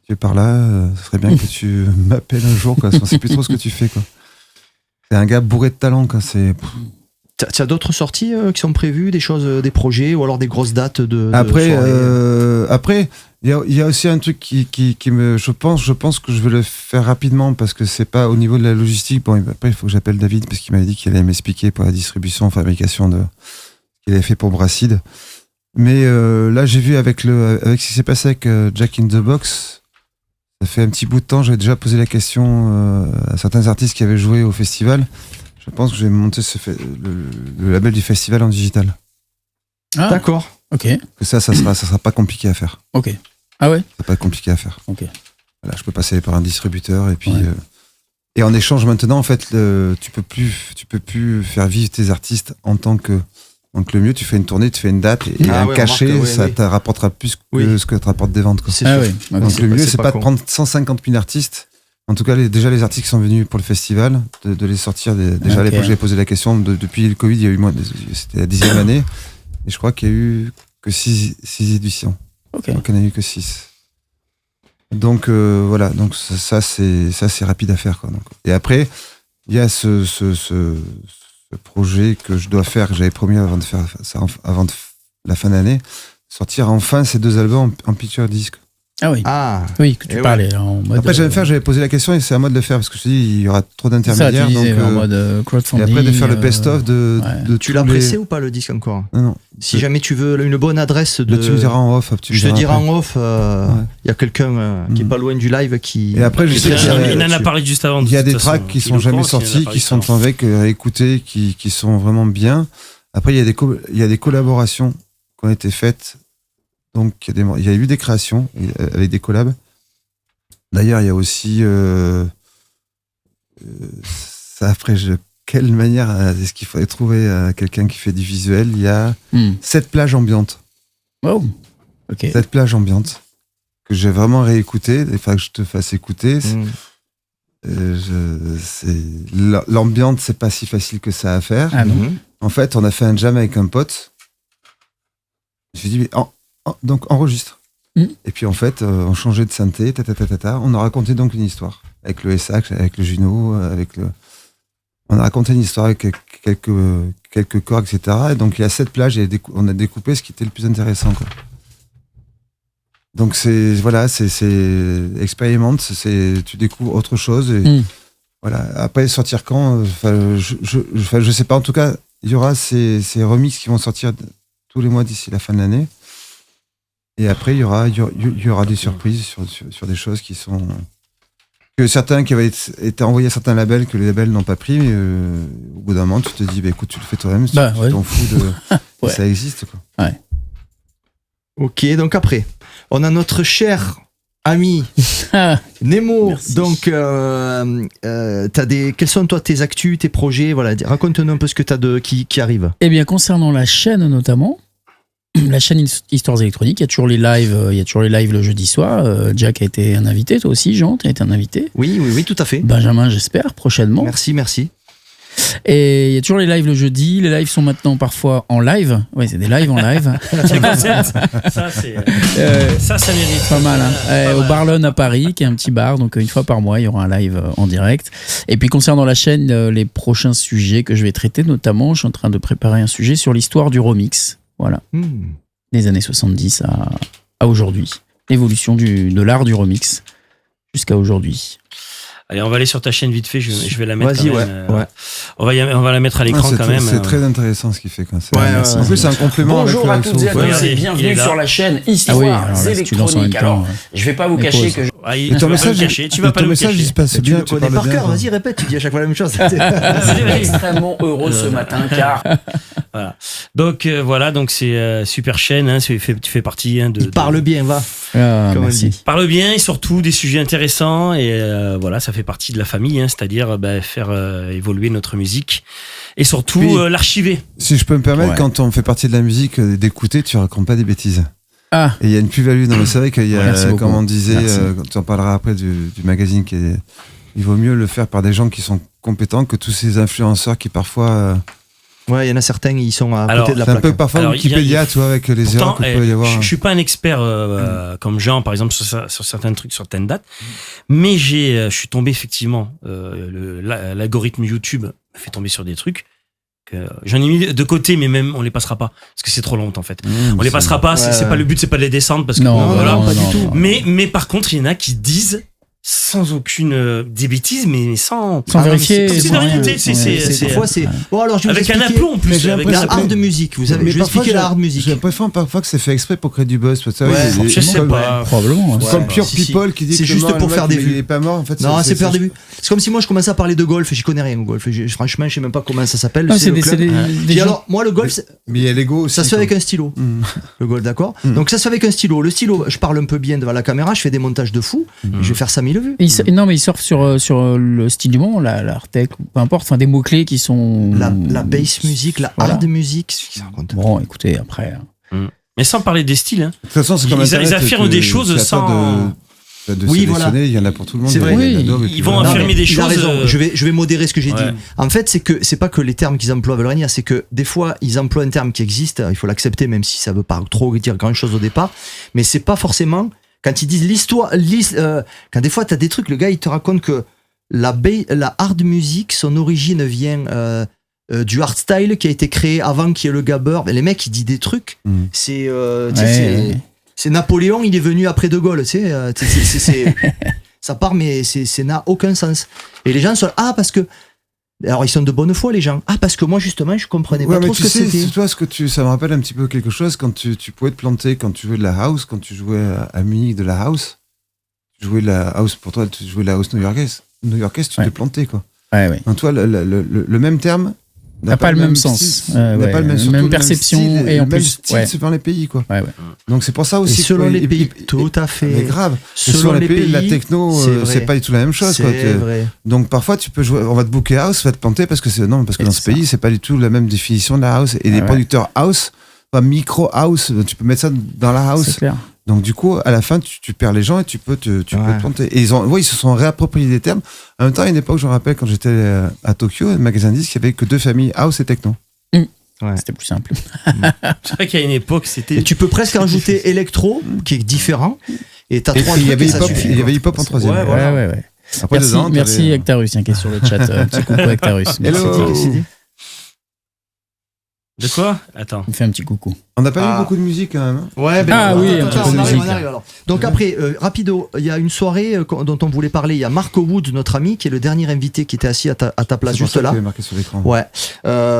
es par là, ce serait bien que tu m'appelles un jour, quoi. On sait plus trop ce que tu fais, quoi. C'est un gars bourré de talent, quoi. Tu as d'autres sorties qui sont prévues, des choses, des projets, ou alors des grosses dates Après, il y a aussi un truc qui me, je pense que je vais le faire rapidement parce que c'est pas au niveau de la logistique. Bon, après il faut que j'appelle David parce qu'il m'avait dit qu'il allait m'expliquer pour la distribution, fabrication qu'il avait fait pour Bracid. Mais là, j'ai vu avec ce qui s'est passé avec Jack in the Box, ça fait un petit bout de temps. J'avais déjà posé la question à certains artistes qui avaient joué au festival. Je pense que je vais monter le label du festival en digital. Ah, d'accord. Ok. Que ça sera pas compliqué à faire. Ok. Ah ouais. Ça va pas être compliqué à faire. Ok. Voilà, je peux passer par un distributeur et puis et en échange maintenant en fait tu peux plus faire vivre tes artistes en tant que. Donc le mieux, tu fais une tournée, tu fais une date et un cachet, ça te rapportera plus que ce que te rapporte des ventes, quoi. Ah oui. Donc le mieux, c'est pas de prendre 150 000 artistes. En tout cas, déjà les artistes qui sont venus pour le festival, de les sortir. Déjà à l'époque, j'avais posé la question. Depuis le Covid, il y a eu c'était la 10e année. Et je crois qu'il y a eu que 6 éditions. Donc il n'y en a eu que 6. Donc voilà. Donc ça c'est rapide à faire, quoi. Donc, et après, il y a ce projet que je dois faire, que j'avais promis avant de faire ça, avant la fin d'année, sortir enfin ces 2 albums en picture disc. Ah oui. Oui, que tu parlais en mode. Après, j'avais posé la question et c'est à moi de le faire parce que je te dis, il y aura trop d'intermédiaires. Donc, en mode crowdfunding. Et après, de faire le best-of de tu l'as pressé ou pas le disque encore? Non. Si jamais tu veux une bonne adresse de. Tu me diras en off. Je te dirai en off. Il y a quelqu'un qui est pas loin du live qui. Et après, je sais il en a parlé juste avant. Il y a des tracks qui sont jamais sortis, qui sont avec à écouter, qui sont vraiment bien. Après, il y a des collaborations qui ont été faites. Donc, il y a eu des créations avec des collabs. D'ailleurs, il y a aussi. Ça, après, quelle manière est-ce qu'il faudrait trouver quelqu'un qui fait du visuel? Il y a 7 plages ambiantes. Wow. Ok. 7 plages ambiantes que j'ai vraiment réécoutées. Il faudrait que je te fasse écouter. L'ambiance, c'est pas si facile que ça à faire. Ah non. En fait, on a fait un jam avec un pote. Je lui ai dit, donc enregistre. Et puis en fait, on changeait de synthé, on a raconté donc une histoire avec le SH, avec le Juno, on a raconté une histoire avec quelques corps, etc. Et donc il y a 7 plages et on a découpé ce qui était le plus intéressant, quoi. Donc c'est expérimente, tu découvres autre chose. Et voilà. Après sortir quand, je sais pas. En tout cas, il y aura ces remixes qui vont sortir tous les mois d'ici la fin de l'année. Et après, il y aura des surprises sur des choses qui sont que certains qui avaient été envoyés à certains labels que les labels n'ont pas pris, mais au bout d'un moment, tu te dis, écoute, tu le fais toi-même, tu t'en fous de Ouais. ça existe, quoi. Ok, donc après, on a notre cher ami Nemo. Merci. Donc, quels sont toi tes actus, tes projets, voilà, raconte-nous un peu ce que t'as qui arrive. Eh bien, concernant la chaîne notamment, la chaîne Histoires électroniques, il y a toujours les lives le jeudi soir. Jack a été un invité, toi aussi, Jean, tu as été un invité. Oui, tout à fait. Benjamin, j'espère, prochainement. Merci. Et il y a toujours les lives le jeudi. Les lives sont maintenant parfois en live. Oui, c'est des lives en live. Ça mérite. Pas mal, hein. Au Barlone à Paris, qui est un petit bar. Donc, une fois par mois, il y aura un live en direct. Et puis, concernant la chaîne, les prochains sujets que je vais traiter, notamment, je suis en train de préparer un sujet sur l'histoire du remix. Voilà. Des années 70 à aujourd'hui. L'évolution de l'art du remix jusqu'à aujourd'hui. Allez, on va aller sur ta chaîne vite fait, je vais la mettre. Vas-y, quand même, on va la mettre à l'écran quand même. C'est très intéressant ce qu'il fait. Merci. En plus, c'est un complément. Bonjour à avec toutes et à tous Regardez, et il est bienvenue là. sur la chaîne Ah oui, Histoires alors là, si tu lances en même électroniques. temps, Alors, je vais pas vous les cacher pauses. que Et ton message, tu vas pas ton le message, il cacher. se passe Tu bien. le connais par cœur, vas-y, répète, tu dis à chaque fois la même chose. je suis extrêmement heureux ce matin car Voilà. Donc voilà, donc c'est super chaîne, hein, tu fais partie de. Il parle bien, va. Comme on Merci. dit. Parle bien et surtout des sujets intéressants et voilà, ça fait partie de la famille, hein, c'est-à-dire faire évoluer notre musique et surtout Puis- l'archiver. Si je peux me permettre, Ouais. quand on fait partie de la musique, d'écouter, tu racontes pas des bêtises. Ah, Et il y a une plus-value dans le. C'est vrai qu'il y Merci a, beaucoup. comme on disait, Merci. quand tu en parleras après du magazine, il vaut mieux le faire par des gens qui sont compétents que tous ces influenceurs qui parfois. Ouais, il y en a certains, ils sont à Alors, côté de la C'est un plaque. peu parfois Alors, Wikipédia, tu vois, avec les Pourtant, erreurs qu'il peut y avoir. je suis pas un expert comme Jean, par exemple, sur certains trucs, sur certaines dates, mais je suis tombé effectivement, l'algorithme YouTube me fait tomber sur des trucs que j'en ai mis de côté, mais même on les passera pas parce que c'est trop long en fait. On les passera pas, c'est pas le but, c'est pas de les descendre parce que non, voilà. pas du tout. Mais par contre, il y en a qui disent sans aucune des bêtises, mais sans vérifier. c'est sans la réalité, rien. c'est Des fois, c'est. Bon, alors, je vais vous avec un expliquer aplomb en plus, Mais j'ai avec l'impression un la aplomb. hard musique. Vous savez, je vais parfois, expliquer la hard musique. J'ai l'impression parfois que c'est fait exprès pour créer du buzz. Parce que, Ouais, je sais comme, pas. Probablement. Comme Ouais, Pure si, People qui dit c'est que juste non, pour le faire mec, des il vues. est pas mort. En fait, Non, c'est faire des vues. C'est comme si moi je commençais à parler de golf et j'y connais rien au golf. Franchement, je sais même pas comment ça s'appelle. Ah, c'est c'est le des, club. c'est des Et gens. alors, moi, le golf, Mais il y a l'ego aussi. ça se fait avec quoi. un stylo. Mm. Le golf, d'accord. Mm. Donc, ça se fait avec un stylo. Le stylo, je parle un peu bien devant la caméra, je fais des montages de fou. Et je vais faire 5000 vues. Non, mais ils surfent sur le style du moment, l'art tech, ou peu importe, enfin des mots-clés qui sont. La bass musique, la Voilà. hard musique. Ça raconte. Bon, écoutez, après. Mais sans parler des styles, hein. De toute façon, c'est comme Ils Internet, affirment que des choses c'est à toi sans- de Oui, sélectionner, voilà. il y en a pour tout le monde. C'est vrai. Il y a Oui, Adobe et ils puis vont voilà. affirmer des Il a choses, raison. Je vais modérer ce que j'ai ouais. dit. En fait, c'est pas que les termes qu'ils emploient veulent rien dire, c'est que des fois, ils emploient un terme qui existe, il faut l'accepter, même si ça veut pas trop dire grand chose au départ, mais c'est pas forcément, quand ils disent l'histoire, quand des fois, t'as des trucs, le gars, il te raconte que la hard music, son origine vient du hardstyle qui a été créé avant qu'il y ait le gabber. Les mecs, ils disent des trucs, Mm. c'est, tu sais, c'est Napoléon, il est venu après De Gaulle, tu sais, ça part, mais c'est n'a aucun sens. Et les gens sont parce que, alors ils sont de bonne foi les gens. Parce que moi justement je comprenais Ouais, pas mais trop ce tu que sais, c'était. toi, ça me rappelle un petit peu quelque chose quand tu pouvais te planter quand tu jouais de la house, quand tu jouais à Munich de la house. Tu jouais de la house, pour toi, tu jouais de la house new-yorkaise, tu Ouais. te plantais, quoi. Ouais. Donc, toi, le même terme N'a pas le même style, sens. n'a Ouais, pas le même, surtout même le perception style, et en le même plus, style ouais. selon les pays, quoi. Ouais. Donc c'est pour ça Et aussi. selon que- les et pays, puis- tout à fait. Mais grave. Et Selon les pays, la techno, c'est c'est vrai. pas du tout la même chose. Quoi. C'est vrai. Donc parfois tu peux jouer, on va te booker house, on va te planter parce que Et dans ce c'est pays c'est pas du tout la même définition de la house. Et les ouais. producteurs house, pas micro house, tu peux mettre ça dans la C'est house. clair. Donc du coup à la fin tu perds les gens et tu peux te planter. Et ils se sont réappropriés des termes. En même temps, à une époque, je me rappelle quand j'étais à Tokyo, un magasin de disques, il y avait que deux familles house et techno. Ouais. C'était plus simple. C'est vrai qu'à une époque, c'était. Et tu peux presque rajouter électro, qui est différent. Et t'as Et trois puis il y trucs avait et ça hip-hop, suffit. il y quoi. avait hip-hop en troisième. Ouais, voilà. Ouais. Après, Merci, dedans, merci t'avais- Actarus, qui est sur le chat. Un petit coucou Actarus. Merci. Hello. Merci. De quoi? Attends. On fait un petit coucou. On n'a pas eu beaucoup de musique quand même. Ouais, oui, un peu de on musique. arrive alors. Donc après, rapido, il y a une soirée dont on voulait parler. Il y a Marco Wood, notre ami, qui est le dernier invité qui était assis à ta place juste là. C'est marqué sur l'écran. Ouais.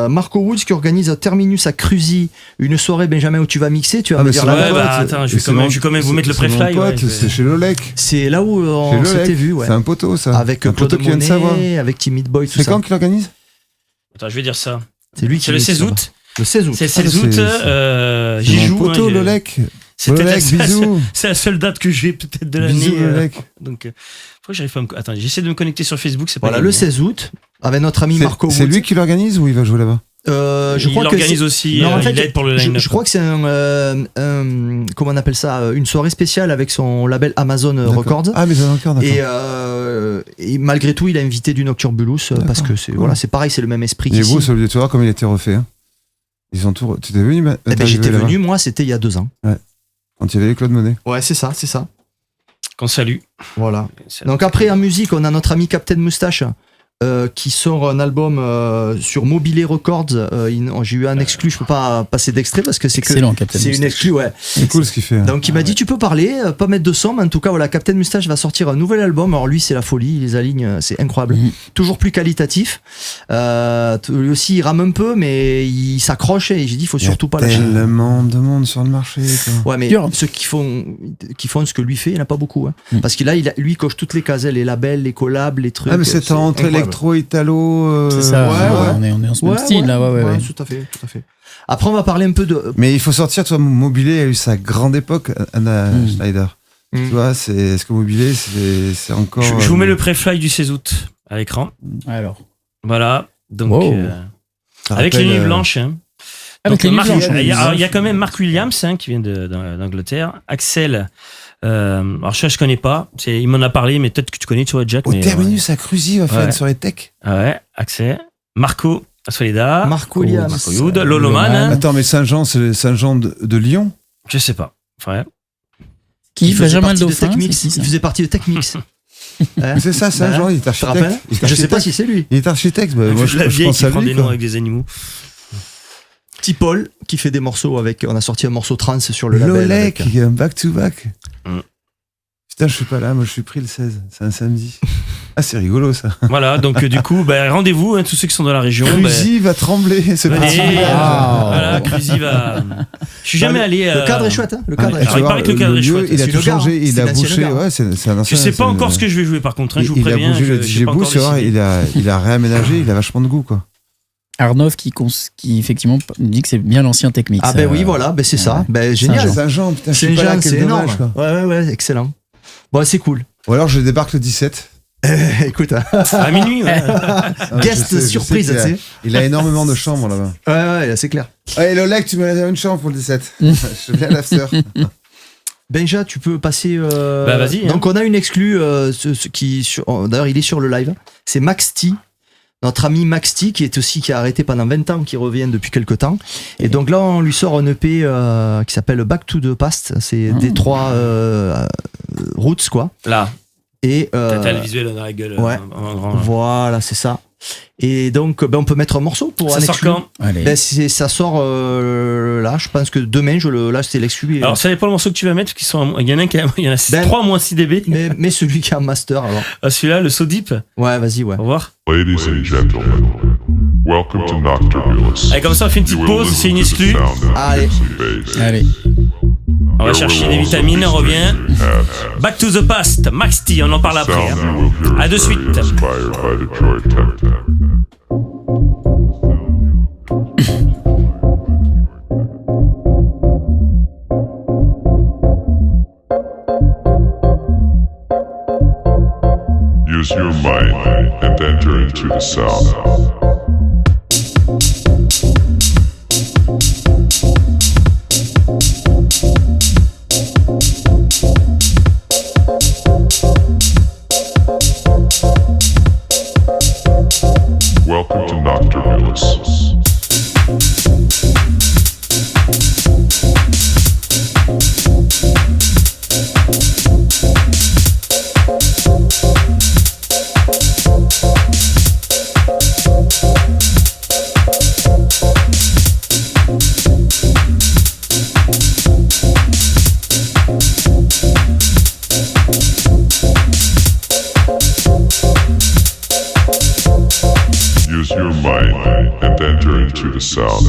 Marco Woods qui organise à Terminus à Cruzy une soirée, Benjamin, où tu vas mixer. Tu vas me dire c'est la mon date. Ouais, pote. bah attends, je Et vais quand même vous mettre le c'est mon pré-fly. pote, ouais, c'est chez Lolek. C'est là où Chez on Lolek. s'était vu, ouais. C'est un poteau, ça. Avec un Claude poteau qui vient de Savoie. Monet, avec Timid Boy, tout C'est ça. quand qu'il organise? Attends, je vais dire ça. C'est lui qui C'est le mixe, 16 ça. août. Le 16 août. C'est le 16 août. C'est J'y mon joue. poteau, hein, Lolek. C'est peut-être Lolek, bisous. c'est la seule date que j'ai peut-être de l'année. Bisous, Lolek. Donc, faut que j'arrive pas à me. Attends, j'essaie de me connecter sur Facebook. C'est pas Voilà, gagné. le 16 août, avec notre ami Marco Woods. C'est lui qui l'organise ou il va jouer là-bas? Je Il crois que organise c'est- aussi. Non, en fait, il aide pour le line-up. je crois que c'est comment on appelle ça, une soirée spéciale avec son label Amazon D'accord. Records. Ah, mais d'accord, d'accord. Et malgré tout, il a invité du Nocturbulus parce que c'est cool. voilà, c'est pareil, c'est le même esprit Il est qu'ici. beau ce lieu, tu vois comme il a été refait. Hein. Ils ont tout. Tu étais venu Eh ben, j'étais venu, moi, c'était il y a 2 ans. quand il y avait les Claude Monet. Ouais, c'est ça, c'est ça. Qu'on salue. Voilà. Donc après, en musique, on a notre ami Captain Moustache qui sort un album sur Mobile Records. J'ai eu un exclu, je peux pas passer d'extrait parce que c'est Excellent, Captain c'est une Moustache. exclu, ouais. C'est cool ce qu'il fait. Hein. Donc il m'a dit tu peux parler, pas mettre de son, mais en tout cas voilà, Captain Moustache va sortir un nouvel album. Alors lui c'est la folie, il les aligne, c'est incroyable, toujours plus qualitatif. Lui aussi il rame un peu, mais il s'accroche et j'ai dit il faut surtout pas lâcher. Tellement de monde sur le marché. Quoi. Ouais, mais Dur. ceux qui font ce que lui fait, il n'y en a pas beaucoup. Hein. Parce qu'il lui coche toutes les cases, les labels, les collabs, les trucs. Ah mais c'est entre incroyable. électro, italo. C'est ça, ouais. on est en ce même style là, ouais. Tout à fait, tout à fait. Après, on va parler un peu de. Mais il faut sortir, toi, Mobilé a eu sa grande époque, Anna Schneider. Tu vois, est-ce que Mobilé, c'est encore. Je vous mets le pré-fly du 16 août à l'écran. Alors. Voilà. Donc, Wow. ça avec les rappelle, nuits blanches. Hein. Avec Donc, les Marc- nuits blanches. il y a quand même Mark Williams hein, qui vient d'Angleterre. Axel. Alors je connais pas. Il m'en a parlé, mais peut-être que tu connais, tu vois, Jack. Au mais, terminus à Cruzy, on va faire Ouais. une soirée tech. Ah ouais, Axel. Marco Solida. Marco Williams. Marco Youd. Loloman. Hein. Attends, mais Saint-Jean, c'est le Saint-Jean de Lyon? Je sais pas. Ouais. Qui faisait Benjamin partie de Dauphin, Tech Mix. c'est qui, ça Il faisait partie de Tech Mix. Hein C'est ça, Saint-Jean, il est Tu te architecte. rappelles Il est Je sais pas architecte. si c'est lui. Il est architecte. Bah, moi, je la vieille pense qui à prend lui. des noms quoi. avec des animaux. Petit Paul qui fait des morceaux avec. On a sorti un morceau trans sur le label. Lolek, avec- il y a un back-to-back. Mm. Putain, je suis pas là, moi je suis pris le 16. C'est un samedi. Ah, c'est rigolo ça. Voilà, donc du coup, rendez-vous, hein, tous ceux qui sont dans la région. Cruzy va trembler, ce Venez, petit village. voilà, Cruzy va. Je suis jamais allé. Le cadre est chouette, hein. Le Ah, cadre mais est tu Alors, il vois, paraît que le cadre est lieu, chouette. Il a C'est tout une gare, changé, c'est il a l'ancienne bouché. gare. Ouais, c'est un Je ancien. sais pas c'est encore une- ce que je vais jouer par contre, hein, je vous Il a préviens. bougé le j'ai DJ pas Boost, encore c'est vrai, décidé. il a réaménagé, il a vachement de goût quoi. Arnaud qui effectivement dit que c'est bien l'ancien Techmix. Ah ben oui, voilà, ben c'est ça. Ben génial. Saint-Jean. Saint-Jean, putain, je C'est suis pas là, c'est quel énorme. dommage quoi. Ouais, excellent. Bon, c'est cool. Ou alors je débarque le 17. Écoute, hein. À minuit, ouais. Ah, Guest je sais surprise, qu'il a- tu sais. Il a énormément de chambres là-bas. Ouais, c'est clair. Allez, Lolek, tu me réserves une chambre pour le 17. Je viens à l'after. Benja, tu peux passer. Bah, vas-y, Donc, on a une exclue d'ailleurs, il est sur le live. C'est Max T, notre ami Max T, qui a arrêté pendant 20 ans, qui revient depuis quelques temps. Et donc là, on lui sort un EP qui s'appelle Back to the Past. C'est des 3 roots, quoi. Là, Et t'as le visuel dans la gueule. ouais. En grand. voilà, c'est ça. Et donc, on peut mettre un morceau pour Ça un sort exclu. quand Allez. Ça sort là, je pense que demain, là, c'est l'exclu. Alors, ça dépend le morceau que tu vas mettre, parce il y en a un qui il y en a Ben, 3 moins 6 dB. mais celui qui est en master, alors. Ah, celui-là, le So Deep. Ouais, vas-y, ouais. Au revoir. Ladies and gentlemen, welcome to Nocturbulus. Allez, comme ça, on fait une petite You will pause, listen c'est une to the exclue. sound of Allez. bass and bass. Allez. On va There chercher will des also vitamines, be on revient. strange hats. Back to the Past, Max T, on en parle après. Sound hein. you will hear À de is suite. very inspired by Detroit Tech. Use your mind and enter into the sound. Welcome to Nocturbulus. your mind and enter into the sound.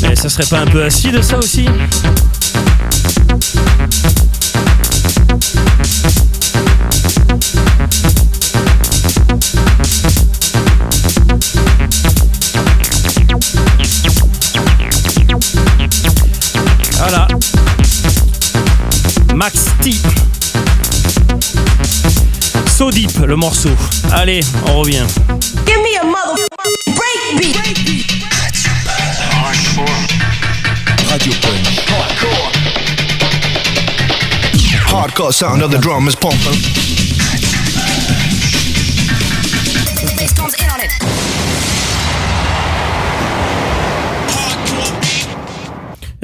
Mais ça serait pas un peu acide ça aussi ? Voilà. Max T. So Deep, le morceau. Allez, on revient. Give me a mother breakbeat. Radio Punch. Hardcore sound of the drum is pumping. This comes in on it.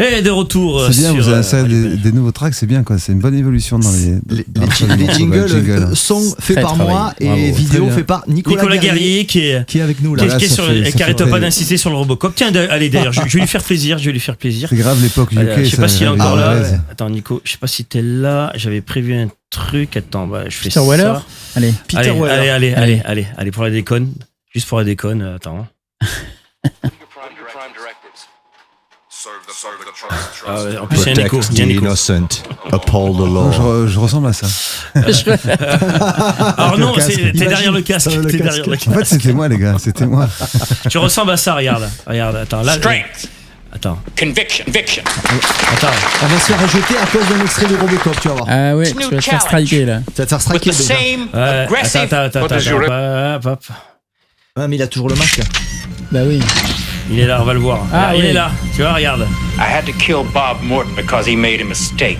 Et de retour C'est bien, sur, vous avez ça, Radio des nouveaux tracks, c'est bien quoi. C'est une bonne évolution dans Les jingles sont faits Très par moi travaillé. et Bravo. vidéo Très bien. fait par Nicolas Guerrier qui est avec nous là. Là, ça fait- qui arrête ça pas fait- d'insister sur le Robocop. Tiens, allez d'ailleurs, je vais lui faire plaisir. C'est grave l'époque UK. Je sais pas s'il est encore là. anglaise. Attends, Nico, je sais pas si t'es là. J'avais prévu un truc. Attends, bah, je fais Peter ça. Weller. Allez. Peter Weller. Allez, pour la déconne. Juste pour la déconne. Attends. Ah ouais, en plus, il y a un écho. Protect Il y a the un écho. innocent, uphold the law. Je ressemble à ça. Alors non, Le casque. t'es derrière le casque. le T'es casque. derrière le casque. En fait, c'était moi, les gars. C'était moi. Tu ressembles à ça, regarde. Attends, là. Strength, Attends. conviction. Attends. On va se faire rejeter à cause d'un extrait de Robocop, tu vas voir. Ah ouais, tu vas te faire striker là. Ça va te faire With striker the déjà. same Ouais, aggressive. attends. Hop. Ah, mais il a toujours le masque. Bah oui. Il est là, on va le voir. Ah, Il oui. est là. Tu vois, regarde. I had to kill Bob Morton because he made a mistake.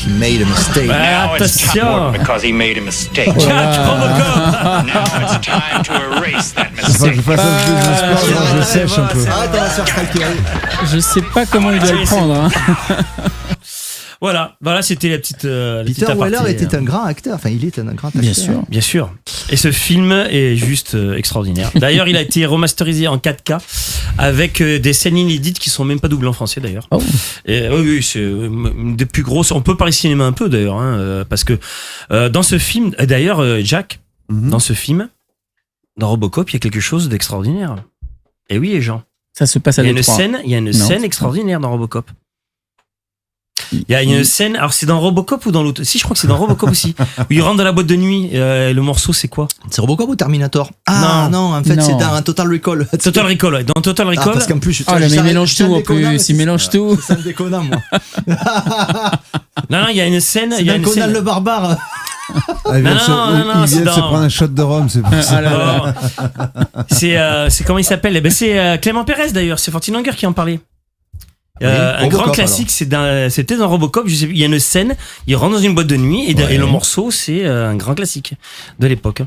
He made a mistake. Now it's Tom Attention. Morton because he made a mistake. Jack Robocop. Now it's time to erase that Faut pas que je mistake. fasse un peu de sport, je sèche un peu. Arrête, on va se faire striker. Je sais pas comment il doit le prendre. Hein. Voilà, c'était la petite. Peter Weller était un grand acteur. Enfin, il est un grand acteur. Bien sûr. Bien sûr. Et ce film est juste extraordinaire. D'ailleurs, il a été remasterisé en 4K avec des scènes inédites qui sont même pas doublées en français d'ailleurs. Oh. Et, oui, c'est une des plus grosses. On peut parler cinéma un peu d'ailleurs, hein, parce que dans ce film, d'ailleurs, Jack, dans ce film, dans Robocop, il y a quelque chose d'extraordinaire. Et oui, les gens. Ça se passe à Il y a Détroit. il y a une Non, scène c'est extraordinaire dans Robocop. Il y a une scène, alors c'est dans Robocop ou dans l'autre? Si, je crois que c'est dans Robocop aussi. Où il rentre dans la boîte de nuit, le morceau c'est quoi? C'est Robocop ou Terminator? Ah non, en fait Non. c'est dans Total Recall. Total Recall, ouais. Dans Total Ah, Recall. parce qu'en plus, Oh là, mais il mélange tout en plus. Il mélange tout. C'est un déconnant, moi. Non, il y a une scène. C'est Il y a un une Conan scène. le barbare. Ah, il vient de se- non, il c'est vient de se dans- prendre un shot de rhum, c'est pour ça. Alors, c'est comment il s'appelle? Ben, c'est Clément Pérez d'ailleurs. C'est Fortinanger qui en parlait. Un Robocop, grand classique, c'était dans Robocop. Je sais plus. Il y a une scène. Il rentre dans une boîte de nuit et le morceau, c'est un grand classique de l'époque.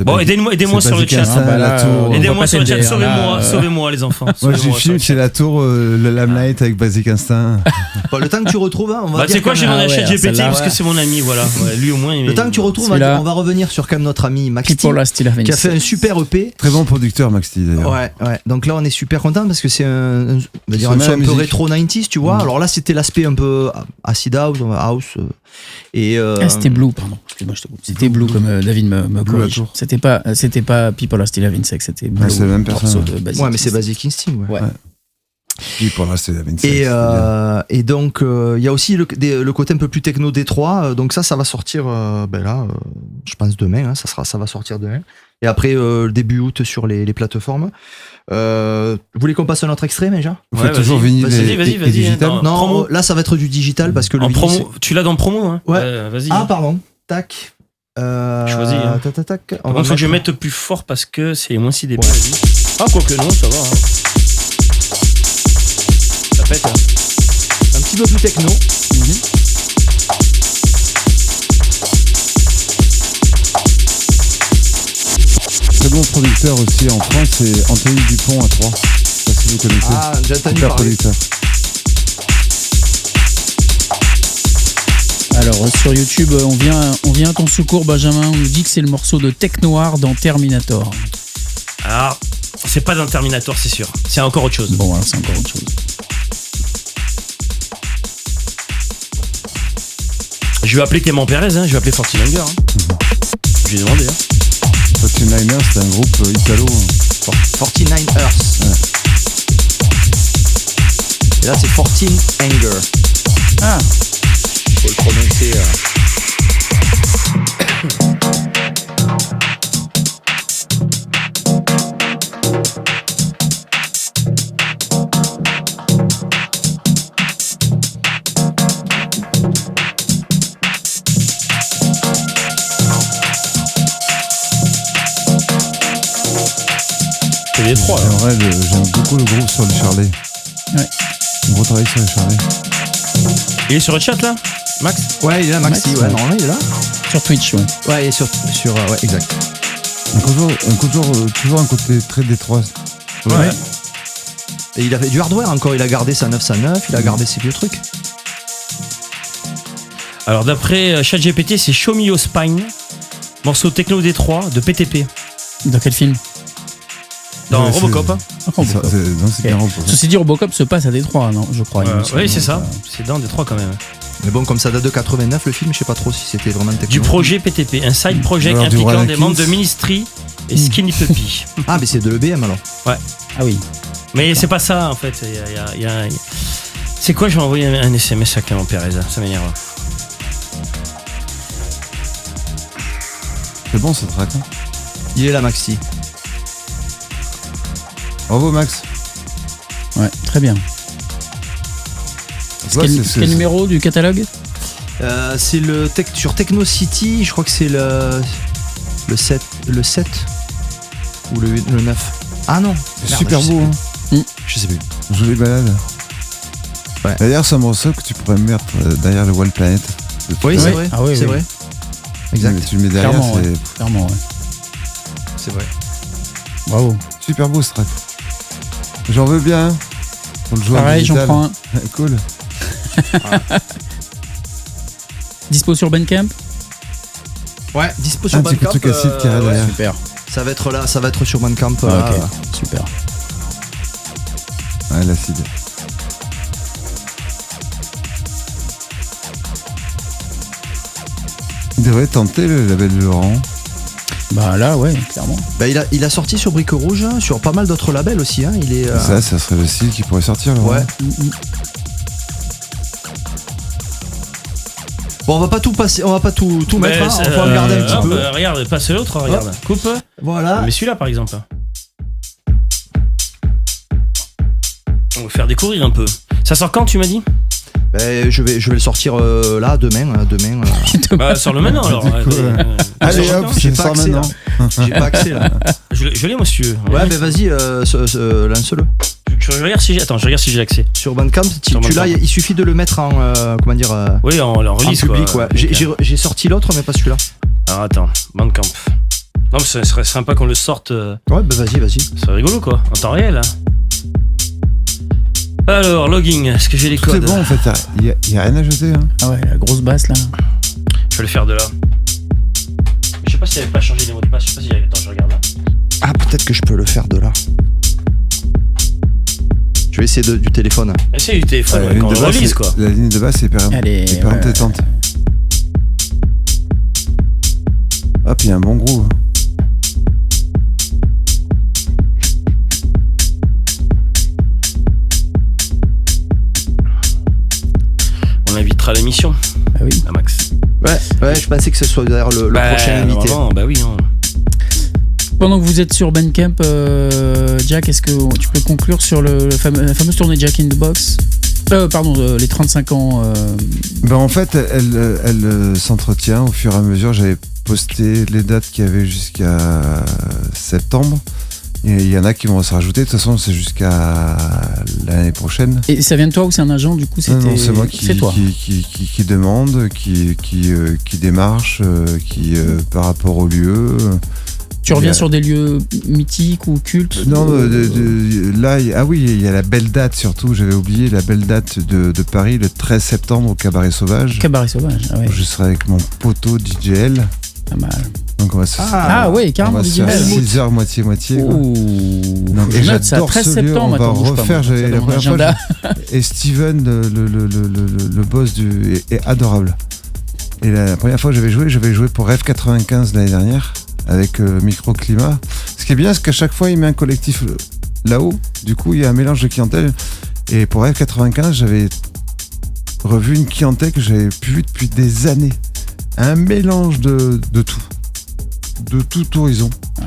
Bon, aidez-moi sur le chat. La tour. Aidez-moi sur le chat. t'aider, là. Sauvez-moi les enfants. Moi, j'ai Sauvez-moi sur film, le c'est chat. la tour, le Lamelight avec Basic Instinct. Bon, le temps que tu retrouves, hein, on va Bah, dire c'est quoi, quand j'ai même- demandé à ouais, ChatGPT celle-là, parce que ouais. c'est mon ami, voilà. Ouais, lui au moins. Le temps que tu retrouves, Celui-là. on va revenir sur quand même notre ami Max T, People are still having qui a fait un sex. super EP. Très bon producteur, Max T, d'ailleurs. Ouais. Donc là, on est super content parce que c'est on va dire Se un met son la un peu musique. rétro 90s, tu vois. Alors là, c'était l'aspect un peu acid house, et Ah, c'était Blue, pardon. Excuse-moi, je te coupe. C'était Blue, comme David me Blue corrige. à tour. C'était pas People are still having sex, c'était Blue. c'est la même morceau personne. de Basic ouais, mais c'est Instinct. Basic Instinct. Ouais. Ouais. Puis pour là, c'est la 27. Et donc, il y a aussi le côté un peu plus techno Détroit. Donc ça va sortir, je pense demain. Hein, ça va sortir demain. Et après, début août sur les plateformes. Vous voulez qu'on passe un autre extrait, déjà? Vous Ouais, faites toujours vas-y. vinyle et Vas-y, digital. non. Non, promo. là, ça va être du digital parce que le En vinyle, promo. Tu l'as dans promo, hein? Ouais. Vas-y. Ah, pardon. Tac. Choisis, hein. Tac. On Par va contre, faut que je mettre- mette plus fort parce que c'est moins si débile. Ouais. Vas-y. Ah, quoique non, ça va. Hein. Ça pète, hein. un petit peu plus techno. Très bon producteur aussi en France, c'est Anthony Dupont à Troyes. Je sais pas si vous connaissez. Ah, j'ai entendu Super parler. producteur. Alors, sur YouTube, on vient à ton secours, Benjamin. On nous dit que c'est le morceau de Tech Noir dans Terminator. Alors, c'est pas dans Terminator, c'est sûr. C'est encore autre chose. Bon, alors c'est encore autre chose. Je vais appeler Clément Pérez, hein. Je vais appeler Fortinanger. Hein. Je lui ai demandé. Hein. 49ers, c'est un groupe italo. 49 Earth. Et là, c'est 14 Anger. Ah, Faut le prononcer. C'est les trois, là. J'aime beaucoup le groupe sur le Charlet. Ouais. On retravaille sur le Charlet. Il est sur le chat, là, Max? Ouais, il est là, Maxi. Max, Ouais, ouais. normalement, il est là. sur Twitch, ouais. Ouais, et sur ouais, exact. Toujours un côté très détroit. Ouais. Et il avait du hardware encore, il a gardé sa 909, il a gardé ses vieux trucs. Alors d'après ChatGPT, c'est Show Me Your Spine, morceau techno Détroit de PTP. Dans quel film? Dans Ouais, Robocop. Hein. Robocop. Non, c'est bien Robocop. Ceci dit, Robocop se passe à Détroit, non? Je crois. il me semble. Oui, c'est ça. Donc, C'est dans Détroit quand même. Mais bon, comme ça date de 89, le film, je sais pas trop si c'était vraiment techno. Du projet PTP, un side project Alors, du impliquant Ryan des membres de Kings. Ministry et Skinny Puppy. Ah, mais c'est de l'EBM alors. Ah oui. Mais c'est pas ça en fait. Il y a- C'est quoi? Je vais envoyer un SMS à Clément Pérez. Ça m'énerve. C'est bon, ce track. Hein. Il est là, Maxi. Bravo, Max. Ouais, très bien. Ouais, Quel numéro du catalogue? C'est sur Techno City, je crois que c'est le 7 ou le 9. Ah non, C'est merde, super je sais beau. plus. Hein. Je sais plus. Jolie balade. Ouais. D'ailleurs, c'est un morceau que tu pourrais mettre derrière le Wall Planet. Oui, c'est Oui. vrai. Ah oui, c'est oui. vrai. Exact. Tu le mets derrière, Clairement, c'est Clairement, ouais. C'est vrai. Bravo. super beau ce track. J'en veux bien. Hein, pour le joueur Pareil, j'en digital. prends un. Cool. Dispo sur Bandcamp? Ouais, dispo sur Un petit Bandcamp. truc acide qui est derrière. Super. Ça va être là, ça va être sur Bandcamp. Ah, là. ok. Super. Ouais, l'acide. Il devrait tenter le label de Laurent. Bah là, ouais, clairement. Bah, il a sorti sur Brique Rouge, hein, sur pas mal d'autres labels aussi. Hein. Il est. Ça serait le style qui pourrait sortir, Laurent. Ouais. Bon, on va pas tout passer, on va pas tout mettre. Hein, on va en garder un petit peu. Regarde, passe l'autre, regarde. Coupe. Voilà. Mais celui-là par exemple. On va faire découvrir un peu. Ça sort quand tu m'as dit? Ben, je vais le sortir là, demain. Bah sors-le maintenant alors. Du coup, allez hop, J'ai je pas sors accès là. maintenant. J'ai pas accès là. Je l'ai moi si tu veux. Ouais, ben vas-y, lance-le. Je regarde si j'ai l'accès. Sur Bandcamp, Sur tu l'as, Bandcamp. il suffit de le mettre en comment dire Oui, en en release public. quoi. Ouais. J'ai sorti l'autre, mais pas celui-là. Alors attends, Bandcamp. Non mais ce serait sympa qu'on le sorte. Ouais, ben vas-y. C'est rigolo quoi, en temps réel. Hein. Alors, logging, est-ce que j'ai les Tout est codes? bon en fait, il y a rien à jeter. Hein. Ah ouais, la grosse basse là. Je vais le faire de là. Je sais pas si elle avait pas changé les mots de passe, je sais pas si attends, je regarde là. Ah, peut-être que je peux le faire de là. Je vais essayer du téléphone. Essaye du téléphone, La ouais, ligne quand de on basse, release quoi. La ligne de basse est hyper Elle est- hyper ouais. entêtante. Hop, il y a un bon groove. On l'invitera à l'émission, Ah oui. à Max. Ouais, je pensais que ce soit d'ailleurs le prochain invité. normalement, bah oui. Hein. Pendant que vous êtes sur Bandcamp, Jack, est-ce que tu peux conclure sur la fameuse tournée Jack in the Box? Pardon, les 35 ans. Ben en fait, elle s'entretient au fur et à mesure. J'avais posté les dates qu'il y avait jusqu'à septembre. Et il y en a qui vont se rajouter. De toute façon, c'est jusqu'à l'année prochaine. Et ça vient de toi ou c'est un agent du coup? Non, c'est moi qui C'est toi. qui demande, qui démarche, par rapport au lieu. Tu reviens sur des lieux mythiques ou cultes? Non, là, il y a la belle date surtout. J'avais oublié la belle date de Paris, le 13 septembre au Cabaret Sauvage. Cabaret Sauvage, ah ouais, Où je serai avec mon poteau DJL. pas mal. Donc on va se Ah ouais, carrément, on va se DJL. faire 6 heures moitié-moitié. quoi. Ouh. Donc, Je et note ça, j'adore 13 ce lieu. septembre, On va attends, bouge pas, refaire. moi, ça La dans mon première fois, agenda. et Steven, le boss est adorable. Et la première fois que j'avais joué pour Rêve 95 l'année dernière avec Microclimat. Ce qui est bien, c'est qu'à chaque fois, il met un collectif là-haut. Du coup, il y a un mélange de clientèle. Et pour Rêve 95, j'avais revu une clientèle que j'avais plus vue depuis des années. Un mélange de tout. De tout horizon. Ouais.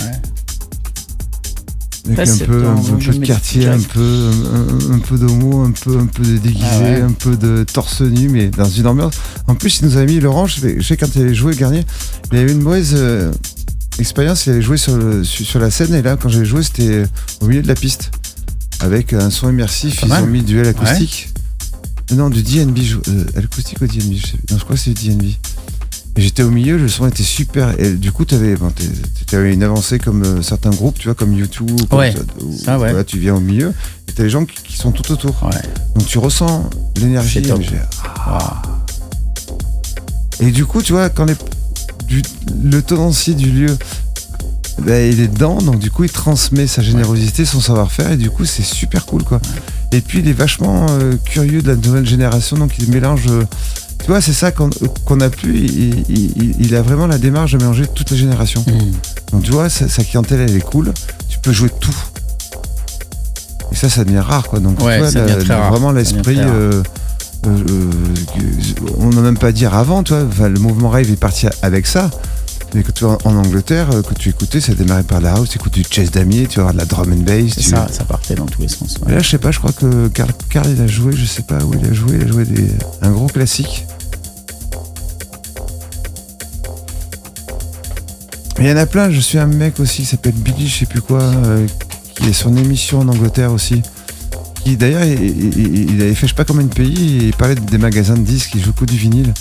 Avec 13 un peu septembre, je de mets quartier, Jack. un peu d'homo, un peu de déguisé, Ah ouais. un peu de torse nu, mais dans une ambiance. En plus, il nous a mis Laurent, je sais quand il avait joué Garnier, il avait eu une mauvaise expérience, il avait joué sur la scène, et là, quand j'ai joué, c'était au milieu de la piste. Avec un son immersif, Pas ils mal. ont mis duel acoustique. Non, du DNB, acoustique ou DNB, je sais plus. Non, je crois que c'est du DNB. Et j'étais au milieu, le son était super. Et du coup, t'avais une avancée comme certains groupes, tu vois, comme U2. Ou comme Ouais, où, ça, ouais. voilà, tu viens au milieu. Et t'as les gens qui sont tout autour. Ouais. Donc tu ressens l'énergie. C'est top. Et du coup, tu vois, quand le tenancier du lieu, ben, il est dedans, donc du coup, il transmet sa générosité, son savoir-faire, et du coup, c'est super cool, quoi. Et puis, il est vachement curieux de la nouvelle génération, donc il mélange. Tu vois, c'est ça qu'on a pu. Il a vraiment la démarche de mélanger toutes les générations. Donc, tu vois, sa clientèle, elle est cool. Tu peux jouer tout. Et ça devient rare, quoi. Donc, Ouais, tu vois, ça devient très rare. vraiment l'esprit. On n'a même pas à dire avant, tu vois. Enfin, le mouvement rave est parti avec ça. Mais que tu vois, en Angleterre, que tu écoutais, ça démarrait par la house, tu écoutes du Chess Damier, tu vas avoir de la drum and bass. C'est ça, ça partait dans tous les sens. Et là, je sais pas, je crois que Karl il a joué, je sais pas où il a joué un gros classique. Mais il y en a plein, je suis un mec aussi qui s'appelle Billy, je sais plus quoi, qui est sur une émission en Angleterre aussi. Qui d'ailleurs, il avait fait je sais pas combien de pays, et il parlait des magasins de disques, il joue que du vinyle.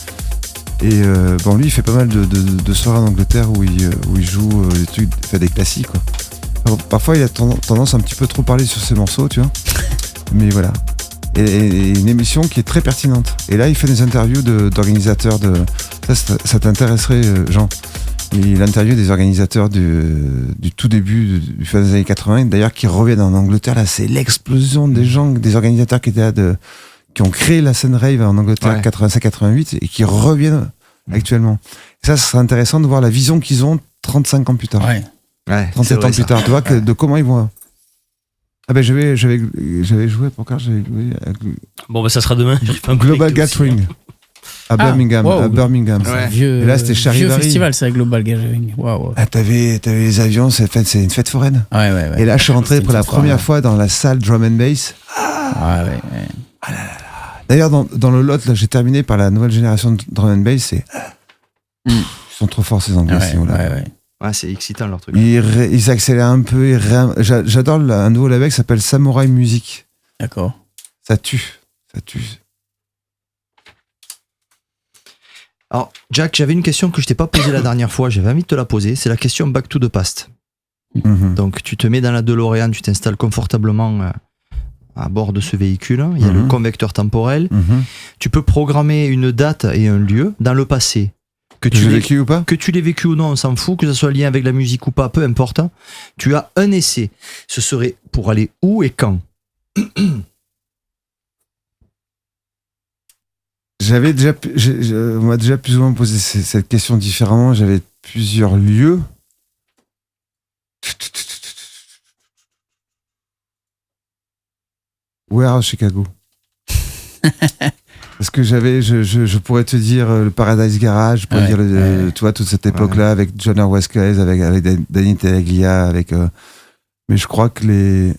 Et bon, lui, il fait pas mal de soirées en Angleterre où il joue des trucs, fait des classiques, quoi. Alors, parfois, il a tendance à un petit peu trop parler sur ses morceaux, tu vois. Mais voilà. Et une émission qui est très pertinente. Et là, il fait des interviews d'organisateurs de. Ça t'intéresserait, Jean. Il interviewe des organisateurs du tout début du fin des années 80, d'ailleurs, qui reviennent en Angleterre. Là, c'est l'explosion des gens, des organisateurs qui étaient là qui ont créé la scène rave en Angleterre 85-88 et qui reviennent actuellement. Et ça serait intéressant de voir la vision qu'ils ont 35 ans plus tard. Ouais, 37 ans plus tard. Tu vois de comment ils vont. Ah ben j'avais joué pour quand j'avais joué avec Bon bah ça sera demain. Global Gathering à Birmingham. Wow. À Birmingham. Ouais. Et là c'était vieux Charivari. festival, c'est Global Gathering. Wow. Ah, t'avais les avions, c'est une fête foraine. Ouais. Et là je suis rentré C'est pour une la fête première foraine. fois dans la salle drum and bass. Ouais. D'ailleurs, dans le lot, là, j'ai terminé par la nouvelle génération de drum and bass. Ils sont trop forts, ces Anglais. Ouais, c'est excitant leur truc. Ils accélèrent un peu. J'adore un nouveau label qui s'appelle Samurai Music. D'accord. Ça tue. Alors, Jack, j'avais une question que je t'ai pas posée la dernière fois. J'avais envie de te la poser. C'est la question Back to the Past. Donc, tu te mets dans la DeLorean, tu t'installes confortablement à bord de ce véhicule. Il y a le convecteur temporel. Tu peux programmer une date et un lieu dans le passé. Que tu l'aies vécu ou pas ? Que tu l'aies vécu ou non, on s'en fout. Que ça soit lié avec la musique ou pas, peu importe. Tu as un essai. Ce serait pour aller où et quand ? On m'a déjà plus ou moins posé cette question différemment. J'avais plusieurs lieux. Warehouse Chicago. Parce que je pourrais te dire le Paradise Garage, je pourrais dire tu vois, toute cette époque-là avec John R. Vasquez, avec Danny Telaglia, mais je crois que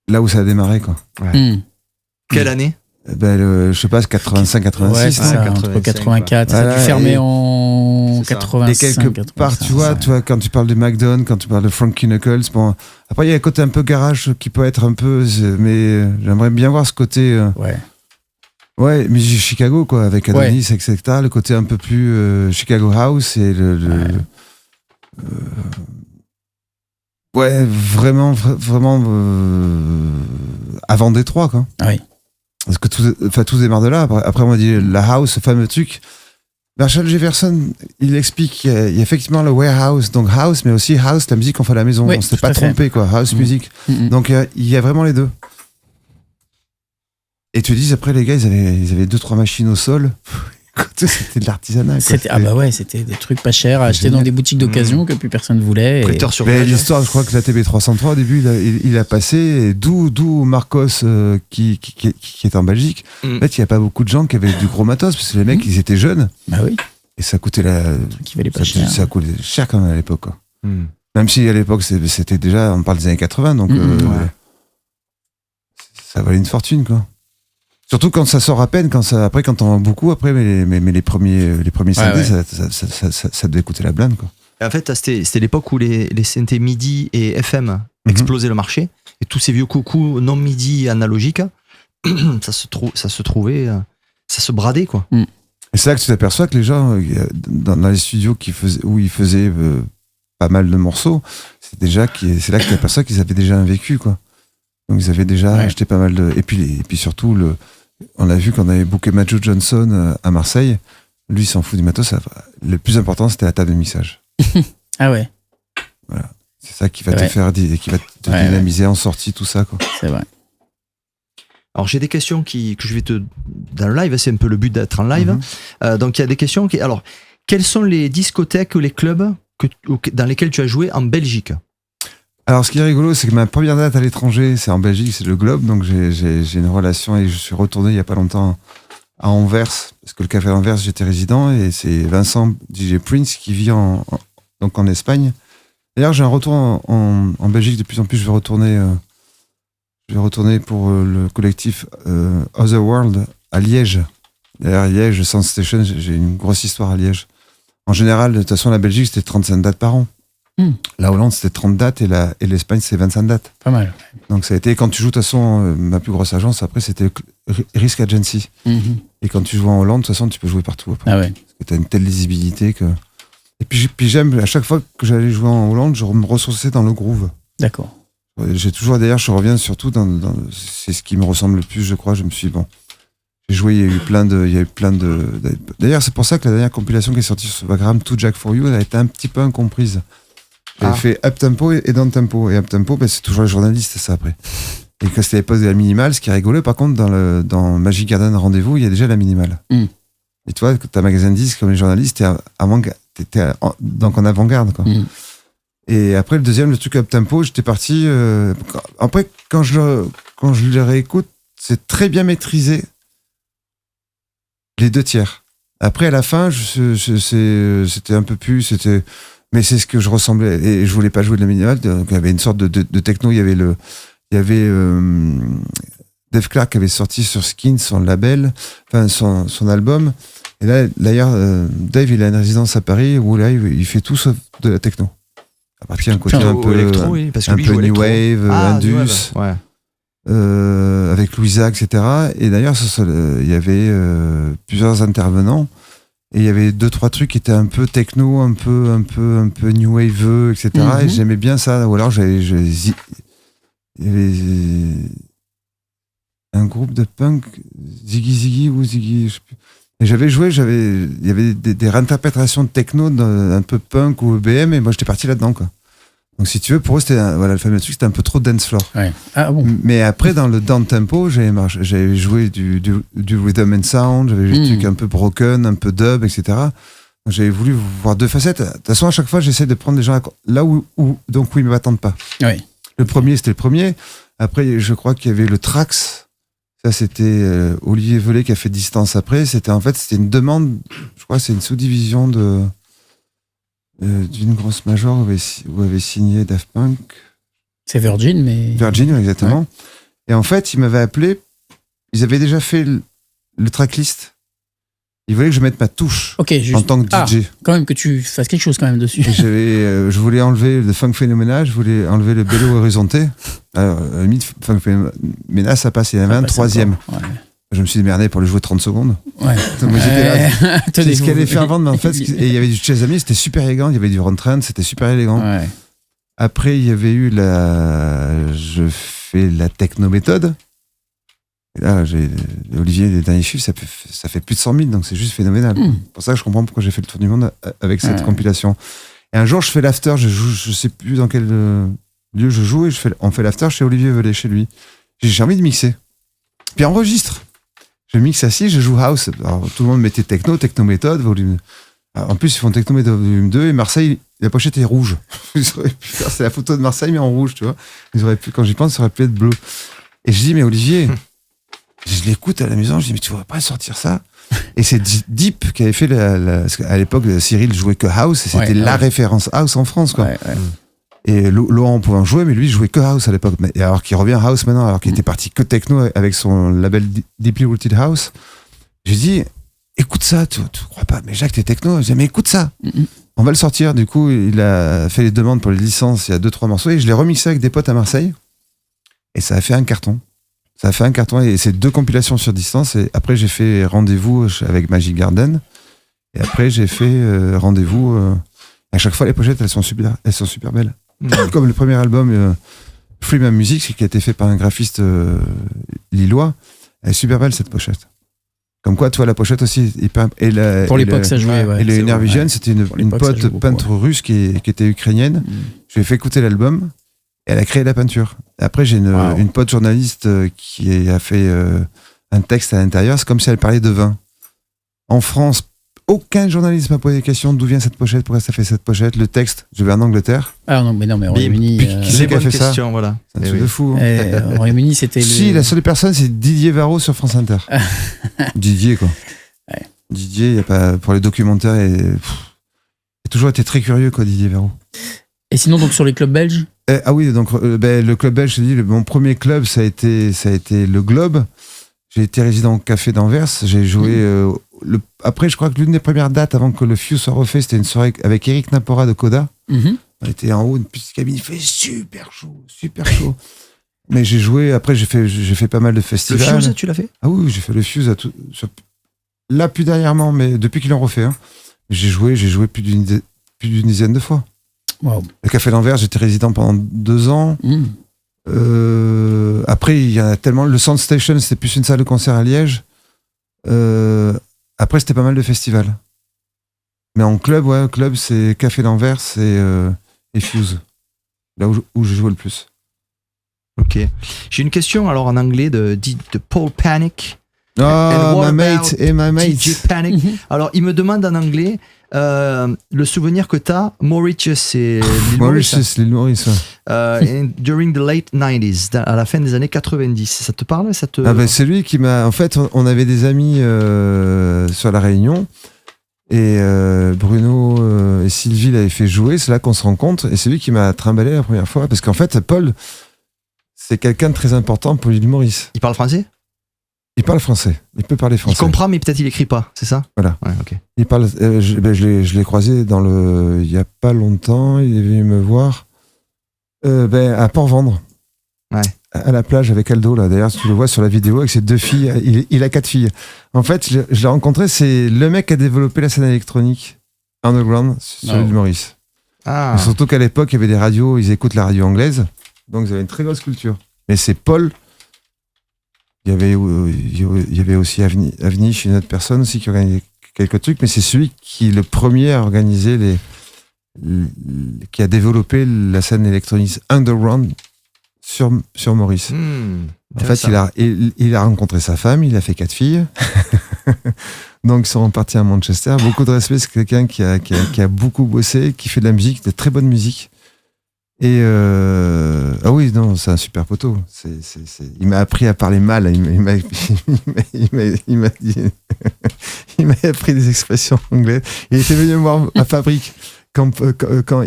là où ça a démarré, quoi. Quelle année ? Je sais pas, 85-86. Ouais, c'est ça, entre 84, ça a dû fermer en 85. Et quelque part, tu vois, quand tu parles de McDonald's, quand tu parles de Frankie Knuckles, bon, après il y a un côté un peu garage qui peut être un peu, mais j'aimerais bien voir ce côté. Ouais, mais Chicago, quoi, avec Adonis, etc. Le côté un peu plus Chicago House et vraiment avant Détroit, quoi. Oui. Parce que tout démarre de là. Après, on m'a dit la house, ce fameux truc. Marshall Jefferson, il explique qu'il y a effectivement le warehouse, donc house, mais aussi house, la musique qu'on fait à la maison. On s'était pas trompé, quoi. House music. Donc, il y a vraiment les deux. Et tu dis, après, les gars, ils avaient 2-3 machines au sol. C'était de l'artisanat. C'était des trucs pas chers à acheter dans des boutiques d'occasion que plus personne voulait. Mais l'histoire, je crois que la TB303, au début, il a passé, et d'où Marcos, qui est en Belgique. En fait, il n'y a pas beaucoup de gens qui avaient du gros matos, parce que les mecs, ils étaient jeunes. Bah oui. Et ça coûtait ça coûtait cher quand même à l'époque, quoi. Même si à l'époque, c'était déjà, on parle des années 80, donc ça valait une fortune, quoi. Surtout quand ça sort à peine, quand on vend beaucoup, mais les premiers synthés, ça devait coûter la blinde, quoi. Et en fait, c'était l'époque où les synthés MIDI et FM explosaient le marché, et tous ces vieux coucous non MIDI analogiques, ça se trouvait, ça se bradait, quoi. Et c'est là que tu t'aperçois que les gens, dans les studios où ils faisaient pas mal de morceaux, c'est là que tu t'aperçois qu'ils avaient déjà un vécu, quoi. Donc ils avaient déjà acheté pas mal de... Et puis surtout, on a vu qu'on avait booké Major Johnson à Marseille. Lui, il s'en fout du matos. Le plus important, c'était la table de mixage. Ah ouais. Voilà. C'est ça qui va te faire, qui va te dynamiser en sortie, tout ça, quoi. C'est vrai. Alors j'ai des questions que je vais dans le live, c'est un peu le but d'être en live. Donc il y a des questions alors quelles sont les discothèques ou les clubs dans lesquels tu as joué en Belgique? Alors ce qui est rigolo, c'est que ma première date à l'étranger, c'est en Belgique, c'est le Globe, donc j'ai une relation et je suis retourné il y a pas longtemps à Anvers, parce que le café d'Anvers, j'étais résident, et c'est Vincent DJ Prince qui vit donc en Espagne. D'ailleurs, j'ai un retour en Belgique de plus en plus. Je vais retourner pour le collectif Otherworld à Liège. D'ailleurs, Liège, Sound Station, j'ai une grosse histoire à Liège. En général, de toute façon, la Belgique, c'était 35 dates par an. La Hollande, c'était 30 dates et l'Espagne, c'est 25 dates. Pas mal. Donc, ça a été, quand tu joues, de toute façon, ma plus grosse agence, après, c'était Risk Agency. Et quand tu joues en Hollande, de toute façon, tu peux jouer partout. Après. Ah ouais. Parce que tu as une telle lisibilité que. Et puis j'aime, à chaque fois que j'allais jouer en Hollande, je me ressourçais dans le groove. D'accord. J'ai toujours, d'ailleurs, je reviens surtout c'est ce qui me ressemble le plus, je crois. Je me suis j'ai joué, il y a eu plein de. D'ailleurs, c'est pour ça que la dernière compilation qui est sortie sur Vagram, To Jack For You, elle a été un petit peu incomprise. J'avais fait Up Tempo et Down Tempo. Et Up Tempo, c'est toujours les journalistes, ça après. Et quand c'était l'époque de la minimale, ce qui est rigolo, par contre, dans Magic Garden Rendez-vous, il y a déjà la minimale. Et tu vois, quand t'as magasin de disques, comme les journalistes, t'étais donc en avant-garde, quoi. Et après, le deuxième, le truc Up Tempo, j'étais parti. Après, quand je le réécoute, c'est très bien maîtrisé. Les 2 tiers. Après, à la fin, c'était un peu plus. Mais c'est ce que je ressemblais. Et je voulais pas jouer de la minimale. Donc, il y avait une sorte de techno. Il y avait Dave Clark qui avait sorti sur Skin son label, enfin son album. Et là, d'ailleurs, Dave, il a une résidence à Paris où là, il fait tout sauf de la techno. À partir d'un côté un peu électro, oui, parce que un lui peu joue New électro. Wave, Indus, Ouais. avec Louisa, etc. Et d'ailleurs, il y avait plusieurs intervenants. Et il y avait 2-3 trucs qui étaient un peu techno, un peu New Wave, etc. Et j'aimais bien ça. Ou alors, il y avait un groupe de punk, Ziggy ou Ziggy, je sais plus. Et il y avait des réinterprétations de techno un peu punk ou EBM, et moi j'étais parti là-dedans, quoi. Donc si tu veux, pour eux, c'était le fameux truc, c'était un peu trop dance floor. Ouais. Ah bon. Mais après, dans le down tempo, j'avais joué du rhythm and sound, j'avais joué des trucs un peu broken, un peu dub, etc. Donc, j'avais voulu voir 2 facettes. De toute façon, à chaque fois, j'essaie de prendre des gens là où ils ne m'attendent pas. Ouais. Le premier, c'était le premier. Après, je crois qu'il y avait le Trax. Ça, c'était Olivier Velay qui a fait Distance après. C'était une demande, je crois que c'est une sous-division d'une grosse major où avait signé Daft Punk. C'est Virgin, mais... Virgin, exactement. Ouais. Et en fait, ils m'avaient appelé, ils avaient déjà fait le tracklist. Ils voulaient que je mette ma touche en tant que DJ. Quand même que tu fasses quelque chose quand même dessus. Je voulais enlever le Funk Phenomena, je voulais enlever le Bello Horizonté. Alors, à la limite, Funk Phenomena, ça passe, il y en avait un 3e. Ouais. Je me suis démerdé pour le jouer 30 secondes. Ouais. Donc, j'étais là. C'est ce qu'elle avait fait avant, mais en fait, et il y avait du Chase Ami, c'était super élégant. Il y avait du Ron Trent, c'était super élégant. Ouais. Après, il y avait eu je fais la techno méthode. Et là, Olivier, les derniers chiffres, ça fait plus de 100 000, donc c'est juste phénoménal. C'est pour ça que je comprends pourquoi j'ai fait le tour du monde avec cette compilation. Et un jour, je fais l'after, je sais plus dans quel lieu je joue, et on fait l'after chez Olivier Velay, chez lui. J'ai envie de mixer. Puis enregistre. Je mixe assis, je joue house. Alors, tout le monde mettait techno méthode, volume. Alors, en plus, ils font techno méthode volume 2, et Marseille, la pochette est rouge. Ils auraient pu faire, c'est la photo de Marseille, mais en rouge, tu vois. Ils auraient pu, quand j'y pense, ça aurait pu être bleu. Et je dis, mais Olivier, je l'écoute à la maison, je dis, mais tu ne vas pas sortir ça? Et c'est Deep qui avait fait parce qu'à l'époque, Cyril jouait que house, et c'était la référence house en France, quoi. Ouais. Et Laurent pouvait en jouer, mais lui, il jouait que house à l'époque. Et alors qu'il revient house maintenant, alors qu'il était parti que techno avec son label Deeply Rooted House. J'ai dit, écoute ça, tu crois pas, mais Jacques, t'es techno. J'ai dit, mais écoute ça. On va le sortir. Du coup, il a fait les demandes pour les licences, il y a 2-3 morceaux, et je l'ai remixé avec des potes à Marseille. Et ça a fait un carton. Et c'est 2 compilations sur Distance. Et après, j'ai fait Rendez-vous avec Magic Garden. Et après, j'ai fait Rendez-vous. À chaque fois, les pochettes, elles sont super belles. Comme le premier album, Free My Music, qui a été fait par un graphiste lillois. Elle est super belle cette pochette. Comme quoi, toi, la pochette aussi. Pour l'époque, ça jouait. Et le Inner Vision, c'était une pote peintre russe qui était ukrainienne. Je lui ai fait écouter l'album et elle a créé la peinture. Et après, j'ai une pote journaliste qui a fait un texte à l'intérieur. C'est comme si elle parlait de vin. En France, aucun journaliste m'a posé des questions d'où vient cette pochette, pourquoi ça fait cette pochette, le texte. Je vais en Angleterre. Ah non, mais au Royaume-Uni. Qui c'est qui a fait ça ? Voilà. C'est un truc de fou. Au Royaume-Uni, c'était. Si, la seule personne, c'est Didier Varro sur France Inter. Didier, quoi. Ouais. Didier, y a pas, pour les documentaires, il a toujours été très curieux, quoi, Didier Varro. Et sinon, donc sur les clubs belges ? Ah oui, donc le club belge, je te dis, mon premier club, ça a été le Globe. J'ai été résident au Café d'Anvers. J'ai joué. Après, je crois que l'une des premières dates avant que le Fuse soit refait, c'était une soirée avec Eric Napora de Coda. On était en haut, une petite cabine, il fait super chaud, super chaud. Mais j'ai joué, après j'ai fait pas mal de festivals. Le Fuse, tu l'as fait ? Ah oui, j'ai fait le Fuse là plus dernièrement, mais depuis qu'ils l'ont refait. Hein. J'ai joué plus d'une dizaine de fois. Wow. Le Café d'Anvers, j'étais résident pendant 2 ans. Après, il y en a tellement. Le Sound Station, c'était plus une salle de concert à Liège. Après, c'était pas mal de festivals. Mais en club, c'est Café d'Anvers et Fuse. Là où je joué le plus. Ok. J'ai une question alors en anglais de Paul Panic. Oh, my mate. DJ Panic. Alors, il me demande en anglais le souvenir que t'as, Mauritius et l'île Maurice. During the late 90s, à la fin des années 90. Ça te parle c'est lui qui m'a. En fait, on avait des amis sur la Réunion. Et Bruno et Sylvie l'avaient fait jouer. C'est là qu'on se rencontre. Et c'est lui qui m'a trimballé la première fois. Parce qu'en fait, Paul, c'est quelqu'un de très important pour l'île Maurice. Il parle français ? Il parle français. Il peut parler français. Il comprend, mais peut-être il écrit pas, c'est ça ? Voilà. Ouais, ok. Il parle. Je l'ai croisé il y a pas longtemps. Il est venu me voir à Port-Vendre. Ouais. À la plage avec Aldo, là. D'ailleurs, tu le vois sur la vidéo avec ses 2 filles. Il a 4 filles. En fait, je l'ai rencontré. C'est le mec qui a développé la scène électronique underground sur l'île Maurice. Ah. Et surtout qu'à l'époque, il y avait des radios. Ils écoutent la radio anglaise. Donc, ils avaient une très grosse culture. Mais c'est Paul. Il y avait aussi Avnish, une autre personne aussi qui organisait quelques trucs, mais c'est celui qui le premier a organisé qui a développé la scène électronique underground sur Maurice. En fait, il a rencontré sa femme, il a fait 4 filles. Donc, ils sont repartis à Manchester. Beaucoup de respect, c'est quelqu'un qui a beaucoup bossé, qui fait de la musique, de très bonne musique. Et ah oui, non, c'est un super poteau. Il m'a appris à parler mal. Il m'a dit, il m'a appris des expressions anglaises. Il était venu me voir à Fabrique quand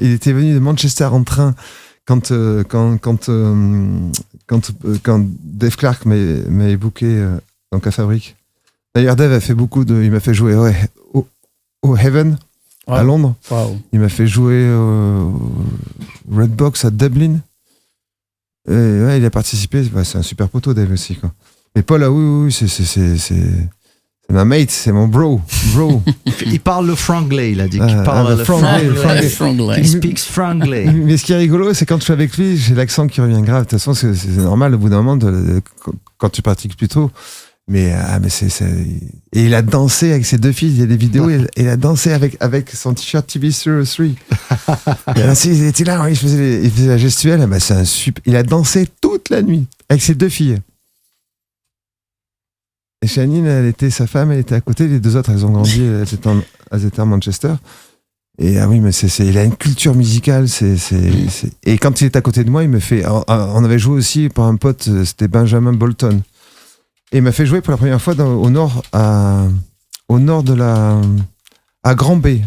il était venu de Manchester en train quand Dave Clark m'a booké donc à Fabrique. D'ailleurs, Dave a fait il m'a fait jouer au Heaven. Wow. À Londres. Wow. Il m'a fait jouer Redbox à Dublin. Et il a participé. C'est un super poteau, Dave aussi, quoi. Mais Paul, oui, c'est ma mate, c'est mon bro. Il parle le franglais, il a dit. Il parle le franglais. He speaks franglais. Mais ce qui est rigolo, c'est quand je suis avec lui, j'ai l'accent qui revient grave. De toute façon, c'est normal au bout d'un moment, quand tu pratiques plus tôt. Mais et il a dansé avec ses 2 filles. Il y a des vidéos. Et il a dansé avec son t-shirt TV03. Il était là, il faisait la gestuelle. C'est un super. Il a dansé toute la nuit avec ses 2 filles. Et Shanine, sa femme, elle était à côté. Les 2 autres, elles ont grandi. Elles étaient à Manchester. Et ah oui, mais il a une culture musicale. Et quand il est à côté de moi, il me fait. On avait joué aussi pour un pote. C'était Benjamin Bolton. Et il m'a fait jouer pour la première fois au nord à Grand Bay,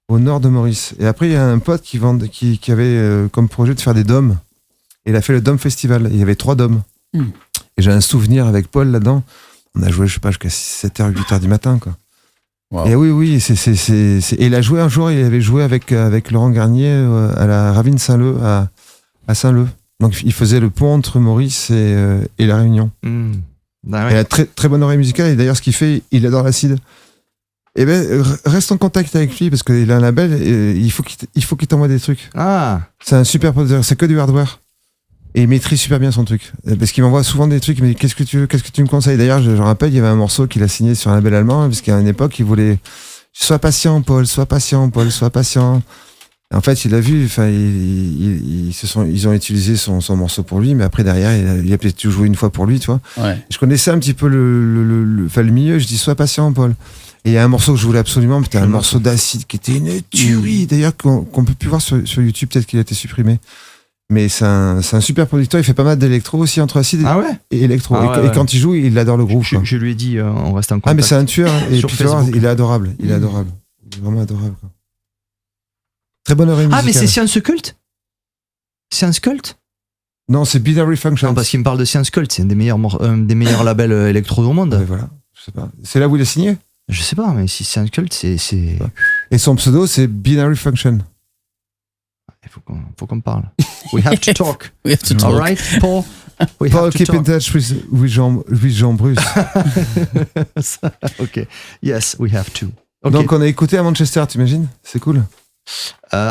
au nord de Maurice. Et après, il y a un pote qui avait comme projet de faire des dômes. Et il a fait le Dôme Festival. Il y avait 3 dômes. Et j'ai un souvenir avec Paul là-dedans. On a joué, je sais pas, jusqu'à 7h, 8h du matin, quoi. Wow. Et oui, et il a joué un jour, il avait joué avec Laurent Garnier à la Ravine Saint-Leu, à Saint-Leu. Donc, il faisait le pont entre Maurice et la Réunion. Ah ouais. Il a très, très bonne oreille musicale et d'ailleurs ce qu'il fait, il adore l'acide. Et reste en contact avec lui parce qu'il a un label et il faut qu'il t'envoie des trucs. Ah. C'est un super producteur, c'est que du hardware. Et il maîtrise super bien son truc. Parce qu'il m'envoie souvent des trucs, il me dit qu'est-ce que tu me conseilles? D'ailleurs, je rappelle, il y avait un morceau qu'il a signé sur un label allemand, parce qu'à une époque, il voulait sois patient, Paul, sois patient, Paul, sois patient. Et en fait, il a vu, enfin, ils ont utilisé son morceau pour lui, mais après, derrière, il a peut-être joué une fois pour lui, tu vois. Ouais. Je connaissais un petit peu le milieu, je dis sois patient, Paul. Et il y a un morceau que je voulais absolument, c'était un morceau d'Acide qui était une tuerie, d'ailleurs, qu'on peut plus voir sur YouTube, peut-être qu'il a été supprimé. Mais c'est un super producteur, il fait pas mal d'électro aussi, entre Acide et électro. Et quand il joue, il adore le groupe. Je lui ai dit, on reste en contact. Ah, mais c'est un tueur, et sur puis tu vois, il est adorable. Il est adorable. Il est vraiment adorable, quoi. Très bonne oreille musicale. Ah, mais c'est Science Cult? Science Cult? Non, c'est Binary Function. Non, parce qu'il me parle de Science Cult, c'est un des meilleurs labels électro au monde. Ouais, voilà, je sais pas. C'est là où il a signé? Je sais pas, mais si Science Cult, c'est... Et son pseudo, c'est Binary Function. Il faut qu'on parle. We have to talk. We have to talk. All right, Paul? Paul, keep in touch with Jean Bruce. Ok. Yes, we have to. Okay. Donc, on a écouté à Manchester, t'imagines? C'est cool.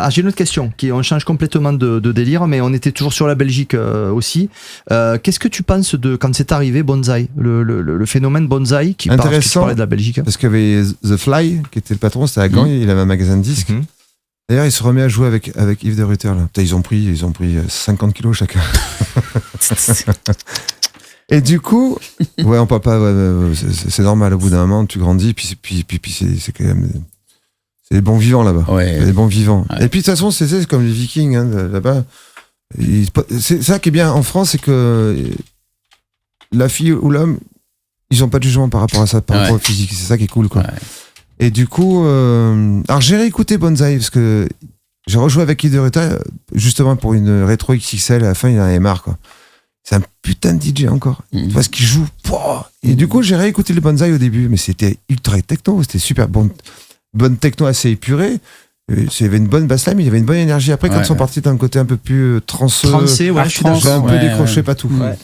J'ai une autre question. On change complètement de délire, mais on était toujours sur la Belgique aussi. Qu'est-ce que tu penses de quand c'est arrivé Bonzai, le phénomène Bonzai qui parlait de la Belgique? Parce qu'il y avait The Fly, qui était le patron, c'était à Gand, il avait un magasin de disques. D'ailleurs, il se remet à jouer avec Yves de Rutter. Là. Putain, ils ont pris 50 kilos chacun. Et du coup, on parle pas. C'est normal. Au bout d'un moment, tu grandis, puis c'est quand même. C'est des bons vivants là-bas. Ouais. Des bons vivants. Ouais. Et puis de toute façon, c'est comme les Vikings là-bas. C'est ça qui est bien en France, c'est que la fille ou l'homme, ils ont pas de jugement par rapport à ça, par rapport au physique. C'est ça qui est cool, quoi. Ouais. Et du coup, alors j'ai réécouté Bonzai parce que j'ai rejoué avec Yves de Rutter justement pour une rétro XXL. À la fin, il en avait marre, quoi. C'est un putain de DJ encore. Tu vois ce qu'il joue. Et du coup, j'ai réécouté le Bonzai au début, mais c'était ultra techno, c'était super bonne techno assez épurée. Il y avait une bonne bassline, mais il y avait une bonne énergie. Après, quand ils sont partis d'un côté un peu plus transé, ouais, je suis j'ai un peu décroché, pas tout. Ouais.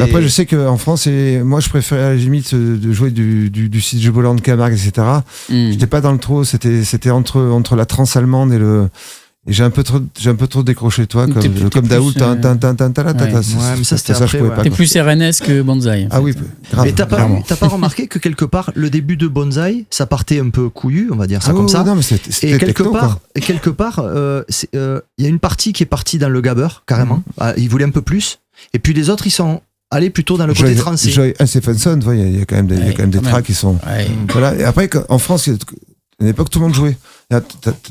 Après, je sais qu'en France, moi, je préférais à la limite de jouer du site Juboland de Camargue, etc. J'étais pas dans le trop, c'était entre la trance allemande et j'ai un peu trop décroché, toi, comme Daoul, mais ça, c'était après, T'es plus RNS que Bonzai. Ah oui, grave. Mais t'as pas remarqué que quelque part, le début de Bonzai, ça partait un peu couillu, on va dire ça comme ça. Non, mais c'était et quelque part, il y a une partie qui est partie dans le gabber, carrément. Ils voulaient un peu plus. Et puis les autres, ils sont allés plutôt dans le côté français. Stephenson, il y a quand même des tracks qui sont. Voilà. Et après, en France, à une époque, tout le monde jouait.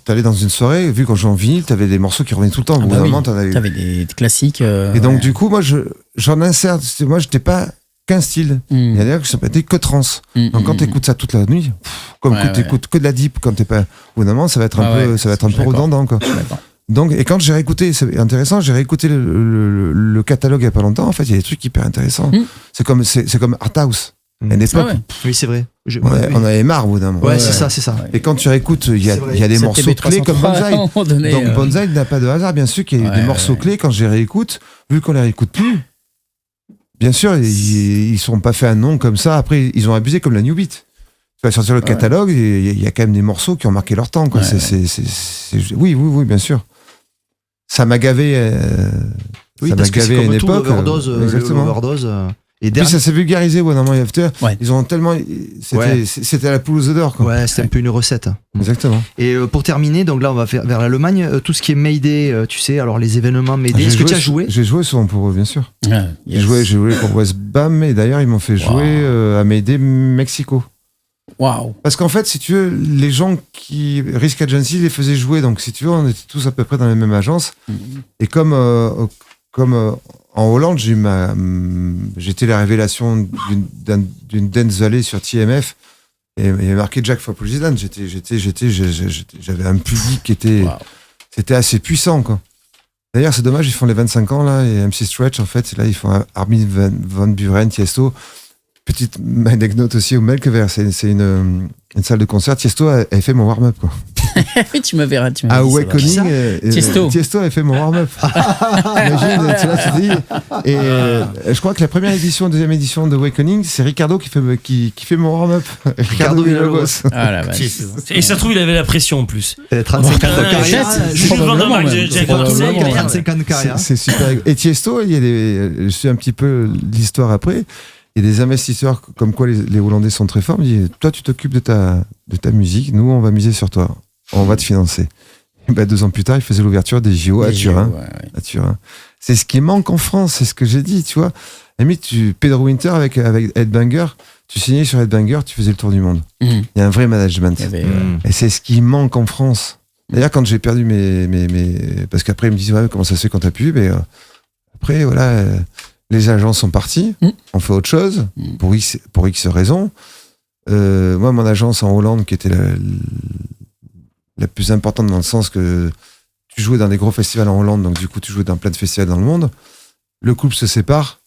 T'allais dans une soirée, vu quand je jouais en vinyle, t'avais des morceaux qui revenaient tout le temps. T'avais des classiques. Et donc, du coup, moi, j'en insère. Moi, j'étais pas qu'un style. Il y a d'ailleurs qui s'appelaient que trance. Donc, quand t'écoutes ça toute la nuit, t'écoutes que de la deep, quand t'es pas. Au bout d'un moment, ça va être un peu redondant, quoi. Donc, et quand j'ai réécouté, c'est intéressant, j'ai réécouté le catalogue il y a pas longtemps. En fait, il y a des trucs hyper intéressants. C'est comme Art House. À une époque, oui, c'est vrai. On avait marre au bout d'un moment. Ouais, c'est ça. Et quand tu réécoutes, il y a des morceaux clés comme Bonzai. Donc Bonzai n'a pas de hasard, bien sûr qu'il y a des morceaux clés. Quand je les réécoute, vu qu'on les réécoute plus, bien sûr, ils ne sont pas fait un nom comme ça. Après, ils ont abusé comme la New Beat. Tu vas sortir le catalogue, il y a quand même des morceaux qui ont marqué leur temps, quoi. Oui, bien sûr. Ça m'a gavé. Ça m'a gavé à une époque. L'overdose. Et puis ça s'est vulgarisé, One More After. Ils ont tellement. C'était la poule aux œufs d'or, quoi. Ouais, c'était un peu une recette. Exactement. Et pour terminer, donc là, on va faire vers l'Allemagne. Tout ce qui est Mayday, tu sais, alors les événements Mayday. Est-ce que tu as joué? J'ai joué souvent pour eux, bien sûr. J'ai joué pour West Bam, et d'ailleurs, ils m'ont fait jouer à Mayday Mexico. Waouh! Parce qu'en fait, si tu veux, les gens qui Risk Agency les faisaient jouer, donc si tu veux, on était tous à peu près dans la même agence. Et comme en Hollande, j'étais la révélation d'une dance valley sur TMF, et il y avait marqué Jack for President. J'avais un public qui était, c'était assez puissant, quoi. D'ailleurs, c'est dommage, ils font les 25 ans là, et MC Stretch, en fait, là ils font Armin van Buuren, Tiesto. Petite anecdote aussi au Melkweg, c'est une salle de concert. Tiesto avait fait mon warm-up, quoi. Oui, tu m'avais dit. ça, Awakening, Tiesto avait fait mon warm-up. Imagine, tu l'as dit. Et je crois que la première édition, deuxième édition de Awakening, c'est Ricardo qui fait mon warm-up. Ricardo Villalobos. Ah la vache. Et ça se trouve, il avait la pression en plus. 35 ans de Ah, carrière. Jules Vandamme, j'ai commencé. 35 ans de carrière. C'est super. Et Tiesto, je suis un petit peu l'histoire après. Il y a des investisseurs comme quoi les Hollandais sont très forts. Ils disent, toi, tu t'occupes de ta musique. Nous, on va miser sur toi. On va te financer. Et 2 ans plus tard, il faisait l'ouverture des JO à Turin. À Turin. C'est ce qui manque en France. C'est ce que j'ai dit, tu vois. À la limite, Pedro Winter avec Headbanger, tu signais sur Headbanger, tu faisais le tour du monde. Il y a un vrai management. Et c'est ce qui manque en France. D'ailleurs, quand j'ai perdu parce qu'après, ils me disent, comment ça se fait quand t'as pu? Mais après, voilà, les agents sont partis, on fait autre chose, pour X raisons. Moi, mon agence en Hollande, qui était la plus importante dans le sens que tu jouais dans des gros festivals en Hollande, donc du coup, tu jouais dans plein de festivals dans le monde. Le couple se sépare.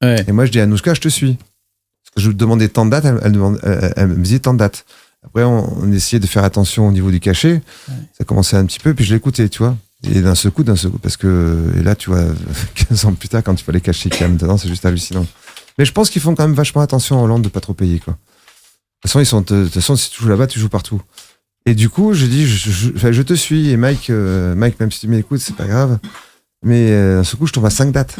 Ouais. Et moi, je dis à Anouchka, je te suis. Parce que je lui demandais tant de dates, elle me disait tant de dates. Après, on essayait de faire attention au niveau du cachet. Ouais. Ça commençait un petit peu, puis je l'écoutais, tu vois. Et d'un seul coup, parce que, et là, tu vois, 15 ans plus tard, quand tu vois les cachets qu'il y a maintenant, c'est juste hallucinant. Mais je pense qu'ils font quand même vachement attention en Hollande de pas trop payer, quoi. De toute façon, si tu joues là-bas, tu joues partout. Et du coup, je dis, je te suis. Et Mike, même si tu m'écoutes, c'est pas grave. Mais d'un seul coup, je tombe à 5 dates.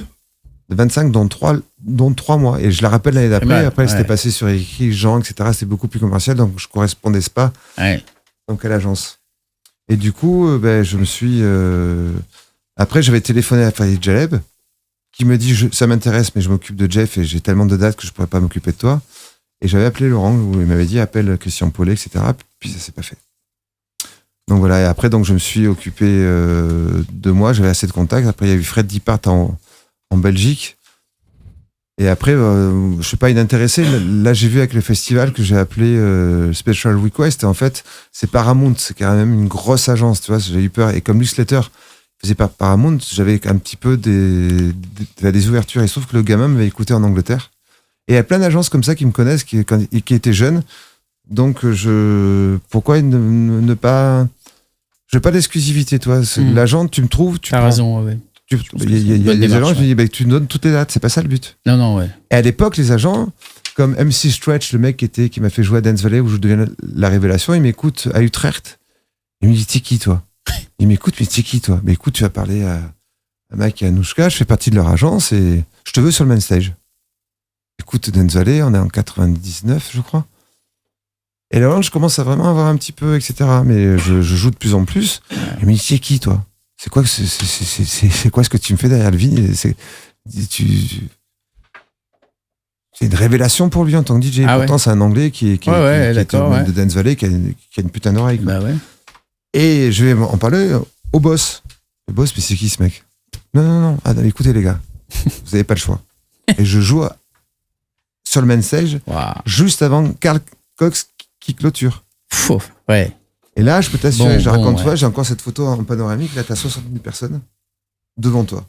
De 25, dont 3 mois. Et je la rappelle l'année d'après. Après, c'était passé sur écrit, Jean, etc. C'était beaucoup plus commercial, donc je correspondais pas. Ouais. Donc à l'agence. Et du coup, je me suis. Après, j'avais téléphoné à Farid Jaleb, qui me dit ça m'intéresse, mais je m'occupe de Jeff et j'ai tellement de dates que je pourrais pas m'occuper de toi. Et j'avais appelé Laurent, où il m'avait dit appelle Christian Paulet, etc. Puis ça s'est pas fait. Donc voilà. Et après, je me suis occupé de moi. J'avais assez de contacts. Après, il y a eu Fred Dipart en Belgique. Et après, je suis pas inintéressé. Là, j'ai vu avec le festival que j'ai appelé Special Request. Et en fait, c'est Paramount. C'est quand même une grosse agence, tu vois. J'ai eu peur. Et comme Newsletter faisait pas Paramount, j'avais un petit peu des ouvertures. Et sauf que le gamin m'avait écouté en Angleterre. Et il y a plein d'agences comme ça qui me connaissent, qui étaient jeunes. Donc, pourquoi ne pas... Je veux pas d'exclusivité, toi. L'agent, tu me trouves, tu T'as raison, ouais. Il y a des agents, je me dis, tu nous donnes toutes les dates, c'est pas ça le but. Non, ouais. Et à l'époque, les agents, comme MC Stretch, le mec qui m'a fait jouer à Dance Valley, où je deviens la révélation, il m'écoute à Utrecht. Il me dit, t'es qui, toi? Il m'écoute, mais t'es qui, toi? Mais écoute, tu vas parler à Mike et à Anouchka, je fais partie de leur agence et je te veux sur le main stage. Écoute, Dance Valley, on est en 99, je crois. Et là, je commence à vraiment avoir un petit peu, etc. Mais je joue de plus en plus. Il me dit, c'est qui, toi? C'est quoi ce que tu me fais derrière le vide? C'est une révélation pour lui en tant que DJ. Pourtant, c'est un Anglais qui est de Dance Valley, qui a une putain d'oreille. Ouais. Et je vais en parler au boss. Le boss, mais c'est qui ce mec? Non. Écoutez les gars, vous n'avez pas le choix. Et je joue sur le main stage juste avant Carl Cox qui clôture. Ouais. Et là, je peux t'assurer, je raconte, toi, j'ai encore cette photo en panoramique, là, t'as 60 000 personnes devant toi.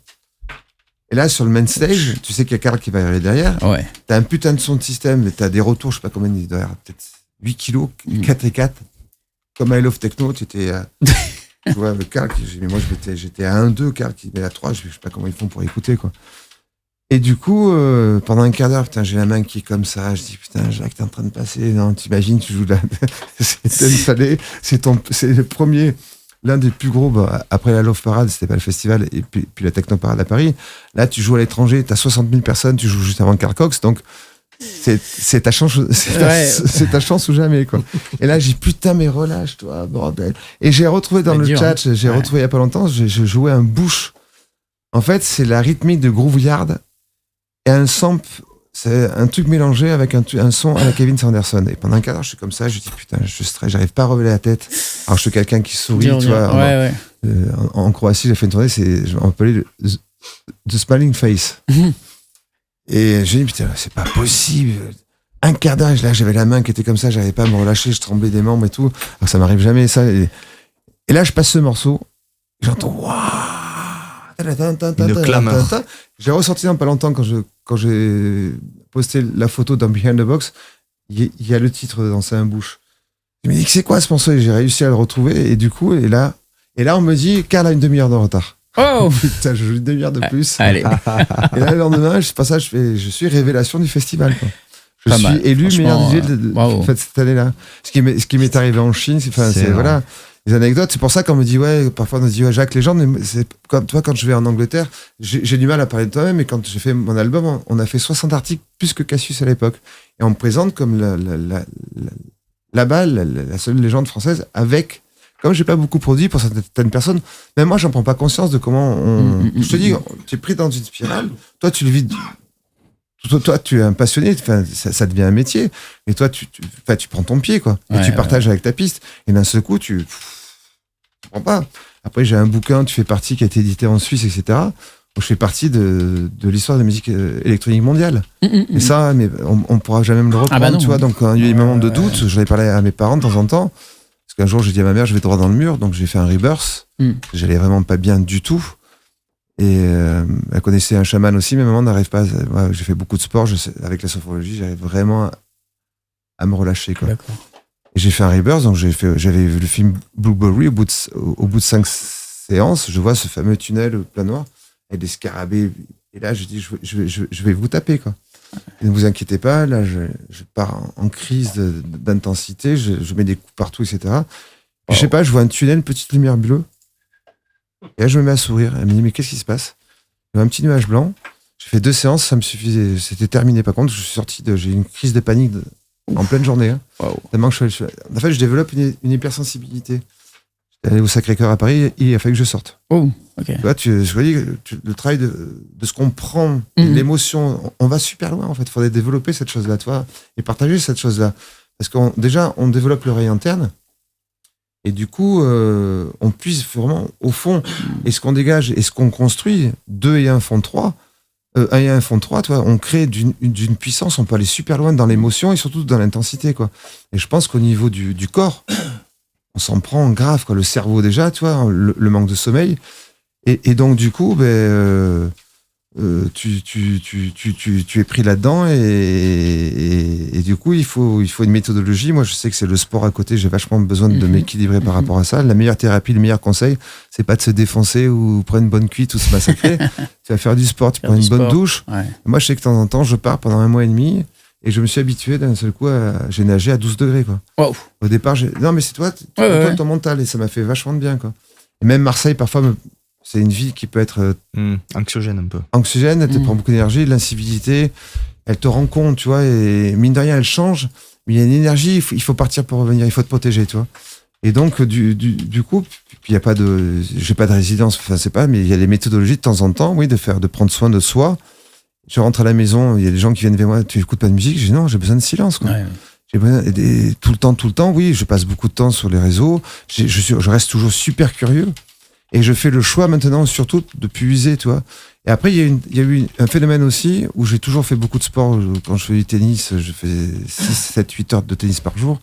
Et là, sur le main stage, tu sais qu'il y a Carl qui va arriver derrière. Ouais. T'as un putain de son de système, t'as des retours, je sais pas combien il doit y avoir, peut-être 8 kilos, 4 et 4. Comme I Love Techno, tu étais, tu vois, avec Carl, mais moi, j'étais à 1-2, Carl qui met à 3, je sais pas comment ils font pour écouter, quoi. Et du coup, pendant un quart d'heure, putain, j'ai la main qui est comme ça. Je dis, putain, Jacques, t'es en train de passer. Non, t'imagines, tu joues là. c'est le premier, l'un des plus gros. Après la Love Parade, c'était pas le festival, et puis la Techno Parade à Paris. Là, tu joues à l'étranger, t'as 60 000 personnes, tu joues juste avant Carl Cox. Donc, c'est ta chance, c'est ta chance ou jamais, quoi. Et là, j'ai putain, mais relâche-toi, bordel. Et j'ai retrouvé dans le chat, retrouvé il y a pas longtemps, je jouais un Bush. En fait, c'est la rythmique de Groove Yard. Et un sample, c'est un truc mélangé avec un son à la Kevin Sanderson. Et pendant un quart d'heure, je suis comme ça, je dis putain, je stresse, j'arrive pas à relever la tête. Alors je suis quelqu'un qui sourit, tu vois. En Croatie, j'ai fait une tournée, on appelait The Smiling Face. Et j'ai dit putain, c'est pas possible. Un quart d'heure, là, j'avais la main qui était comme ça, j'arrivais pas à me relâcher, je tremblais des membres et tout. Alors ça m'arrive jamais, ça. Et là, je passe ce morceau, et j'entends waouh. Une clameur. J'ai ressenti dans pas longtemps quand j'ai posté la photo dans Behind the Box, il y a le titre dans C'est un bouche. Je me dis que c'est quoi ce morceau et j'ai réussi à le retrouver et du coup et là on me dit Karl a une demi-heure de retard. Oh Putain, je joue une demi-heure de plus. Allez. Et là le lendemain, je suis révélation du festival. Quoi. Je Pas suis mal. élu meilleur Franchement, DJ bravo. en fait, cette année-là. Ce qui m'est arrivé en Chine, c'est voilà. Les anecdotes, c'est pour ça qu'on me dit parfois on me dit Jacques, les gens, c'est comme toi quand je vais en Angleterre, j'ai du mal à parler de toi-même, mais quand j'ai fait mon album, on a fait 60 articles plus que Cassius à l'époque, et on me présente comme là-bas la seule légende française avec. Comme j'ai pas beaucoup produit pour certaines personnes, même moi j'en prends pas conscience de comment je te dis, tu es pris dans une spirale, toi tu le vis. Toi, tu es un passionné, ça devient un métier. Et toi, tu prends ton pied, quoi. Et tu partages avec ta piste. Et d'un seul coup, tu prends pas. Après, j'ai un bouquin, tu fais partie, qui a été édité en Suisse, etc. Où je fais partie de l'histoire de la musique électronique mondiale. Et ça, mais on pourra jamais me le reprendre, tu vois. Donc, quand il y a eu des moments de doute, j'en ai parlé à mes parents de temps en temps. Parce qu'un jour, j'ai dit à ma mère, je vais droit dans le mur. Donc, j'ai fait un rebirth. J'allais vraiment pas bien du tout. Et elle connaissait un chaman aussi, mais maman n'arrive pas. J'ai fait beaucoup de sport, avec la sophrologie, j'arrive vraiment à me relâcher. Quoi. D'accord. Et j'ai fait un rebirth, donc j'avais vu le film Blueberry. Au bout de 5 séances, je vois ce fameux tunnel plein noir avec des scarabées. Et là, je dis, je vais vous taper, quoi. Et ne vous inquiétez pas, là, je pars en crise d'intensité, je mets des coups partout, etc. Puis, je sais pas, je vois un tunnel, une petite lumière bleue. Et là, je me mets à sourire. Elle me dit, mais qu'est-ce qui se passe? Il y a un petit nuage blanc. J'ai fait 2 séances, ça me suffisait. C'était terminé. Par contre, j'ai eu une crise de panique en pleine journée. Hein. Wow. Tellement que en fait, je développe une hypersensibilité. J'étais allé au Sacré-Cœur à Paris et il a fallu que je sorte. Oh, ok. Tu vois, le travail de ce qu'on prend, l'émotion, on va super loin, en fait. Il faudrait développer cette chose-là, tu vois, et partager cette chose-là. Parce déjà, on développe l'oreille interne. Et du coup, on puise vraiment au fond. Et ce qu'on dégage et ce qu'on construit, 2 et 1 font 3. 1 et 1 font 3, tu vois, on crée d'une puissance, on peut aller super loin dans l'émotion et surtout dans l'intensité, quoi. Et je pense qu'au niveau du corps, on s'en prend grave, quoi. Le cerveau déjà, tu vois, le manque de sommeil. Et donc, du coup, tu es pris là-dedans et du coup il faut une méthodologie. Moi je sais que c'est le sport à côté, j'ai vachement besoin de m'équilibrer par rapport à ça. La meilleure thérapie, le meilleur conseil, c'est pas de se défoncer ou prendre une bonne cuite ou se massacrer. Tu vas faire du sport, tu prends une bonne douche. Moi je sais que de temps en temps je pars pendant 1 mois et demi et je me suis habitué d'un seul coup j'ai nagé à 12 degrés, quoi. Wow. Au départ non mais c'est toi ton mental, et ça m'a fait vachement de bien, quoi. Et même Marseille parfois c'est une ville qui peut être anxiogène un peu. Anxiogène, elle te prend beaucoup d'énergie, de l'incivilité, elle te rend compte, tu vois, et mine de rien, elle change, mais il y a une énergie, il faut partir pour revenir, il faut te protéger, tu vois. Et donc, du coup, puis il y a pas j'ai pas de résidence, enfin, c'est pas, mais il y a des méthodologies de temps en temps, oui, de prendre soin de soi. Je rentre à la maison, il y a des gens qui viennent vers moi, tu écoutes pas de musique? Je dis non, j'ai besoin de silence, quoi. Ouais. J'ai besoin, tout le temps, oui, je passe beaucoup de temps sur les réseaux, je reste toujours super curieux. Et je fais le choix maintenant, surtout, de puiser, tu vois. Et après, il y a eu un phénomène aussi où j'ai toujours fait beaucoup de sport. Quand je fais du tennis, je fais 6, 7, 8 heures de tennis par jour.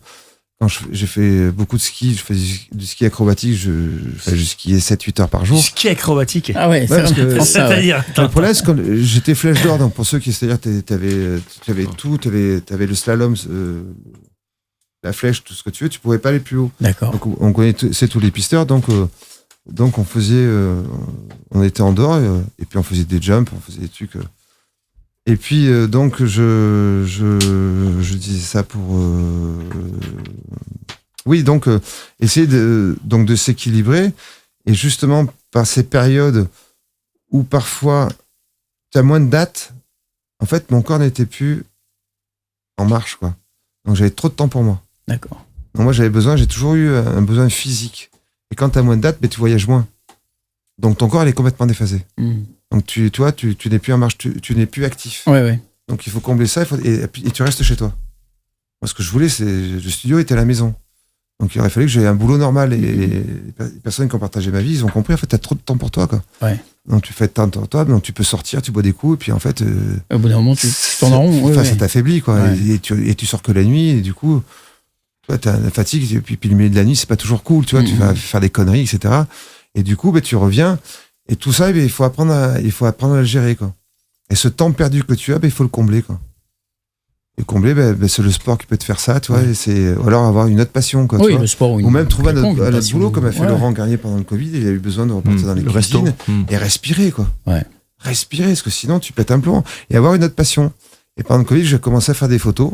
Quand j'ai fait beaucoup de ski, je fais du ski acrobatique, je skiais 7, 8 heures par jour. Du ski acrobatique? Ah ouais, parce que c'est-à-dire. Le problème, c'est que j'étais flèche d'or, donc pour ceux qui, c'est-à-dire, t'avais tout, t'avais le slalom, la flèche, tout ce que tu veux, tu pouvais pas aller plus haut. D'accord. Donc, on connaissait tous les pisteurs, donc on faisait, on était en dehors et puis on faisait des jumps, on faisait des trucs. Et puis donc je disais ça pour oui, donc essayer de s'équilibrer, et justement par ces périodes où parfois tu as moins de dates, en fait mon corps n'était plus en marche, quoi. Donc j'avais trop de temps pour moi. D'accord. Donc moi j'ai toujours eu un besoin physique. Et quand tu as moins de dates, tu voyages moins. Donc ton corps, il est complètement déphasé. Donc tu vois, tu n'es plus en marche, tu n'es plus actif. Ouais. Donc il faut combler ça, et tu restes chez toi. Moi, ce que je voulais, c'est le studio était à la maison. Donc il aurait fallu que j'aie un boulot normal. Et les personnes qui ont partagé ma vie, ils ont compris, en fait, tu as trop de temps pour toi, quoi. Ouais. Donc tu fais de temps pour toi, donc tu peux sortir, tu bois des coups, et puis en fait... au bout d'un moment, tu tournes en rond. Ça t'affaiblit, quoi. Ouais. Et tu sors que la nuit, et du coup... T'as la fatigue, et puis le milieu de la nuit, c'est pas toujours cool, tu vois, tu vas faire des conneries, etc. Et du coup, tu reviens, et tout ça, il faut apprendre à le gérer, quoi. Et ce temps perdu que tu as, il faut le combler, quoi. combler, c'est le sport qui peut te faire ça, tu vois, ou alors avoir une autre passion, quoi. Oui, le sport ou même trouver un autre passion, boulot, comme a fait Laurent Garnier pendant le Covid, il a eu besoin de repartir dans les cuisines et respirer, quoi. Ouais. Respirer, parce que sinon tu pètes un plomb. Et avoir une autre passion. Et pendant le Covid, j'ai commencé à faire des photos.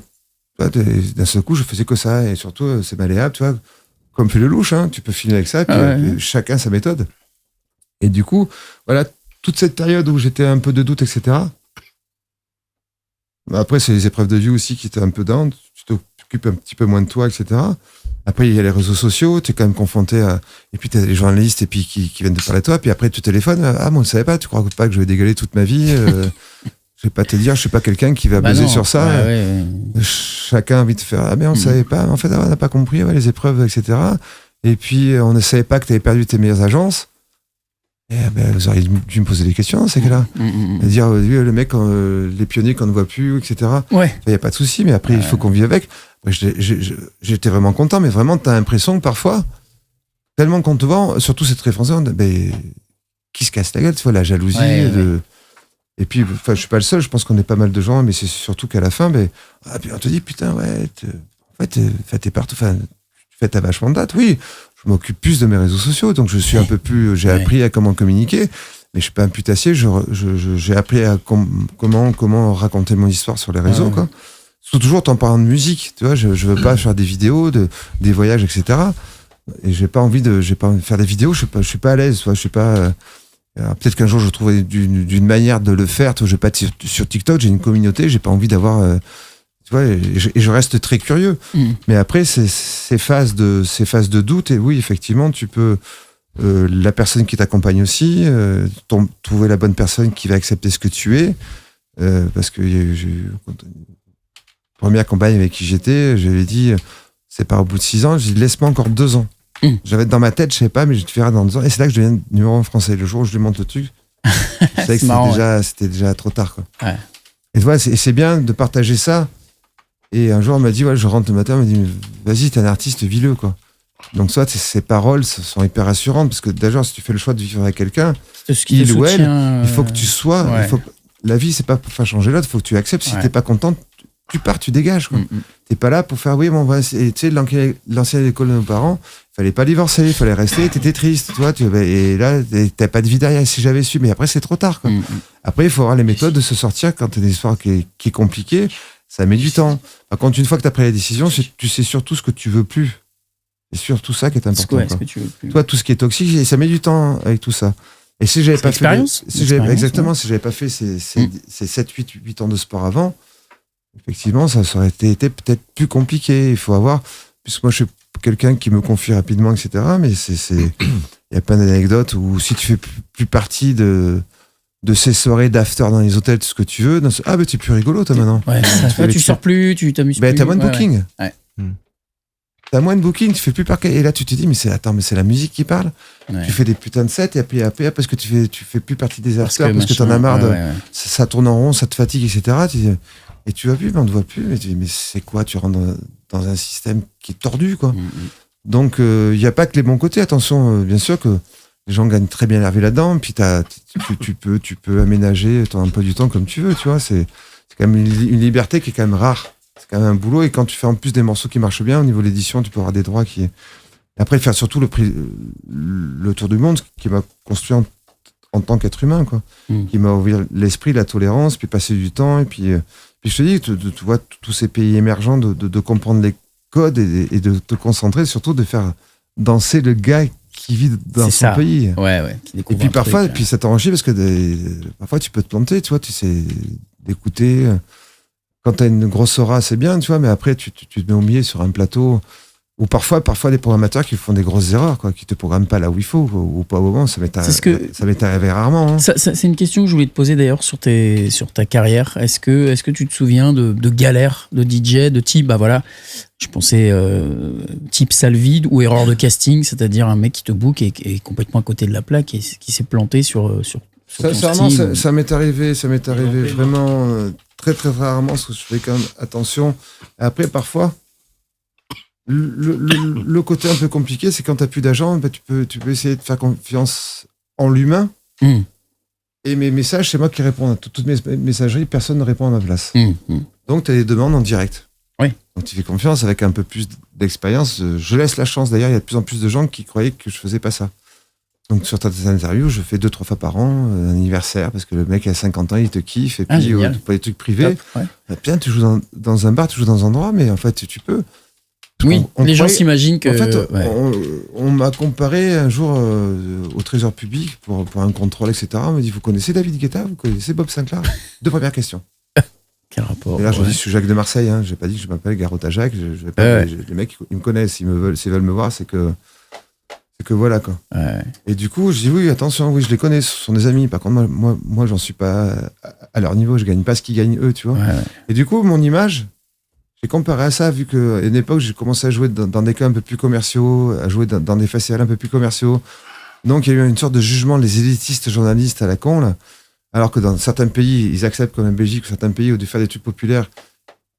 Tu vois, d'un seul coup, je faisais que ça, et surtout, c'est malléable, tu vois, comme fait le louche, hein, tu peux filmer avec ça, puis chacun sa méthode. Et du coup, voilà, toute cette période où j'étais un peu de doute, etc. Après, c'est les épreuves de vie aussi qui étaient un peu down. Tu t'occupes un petit peu moins de toi, etc. Après, il y a les réseaux sociaux, tu es quand même confronté à... Et puis, tu as les journalistes et puis qui viennent te parler de toi. Puis après, tu téléphones. Ah, moi, je ne savais pas. Tu crois pas que je vais dégueuler toute ma vie je vais pas te dire, je suis pas quelqu'un qui va buzzer sur ça. Chacun a envie de faire. Ah, mais on ne savait pas. En fait, on n'a pas compris les épreuves, etc. Et puis, on ne savait pas que tu avais perdu tes meilleures agences. Et vous auriez dû me poser des questions dans ces cas-là. Dire, le mec, les pionniers qu'on ne voit plus, etc. Il n'y a pas de souci, mais après, il faut qu'on vive avec. J'étais vraiment content, mais vraiment, tu as l'impression que parfois, tellement qu'on te voit, surtout c'est très français, qui se casse la gueule, tu vois, la jalousie. Et puis, je suis pas le seul, je pense qu'on est pas mal de gens, mais c'est surtout qu'à la fin, puis on te dit, putain, en fait, t'es partout, tu fais ta vachement de date, oui. Je m'occupe plus de mes réseaux sociaux, donc je suis un peu plus, j'ai appris à comment communiquer, mais je suis pas un putassier, j'ai appris à comment raconter mon histoire sur les réseaux, quoi. Toujours en parlant de musique, tu vois, je veux pas faire des vidéos, des voyages, etc. Et j'ai pas envie de faire des vidéos, je suis pas à l'aise, tu vois, je suis pas, peut-être qu'un jour je trouverai d'une manière de le faire, tu vois, je vais pas être sur TikTok, j'ai une communauté, j'ai pas envie d'avoir, tu vois, et je reste très curieux. Mais après, ces phases de doute, et oui, effectivement, tu peux, la personne qui t'accompagne aussi, trouver la bonne personne qui va accepter ce que tu es, parce que première campagne avec qui j'étais, j'avais dit, c'est pas au bout de 6 ans, j'ai dit, laisse-moi encore 2 ans. J'avais dans ma tête, je sais pas, mais je te ferai dans 2 ans. Et c'est là que je deviens numéro 1 français. Le jour où je lui montre le truc, c'est que c'était déjà trop tard, quoi. Et tu vois, c'est bien de partager ça. Et un jour, on m'a dit, je rentre le matin, on m'a dit, vas-y, t'es un artiste, vis-le, quoi. Donc, soit ces paroles sont hyper rassurantes, parce que d'ailleurs, si tu fais le choix de vivre avec quelqu'un, il ou elle, il faut que tu sois. La vie, c'est pas pour faire changer l'autre, il faut que tu acceptes. Si t'es pas content, tu pars, tu dégages, quoi. T'es pas là pour faire, tu sais, l'ancienne école de nos parents, fallait pas divorcer, il fallait rester, t'étais triste, tu vois, et là, t'as pas de vie derrière, si j'avais su, mais après, c'est trop tard, quoi. Après, il faut avoir les méthodes de se sortir quand t'as une histoire qui est compliquée, ça met du temps. Par contre, une fois que t'as pris la décision, tu sais surtout ce que tu veux plus. C'est surtout ça qui est important. Ce que tu veux plus. Toi, tout ce qui est toxique, et ça met du temps avec tout ça. Et si j'avais pas fait, si j'avais pas fait ces 7-8 ans de sport avant, effectivement, ça aurait été peut-être plus compliqué. Il faut avoir, puisque moi je suis quelqu'un qui me confie rapidement, etc. Mais il y a plein d'anecdotes où si tu fais plus partie de ces soirées d'after dans les hôtels, tout ce que tu veux, mais t'es plus rigolo toi maintenant. Tu sors plus, tu t'amuses plus. T'as moins de booking. T'as moins de booking, tu fais plus par. Et là tu te dis, mais c'est la musique qui parle. Tu fais des putains de sets et après parce que tu fais plus partie des afters, parce que t'en as marre ça tourne en rond, ça te fatigue, etc. Et tu vas plus, mais on ne te voit plus. Mais c'est quoi? Tu rentres dans un système qui est tordu, quoi. Donc, il n'y a pas que les bons côtés. Attention, bien sûr que les gens gagnent très bien leur vie là-dedans. Puis tu peux aménager ton emploi du temps comme tu veux, tu vois. C'est quand même une liberté qui est quand même rare. C'est quand même un boulot. Et quand tu fais en plus des morceaux qui marchent bien, au niveau de l'édition, tu peux avoir des droits qui... Et après, faire surtout le tour du monde, qui m'a construit en tant qu'être humain, quoi. Qui m'a ouvert l'esprit, la tolérance, puis passer du temps, et puis je te dis, tu vois, tous ces pays émergents, de comprendre les codes et de te concentrer, surtout de faire danser le gars qui vit dans son pays. Qui et puis parfois, puis ça t'enrichit parce que parfois tu peux te planter, tu vois, tu sais d'écouter. Quand t'as une grosse aura, c'est bien, tu vois, mais après tu te mets au milieu sur un plateau. Ou parfois des programmateurs qui font des grosses erreurs, quoi, qui te programment pas là où il faut, ou pas au moment. Ça m'est arrivé rarement. Hein. C'est une question que je voulais te poser d'ailleurs sur ta carrière. Est-ce que tu te souviens de galères de DJ, de type, je pensais type salle vide ou erreur de casting, c'est-à-dire un mec qui te book et est complètement à côté de la plaque et qui s'est planté sur ton style. Ça m'est arrivé vraiment très très rarement, parce que je fais quand même attention. Et après, parfois. Le côté un peu compliqué, c'est quand tu n'as plus d'agent, tu peux essayer de faire confiance en l'humain. Et mes messages, c'est moi qui réponds à toutes mes messageries, personne ne répond à ma place. Donc, tu as des demandes en direct. Oui. Donc, tu fais confiance avec un peu plus d'expérience. Je laisse la chance. D'ailleurs, il y a de plus en plus de gens qui croyaient que je faisais pas ça. Donc, sur ta interview, je fais 2-3 fois par an un anniversaire parce que le mec a 50 ans, il te kiffe. Et puis, pour les trucs privés, bien, tu joues dans un bar, tu joues dans un endroit, mais en fait, tu peux. Oui, les gens s'imaginent que. En fait, on m'a comparé un jour au Trésor public pour un contrôle, etc. On m'a dit, vous connaissez David Guetta, vous connaissez Bob Sinclair? 2 premières questions. Quel rapport? Et là, je dis, je suis Jacques de Marseille. Hein. J'ai pas dit que je m'appelle Garota Jacques. Les mecs, ils me connaissent. S'ils veulent me voir, c'est que voilà, quoi. Ouais. Et du coup, je dis, oui, attention, oui, je les connais. Ce sont des amis. Par contre, moi, j'en suis pas à leur niveau. Je gagne pas ce qu'ils gagnent eux, tu vois. Ouais. Et du coup, mon image, j'ai comparé à ça, vu qu'à une époque, j'ai commencé à jouer dans des clubs un peu plus commerciaux, à jouer dans des festivals un peu plus commerciaux. Donc, il y a eu une sorte de jugement des élitistes journalistes à la con, là. Alors que dans certains pays, ils acceptent, comme en Belgique, ou certains pays, de faire des trucs populaires.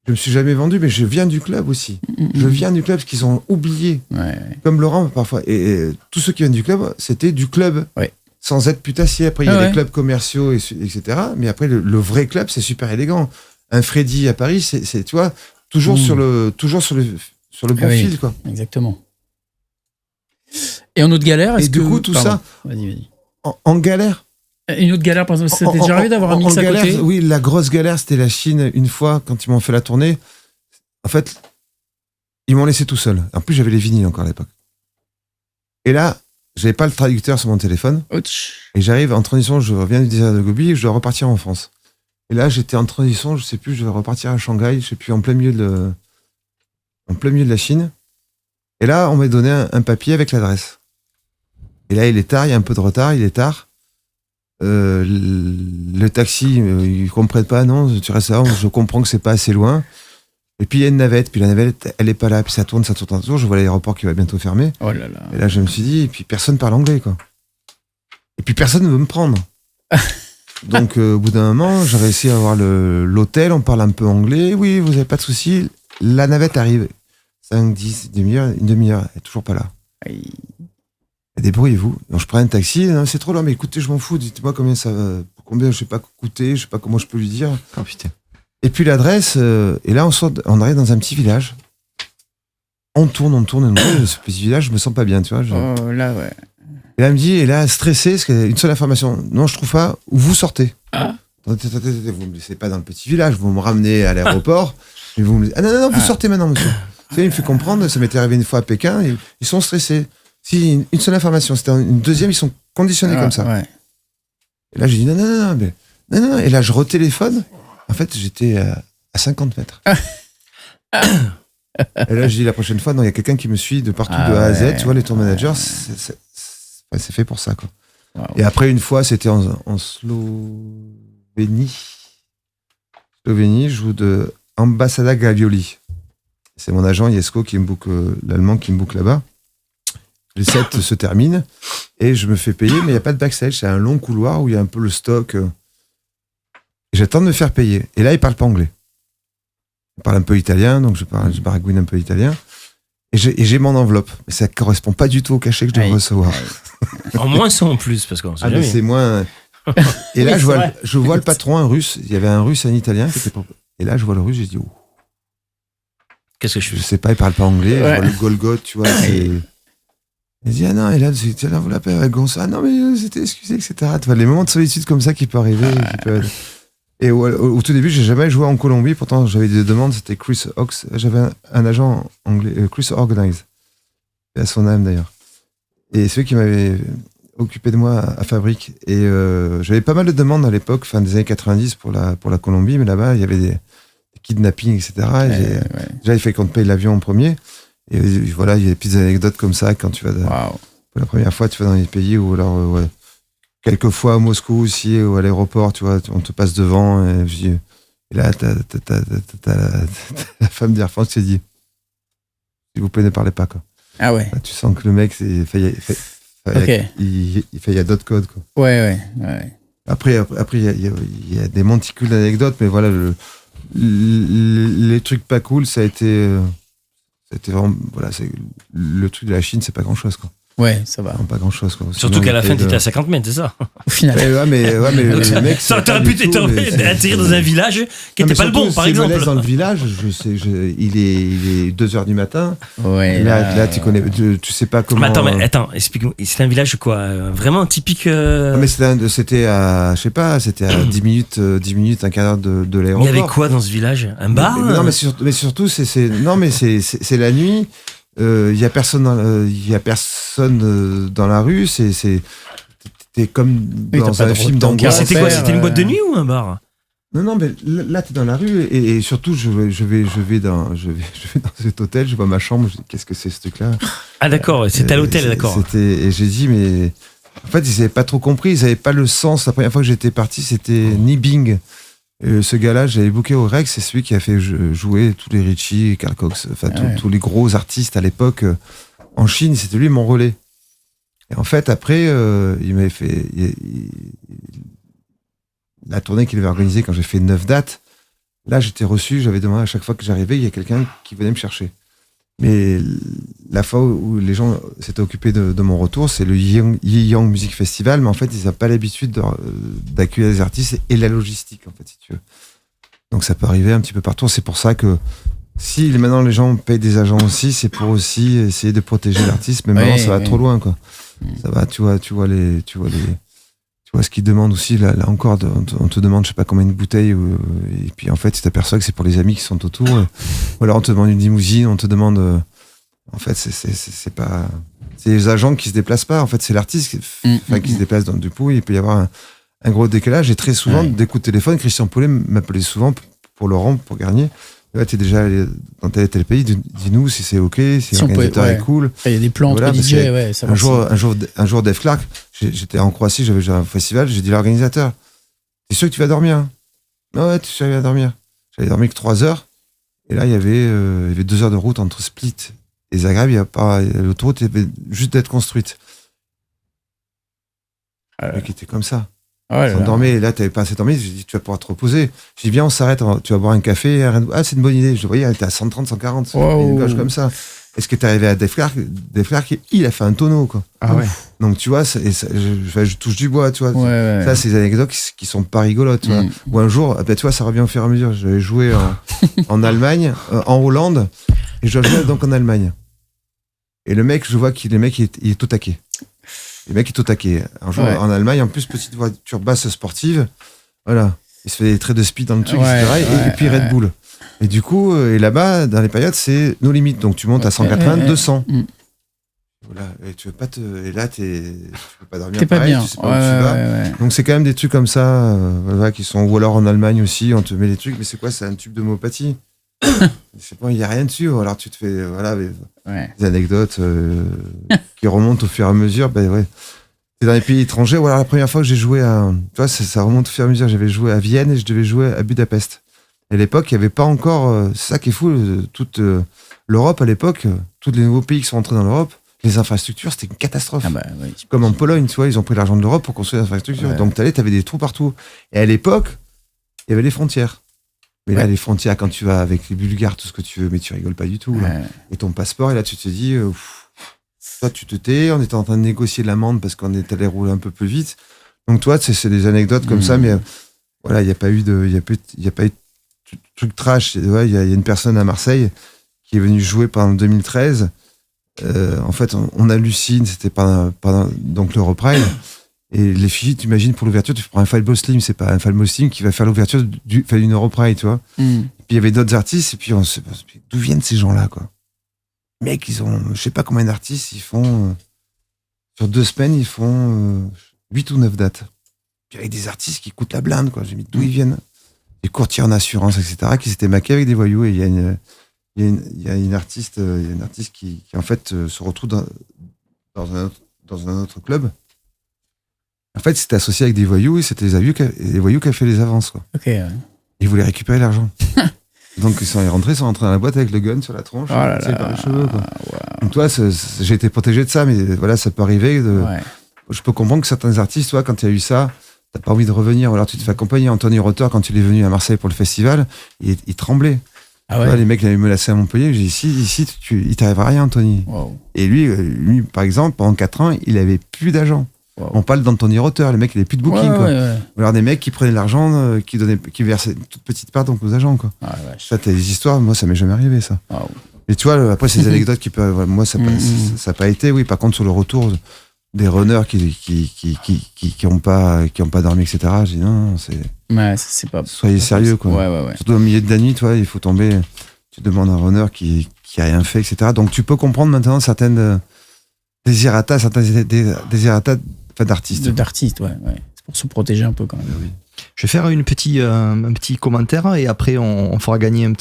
Je me suis jamais vendu, mais je viens du club aussi. Je viens du club parce qu'ils ont oublié. Ouais. Comme Laurent, parfois. Et tous ceux qui viennent du club, c'était du club. Ouais. Sans être putassier. Après, il y a les clubs commerciaux, etc. Mais après, le vrai club, c'est super élégant. Un Freddy à Paris, c'est tu vois, toujours sur le bon fil, quoi. Exactement. Et en autre galère, et du coup, tout ça, vas-y. En galère. Une autre galère, par exemple, c'était déjà arrivé d'avoir un mix à côté? Oui, la grosse galère, c'était la Chine. Une fois, quand ils m'ont fait la tournée, en fait, ils m'ont laissé tout seul. En plus, j'avais les vinyles encore à l'époque. Et là, j'avais pas le traducteur sur mon téléphone. Ouch. Et j'arrive en transition, je reviens du désert de Gobi et je dois repartir en France. Et là, j'étais en transition, je sais plus, je dois repartir à Shanghai, je sais plus, en plein milieu de la Chine. Et là, on m'a donné un papier avec l'adresse. Et là, il est tard, il y a un peu de retard, il est tard. Le taxi, ils comprennent pas, non, tu restes là, je comprends que c'est pas assez loin. Et puis il y a une navette, puis la navette, elle est pas là, puis ça tourne, je vois l'aéroport qui va bientôt fermer. Oh là là. Et là, je me suis dit, et puis personne parle anglais, quoi. Et puis personne ne veut me prendre. Donc, au bout d'un moment, j'ai réussi à avoir l'hôtel, on parle un peu anglais. Oui, vous avez pas de souci. La navette arrive. 5, 10, une demi-heure, elle est toujours pas là. Aïe. Débrouillez-vous. Donc, je prends un taxi. Non, c'est trop loin, mais écoutez, je m'en fous. Dites-moi combien ça va. Combien, je sais pas coûter, je sais pas comment je peux lui dire. Oh putain. Et puis l'adresse, et là, on arrive dans un petit village. On tourne, ce petit village, je me sens pas bien, tu vois. Oh là, ouais. Et là, elle me dit, et là, stressé, parce qu'il y a une seule information. Non, je trouve pas, où vous sortez. Ah. Vous me laissez pas dans le petit village, vous me ramenez à l'aéroport. Et vous me... Ah non, vous sortez maintenant, monsieur. Tu sais, il me fait comprendre, ça m'était arrivé une fois à Pékin, ils sont stressés. Si une seule information, c'était une deuxième, ils sont conditionnés comme ça. Ouais. Et là, j'ai dit non. Et là, je retéléphone. En fait, j'étais à 50 mètres. Et là, je dis la prochaine fois, non, il y a quelqu'un qui me suit de partout, de A à Z. Tu vois, les tour managers, c'est fait pour ça, quoi. Wow. Et après, une fois, c'était en Slovénie. Je joue de Ambasada Gavioli. C'est mon agent Jesco qui me book, l'allemand qui me book là-bas. Les sets se terminent et je me fais payer, mais il n'y a pas de backstage. C'est un long couloir où il y a un peu le stock. J'attends de me faire payer. Et là, il parle pas anglais. Il parle un peu italien, donc je baragouine un peu italien. Et j'ai mon enveloppe. Mais ça correspond pas du tout au cachet que je dois recevoir. En moins ça en plus, parce qu'on sait jamais. C'est moins. Et là, je vois le patron, un russe. Il y avait un russe et un italien. Et là, je vois le russe, j'ai dit, oh. Qu'est-ce que je fais? Je sais pas, il parle pas anglais. Ouais. Je vois le Golgoth, tu vois. Il dit, ah non, et là, vous l'appelez avec Gonçalo. Ah non, mais c'était excusé, etc. Tu vois, les moments de solitude comme ça qui peuvent arriver. Et au tout début, j'ai jamais joué en Colombie. Pourtant, j'avais des demandes. C'était Chris Ox. J'avais un agent anglais, Chris Organize. Et à son âme, d'ailleurs. Et celui qui m'avait occupé de moi à Fabrique. Et j'avais pas mal de demandes à l'époque, fin des années 90 pour la Colombie. Mais là-bas, il y avait des kidnappings, etc. Déjà, il fallait qu'on te paye l'avion en premier. Et voilà, il y a des petites anecdotes comme ça quand tu vas pour la première fois, tu vas dans les pays où alors quelques fois à Moscou aussi ou à l'aéroport, tu vois, on te passe devant et là t'as la femme d'Air France qui te dit s'il vous plaît ne parlez pas, quoi. Ah ouais. Là, tu sens que le mec il y a d'autres codes, quoi. Ouais. Après il y a des monticules d'anecdotes, mais voilà les trucs pas cool, ça a été vraiment, voilà, le truc de la Chine, c'est pas grand chose, quoi. Ouais, ça va. Non, pas grand chose, quoi. Surtout Sinon, qu'à la il fin, était t'étais à 50 mètres, c'est ça? Au final. Ouais, mais le mec. T'aurais pu atterrir dans un village qui n'était pas le bon, par exemple. Dans le village, il est 2h du matin. Ouais. Là, tu connais, tu sais pas comment. Mais attends, explique-nous. C'était un village quoi? Vraiment typique. Mais c'était à, je sais pas, c'était à 10 minutes, un quart d'heure de l'aéroport. Il y avait quoi dans ce village? Un bar? Non, mais surtout, c'est la nuit. Il y a personne dans la rue. T'es comme dans un film d'angoisse. C'était quoi? C'était une boîte de nuit ou un bar? Non, mais là, t'es dans la rue et surtout, je vais dans cet hôtel, je vois ma chambre, je dis, qu'est-ce que c'est ce truc-là? Ah, d'accord, c'était à l'hôtel, d'accord. Et j'ai dit, mais en fait, ils avaient pas trop compris, ils avaient pas le sens. La première fois que j'étais parti, c'était Nibing. Ce gars-là, j'avais booké au Rex, c'est celui qui a fait jouer tous les Richie, Carl Cox, enfin tous les gros artistes à l'époque en Chine, c'était lui mon relais. Et en fait, après, il m'avait fait la tournée qu'il avait organisée quand j'ai fait 9 dates. Là, j'étais reçu, j'avais demandé à chaque fois que j'arrivais, il y a quelqu'un qui venait me chercher. Mais la fois où les gens s'étaient occupés de mon retour, c'est le Yiyang Music Festival, mais en fait, ils n'ont pas l'habitude d'accueillir les artistes et la logistique, en fait, si tu veux. Donc ça peut arriver un petit peu partout. C'est pour ça que si maintenant les gens payent des agents aussi, c'est pour aussi essayer de protéger l'artiste, mais maintenant ça va trop loin, quoi. Ça va, tu vois ce qu'ils demandent aussi, là encore, on te demande je sais pas combien de bouteilles, et puis en fait tu t'aperçois que c'est pour les amis qui sont autour, ou alors on te demande une limousine, on te demande, en fait c'est pas, c'est les agents qui se déplacent pas, en fait c'est l'artiste qui se déplace, donc du coup il peut y avoir un gros décalage, et très souvent des coups de téléphone, Christian Paulet m'appelait souvent pour Laurent, pour Garnier. Là, t'es déjà allé dans tel et tel pays, dis-nous si c'est ok, si l'organisateur est cool. Il y a des plans entre DJ, ça va. Un jour, Dave Clark, j'étais en Croatie, j'avais un festival, j'ai dit à l'organisateur, t'es sûr que tu vas dormir? Non, ouais, t'es sûr que tu vas dormir. J'avais dormi que 3 heures, et là, il y avait 2 heures de route entre Split et Zagreb, l'autoroute avait juste d'être construite. Le mec était comme ça. On dormait, et là t'avais pas assez dormi, j'ai dit tu vas pouvoir te reposer. J'ai dit viens on s'arrête, tu vas boire un café, c'est une bonne idée. Je voyais, elle était à 130, 140, une gauche comme ça. Est-ce que t'es arrivé à Dave Clark, il a fait un tonneau, quoi. Ah ouais. Donc tu vois, je touche du bois, tu vois. Ça c'est des anecdotes qui sont pas rigolotes, tu vois. Ou un jour, tu vois, ça revient au fur et à mesure. J'avais joué en Allemagne, en Hollande, et je dois jouer donc en Allemagne. Et le mec, je vois qu'il est au taquet. Le mec est au taquet. Un jour, en Allemagne, en plus, petite voiture basse sportive. Voilà. Il se fait des traits de speed dans le truc, etc. Et puis Red Bull. Et du coup, et là-bas, dans les périodes, c'est nos limites. Donc tu montes à 180, 200. Voilà. Et tu veux pas et là, tu peux pas dormir. T'es pas bien. Tu sais pas où tu vas. Donc c'est quand même des trucs comme ça, qui sont, ou alors en Allemagne aussi, on te met des trucs, mais c'est quoi? C'est un tube d'homéopathie. Je sais pas, il n'y a rien dessus. Alors tu te fais des anecdotes qui remontent au fur et à mesure. C'est dans les pays étrangers. Ou alors la première fois que j'ai joué tu vois, ça remonte au fur et à mesure. J'avais joué à Vienne et je devais jouer à Budapest. Et à l'époque, il n'y avait pas encore. C'est ça qui est fou. Toute l'Europe à l'époque, tous les nouveaux pays qui sont entrés dans l'Europe, les infrastructures, c'était une catastrophe. Comme en Pologne, tu vois, ils ont pris l'argent de l'Europe pour construire les infrastructures. Donc t'avais des trous partout. Et à l'époque, il y avait les frontières. Mais là, les frontières, quand tu vas avec les Bulgares, tout ce que tu veux, mais tu rigoles pas du tout. Et ton passeport, et là, tu te dis, toi, tu te tais, on était en train de négocier l'amende parce qu'on est allé rouler un peu plus vite. Donc, toi, c'est des anecdotes comme ça, mais voilà, il n'y a pas eu de truc trash. Il y a une personne à Marseille qui est venue jouer pendant 2013. En fait, on hallucine, c'était pendant donc l'Europride. Et les filles, tu imagines, pour l'ouverture, tu prends un Fatboy Slim, c'est pas un Fatboy Slim qui va faire l'ouverture d'une Europride, tu vois. Et puis il y avait d'autres artistes, et puis on se dit, d'où viennent ces gens-là, quoi. Les mecs, ils ont, je sais pas combien d'artistes, ils font, sur 2 semaines, ils font 8 ou 9 dates. Puis avec des artistes qui coûtent la blinde, quoi. J'ai mis d'où ils viennent. Des courtiers en assurance, etc., qui s'étaient maqués avec des voyous, et il y a une artiste qui en fait se retrouve dans un autre club. En fait, c'était associé avec des voyous, et c'était les voyous qui avaient fait les avances, quoi. Ils voulaient récupérer l'argent. Donc ils sont rentrés dans la boîte avec le gun sur la tronche, par les cheveux, quoi. Donc toi, j'ai été protégé de ça, mais voilà, ça peut arriver. Je peux comprendre que certains artistes, toi, quand il y a eu ça, t'as pas envie de revenir. Alors tu te fais accompagner. Anthony Rotter, quand il est venu à Marseille pour le festival, il tremblait. Tu vois, les mecs l'avaient menacé à Montpellier. J'ai dit, ici, il t'arrivera rien, Anthony. Wow. Et lui, par exemple, pendant 4 ans, il avait plus d'agents. Wow. On parle d'Anthony Rother, le mec, il avait plus de booking, quoi. Ou alors des mecs qui prenaient de l'argent, qui versaient une toute petite part donc aux agents, quoi. Ça, t'as des histoires, moi, ça m'est jamais arrivé, ça. Wow. Et tu vois, après, c'est des anecdotes qui peuvent, moi, ça n'a pas été, oui. Par contre, sur le retour des runners qui ont pas dormi, etc. J'ai dit non, c'est pas. Soyez sérieux, quoi. Ouais. Surtout au milieu de la nuit, toi, il faut tomber. Tu demandes à un runner qui a rien fait, etc. Donc tu peux comprendre maintenant certaines désirata d'artistes. D'artistes, ouais. C'est pour se protéger un peu quand même. Oui. Je vais faire un petit commentaire et après on fera gagner on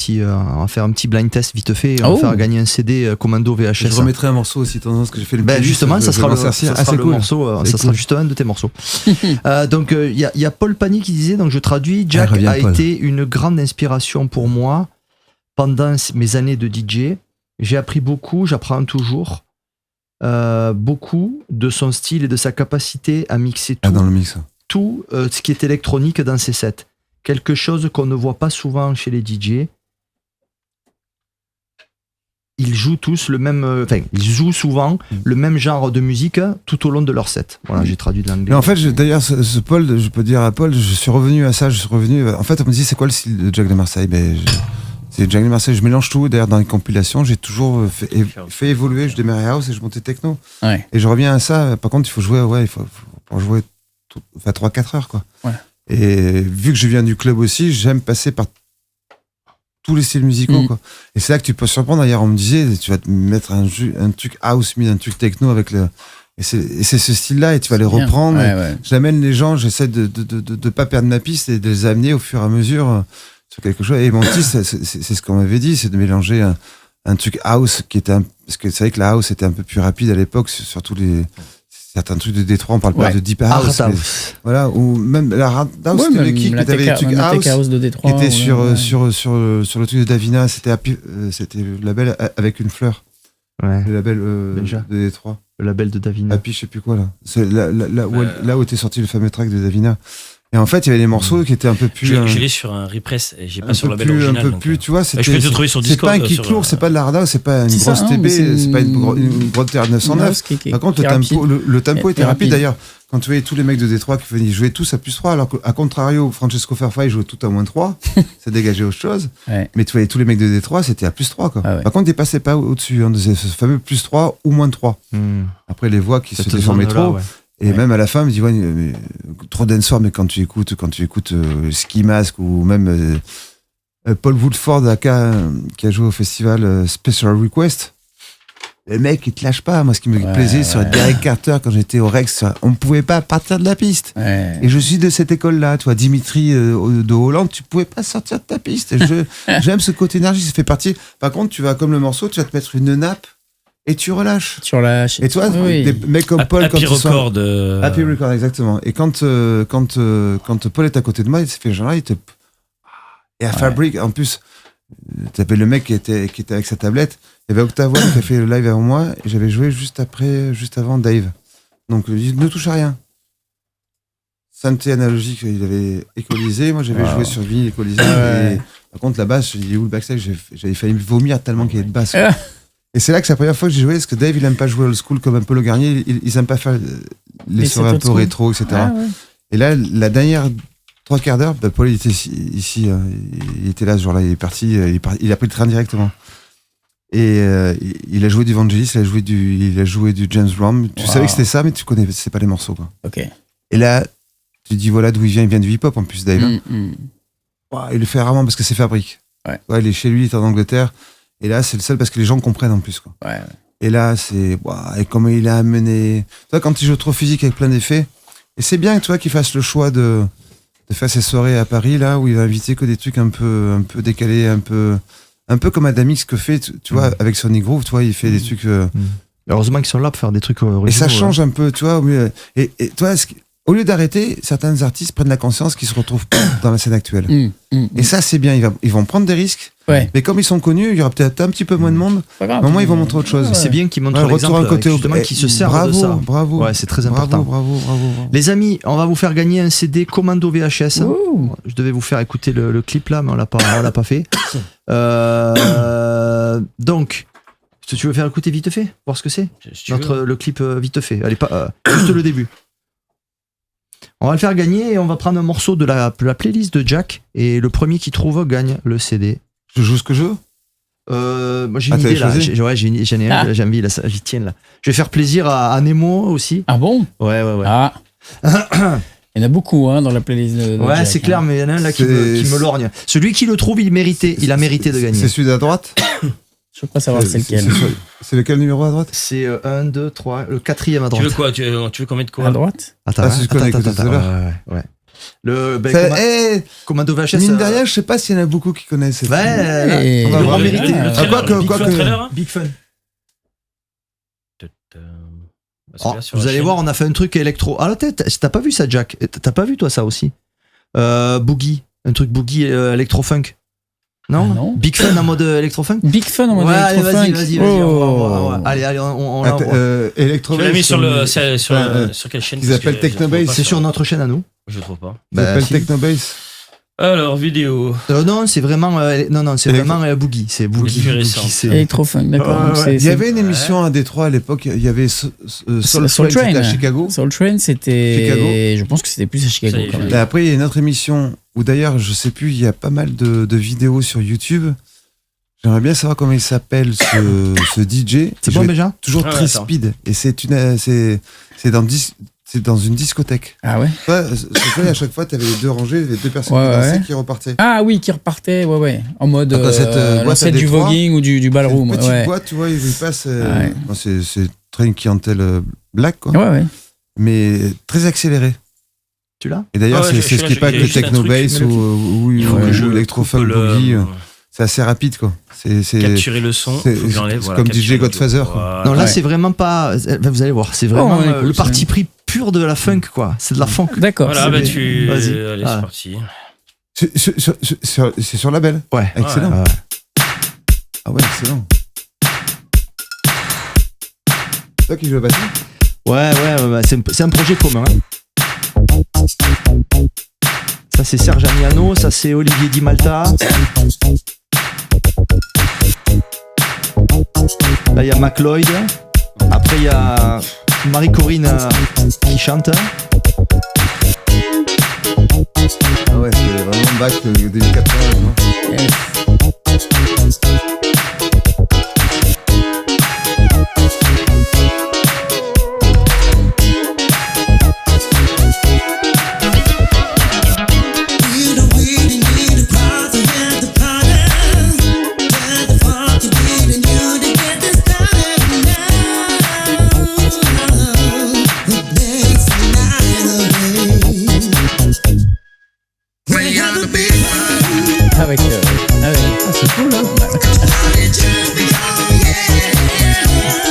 va faire un petit blind test vite fait et on va faire gagner un CD Commando VHS. Je remettrai un morceau aussi, tendance que j'ai fait le playlist, justement, ça sera le cool. morceau, ça sera juste un de tes morceaux. Donc il y a Paul Pani qui disait, donc je traduis, Jack a été une grande inspiration pour moi pendant mes années de DJ. J'ai appris beaucoup, j'apprends toujours beaucoup de son style et de sa capacité à mixer tout. Dans le mix. Tout ce qui est électronique dans ses sets. Quelque chose qu'on ne voit pas souvent chez les DJ. Ils jouent tous ils jouent souvent le même genre de musique tout au long de leur set. Voilà, j'ai traduit de l'anglais. Mais en fait, d'ailleurs, ce Paul, je peux dire à Paul, je suis revenu à ça, en fait, on me dit, c'est quoi le style de Jack de Marseille? C'est Jack de Marseille, je mélange tout. D'ailleurs, dans les compilations, j'ai toujours fait évoluer, je démarrais house et je montais techno. Ouais. Et je reviens à ça. Par contre, il faut jouer, il faut jouer 3-4 heures, quoi. Ouais. Et vu que je viens du club aussi, j'aime passer par tous les styles musicaux, quoi. Et c'est là que tu peux surprendre. D'ailleurs, on me disait, tu vas te mettre un truc house, un truc techno avec le. Et c'est ce style-là, et tu vas les reprendre. J'amène les gens, j'essaie de pas perdre ma piste et de les amener au fur et à mesure sur quelque chose. Et mon style, c'est ce qu'on m'avait dit, c'est de mélanger un truc house qui était parce que c'est vrai que la house était un peu plus rapide à l'époque, surtout certains trucs de Détroit, on parle pas de deep house, voilà, ou même la hard house, c'était le kick, t'avais les trucs house de Détroit, qui était sur le truc de Davina, c'était le label avec une fleur, le label de Détroit, le label de Davina, Happy, je sais plus quoi là, c'est là où était sorti le fameux track de Davina. Et en fait, il y avait des morceaux qui étaient un peu plus. Je l'ai sur un repress, et j'ai pas sur le label original. Un peu plus, tu vois. Je peux te trouver sur Discord. C'est pas un kick lourd, c'est pas de la hard house, c'est pas une grosse TB, c'est pas une grosse TR-909. Par contre, le tempo était rapide d'ailleurs. Quand tu voyais tous les mecs de Détroit qui venaient jouer tous à +3, alors qu'à contrario, Francesco Farfai jouait tout à -3, ça dégageait autre chose. Mais tu voyais tous les mecs de Détroit, c'était à +3, quoi. Par contre, ils passaient pas au-dessus, de ce fameux +3 ou -3. Après, les voix qui se déformaient trop. Et même à la fin, il me dit, mais, trop dancehall, mais quand tu écoutes Ski Mask ou même Paul Woodford qui a joué au festival Special Request, le mec, il te lâche pas. Moi, ce qui me plaisait sur Derek Carter quand j'étais au Rex, on ne pouvait pas partir de la piste. Et je suis de cette école-là. Tu vois, Dimitri de Hollande, tu pouvais pas sortir de ta piste. J'aime ce côté énergie, ça fait partie. Par contre, tu vas, comme le morceau, tu vas te mettre une nappe. Et tu relâches. Et toi, des mecs comme Paul, Happy Record. Happy Record, exactement. Et quand Paul est à côté de moi, il se fait genre là, et à Fabric, en plus, t'avais le mec qui était avec sa tablette. Il y avait Octavoine qui a fait le live avant moi, et j'avais joué juste avant Dave. Donc, il dit, ne touche à rien. Synthé analogique, il avait écolisé. Moi, j'avais joué sur vinyle écolisé. Et, par contre, la basse, je dis où le backstage, j'avais failli vomir tellement qu'il y avait de basse. Et c'est là que c'est la première fois que j'ai joué, parce que Dave, il aime pas jouer old school comme un peu le Garnier, ils aiment pas faire les soirées un peu rétro, etc. Et là, la dernière 3/4 d'heure, Paul, il était ici, il était là ce jour-là, il est parti, il a pris le train directement. Et il a joué du Vangelis, il a joué du James Brown. Tu savais que c'était ça, mais tu connaissais pas les morceaux, quoi. Et là, tu dis, voilà d'où il vient du hip-hop en plus, Dave. Il le fait rarement parce que c'est Fabric. Il est chez lui, il est en Angleterre. Et là, c'est le seul parce que les gens comprennent en plus, quoi. Et là, c'est. Et comment il a amené. Tu vois, quand il joue trop physique avec plein d'effets. Et c'est bien, tu vois, qu'il fasse le choix de faire ses soirées à Paris, là, où il va inviter que des trucs un peu décalés, un peu comme Adamix que fait, tu vois, avec Sonic Groove, tu vois, il fait des trucs. Heureusement qu'ils sont là pour faire des trucs originaux. Et ça change un peu, tu vois. Et tu vois, au lieu d'arrêter, certains artistes prennent la conscience qu'ils se retrouvent pas dans la scène actuelle. Et ça, c'est bien. Ils vont prendre des risques. Ouais. Mais comme ils sont connus, il y aura peut-être un petit peu moins de monde. Pas grave. Au moment, ils vont montrer autre chose. C'est bien qu'ils montrent Ouais, l'exemple, retour à côté justement, qui se servent bravo, de ça. Bravo. Ouais, c'est très important. Bravo. Les amis, on va vous faire gagner un CD Commando VHS. Ouh. Je devais vous faire écouter le clip là, mais on l'a pas fait. Donc, tu veux faire écouter vite fait, voir ce que c'est Si tu veux. le clip vite fait. Allez, pas juste le début. On va le faire gagner et on va prendre un morceau de la playlist de Jack et le premier qui trouve gagne le CD. Je joue ce que je veux. Moi j'ai une t'avais idée là. choisi J'en ai un, j'ai envie là, j'y tiens là. Je vais faire plaisir à Nemo aussi. Ah bon? Ouais. Ah. Il y en a beaucoup dans la playlist de Ouais, Jack, c'est clair, mais il y en a un là qui C'est- me lorgne. Celui qui le trouve, il a mérité de gagner. C'est celui à droite. Je veux pas savoir c'est lequel. C'est lequel numéro à droite? C'est 1, 2, 3, le quatrième à Tu droite. veux quoi tu veux qu'on mette quoi À droite? Attends, Ah, c'est ce qu'on a écouté tout à l'heure. Ouais. Le Commando VHS. Mine de rien, je sais pas s'il y en a beaucoup qui connaissent. Ouais, là, Et- on va Le voir grand mérité. Ah, Le trailer, quoi que- Big quoi Fun que- trailer, hein. Big Fun. Bah, Oh, celui-là sur vous la allez chaîne. voir, on a fait un truc électro. Ah la tête, t'as pas vu ça, Jack? T'as pas vu toi ça aussi? Boogie, un truc boogie électro-funk. Non, Ah, non. Big Fun en mode électro-funk? Big Fun en mode Ouais, allez, électro-funk. vas-y. Oh. Allez, on Attends, Electro Tu l'as mis sur Ouais. sur quelle chaîne? Ils Parce appellent que je Technobase. trouve pas C'est sur notre chaîne à nous. Je trouve pas. Ils appellent si. Technobase. Alors, vidéo. Non, c'est vraiment c'est vraiment Boogie, c'est Boogie. plus récent. Boogie, c'est- Électro-funk, d'accord. Ouais, Donc ouais. Il y avait une émission à Détroit à l'époque. Il y avait Soul Soul Train, Train. c'était à Chicago. Soul Train, c'était. Chicago. Je pense que c'était plus à Chicago Ça y est, quand je même. Et après, il y a une autre émission où d'ailleurs, je sais plus, il y a pas mal de vidéos sur YouTube. J'aimerais bien savoir comment il s'appelle ce DJ. C'est Je bon vais déjà? toujours Ah, très attends. speed. Et c'est dans une discothèque. Ah ouais? À chaque fois, tu avais les deux rangées, les deux personnes Ouais, qui dansaient ouais. qui repartaient. Ah oui, qui repartait, ouais. En mode Attends, cette boîte l'ancêtre à du Détroit, voguing ou du C'est une ballroom. petite Ouais. boîte, tu vois, il passe. Ouais. Bon, c'est très clientèle black, quoi. Ouais. Mais très accéléré. Tu l'as? Et d'ailleurs, Ouais, c'est je suis ce là, qui est pas j'ai que le juste un techno truc, bass mais le ou Il faut que je l'électrofunk coupe boogie. C'est assez rapide, quoi. C'est capturer le son. c'est- Faut que j'enlève, c'est voilà, comme capturer DJ l'audio. Godfather, quoi. Voilà. Non, là Ouais. c'est vraiment pas. Vous allez voir, c'est vraiment on écoute, le parti c'est- pris pur de la funk, quoi. C'est de la funk. D'accord. Voilà, c'est bah bien. tu. Vas-y. Allez, Ah. c'est parti. C'est sur label. Ouais. Excellent. Ouais. Ah ouais, excellent. C'est toi qui joue la batterie? Ouais, c'est un projet commun. Hein. Ça c'est Serge Amiano, ça c'est Olivier Di Malta. Là il y a McLeod. Après il y a Marie-Corinne qui chante. Ah ouais, c'est vraiment back début 80. non Yes. Avec. Ah, c'est cool, hein?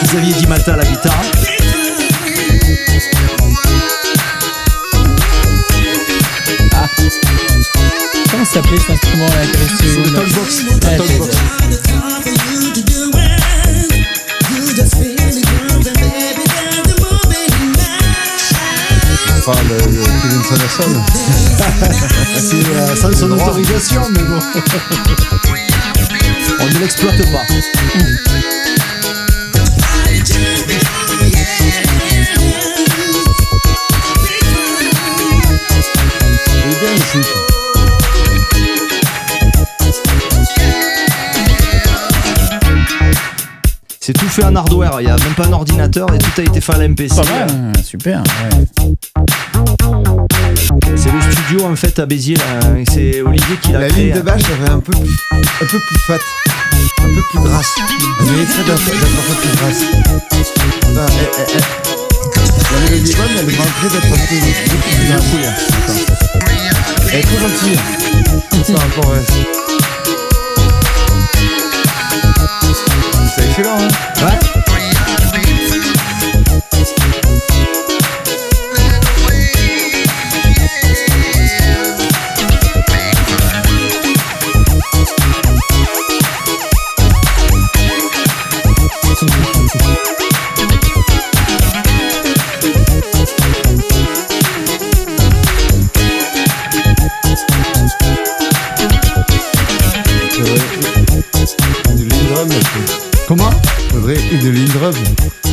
Xavier Di Malta à la guitare. Comment ça s'appelait cet instrument là? C'est le Talkbox. Ouais, Talkbox. Enfin, le Kevin Sanderson. C'est sans son autorisation, mais bon. On ne l'exploite pas. Il est bien ici. C'est tout fait en hardware, il n'y a même pas un ordinateur et tout a été fait à l'MPC. Pas mal, hein, super. Ouais. C'est le studio en fait à Béziers, là. C'est Olivier qui l'a La créé. ligne de basse, elle est un peu plus fat, un peu plus grasse. Elle mériterait d'être un peu plus grasse. Enfin, la mélodie est bonne, mais elle mériterait d'être un peu plus grasse. Elle est trop gentille par rapport à... C'est excellent, hein? Ouais. Une Lindrum.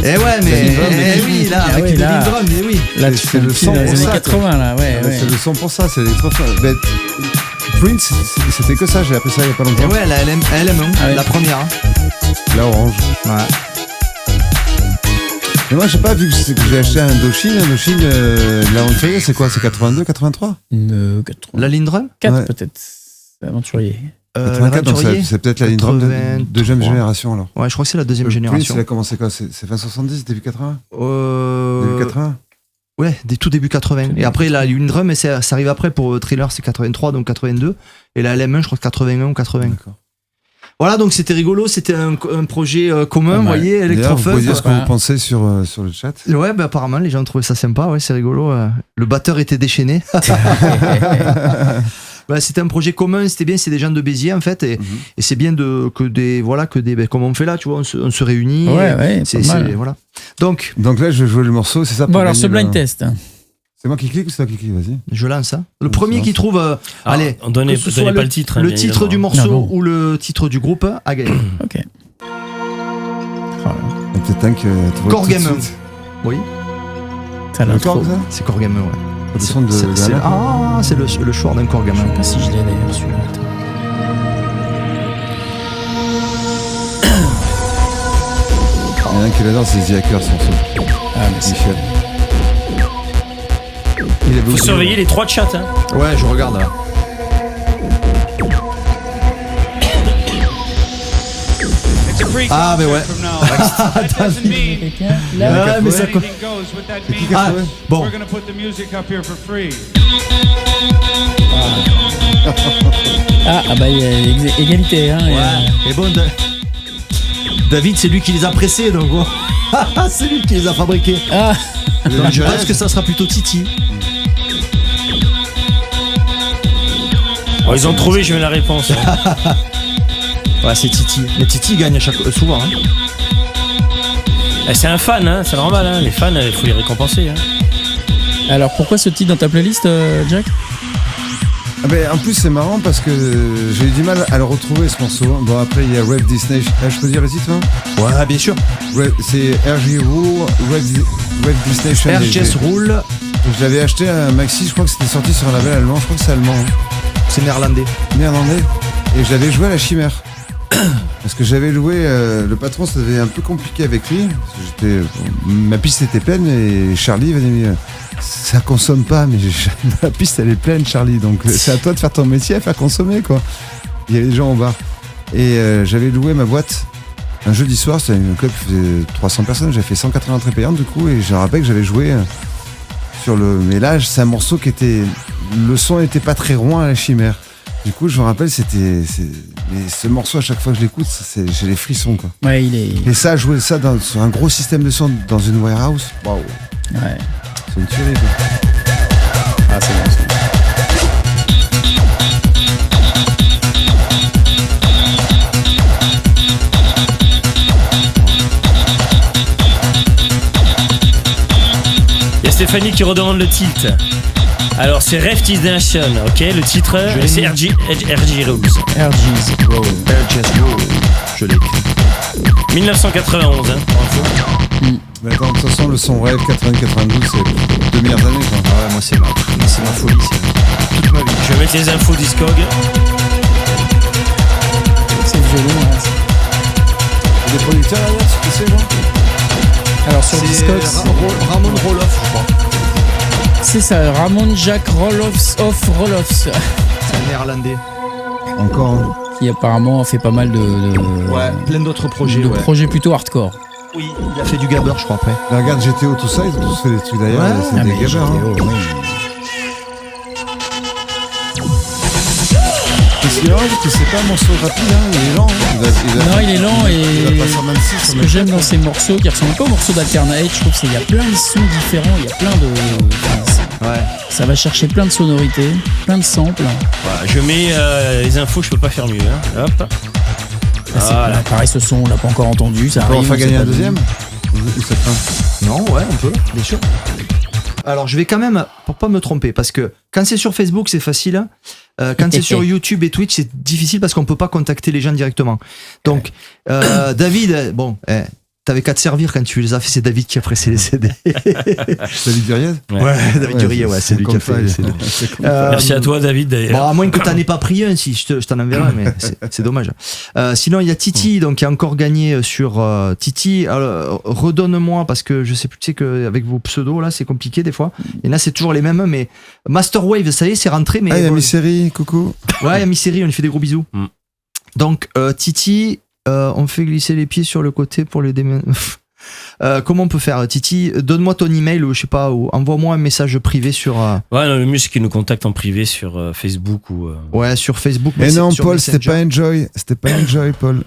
Eh ouais, mais oui, là, avec une Lindrum, mais oui. Là, tu C'est fais le le son son dans les pour années ça, 80, là, ouais. C'est le son pour ça, c'est les trop forts. Ben, Prince, c'était que ça, j'ai appris ça il y a pas Et longtemps. ouais, la LM1, Ah ouais. la première. Hein. La orange. Ouais. Mais moi, je sais pas, vu que j'ai acheté un Indochine, l'aventurier, c'est quoi? C'est 82, 83? La Lindrum 4 Ouais. peut-être. Aventurier. 84, donc c'est peut-être la Lindrum de 83. deuxième génération alors. Ouais, je crois que c'est la deuxième Prince, génération. il a commencé quoi? C'est fin 70, début 80? Début 80? Ouais, tout début 80. Et après, la Lindrum, mais ça arrive après pour Thriller, c'est 83, donc 82. Et la LM1, je crois que 81 ou 80. D'accord. Voilà, donc c'était rigolo, c'était un projet commun, vous voyez, D'ailleurs, vous Electrofunk. pouvez dire ce que quoi. vous pensez sur le chat. Ouais, bah apparemment, les gens trouvaient ça sympa, ouais, c'est rigolo. Le batteur était déchaîné. Bah, c'était un projet commun, c'était bien, c'est des gens de Béziers en fait, et c'est bien comme on fait là, tu vois, on se réunit. Ouais, c'est pas mal. voilà. Donc là, je vais jouer le morceau, c'est ça? Bon, pour alors gagner ce blind le- test. C'est moi qui clique ou c'est toi qui clique? Vas-y. je lance ça. Le On premier se qui lance. trouve, allez, Donnez que ce soit pas le titre. hein, le bien titre du évidemment. morceau Ah bon. ou le titre du groupe a gagné. Ok. Peut-être un que trouver Core tout de Gamer. suite. Oui, T'as Le l'intro. Korg, ça? c'est Core Gamer, ouais. Le son de C'est Alain. c'est le choix d'un Core Je Gamer. sais pas si je l'ai d'ailleurs celui-là. Attends. Il y en a un qui l'adore, c'est The Hacker, son son. Ah, mais c'est. Michel. Il avait Faut surveiller les 3 chats. Hein. Ouais, je regarde là. Ah, mais ouais. Quelqu'un Là, là. Ouais, mais ça. C'est qui qui a Ah, trouvé? bon. Ah bah il y a égalité, hein. Ouais. Et bon, David, c'est lui qui les a pressés, donc bon. C'est lui qui les a fabriqués. Ah, Donc je pense que ça sera plutôt Titi. Oh, ils ont trouvé, je mets la réponse. Ouais, c'est Titi. Mais Titi gagne souvent. Hein. C'est un fan, hein, c'est normal. Hein. Les fans, il faut les récompenser. Hein. alors pourquoi ce titre dans ta playlist, Jack? Ah ben, en plus, c'est marrant parce que j'ai eu du mal à le retrouver ce morceau. Bon, après, il y a Red Disney. Ah, je peux dire le titre, hein? Ouais, bien sûr. C'est RG Rule, Red Disney. RGS Rule, Je l'avais acheté à Maxi, je crois que c'était sorti sur un label allemand. Je crois que c'est allemand, hein. c'est néerlandais. Néerlandais. Et je l'avais joué à la Chimère. Parce que j'avais loué, le patron, ça devait être un peu compliqué avec lui. Parce que ma piste était pleine et Charlie venait me dire, ça consomme pas, mais ma piste elle est pleine, Charlie. Donc c'est à toi de faire ton métier, à faire consommer quoi. Il y avait des gens en bas. Et j'avais loué ma boîte un jeudi soir, c'était un club qui faisait 300 personnes, j'avais fait 180 entrées payantes du coup, et je me rappelle que j'avais joué sur le. Mais là, c'est un morceau qui était. Le son n'était pas très rond à la Chimère. Du coup, je me rappelle, mais ce morceau, à chaque fois que je l'écoute, j'ai les frissons, quoi. Ouais, il est. Et ça, jouer ça sur un gros système de son dans une warehouse, waouh, Ouais. c'est une tuerie, quoi. Ah, c'est bon. Il y a Stéphanie qui redemande le titre. Alors, c'est Ref Nation, ok? Le titre, c'est RG Rose. RG's Roll. RGS Rule, je l'ai écrit. 1991, hein, pour info. Mais attends, de toute façon, le son Rêve 80-92, c'est les 2 meilleures années, quoi. Ah ouais, moi c'est ma folie, c'est toute ma vie. Je vais mettre les infos Discog. C'est le violon. Hein. Il y a des producteurs là-dedans, tu sais, non? Alors sur Discogs, Ramon Roloff, je crois. c'est ça, Ramon Jack Roloffs of Roloffs, C'est un néerlandais. Encore, hein. qui apparemment a fait pas mal de Ouais, plein d'autres projets. de ouais. projets plutôt hardcore. Oui, il a fait du gabber, je crois, après. Là, regarde GTO, tout ça, ils ont tous fait des trucs d'ailleurs, Ouais. c'est des gabers, hein. Qu'est-ce qu'il y a, parce que c'est pas un morceau rapide, hein, il est lent. Hein. Non, il est lent Il et va pas sur 26, ce sur que j'aime dans ces morceaux qui ressemblent pas aux morceaux d'Alternate, je trouve qu'il y a plein de sons différents, il y a plein de... Ouais. Ça va chercher plein de sonorités, plein de samples. Voilà, je mets les infos, je peux pas faire mieux. Hein. Hop. Voilà. Pareil, ce son, on l'a pas encore entendu, ça On arrive. va on gagner sait un pas deuxième ou ça craint? Non, ouais, on peut, bien sûr. Alors, je vais quand même, pour pas me tromper, parce que quand c'est sur Facebook, c'est facile. Quand c'est sur YouTube et Twitch, c'est difficile parce qu'on peut pas contacter les gens directement. Donc, David, bon, t'avais qu'à te servir quand tu les as fait. C'est David qui a pressé les CD. David Duriez. Ouais, David Duriez, ouais, c'est lui qui a fait les CD. Merci à toi, David, d'ailleurs. Bon, à moins que t'en aies pas pris un, si je t'en enverrai, mais c'est dommage. Sinon, il y a Titi, donc qui a encore gagné sur Titi. Alors, redonne-moi, parce que je sais plus, tu sais qu'avec vos pseudos, là, c'est compliqué des fois. Et là, c'est toujours les mêmes, mais Master Wave, ça y est, c'est rentré. Mais il y a Missérie, coucou. Ouais, il y a Missérie, on lui fait des gros bisous. Donc, Titi, on fait glisser les pieds sur le côté pour les déménager. Comment on peut faire, Titi? Donne-moi ton email ou je sais pas, ou envoie-moi un message privé sur. Ouais, non, le mieux c'est qu'il nous contacte en privé sur Facebook ou. Ouais, sur Facebook. Mais non, Paul, c'était pas Enjoy, Paul.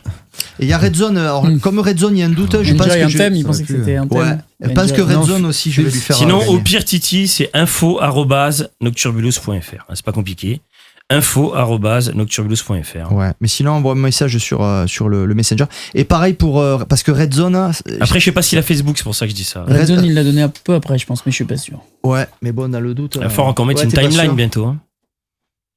Et il y a Red Zone. Alors, comme Red Zone, il y a un doute. Je pense que un thème, il pensait que c'était un thème. Ouais. Je pense que Red Zone aussi, je vais lui faire. Sinon, au pire, Titi, c'est info@nocturbulous.fr. C'est pas compliqué. info@nocturbulous.fr. Ouais, mais sinon envoie un message sur le Messenger. Et pareil pour parce que Red Zone. Après, je sais pas s'il a Facebook, c'est pour ça que je dis ça. Red Zone, il l'a donné un peu après, je pense, mais je suis pas sûr. Ouais, mais bon, on a le doute. Il va falloir encore mettre une timeline bientôt. Hein.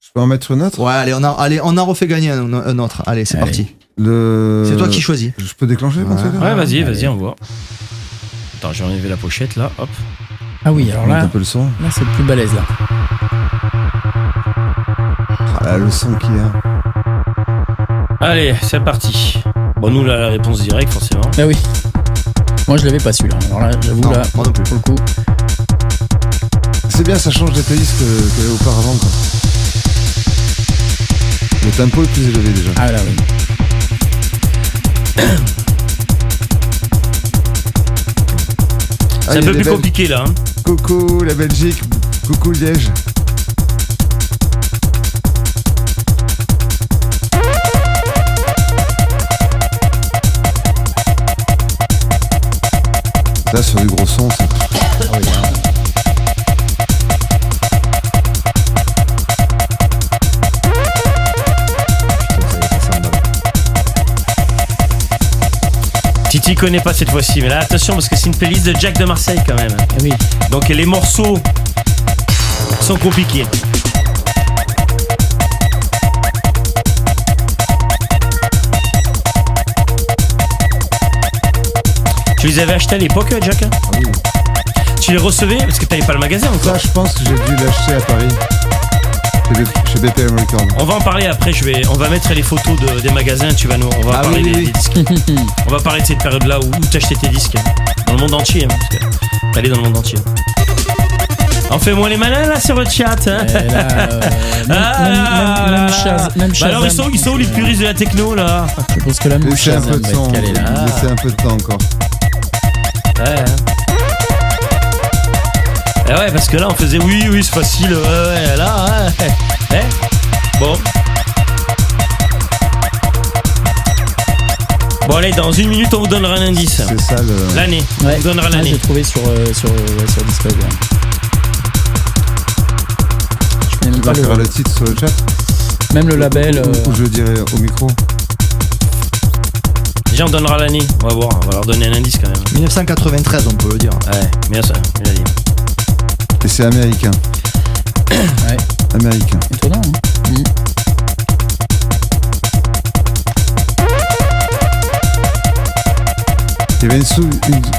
Je peux en mettre une autre? Ouais, allez, on a refait gagner un autre. Allez, c'est parti. C'est toi qui choisis. Je peux déclencher comme ça? Ouais, vas-y, on voit. Attends, j'ai enlevé la pochette là, hop. Ah oui, alors là, un peu le son. Là, c'est le plus balèze là. Ah, le son qu'il y a. Allez, c'est parti. Bon, nous, là, la réponse directe, forcément. Bah oui. Moi, je l'avais pas celui-là. Alors là, j'avoue, là, moi non plus. pour le coup. C'est bien, ça change des playlists qu'il y avait auparavant, quoi. Le tempo est plus élevé déjà. Ah là, oui. C'est un peu plus compliqué, là. Hein. Coucou la Belgique, coucou Liège. Là, sur du gros son, c'est... Titi connaît pas cette fois-ci, mais là attention parce que c'est une playlist de Jack de Marseille quand même. Ah oui. Donc les morceaux sont compliqués. Tu les avais achetés à l'époque, Jack? Oui. Tu les recevais parce que t'avais pas le magasin encore? Ça, je pense que j'ai dû l'acheter à Paris. Chez BPM Records. On va en parler après, on va mettre les photos des magasins, on va parler des disques. On va parler de cette période-là où t'achetais tes disques. Dans le monde entier, parce que t'allais dans le monde entier. On fait moins les malins là sur le chat. Hein. Même Shazam. Alors ils sont où les puristes de la techno là? Je pense que la même Laissez un peu de son, laissez un peu de temps encore. Ouais. Et ouais, parce que là on faisait oui, c'est facile, ouais, là, ouais. Bon. Bon, allez, dans une minute, on vous donnera un indice. C'est ça l'année. Ouais. On vous donnera l'année. J'ai trouvé sur Discord. Ouais. Je connais même Tu pas marqueras le titre sur le chat. Même le label. Ou je le dirai au micro. Déjà, on donnera l'année. On va voir, on va leur donner un indice quand même. 1993, on peut le dire. Ouais, bien ça, bien dit. Et c'est américain. Ouais. Américain. Étonnant, hein. Il y avait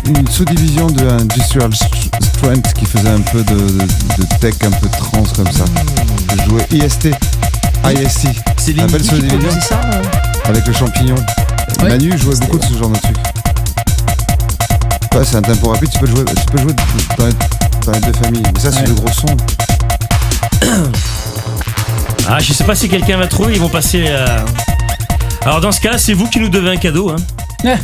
une sous-division de Industrial Strength qui faisait un peu de tech, un peu de trance comme ça. Je jouais IST. C'est les Appelle sous-division ça avec le champignon. Ouais. Manu jouait beaucoup de ce genre de truc. Ouais, c'est un tempo rapide, tu peux jouer dans les deux familles. Mais ça, c'est le gros son. Ah, je sais pas si quelqu'un va trouver, ils vont passer. Alors dans ce cas, c'est vous qui nous devez un cadeau. Hein.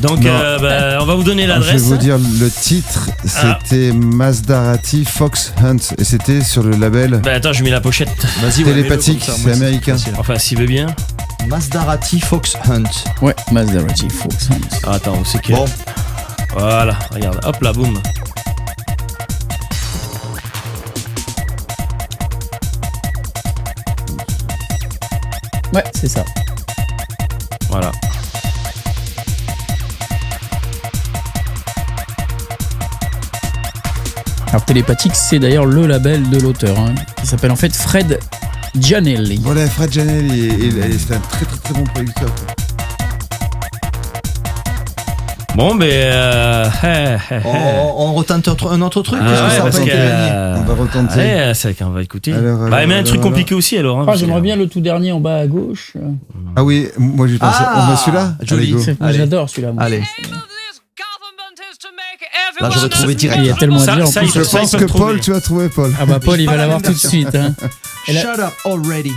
Donc on va vous donner l'adresse. Je vais vous dire le titre, c'était Masdarati Fox Hunt et c'était sur le label. Bah attends, je mets la pochette. Vas-y, Télépathique, c'est américain. Enfin, s'il veut bien. Masdarati Fox Hunt. Ouais, Masdarati Fox Hunt. Ah, attends, où c'est que. Bon. Voilà, regarde, hop là, boum. Ouais, c'est ça. Voilà. Alors Télépathique, c'est d'ailleurs le label de l'auteur, hein, qui s'appelle en fait Fred Gianelli. Voilà, Fred Gianelli, c'est un très très très bon producteur. Bon, On retente un autre truc. Ah qu'est-ce que ouais, ça parce peut que, gagner On va retenter. Ouais, c'est qu'on va écouter. Alors, Mais un truc alors. compliqué aussi alors. Hein, parce J'aimerais que- bien le tout dernier en bas à gauche. Ah oui, moi j'ai pensé. Ah, celui-là. joli. Allez, go. Moi, Allez. j'adore celui-là. moi. Allez. Là, j'aurais trouvé direct. Il y a tellement à Ça, dire en ça, plus. il Je Ça, pense peuvent que trouver. Paul, tu vas trouver Paul. Ah bah Paul, il Pas va la l'avoir même tout de version. suite. Hein. Et là- Shut up already.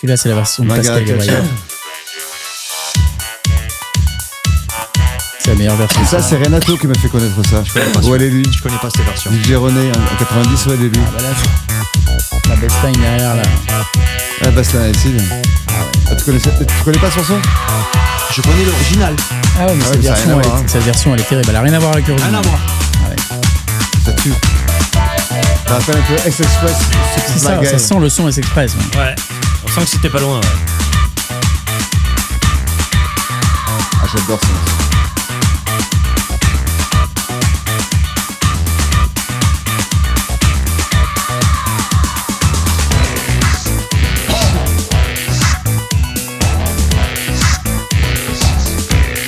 Celui-là, c'est la version de Margaret Pascal Thatcher. Gabriel. C'est la meilleure version. Et ça, c'est Renato qui m'a fait connaître ça. pas Où elle est lui Je connais pas cette version. DJ René en 90, où elle est lui. Ah bah là, la bassline derrière là. Ah bah c'est un ici. Ah, tu connais pas son son? Je connais l'original. Ah ouais, mais Ah cette ouais, ça a rien à voir, hein. cette version, elle est terrible. Elle a rien à voir avec Rien l'original. à voir. Ça tue. Ça rappelle un peu X-Express. C'est ça, ça sent le son S-Express. Ouais. Ouais, on sent que c'était pas loin. Ouais. Ah, j'adore ça.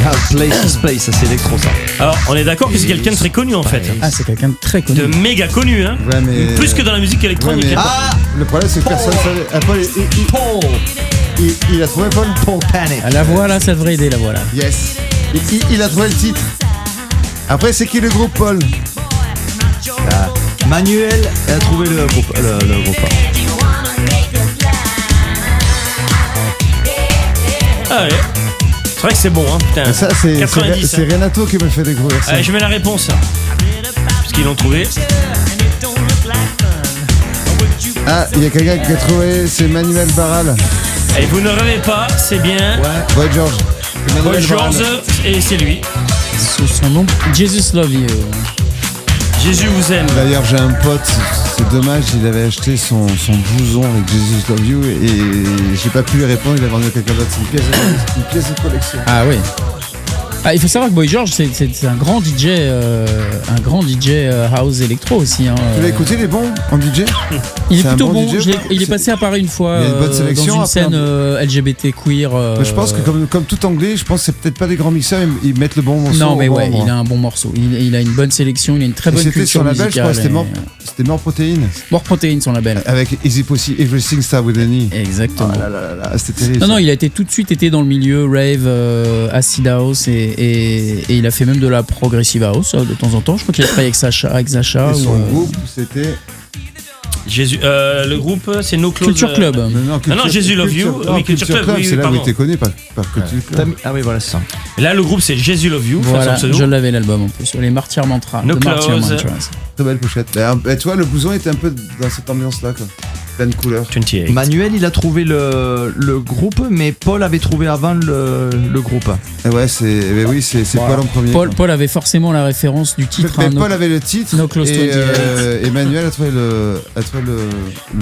Ah, Place is Place, ça c'est électro ça. Alors, on est d'accord que c'est quelqu'un de très connu en fait. Ah, c'est quelqu'un de très connu. De méga connu, hein. Ouais, mais. Plus que dans la musique électronique. Ouais, mais- hein. Ah, Le problème, c'est que personne savait. Ah, Paul, il a trouvé Paul? Paul Panic. Ah, la voix là, ça devrait aider la voix là. Yes. Il a trouvé le titre. Après, c'est qui le groupe, Paul? Manuel a trouvé le groupe. Le groupe. Ah ouais. C'est vrai que c'est bon, hein. Putain. Ça, c'est 90. c'est Renato qui m'a fait découvrir ça. Allez, je mets la réponse. Parce qu'ils l'ont trouvé. Ah, il y a quelqu'un qui a trouvé, c'est Manuel Barral. Et vous ne rêvez pas, c'est bien. Ouais, George. Paul George, et c'est lui. Son nom, Jesus Love You. Jésus vous aime. D'ailleurs, j'ai un pote, c'est dommage, il avait acheté son blouson avec Jesus Love You et j'ai pas pu lui répondre, il a vendu à quelqu'un d'autre. C'est une pièce de collection. Ah oui. Ah, il faut savoir que Boy George, c'est un grand DJ, house électro aussi. Hein. Tu l'as écouté, il est bon en DJ? Il est c'est un plutôt bon bon. DJ, Il est passé à Paris une fois Il y a une bonne sélection, dans une après, scène LGBT queer. Mais je pense que comme tout anglais, je pense que c'est peut-être pas des grands mixeurs, ils mettent le bon morceau. Non, mais au bon ouais, endroit. il a un bon morceau. Il a une bonne sélection, il a une très Et bonne c'était culture sur label, je crois, musicale. c'était Mort Protéine. Mort Protéine, son label. Avec Easy Pussy, Everything Start With a Knee. Exactement. Ah, c'était terrible. Non, ça. non, il a été tout de suite dans le milieu rave, acid house et il a fait même de la progressive house de temps en temps. Je crois qu'il a travaillé avec Zacha. Et son ou, groupe, c'était. Jésus, le groupe, c'est No Close. Culture Club. non, Jésus Love You. Oui, Culture Club, oui, c'est là où pardon. il était connu par Culture Club. Ah oui, voilà, c'est ça. Là, le groupe, c'est Jésus Love You. Voilà, enfin, son pseudo. je l'avais l'album en plus. Les Martyrs Mantra. No The Martyr Close. Mantras. Très belle pochette. Bah, tu vois, le blouson était un peu dans cette ambiance-là, quoi. Plein de couleurs. 28. Manuel, il a trouvé le groupe, mais Paul avait trouvé avant le groupe. Et ouais, c'est Voilà. Paul en premier. Paul avait forcément la référence du titre. Mais hein, Paul avait le titre No Close et 28. Emmanuel a trouvé le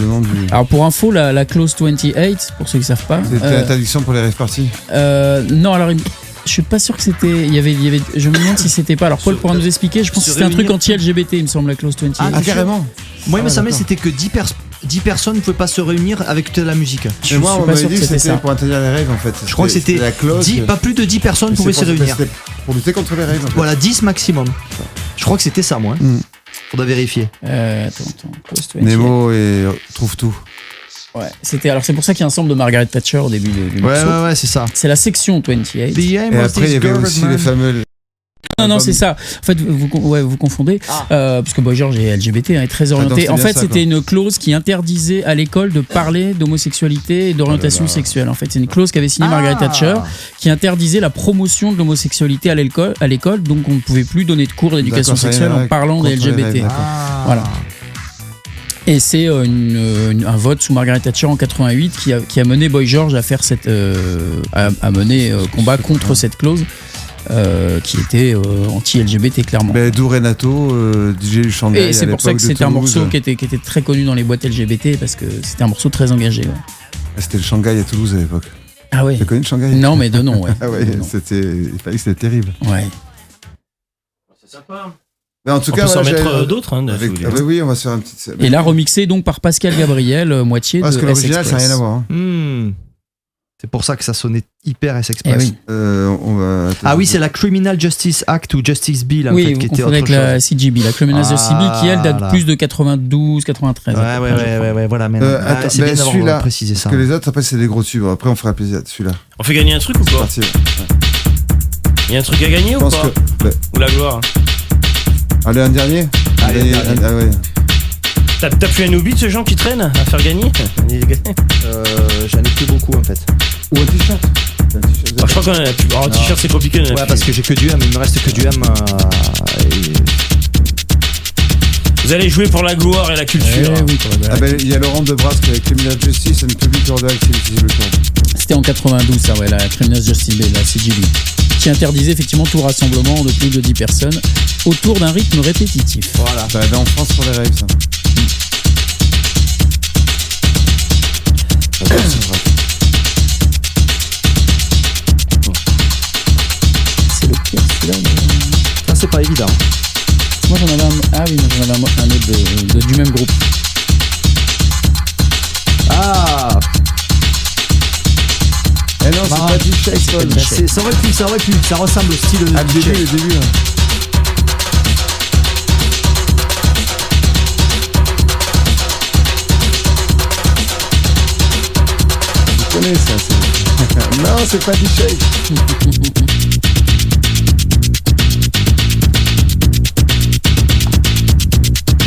nom du. Alors pour info, la Close 28, pour ceux qui savent pas. C'était l'interdiction pour les rave parties. Non, alors je suis pas sûr que c'était. Il y avait, je me demande si c'était pas. Alors Paul pourra nous expliquer. Je pense que c'était un truc anti-LGBT, il me semble, la Close 28. Ah, carrément. Moi, il me semblait d'accord. c'était que 10 personnes ne pouvaient pas se réunir avec de la musique. Mais moi, suis on pas m'avait sûr dit que que c'était c'était ça. pour interdire les rêves en fait. Je crois que c'était la clause. 10 pas plus de 10 personnes pouvaient se réunir. C'était pour lutter contre les rêves. En fait. Voilà, 10 maximum. Je crois que c'était ça, moi. Mm. Faudra vérifier. Attends, Close 28. Nemo et trouve tout. Ouais, c'est pour ça qu'il y a un sample de Margaret Thatcher au début du morceau. Ouais, c'est ça. C'est la section 28. The aim Et of après, this il y avait aussi government. les fameux. Non, c'est ça. En fait, vous confondez. Parce que Boy George est LGBT, est très orienté. c'est En bien fait, ça, c'était quoi. une clause qui interdisait à l'école de parler d'homosexualité et d'orientation sexuelle. En fait, c'est une clause qu'avait signée Margaret Thatcher qui interdisait la promotion de l'homosexualité à l'école. Donc, on ne pouvait plus donner de cours d'éducation D'accord, ça y est, sexuelle en ouais, parlant des contre les LGBT. rêves, d'accord. Voilà. Et c'est un vote sous Margaret Thatcher en 88 qui a mené Boy George à faire à mener combat contre cette clause qui était anti-LGBT clairement. Ben, d'où Renato, DJ du Shanghai. Et c'est à pour ça que l'époque de c'était un Toulouse. morceau qui était très connu dans les boîtes LGBT parce que c'était un morceau très engagé. Ouais. Ah, c'était le Shanghai à Toulouse à l'époque. Ah ouais. Tu as connu le Shanghai? Non, mais de nom, ouais. Ah ouais, De nom. il fallait que c'était terrible. Ouais. C'est sympa. Mais en tout On cas, peut s'en voilà, mettre j'ai- d'autres. Hein, si vous voulez. Ah bah oui, on va se faire un petit. Et là remixé donc par Pascal Gabriel, moitié Parce de que l'original, ça n'a S-Express. rien à voir. Hein. C'est pour ça que ça sonnait hyper S-Express. Eh oui. Ah oui, c'est la Criminal Justice Act ou Justice Bill en fait, qui était autre avec chose. la CGB, la Criminal Justice Bill, qui elle date plus de 92, 93. Ouais, voilà. Mais c'est bien d'avoir précisé ça. Parce que les autres, après, c'est des gros tubes. Après, on fera plaisir celui-là. On fait gagner un truc ou pas? Il y a un truc à gagner ou pas? Ou la gloire? Allez, un dernier. Allez. Ah ouais. T'as plus un oubli de ce genre qui traîne à faire gagner? J'en ai plus beaucoup en fait. Ou un t-shirt. Je crois qu'on a plus. Alors, un t-shirt, c'est compliqué. Ouais, parce que j'ai que du M, il me reste que du M. Vous allez jouer pour la gloire et la culture. Oui, pour la gloire. Ah ben, il y a Laurent Debrasque avec Criminal Justice and Public Order qui utilise le temps. C'était en 92, ça, ouais, la Criminal Justice Bill, la CGB, qui interdisait effectivement tout rassemblement de plus de 10 personnes autour d'un rythme répétitif. Voilà. Ça avait en France pour les rêves, ça. C'est le pire, celui-là. Ça, c'est pas évident. Moi, j'en avais un autre du même groupe. Ah. Eh non, c'est pas du shake. Ça aurait pu. Ça ressemble au style de le début. Vous connaissez ça, c'est... Non, c'est pas du shake.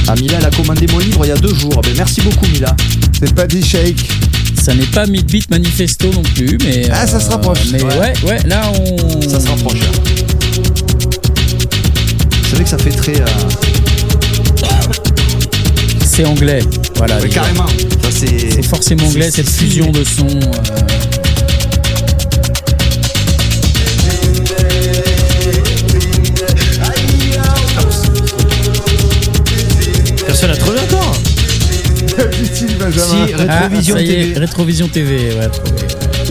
Ah, Mila, elle a commandé mon livre il y a 2 jours. Ben, merci beaucoup, Mila. C'est pas du shake. Ça n'est pas Midbeat Manifesto non plus, mais... Ah, ça se rapproche. Mais ouais, là, Ça se rapproche. C'est vrai que ça fait très... C'est anglais, voilà. Oui, carrément. Ça, c'est forcément anglais, cette fusion de sons. Personne n'a trouvé encore. Benjamin. Si, Rétrovision TV. Rétrovision TV, ouais, trouvé.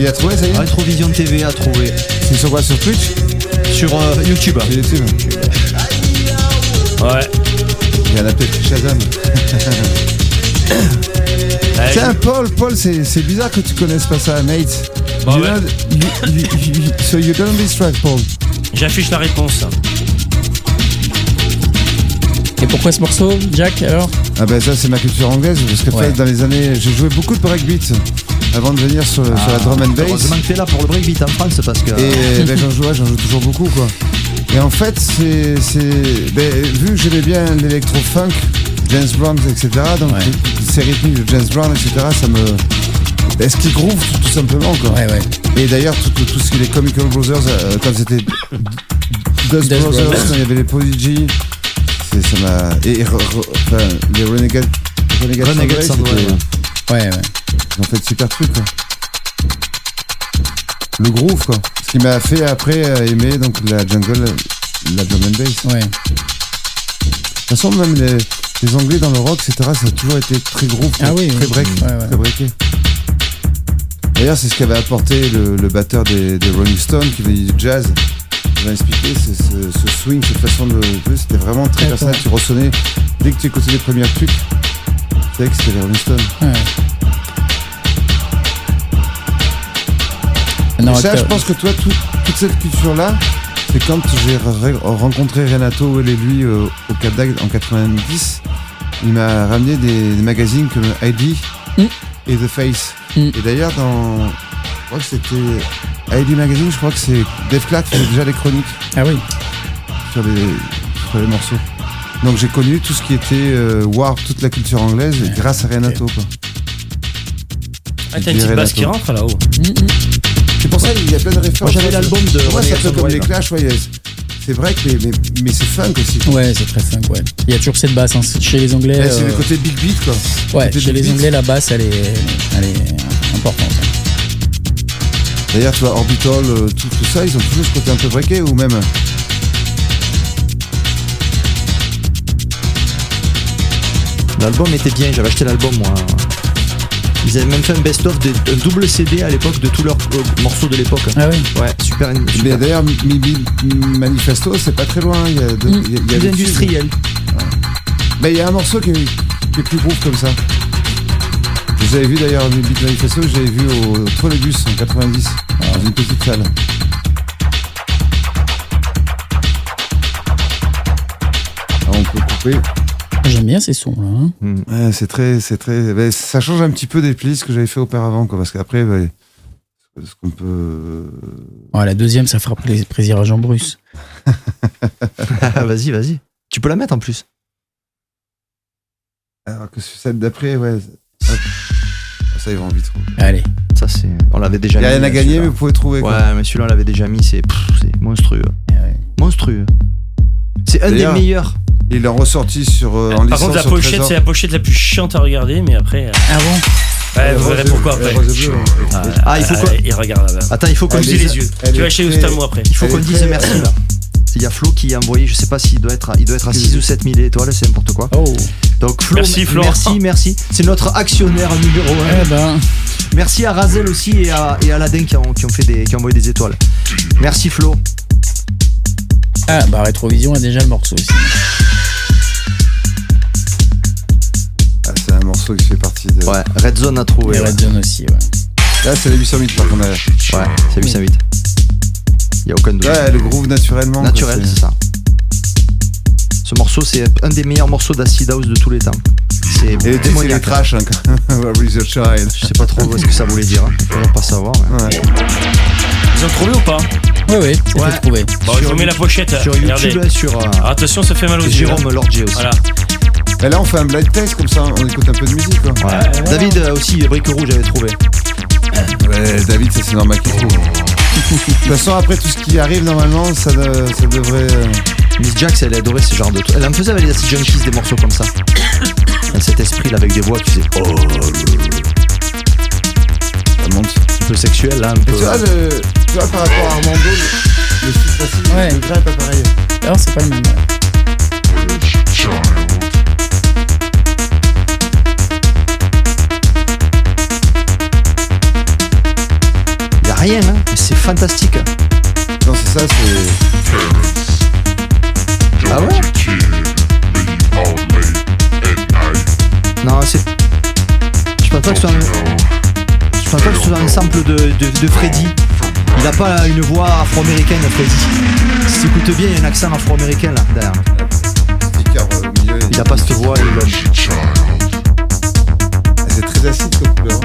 Il a trouvé, ça y est? Rétrovision TV a trouvé. C'est sur quoi? Sur Twitch? Sur YouTube. Sur YouTube. Ouais. Il y en a peut-être Shazam. Tiens, Paul, c'est bizarre que tu connaisses pas ça, mate. Bah ouais. So you don't distract, Paul. J'affiche la réponse. Et pourquoi ce morceau, Jack, alors? Ah ben ça, c'est ma culture anglaise, parce que en fait, dans les années... J'ai joué beaucoup de breakbeat avant de venir sur la drum and bass. Heureusement que t'es là pour le breakbeat en France, parce que... Et ben, j'en joue toujours beaucoup, quoi. Et en fait, vu que j'aimais bien l'électro-funk, James Brown, etc., donc ces rythmiques de James Brown, etc., ça me... Est-ce qu'il groove, tout simplement, quoi. Ouais. Et d'ailleurs, tout ce qui est les Chemical Brothers, quand c'était Dust Brothers, quand il y avait les Prodigy, ça m'a... Et les Renegade Soundwave, Ouais. ils ont fait de super trucs, quoi. Le groove, quoi. Ce qui m'a fait après aimer donc la jungle, la drum and bass. Ouais. De toute façon, même les Anglais dans le rock, etc., ça a toujours été très groove, très break, très breaké. D'ailleurs, c'est ce qu'avait apporté le batteur des Rolling Stones, qui venait du jazz. Il m'a expliqué ce swing, cette façon de jouer, c'était vraiment très personnel. Tu ressonnais, dès que tu écoutais les premiers trucs, tu savais que c'était les Rolling Stones. Ouais. Ça, je pense que toi, toute cette culture-là, c'est quand j'ai rencontré Renato et lui au Cap d'Agde en 90, il m'a ramené des magazines comme ID et The Face. Et d'ailleurs, je crois que c'était ID Magazine, je crois que c'est Dave Clark qui faisait déjà les chroniques. Ah oui. Sur les morceaux. Donc j'ai connu tout ce qui était Warp, toute la culture anglaise, grâce à Renato, quoi. Ah, t'as une petite basse qui rentre là-haut. C'est pour ça qu'il y a plein de références. Moi j'avais l'album de... Moi c'est un peu comme les Clash, c'est vrai que mais c'est funk aussi. Ouais, c'est très funk, ouais. Il y a toujours cette basse, hein. Chez les Anglais... Ouais, c'est le côté big beat, quoi. Ouais, chez les Anglais, la basse, elle est importante. D'ailleurs, tu vois, Orbital, tout ça, ils ont toujours ce côté un peu breaké, ou même... L'album était bien, j'avais acheté l'album, moi. Ils avaient même fait un best-of, un double CD à l'époque de tous leurs morceaux de l'époque. Ah oui. Ouais, super. Mais d'ailleurs, Manifesto, c'est pas très loin. Il y a plus industriel. Ouais. Mais il y a un morceau qui est plus groove comme ça. J'avais vu d'ailleurs le Beat Manifesto, j'avais vu au Trolleybus en 90, dans une petite salle. Alors on peut couper. J'aime bien ces sons là. Hein. Ouais, c'est très. Ben, ça change un petit peu des playlists que j'avais fait auparavant, quoi, parce qu'après, ben, ce qu'on peut. Ouais, la deuxième, ça fera plaisir à Jean Bruce. Vas-y. Tu peux la mettre en plus. Alors que sur celle d'après, ouais. Hop. Ça, ils vont vite. Allez. Ça, c'est. On l'avait déjà Il n'y mis. a rien à gagner, mais vous pouvez trouver. Ouais, Quoi. mais celui-là, on l'avait déjà mis. C'est monstrueux. Ouais. Monstrueux. C'est un des D'ailleurs, meilleurs. Ils l'ont ressorti sur. En Par contre, la sur pochette, Trésor. c'est la pochette la plus chiante à regarder, mais après. Ah bon? Ouais, vous verrez pourquoi après. Il faut quoi Il regarde là-bas. Attends, il faut qu'on Comme dise. les yeux. Tu vas chez Oustalmo après. Il faut qu'on dise merci là. Il y a Flo qui a envoyé, je sais pas s'il doit être à 6 ou 7 000 étoiles, c'est n'importe quoi. Oh. Donc Flo, Merci, Flo. merci. C'est notre actionnaire numéro 1. Eh ben. Merci à Razel aussi et à Aladdin qui ont envoyé des étoiles. Merci Flo. Ah bah Rétrovision a déjà le morceau aussi. Ah, c'est un morceau qui fait partie de. Ouais, Red Zone a trouvé. Et Red Zone aussi, ouais. Là, c'est les 808 par contre. Ouais, c'est 808. Il y a aucun doute. Ouais, le groove naturellement. Naturel, quoi, c'est ça. Ce morceau, c'est un des meilleurs morceaux d'acid house de tous les temps. C'est Et tu sais, les trash, hein, Raise Your Child. Je sais pas trop ce que ça voulait dire. Faut pas savoir. Ouais. Ils ont trouvé ou pas? Ouais, ça fait trouver. Bon, je vous mets la pochette. Sur Regardez. YouTube, sur Alors, attention, ça fait mal aux yeux. Jérôme Lordier aussi. Voilà. Et là, on fait un blind test comme ça, on écoute un peu de musique. Quoi. Ouais. David aussi, Brique Rouge avait trouvé. Ouais, David, ça c'est normal qu'il trouve. De toute façon, après tout ce qui arrive, normalement, ça devrait. Miss Jax, elle adorait ce genre de trucs. Elle en faisait avec les Acid Junkies des morceaux comme ça. Elle, cet esprit là avec des voix, tu sais. Oh, ça monte. Un peu sexuel là, un Et peu. tu vois, par rapport à Armando, le style facile, Ouais. le grain est pas pareil. Alors c'est pas le même. Ouais. Y a rien, hein. Mais c'est fantastique. Non, c'est ça, c'est. Ah ouais? Non, c'est. Je pense pas que ce soit un sample de Freddy. Il a pas une voix afro-américaine, Freddy. Si tu écoutes bien, il y a un accent afro-américain là, derrière. Au milieu, Il a pas cette voix, c'est très acide comme couleur.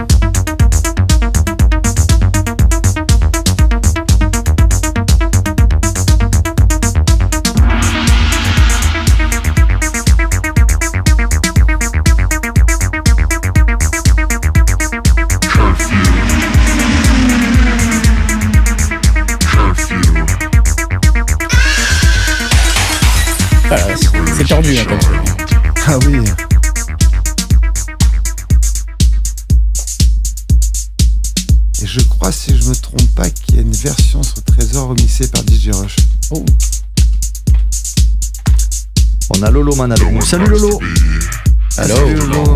Voilà, c'est tordu hein, comme ça. Ah oui. Et je crois, si je me trompe pas, qu'il y a une version sur Trésor remixée par DJ Rush. Oh. On a Lolo Man avec nous. Salut Lolo. Allô. Lolo.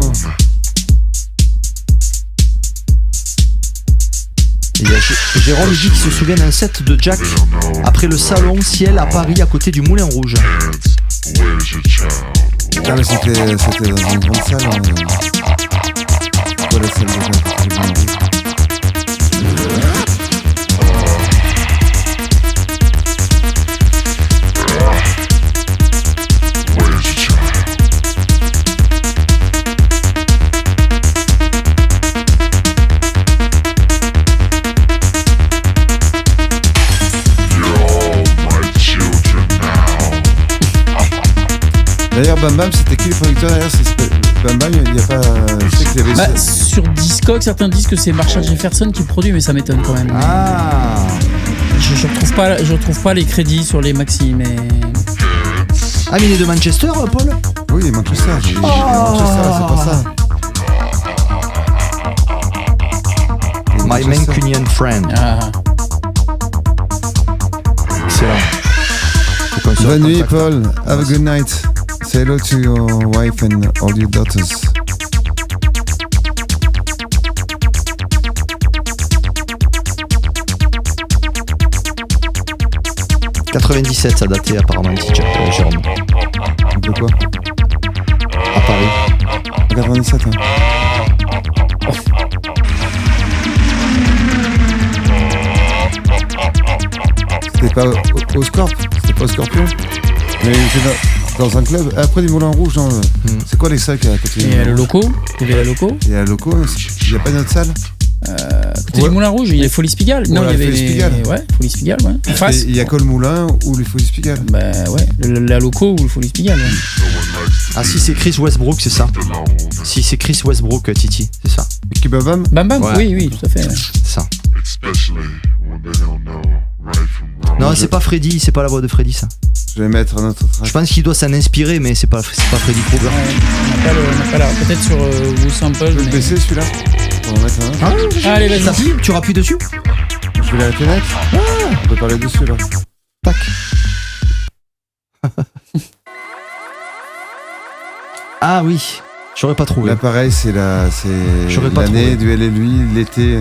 Et il y a Jérôme dit qu'il se souvient d'un set de Jack après le salon Ciel à Paris à côté du Moulin Rouge. Ah, mais c'était dans une grande salle. Quoi, la salle de Jack, j'ai bien envie. D'ailleurs, Bam Bam, c'était qui le producteur derrière? Bam Bam, il n'y a pas. Je sais qu'il y avait. Bah, sur Discog, certains disent que c'est Marshall Jefferson qui le produit, mais ça m'étonne quand même. Ah. Je retrouve pas les crédits sur les maxi, mais. Ah, mais il est de Manchester, Paul? Oui, Manchester. Manchester, c'est pas ça. My Mancunian Friend. Ah. Excellent. Bonne nuit, Paul. Have a good night. Say hello to your wife and all your daughters. « 97, ça datait apparemment ici, Jérôme. De quoi? À Paris. 97, hein. Oh, Pas au Scorp, c'était pas au Scorpion. Mais j'étais dans un club, après du Moulin Rouge, non, c'est quoi les salles qu'il y a à côté? Il y a le loco, il y a le loco. Il y a le loco, il n'y a pas une autre salle? Côté du Moulin Rouge, il y a Folie Spigal. Non, Voilà, il y avait Folie Spigal. Ouais, Folie Spigal, ouais. En face. Il y a que le Moulin ou les Folies Spigal? Bah ouais, la loco ou le Folie Spigal. Ouais. Ah si, c'est Chris Westbrook, c'est ça. Si, c'est Chris Westbrook, Titi, c'est ça. Kibabam? Bam Bam, Ouais. oui, tout à fait. Ouais. C'est ça. Non, c'est pas Freddy, c'est pas la voix de Freddy, ça. Je vais mettre un autre track. Je pense qu'il doit s'en inspirer, mais c'est pas Freddy Krueger. On n'a pas là. Peut-être sur Wu Sample. Je vais le baisser celui-là. On va en mettre un. Allez, vas-y. T'appuies, tu rappuies dessus. Je vais l'arrêter net. On peut parler dessus là. Tac. Ah oui, j'aurais pas trouvé. Là pareil, c'est J'aurais pas l'année trouvé. du Elle et lui, l'été.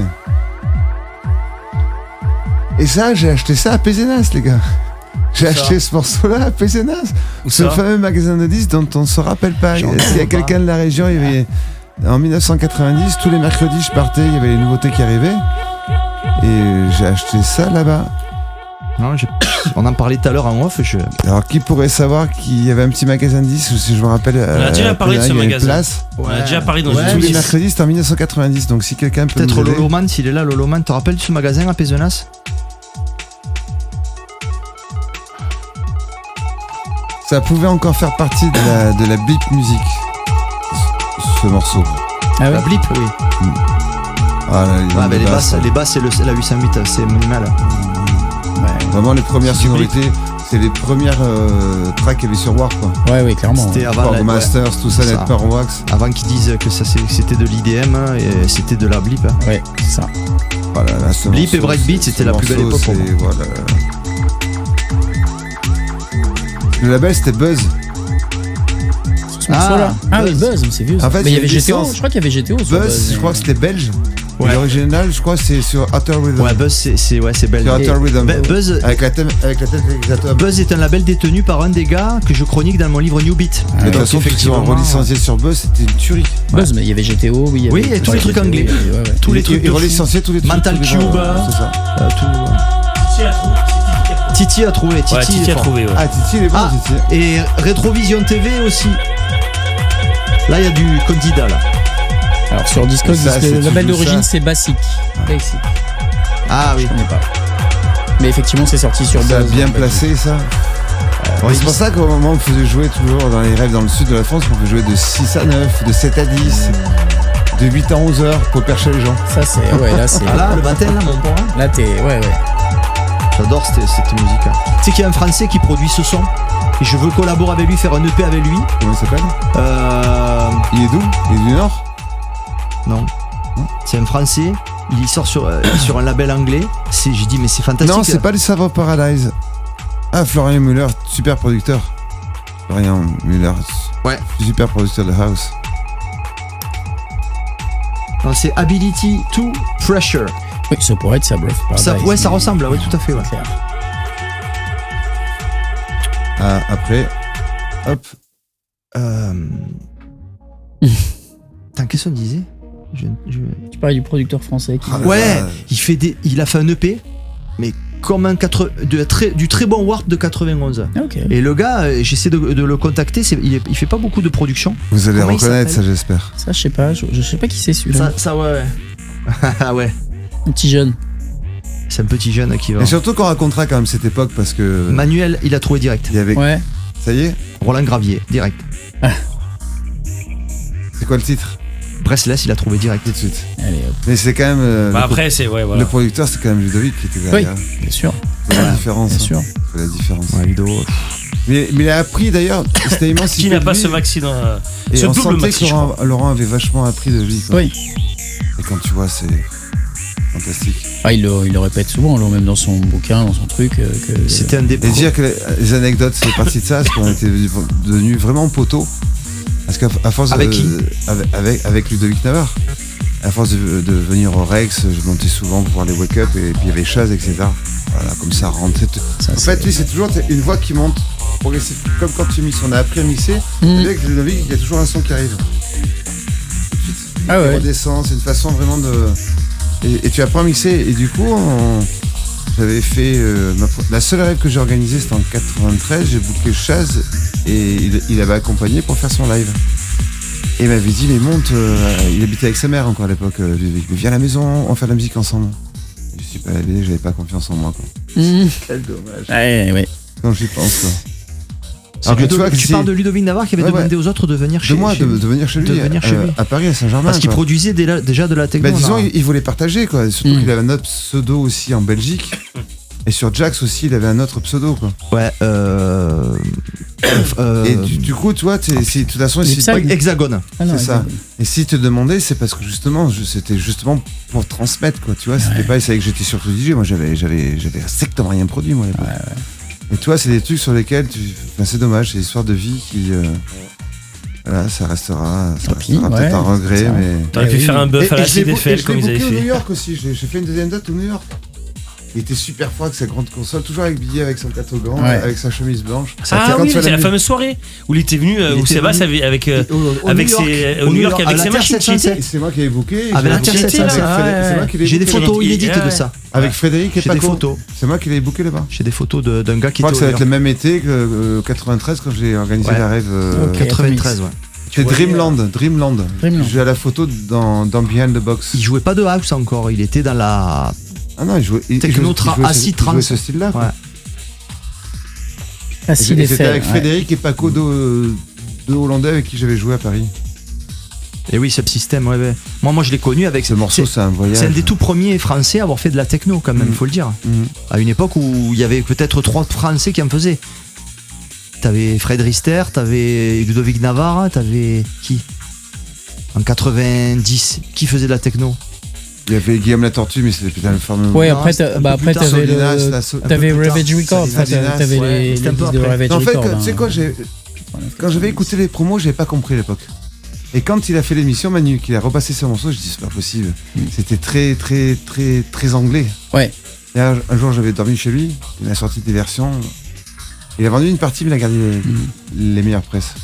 Et ça, j'ai acheté ça à Pézenas, les gars. J'ai acheté ce morceau-là à Pézenas. Où Ce ça fameux magasin de disques dont on se rappelle pas. J'en S'il y a quelqu'un de la région, il y avait... En 1990, tous les mercredis, je partais, il y avait les nouveautés qui arrivaient. Et j'ai acheté ça là-bas. Non, on en parlait tout à l'heure en off. Alors, qui pourrait savoir qu'il y avait un petit magasin de disques, si je me rappelle. On a déjà parlé de ce il y avait une magasin. place. On a déjà parlé dans Ouais, une Tous les émission. mercredis, c'était en 1990. Donc, si quelqu'un peut Peut-être nous aider. Loloman, s'il est là, Loloman, te rappelles de ce magasin à Pézenas? Ça pouvait encore faire partie de la Blip Music, ce morceau. Ah La ouais. blip, oui. Ah, là, Ouais, mais les basses, c'est la 808, c'est minimal. Vraiment les premières sonorités, c'est les premières tracks qu'il y avait sur Warp, quoi. Ouais, clairement. C'était avant Warp Masters, tout ça, C'est Net ça. Power Wax. Avant qu'ils disent que ça c'était de l'IDM et c'était de la blip. Ouais, c'est ça. Voilà, là, ce Blip morceau, et breakbeat, ce c'était la plus belle morceau, époque pour c'est- voilà. Le label, c'était Buzz. Ce morceau-là. Ah oui, Buzz. Buzz, mais c'est vieux. ça. En fait, mais il y avait c'est une GTO. licence. Je crois qu'il y avait GTO. sur Buzz, je mais- crois que c'était belge. Ouais. Et l'original, je crois que c'est sur Outer Rhythm. Ouais, Buzz, c'est belge. Sur Outer Rhythm. Buzz, Avec la tête réalisateur. Buzz est un label détenu par un des gars que je chronique dans mon livre New Beat. De toute façon, effectivement, relicencié sur Buzz, c'était une tuerie. Buzz, mais il y avait GTO, oui. il y Oui, avait- et tous les trucs GTO, anglais. ouais. Tous les trucs Et de fou. relicencié tous les trucs. Mental tous les Cube, gens, c'est ça. Titi a trouvé. Titi, Ouais, Titi est a fort. trouvé, ouais. Ah, Titi, il est bon, Ah, Titi. et Retrovision TV aussi. Là, il y a du candidat là. Alors sur Discog, Ça, c'est le label tout d'origine ça. c'est Basic. Basic. Ah oui. Je connais pas. Mais effectivement, c'est sorti sur Ça a Buzz. bien placé, ça. Ouais, C'est pour ça qu'au moment où on faisait jouer toujours dans les rêves dans le sud de la France, on peut jouer de 6 à 9, de 7 à 10, de 8 à 11 heures pour percher les gens. Ça c'est ouais là c'est. Ah là, le matin, là, mon point. Là t'es ouais. J'adore cette musique. Tu sais qu'il y a un Français qui produit ce son. Et je veux collaborer avec lui, faire un EP avec lui. Comment il s'appelle? Il est d'où? Il est du Nord? Non. C'est un Français. Il sort sur un label anglais. J'ai dit, mais c'est fantastique. Non, c'est pas les Savants Paradise. Ah, Florian Müller, super producteur. Florian Müller, Ouais. super producteur de house. Non, c'est Ability to Pressure. Oui, ça pourrait être ça, Bluff. Ça, ouais, ça ressemble, ouais, tout à fait. Ouais. Clair. Ah, après, hop. Attends, qu'est-ce qu'on disait Tu parlais du producteur français qui. Ah là Ouais, là. il a fait un EP, mais comme du très bon Warp de 91. Ah, ok. Et le gars, j'essaie de le contacter, il fait pas beaucoup de production. Vous allez Comment il reconnaître ça, s'appelle j'espère. Ça, je sais pas. Je sais pas qui c'est celui-là. Ça ouais. Ah ouais, Un petit jeune. c'est un petit jeune qui va. Et surtout qu'on racontera quand même cette époque parce que. Manuel, il a trouvé direct. Il y avait. Ouais. Ça y est? Roland Gravier, direct. C'est quoi le titre? Bressless, il a trouvé direct. Tout de suite. Allez, hop. Mais c'est quand même. Bah après, c'est. Ouais, Le voilà. producteur, c'est quand même Ludovic qui était derrière. bien sûr. C'est la différence. Bien hein. sûr. C'est la différence. Ouais, Ludo. Mais il a appris d'ailleurs, c'était immense. Qui n'a pas ce maxi dans. Et Ce on double sentait maxi, que je crois. Laurent avait vachement appris de lui. quoi. Oui. Et quand tu vois, c'est fantastique. Ah, il le répète souvent, là, même dans son bouquin, dans son truc. Que C'était un des Et dire que les anecdotes, c'est parti de ça, parce qu'on était devenus vraiment poteaux. Parce qu'à force Avec qui avec Ludovic Navarre. À force de venir au Rex, je montais souvent pour voir les Wake Up et puis il y avait Chaz, etc. Voilà, comme ça rentrait. En fait, lui, c'est toujours une voix qui monte progressivement. Comme quand tu mixes, on a appris à mixer. Avec Ludovic, il y a toujours un son qui arrive. Ah Il ouais. redescend, c'est une façon vraiment de. Et tu apprends à mixer, et du coup, J'avais fait la seule rêve que j'ai organisée, c'était en 93. J'ai booké Chaz et il avait accompagné pour faire son live. Et il m'avait dit mais monte, il habitait avec sa mère encore à l'époque. Ludovic, mais viens à la maison, on va faire de la musique ensemble. Je suis pas allé, j'avais pas confiance en moi quoi. Quel dommage. Ouais. Quand j'y pense quoi. Alors tu parles de Ludovic Navarre qui avait demandé aux autres de venir chez lui. De venir chez lui. À Paris, à Saint-Germain. Parce qu'il produisait déjà de la techno. Disons, il voulait partager quoi. Surtout qu'il avait un autre pseudo aussi en Belgique. Et sur Jax aussi, il avait un autre pseudo quoi. Ouais. Et du coup, tu vois, de toute façon, Hexagone. C'est ça. Et s'il te demandait, c'est parce que justement, c'était justement pour transmettre quoi. Tu vois, c'était pas. Il savait que j'étais surtout DJ. Moi, j'avais strictement rien produit moi à l'époque. Ouais. Et toi, c'est des trucs sur lesquels c'est dommage, c'est l'histoire de vie qui. Voilà, ça restera peut-être un regret, mais. T'aurais pu faire un bœuf à la CDFL comme ils avaient fait. Au New York aussi, j'ai fait une deuxième date au New York. Il était super froid avec sa grande console, toujours avec Billy, avec son catogan, avec sa chemise blanche. Ah oui, c'est la fameuse soirée où il était venu, où Sébastien avec au New York avec ses machines. C'est moi qui l'ai booké. J'ai des photos inédites de ça. Avec Frédéric et Paco. J'ai des photos. C'est moi qui l'ai booké là-bas. J'ai des photos d'un gars qui était. Je crois que ça va être le même été que 93 quand j'ai organisé la rêve. 93, ouais. C'est Dreamland. J'ai à la photo dans Behind the Box. Il jouait pas de house encore, il était dans la. Ah non, il jouait acid trance. ce style-là. Ouais. Acid et c'était avec Frédéric et Paco deux Hollandais avec qui j'avais joué à Paris. Et oui, Subsystem, ouais. Moi, je l'ai connu avec ce morceau, c'est un voyage. C'est un des tout premiers Français à avoir fait de la techno, quand même, faut le dire. À une époque où il y avait peut-être 3 Français qui en faisaient. T'avais Fred Rister, t'avais Ludovic Navarre, t'avais qui en 90, qui faisait de la techno? Il y avait Guillaume la Tortue, mais c'était putain le forme. Ouais, après t'avais Ravage Records, t'avais les disques de Ravage Records. En fait, tu sais quoi, quand j'avais écouté les promos, j'avais pas compris à l'époque. Et quand il a fait l'émission, Manu, qu'il a repassé ce morceau, je dis c'est pas possible. C'était très, très, très, très anglais. Ouais. Et un jour, j'avais dormi chez lui, il a sorti des versions. Il a vendu une partie, mais il a gardé les meilleures presses.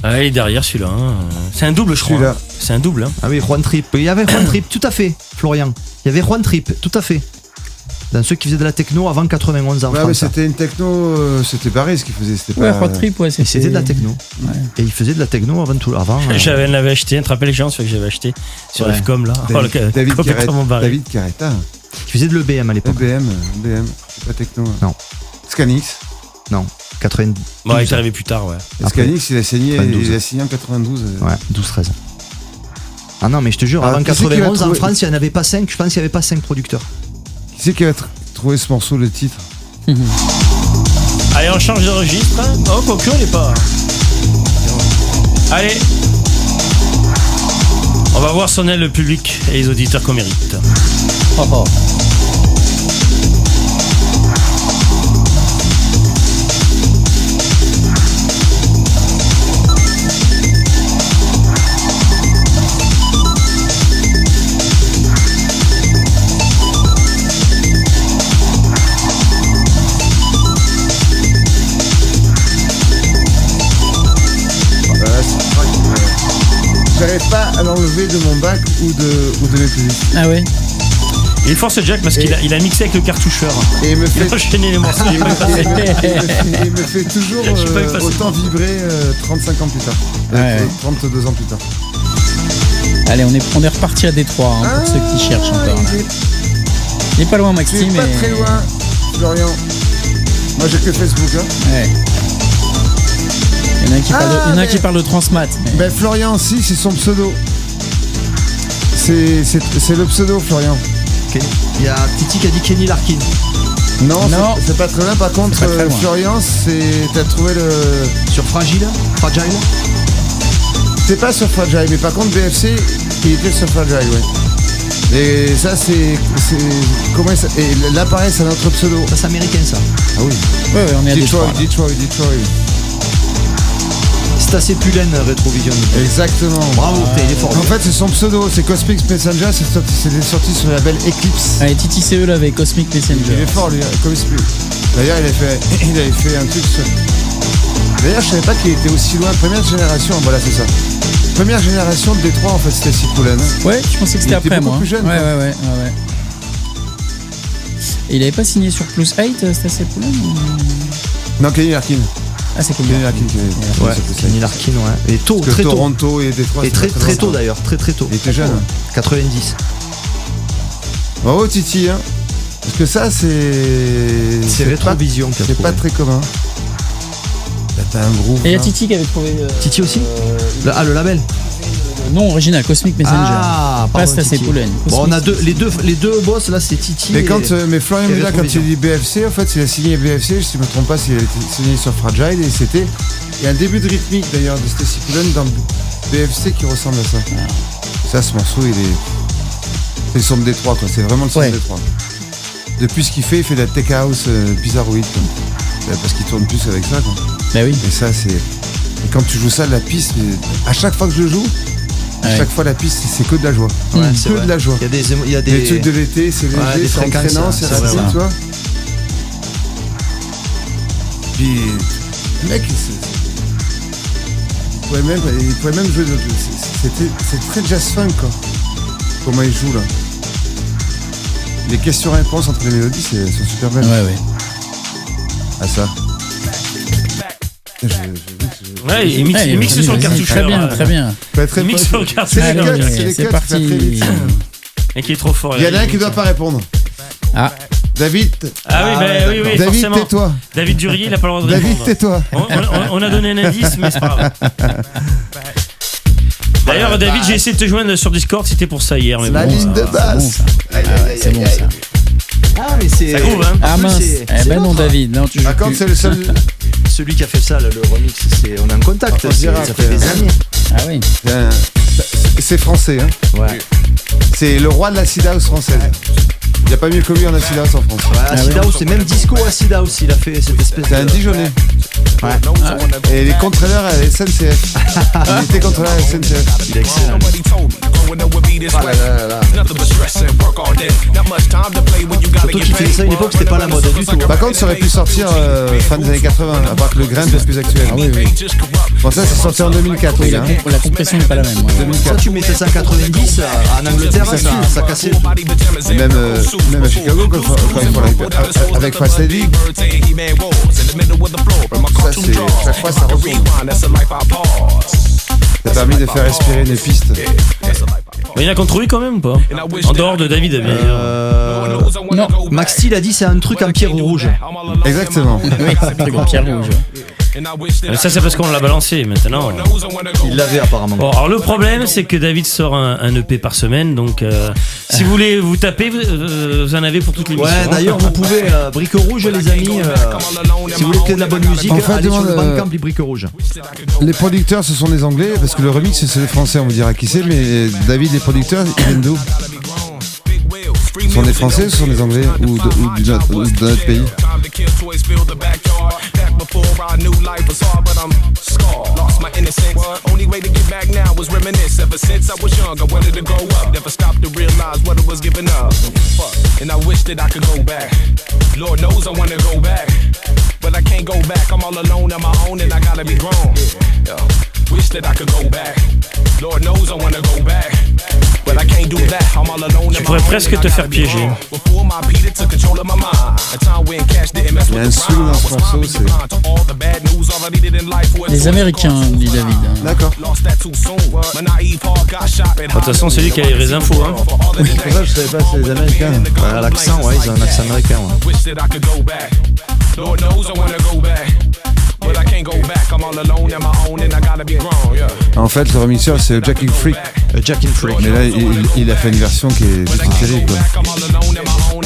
Ah, il est derrière celui-là. Hein. C'est un double, je crois. C'est un double. Hein. Ah oui, Juan Trip. Il y avait Juan Trip, tout à fait, Florian. Il y avait Juan Trip, tout à fait. Dans ceux qui faisaient de la techno avant 91 en France. Mais c'était une techno, c'était Barry ce qu'il faisait. C'était pas... Juan Trip, ouais, c'était... Il faisait de la techno. Ouais. Et il faisait de la techno avant tout. J'avais acheté, tu te rappelles les gens, celui que j'avais acheté sur FCOM là. David Carretta. Il faisait de l'EBM à l'époque. EBM, c'est pas techno. Non. Scanix. Non. 90. Bon, il est arrivé plus tard, ouais. Scanix, il a signé en 92. Ouais, 12-13. Ah non, mais je te jure, avant 91, en France, il n'y en avait pas 5. Je pense qu'il n'y avait pas 5 producteurs. Qui c'est qui va trouver ce morceau, le titre? Allez, on change de registre. Hein. Oh, quoique, on n'est pas. Allez. On va voir sonner le public et les auditeurs qu'on mérite. Oh. J'arrive pas à l'enlever de mon bac ou de mes playlists. Ah ouais. Il est fort ce Jack parce qu'il a mixé avec le cartoucheur. Et il me fait enchaîner les morceaux. Il me fait toujours autant vibrer 35 ans plus tard. 32 ans plus tard. Allez, on est reparti à Détroit pour ceux qui cherchent encore. Il est pas loin, Maxime. Il est pas très loin, Florian. Moi j'ai que Facebook. Ouais. Il y en a un qui parle de Transmat. Ben Florian, si, c'est son pseudo. C'est le pseudo, Florian. Il y a Titi qui a dit Kenny Larkin. Non. C'est pas très loin. Par contre, Florian, t'as trouvé le... Sur Fragile. C'est pas sur Fragile, mais par contre, BFC, il était sur Fragile, ouais. Et ça, comment ça... Et là, pareil, c'est notre pseudo. Ça, c'est américain, ça. Ah oui. Ouais, on est à Detroit. C'est assez pulaine, Retrovision. Exactement. Bravo, il est fort. En fait, c'est son pseudo, c'est Cosmic Messenger, c'est sorti sur le label Eclipse. Allez, Titi CE là avec Cosmic Messenger. Il est fort, lui, Cosmic. D'ailleurs, il avait fait un truc sur... D'ailleurs, je savais pas qu'il était aussi loin, première génération. Voilà, c'est ça. première génération de Détroit, en fait, Stacy Pullen. Ouais, je pensais que c'était Il était après, beaucoup moi. plus jeune, Ouais. quoi. Et il avait pas signé sur Plus 8, Stacy Pullen Non, Kenny Larkin. Ah, c'est Kenny Larkin. Ouais, Kenny Larkin, ouais. Et tôt, Parce que très tôt. Toronto et Détroit. Et c'est très longtemps. tôt d'ailleurs, très tôt. Il était jeune. 90. Bravo Titi, hein. Parce que ça, C'est Rétrovision qui a C'est trouvé. pas très commun. Là, t'as un groove. Et il y a là. Titi qui avait trouvé. Titi aussi le label. Le nom original, Cosmic Messenger. Ah, pas pardon, Stacy Titi. Pullen. Bon, on a les deux boss là, c'est Titi. Mais et- mais Florian et Muller, quand Rétrovision. il dit BFC, en fait, il a signé BFC, si je me trompe pas, s'il a été signé sur Fragile, et c'était. Il y a un début de rythmique d'ailleurs de Stacy Pullen dans BFC qui ressemble à ça. Ça, ce morceau, il est. C'est le son de Détroit, quoi. C'est vraiment le son de Détroit. Depuis ce qu'il fait, il fait de la tech house bizarroïde, quoi. Parce qu'il tourne plus avec ça, quoi. Bah oui. Et ça, c'est. Et quand tu joues ça, la piste, à chaque fois que je le joue, à chaque fois la piste, c'est que de la joie. Ouais, c'est que vrai. de la joie. Il y a des Les trucs de l'été, c'est léger, des c'est fréquences, entraînant, ça, c'est c'est rapide, vrai. tu vois. Puis, le mec, il pourrait même jouer. C'est très jazz funk, quoi. Comment il joue là. Les questions-réponses entre les mélodies, sont super belles. Ouais. Ah, ça. Ouais, il mixe sur le cartoucheur. Très bien, très bien. Il mixe sur le C'est cartoucheur. les cuts, Allez, c'est les c'est cuts, parti. ça va très vite. Et qui est trop fort. Il y en a un qui ne doit pas répondre. Ah. David. Ah oui, David, forcément. tais-toi. David Durier, il n'a pas le droit de David, répondre. tais-toi. On a donné un indice, mais c'est pas grave. D'ailleurs, David, j'ai essayé de te joindre sur Discord, c'était pour ça hier. Mais La bon, ligne de basse. C'est bon ça. Ah, mais c'est. ça groove, hein. Ah plus, mince. c'est- Eh c'est ben non, l'autre. David. Non, tu joues Par contre, plus. c'est le seul. Celui qui a fait ça, là, le remix, on est en contact. On se dira Ça après, fait des hein. années. Ah oui. C'est français, hein. Ouais. C'est le roi de l'acid house française. Il n'y a pas mieux que lui en acid house en France. Ouais, Acid House, c'est même Disco Acid House, il a fait cette espèce C'est un de. Dijonais. Ouais. Et les contrôleurs à la SNCF. Il était contrôleur à la SNCF. Il est excellent. Surtout qu'il faisait ça à une époque, c'était pas la mode du tout. Par contre, ça aurait pu sortir fin des années 80, à part que le grain est plus actuel. Ah oui, oui. Bon, ça, c'est sorti en 2004. Oui, hein. la compression n'est pas la même. ouais. Ça, tu mettais ça en 90, en Angleterre, ça cassait. Même à Chicago, quand ils font avec Fast Lady. Ça, c'est. Chaque fois, ça retourne. Ça a permis de faire respirer les pistes. Il y en a qui ont trouvé quand même ou pas? En dehors de David, bien sûr. Non. Max Steel a dit c'est un truc en pierre rouge. Exactement. Oui, c'est un truc en pierre rouge. Mais ça, c'est parce qu'on l'a balancé maintenant. Il l'avait apparemment. Bon, alors le problème, c'est que David sort un EP par semaine, donc si vous voulez vous taper, vous en avez pour toute l'émission. Ouais, d'ailleurs, vous pouvez, Brique Rouge, les amis, si vous voulez écouter de la bonne musique, En fait, allez sur le demande, Bandcamp, les Briques Rouges. Les producteurs, ce sont des Anglais, parce que le remix, c'est les Français, on vous dira qui c'est, mais David, les producteurs, ils viennent d'où? Ce sont des Français ou ce sont des Anglais ou de notre pays? Tu pourrais presque te faire piéger. Il y a un swing dans ce morceau, c'est... Les Américains, dit David. D'accord. De toute façon, c'est lui qui a les infos. Hein. C'est pour ça que je savais pas si c'est les Américains. Ouais, l'accent, ouais, ils ont un accent américain. Ouais. En fait, le remixeur, c'est Jacking Freak. Jackin' Freak. Mais là, il a fait une version qui est juste terrible, quoi.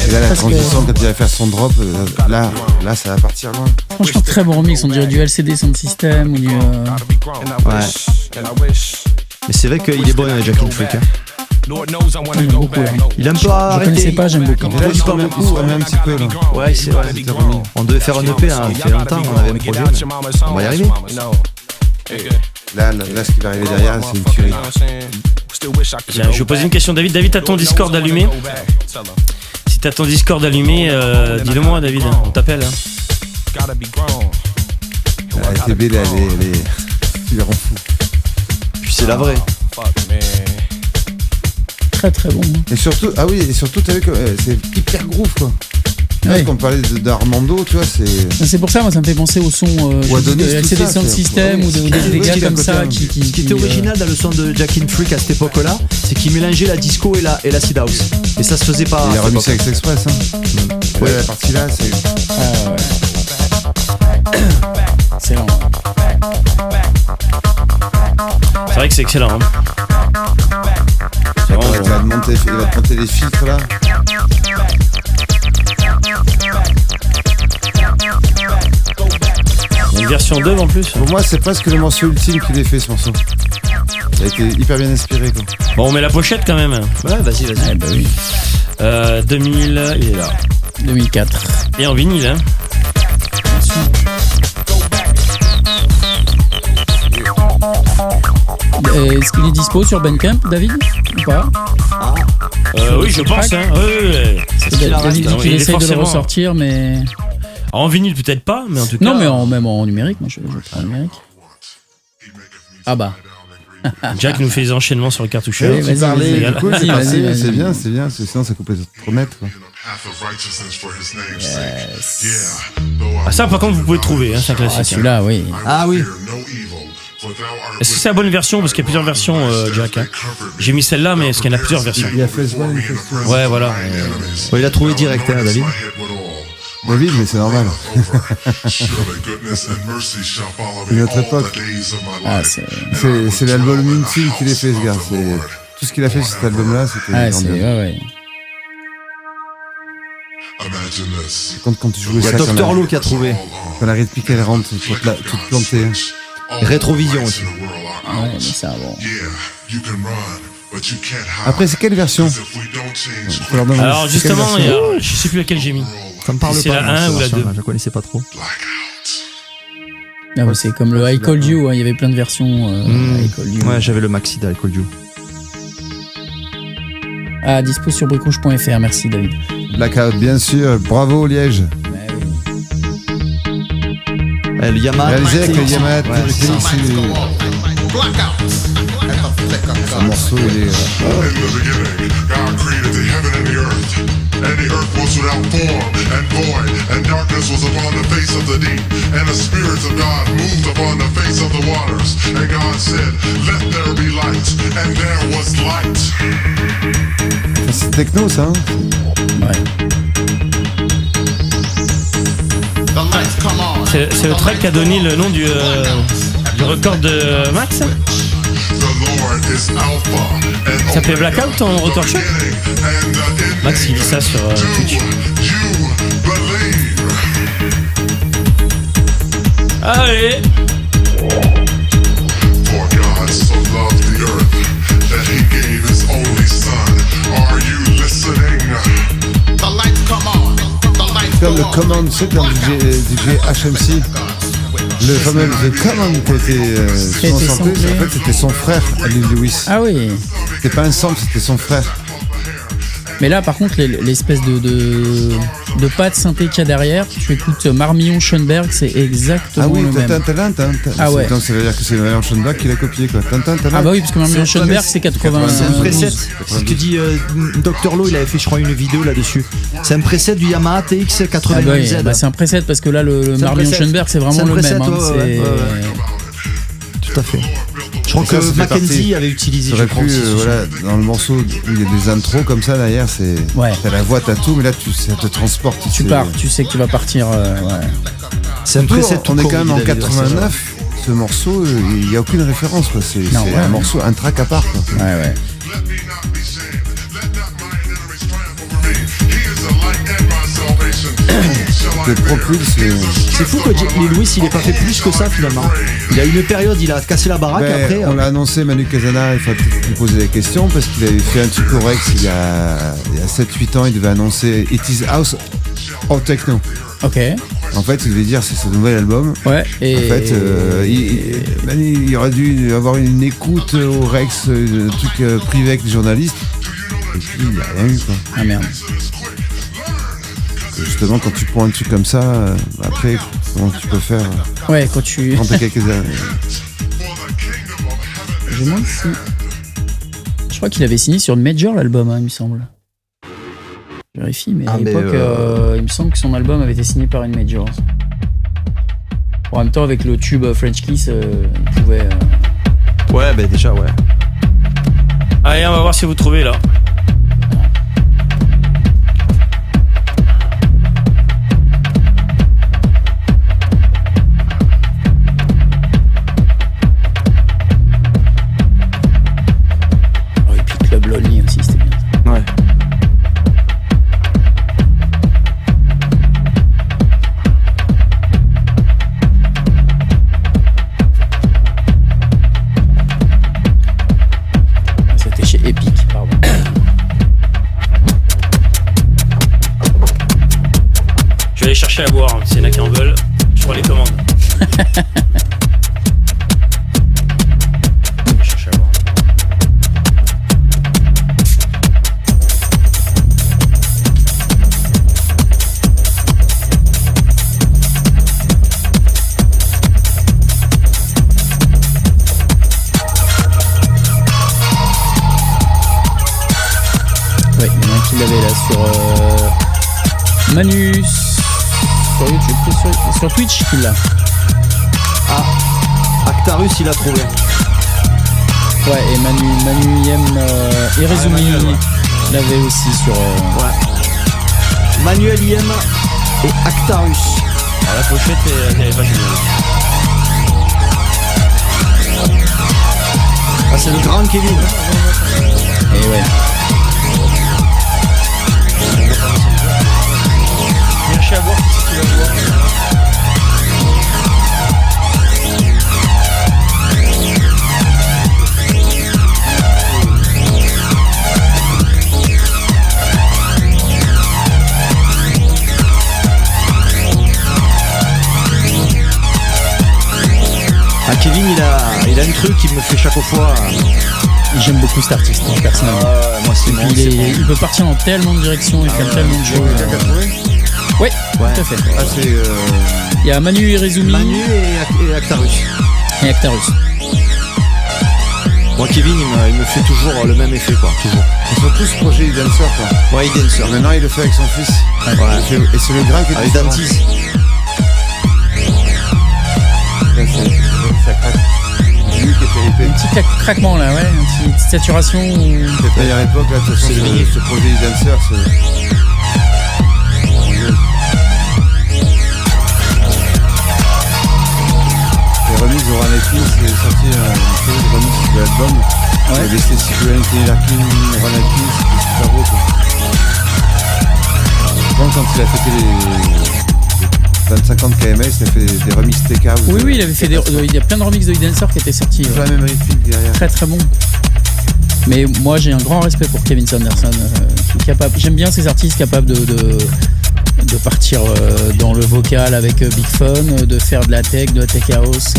Et là, la Parce que- transition, quand il va faire son drop, là, ça va partir loin. Franchement, très bon remix. On dirait du LCD Sound System ou du. Ouais. Mais c'est vrai qu'il est bon, Jackin' Freak. Hein. J'aime beaucoup. Ouais. Il a un peu Je arrêté. connaissais pas, j'aime beaucoup. Il produit pas beaucoup. Il se remet un petit peu, là. Ouais, c'est vrai. On devait faire un EP, hein, il fait longtemps, on avait un projet. Mais on va y arriver. Là, ce qui va arriver derrière, c'est une tuerie. Tiens, je vais vous poser une question, David. David, t'as ton Discord allumé? Si t'as ton Discord allumé, dis-le moi, David. On t'appelle. Hein. La TB, elle est... Tu les rends fou. puis c'est la vraie. Très très bon. Et surtout, t'as vu que c'est hyper groove quoi. Ouais. Quand on parlait d'Armando, tu vois, c'est. C'est pour ça, moi, ça me fait penser au son Adonis, c'est tout des ça, sound c'est- system ou des gars comme ça qui. Ce qui était original dans le son de Jack in Freak à cette époque-là, c'est qu'il mélangeait la disco et l'acid house. Et ça se faisait pas. Il a à remis cette ça avec Express, hein. Ouais, la partie là, c'est. Excellent. C'est vrai que c'est excellent. Hein. C'est vraiment Il va te monter les filtres là. Il y a une version dub en plus. Pour moi, c'est presque le morceau ultime qu'il ait fait ce morceau. Il a été hyper bien inspiré quoi. Bon, on met la pochette quand même. Ouais, vas-y. Ouais, bah oui. 2000, il est là. 2004. Et en vinyle, hein. Est-ce qu'il est dispo sur Bandcamp, David ou pas? Oui, je pense. Hein. Oui. David dit Il qu'il est essaye de le forcément- ressortir, mais. En vinyle peut-être pas, mais en tout cas. Non, mais même en numérique, moi je prends en numérique. Ah bah. Jack nous fait les enchaînements sur le cartoucheur. Oui, vas-y, Parler, vas-y. du coup, Vas-y, c'est vas-y, passé, vas-y. c'est bien, parce que sinon ça coupait trop net quoi. Ah, ça, par contre, vous pouvez trouver, hein, c'est un classique. Ah, celui-là, oui. Ah oui. Est-ce que c'est la bonne version? Parce qu'il y a plusieurs versions, Jack. Hein. J'ai mis celle-là, mais est-ce qu'il y en a plusieurs versions? Il y a Phase 1 et Phase 2. Ouais, voilà. Ouais, il a trouvé direct, hein, David. David, mais c'est normal. Une autre époque. Ah, c'est. C'est l'album ultime qu'il a fait, ce gars. Tout ce qu'il a fait sur cet album-là, c'était Ah, c'est. grandiose. Ouais. Quand tu jouais Il y a ça, Dr. Lowe qui a trouvé. quand la rythmique elle rentre, toute plantée. Rétrovision aussi. Ouais, mais ça, bon. Après, c'est quelle version? Faut leur demander, Alors, c'est quelle justement, version je sais plus laquelle j'ai mis. Ça me parle C'est pas. la moi, 1 cette ou la version-là, 2? Je connaissais pas trop. Ah, bah, c'est comme le I Called You, hein, il y avait plein de versions. I Called You. Ouais, j'avais le maxi d'Alcool You. Ah, dispo sur bricouche.fr, merci David. Blackout, bien sûr. Bravo, Liège. Le Yamaha. Réalisé avec le Yamaha Ouais, c'est ça. Ce morceau, il est. In the beginning, God created the heaven and the earth. And the earth was without form and void, and darkness was upon the face of the deep. And the spirits of God moved upon the face of the waters. And God said, let there be light. And there was light. C'est techno, ça, hein? C'est le track qui a donné le nom du record de Max. The Lord is Alpha and Ça s'appelait Blackout en record shop. beginning and the ending. Max, il dit ça sur Twitch. You believe. Allez. For God so loved the earth that he gave his only son. Are you listening? The lights come on. The lights Comme le Command, tu sais, comme DJ HMC. Le fameux The Command qui a été souvent samplé, en fait, c'était son frère, Ali Lewis. Ah oui. C'était pas un sample, c'était son frère. Mais là, par contre, l'espèce de pâte synthé qu'il y a derrière, tu écoutes Marmillon Schoenberg, c'est exactement Ah oui, le même. Ah ouais. Donc ça veut dire que c'est Marmillon Schoenberg qui l'a copié, quoi. Ah bah oui, parce que Marmillon Schoenberg, c'est 80. C'est un preset. C'est ce que dit Dr. Lowe, il avait fait, je crois, une vidéo là-dessus. C'est un preset du Yamaha TX Ah bah 90Z. oui, bah c'est un preset parce que là, le C'est un Marmillon preset. Schoenberg, c'est C'est vraiment un le preset, même. Hein, ouais. Tout à fait. Je crois Ça, ça que fait Mackenzie partie. avait utilisé. J'aurais je crois, pu, aussi, ce voilà, dans le morceau où il y a des intros comme ça derrière, c'est. Ouais. T'as la voix, t'as tout, mais là, ça te transporte. Tu pars, tu sais que tu vas partir. Ouais. C'est un preset. On est tout quand même en court, David, 89. Ce morceau, il n'y a aucune référence, quoi. C'est Non, ouais. un morceau, un track à part, quoi. Ouais. Le propulse, C'est fou que Lee Lewis, il ait pas fait plus que ça finalement. Il a eu une période, il a cassé la baraque. ben, Après, on l'a annoncé, Manu Casana, il faut peut-être lui poser des questions parce qu'il avait fait un truc au Rex il y a 7-8 ans, il devait annoncer It is House of Techno. Ok. En fait, il devait dire c'est son nouvel album. Ouais. Et En fait, il aurait dû avoir une écoute au Rex, un truc privé avec les journalistes. Et puis, il n'y a rien eu, quoi. Ah merde. Justement, quand tu prends un truc comme ça, après, comment tu peux faire Ouais, quand tu. quand t'as quelques années. Je me demande si. Je crois qu'il avait signé sur une major l'album, hein, il me semble. Je vérifie, mais à l'époque, il me semble que son album avait été signé par une major. En même temps, avec le tube French Kiss, il pouvait. Ouais, ben déjà, ouais. Allez, on va voir si vous trouvez là. Oh, et puis Club Lonely aussi, c'était bien. Ouais. C'était chez Epic, pardon. Je vais aller chercher à boire, s'il y en a qui en veulent. Je prends les commandes. Je vais chercher à boire. Ouais, il y en a un qui l'avait là sur Manus. Sur YouTube, sur Twitch, il l'a. Ah, Actarus, il a trouvé. Ouais, et Manu IM Irezumi l'avait aussi sur. Ouais. Manuel IM et Actarus. Alors la pochette, elle est pas géniale. Ah, c'est le grand Kevin. Et ouais. Chercher à boire si tu veux boire. Ah, Kevin, il a un truc qui me fait chaque fois. J'aime beaucoup cet artiste, personnellement. Moi, c'est bon. Il peut partir dans tellement de directions et faire tellement de choses. Ouais, tout à fait. Ah, c'est. Il y a Manu Irezumi. Manu et Actarus. Et Actarus. Moi, Kevin, il me fait toujours le même effet, quoi. Toujours. Ils sont tous projets e-dancer, quoi. Ouais, e-dancer. Maintenant, il le fait avec son fils. Ouais. Et c'est le grain qui est Avec différent. Dantis. Là, ça craque. Lui qui était épais. Un petit craquement là, ouais. Une petite saturation. Cette dernière époque, là, de toute façon, ce projet e-dancer, c'est. Les remixes de Ranaki, c'est sorti une série de remixes de l'album. Il y avait Stacy Glenn, Kenny Larkin, Ranaki, c'était super beau, quoi. Bon, quand il a fêté les 25 ans de KMS, il a fait des remixes TK. Oui, il avait fait il y a plein de remixes de e-dancer qui étaient sortis. C'est la même rythmique derrière. Très très bon. Mais moi j'ai un grand respect pour Kevin Sanderson, qui est capable. J'aime bien ces artistes capables de partir dans le vocal avec Big Fun, de faire de la tech house.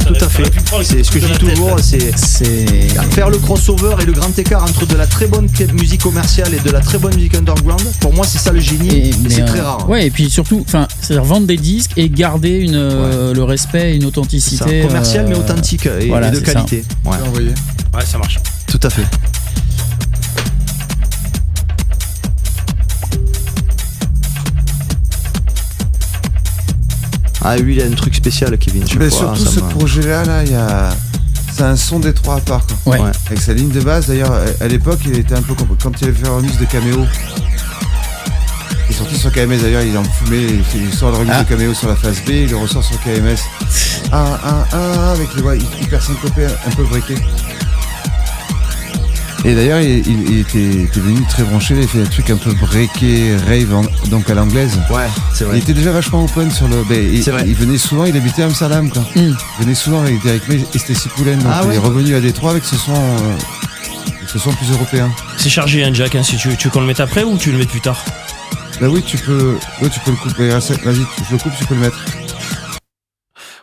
Tout à fait. C'est ce que je dis toujours, c'est faire le crossover et le grand écart entre de la très bonne musique commerciale et de la très bonne musique underground. Pour moi, c'est ça le génie. Et c'est très rare. Ouais, et puis surtout, c'est-à-dire vendre des disques et garder le respect et une authenticité commerciale mais authentique et de qualité. Ouais. Ouais, ça marche. Tout à fait. Ah oui, il a un truc spécial, Kevin. Mais surtout ce projet-là, c'est un son Détroit à part, quoi. Ouais. Avec sa ligne de base, d'ailleurs, à l'époque, il était un peu quand il avait fait un remix de Caméo. Il est sorti sur KMS d'ailleurs, il est en fumée, il sort le remix de Caméo sur la phase B, il le ressort sur KMS. Avec les voix hyper syncopées, un peu breakées. Et d'ailleurs, il était venu très branché, il a fait un truc un peu breaké, rave, donc à l'anglaise. Ouais, c'est vrai. Il était déjà vachement open sur le. C'est vrai. Il venait souvent, il habitait à Amsterdam, quoi. Il venait souvent avec Derek May et Stacy Poulen, donc il est revenu à Détroit avec ce son plus européen. C'est chargé, hein, Jack, hein, si tu veux qu'on le mette après ou tu le mets plus tard? Bah oui, tu peux le couper. Vas-y, je le coupe, tu peux le mettre.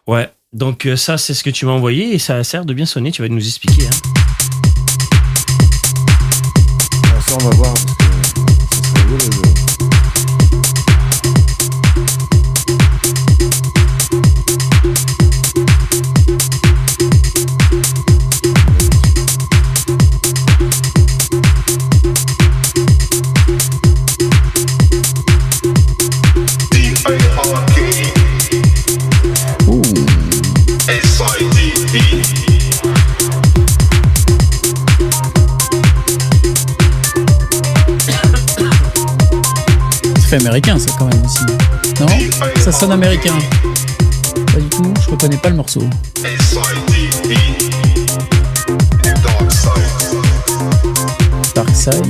Ouais, donc ça, c'est ce que tu m'as envoyé et ça sert de bien sonner, tu vas nous expliquer. Hein. Ça, on va voir, parce que ça serait rigolo de... fait américain, ça, quand même, aussi. Non? Ça sonne américain. Pas du tout, je reconnais pas le morceau. Dark Side.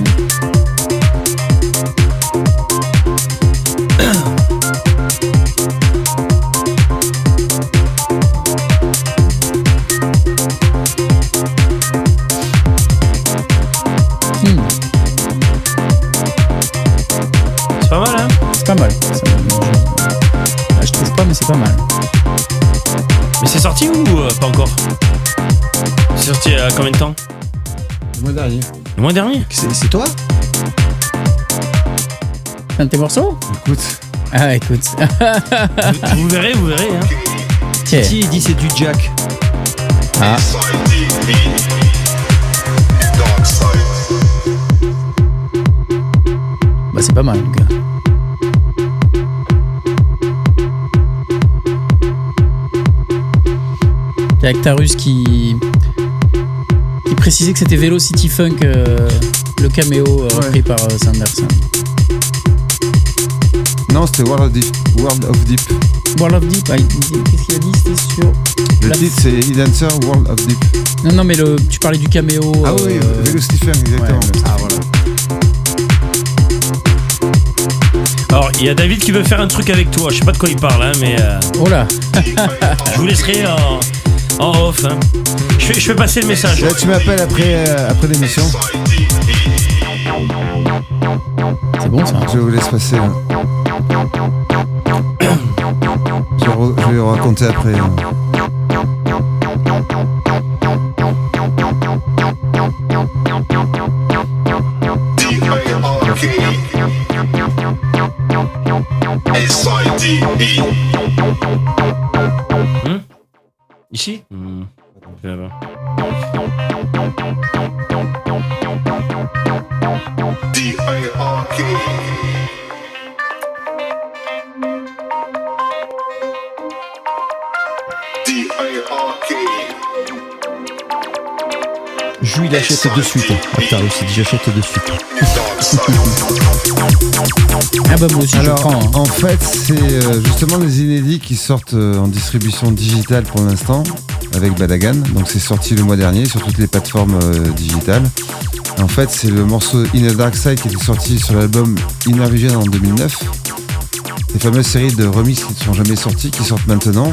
C'est pas mal, hein? C'est pas mal. Je trouve pas, mais c'est pas mal. Mais c'est sorti ou pas encore? C'est sorti à combien de temps? Le mois dernier. Le mois dernier? C'est toi? Un de tes morceaux? Écoute. Ah, écoute. vous verrez, hein. Tiens. Si, il dit c'est du Jack. Ah. Bah, c'est pas mal, en tout cas. Il y a Actarus qui précisait que c'était Velocity Funk, le caméo repris par Sanderson. Non, c'était World of Deep. World of Deep, qu'est-ce qu'il a dit? C'était sur. Le titre, c'est E-Dancer World of Deep. Non, mais tu parlais du caméo. Ah oui, Velocity Funk, exactement. Ouais. Ah, voilà. Alors, il y a David qui veut faire un truc avec toi. Je sais pas de quoi il parle, hein, mais. Oh là. Je vous laisserai en off. Hein. Je fais passer le message. Là, tu m'appelles après l'émission. C'est bon, ça. Je vous laisse passer. Là. Je vais raconter après. Ici là-bas. Jules, il achète de suite. Actarus, il dit j'achète de suite. Ah bah moi aussi Alors, je prends. Hein. En fait, c'est justement les inédits qui sortent en distribution digitale pour l'instant avec Balagan. Donc c'est sorti le mois dernier sur toutes les plateformes digitales. En fait, c'est le morceau In a Dark Side qui était sorti sur l'album Inner Vision en 2009. Les fameuses séries de remix qui ne sont jamais sorties, qui sortent maintenant.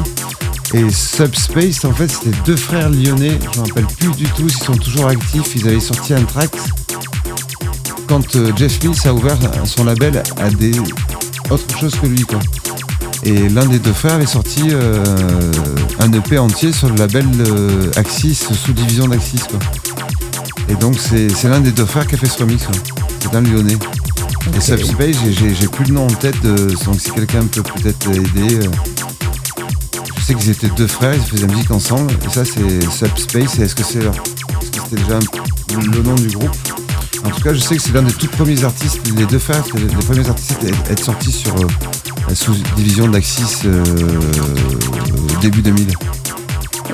Et Subspace, en fait, c'était deux frères lyonnais. Je ne me rappelle plus du tout s'ils sont toujours actifs. Ils avaient sorti un track quand Jeff Mills a ouvert son label à des autre chose que lui, quoi. Et l'un des deux frères avait sorti un EP entier sur le label Axis, sous-division d'Axis, quoi. Et donc c'est l'un des deux frères qui a fait ce remix, quoi. C'est un lyonnais. Okay. Et Subspace, j'ai plus le nom en tête, donc si quelqu'un peut peut-être aider. Je sais qu'ils étaient deux frères, ils faisaient la musique ensemble. Et ça c'est Subspace. Et est-ce que c'était déjà le nom du groupe? En tout cas, je sais que c'est l'un des tout premiers artistes, les deux frères, les premiers artistes à être sortis sur la sous-division d'Axis début 2000.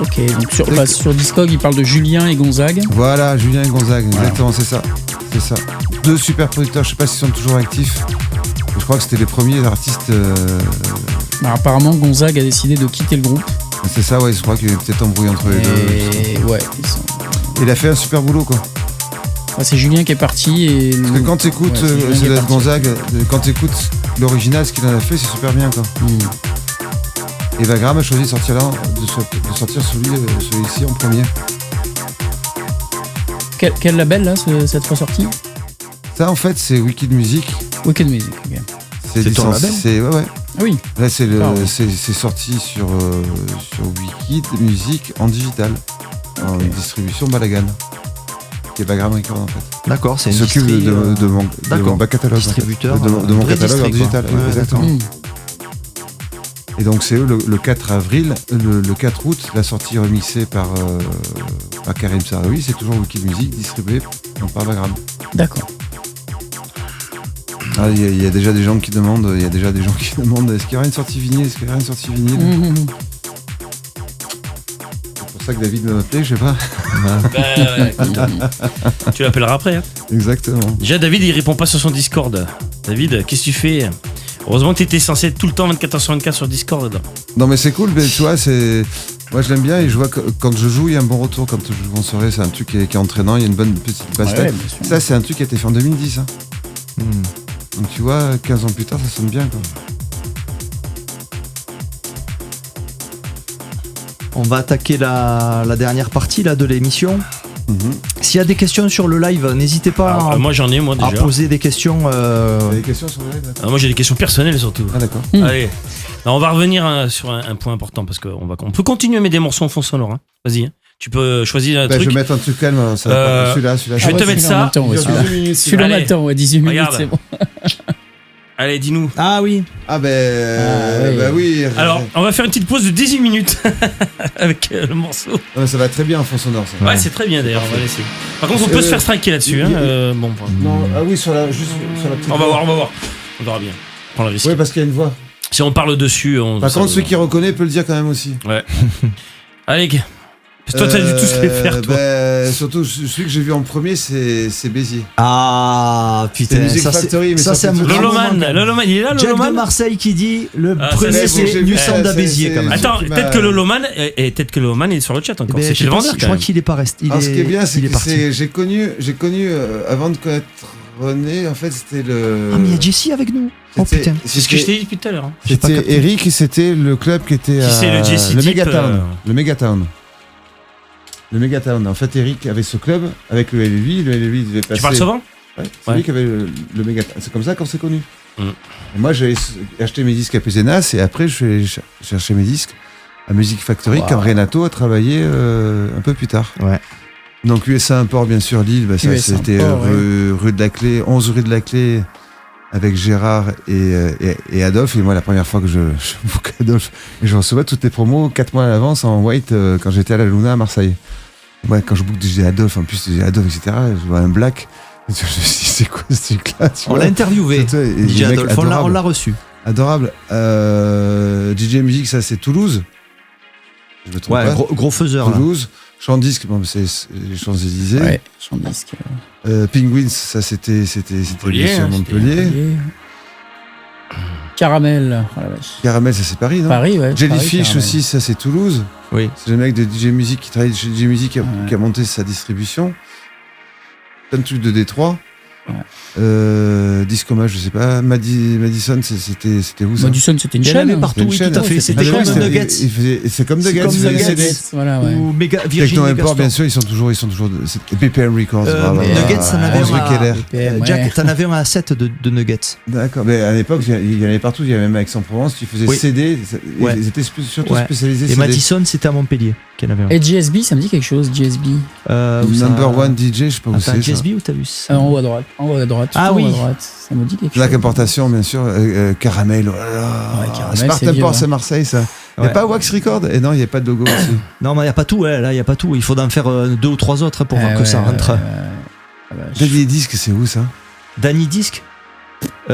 Ok, donc sur Discog, il parle de Julien et Gonzague. Voilà, Julien et Gonzague, exactement, c'est ça. Deux super producteurs, je sais pas s'ils sont toujours actifs. Je crois que c'était les premiers artistes. Alors, apparemment, Gonzague a décidé de quitter le groupe. C'est ça, ouais, je crois qu'il y a peut-être embrouillé entre les deux. Ouais, il a fait un super boulot, quoi. C'est Julien qui est parti et. Parce que quand tu écoutes Gonzague, quand tu écoutes l'original, ce qu'il en a fait, c'est super bien, quoi. Et Vagram a choisi de sortir celui-ci en premier. Quel label là cette fois sorti? Ça en fait c'est Wicked Music. Wicked Music, ok. C'est ton label? Ouais. Ah oui. Là c'est sorti sur Wicked Music en digital, en distribution Balagan. Qui est Vagram Record en fait. D'accord, c'est une s'occupe de mon back catalogue. Distributeur. En fait. De mon catalogue en digital, ouais, exactement. Et donc c'est eux le 4 avril, le 4 août, la sortie remixée par Karim Sarawi, c'est toujours Wicked Music, distribué par Vagram. D'accord. Il y a déjà des gens qui demandent, est-ce qu'il y aura une sortie vinyle, C'est pour ça que David m'a appelé, je sais pas. Tu l'appelleras après. Hein. Exactement. Déjà David il répond pas sur son Discord. David, qu'est-ce que tu fais? Heureusement que t'étais censé être tout le temps 24h/24 sur Discord dedans. Non mais c'est cool, mais tu vois, moi je l'aime bien et je vois que quand je joue, il y a un bon retour. Quand je joue en soirée, c'est un truc qui est entraînant, il y a une bonne petite basse tête. Ça, c'est un truc qui a été fait en 2010. Hein. Donc tu vois, 15 ans plus tard, ça sonne bien quoi. On va attaquer la dernière partie là, de l'émission. S'il y a des questions sur le live, n'hésitez pas moi j'en ai déjà. à poser des questions. T'as des questions sur le live? Moi j'ai des questions personnelles surtout. Ah d'accord. Allez, alors, on va revenir sur un point important parce qu'on peut continuer à mettre des morceaux en fond sonore. Hein. Vas-y, hein. Tu peux choisir un truc. Je vais mettre un truc calme. Celui-là. Je vais te mettre ça. Celui-là m'attend, 18 minutes, Regarde. c'est bon. Allez, dis-nous. Ah oui. Ah bah oui. Alors, on va faire une petite pause de 18 minutes avec le morceau. Ouais, ça va très bien en fond sonore. Ça. Ouais, c'est très bien d'ailleurs. On va laisser. Par contre, on peut se faire striker là-dessus. Hein. Bon. Non, ah oui, juste sur la petite. On va voir. On verra bien. Prends le risque. Oui, parce qu'il y a une voix. Si on parle dessus, Par contre, celui qui reconnaît peut le dire quand même aussi. Ouais. Allez, gars. Toi, t'as dû tous les faire, toi. Surtout, celui que j'ai vu en premier, c'est Béziers. Ah, putain. Music Factory, mais ça c'est un Loloman, il est là, Jack Loloman de Marseille qui dit le Ah, premier ça, c'est Nusand à Béziers quand même. Attends, peut-être que Loloman est sur le chat encore. Ben, C'est chez le vendeur. je crois qu'il est pas resté. Alors, ce qui est bien, c'est parti. que j'ai connu avant de connaître René, en fait, c'était le. Ah, mais il y a Jessie avec nous. Oh putain. C'est ce que je t'ai dit depuis tout à l'heure. C'était Eric et c'était le club qui était c'est le Jessie le type, Megatown. Le Megatown. Le Megatown. En fait, Eric avait ce club avec le LLV. Le LLV devait passer. Tu parles souvent? Ouais, c'est lui qui avait le Megatown. C'est comme ça qu'on s'est connus. Mm. Et moi, j'avais acheté mes disques à Pézenas et après, je suis allé chercher mes disques à Music Factory quand Renato a travaillé un peu plus tard. Ouais. Donc USA Import, bien sûr, Lille, ça USA c'était Import, rue de la Clé, 11 rue de la Clé, avec Gérard et Adolphe. Et moi, la première fois que je book Adolphe, et je recevais toutes les promos 4 mois à l'avance en white quand j'étais à la Luna à Marseille. Moi, quand je book DJ Adolphe, en plus DJ Adolphe, etc., je vois un black. Et je me suis dit, c'est quoi ce truc-là? On l'a interviewé, DJ Adolphe, on l'a reçu. Adorable. DJ Music, ça c'est Toulouse. Je me trompe pas. Gros faiseur. Toulouse. Chant disque, bon, c'est les Champs-Élysées. Ouais, chant disque. Penguins, ça c'était Montpellier, sur Montpellier. Caramel. Oh la vache. Caramel, ça c'est Paris, non? Paris, ouais. Jellyfish Paris, aussi, ça c'est Toulouse. Oui. C'est le mec de DJ Music qui travaille chez DJ Music qui a monté sa distribution. Plein de trucs de Détroit. Ouais. Discoma, je sais pas. Madison, c'était où ça? Madison, c'était une Il y en chaîne. avait partout, oui, tout à fait. C'était comme The Nuggets. C'est comme The Nuggets. comme The Nuggets. Voilà, ouais. Ou Virgin Techno Import, Megastore. bien sûr, ils sont toujours. C'est BPM Records. Nuggets, t'en avais Rue Keller. Jack, t'en avais un à 7 de Nuggets. D'accord, mais à l'époque, il y en avait partout. Il y avait même Aix-en-Provence, tu faisais CD. Ouais. Ils étaient surtout Ouais. spécialisés Et CD. Madison, c'était à Montpellier qu'il y en avait un. Et GSB, ça me dit quelque chose, GSB. Number One DJ, je sais pas où Attends, c'est. GSB ou t'as vu ça? En haut à droite. En haut à droite. Ah tout en oui. haut à droite. Ça me dit quelque chose. Black Importation, bien sûr. Caramel. Oh là là. Ouais, Caramel, Smart c'est vieux, Import, hein. c'est Marseille, ça. Il n'y a Ouais. pas Wax Record? Et non, il n'y a pas de logo aussi. Non, mais il n'y a pas tout, là, il n'y a pas tout. Il faut en faire 2 ou 3 autres pour voir que ça rentre. Daddy Disque, c'est où ça? Danny Disc,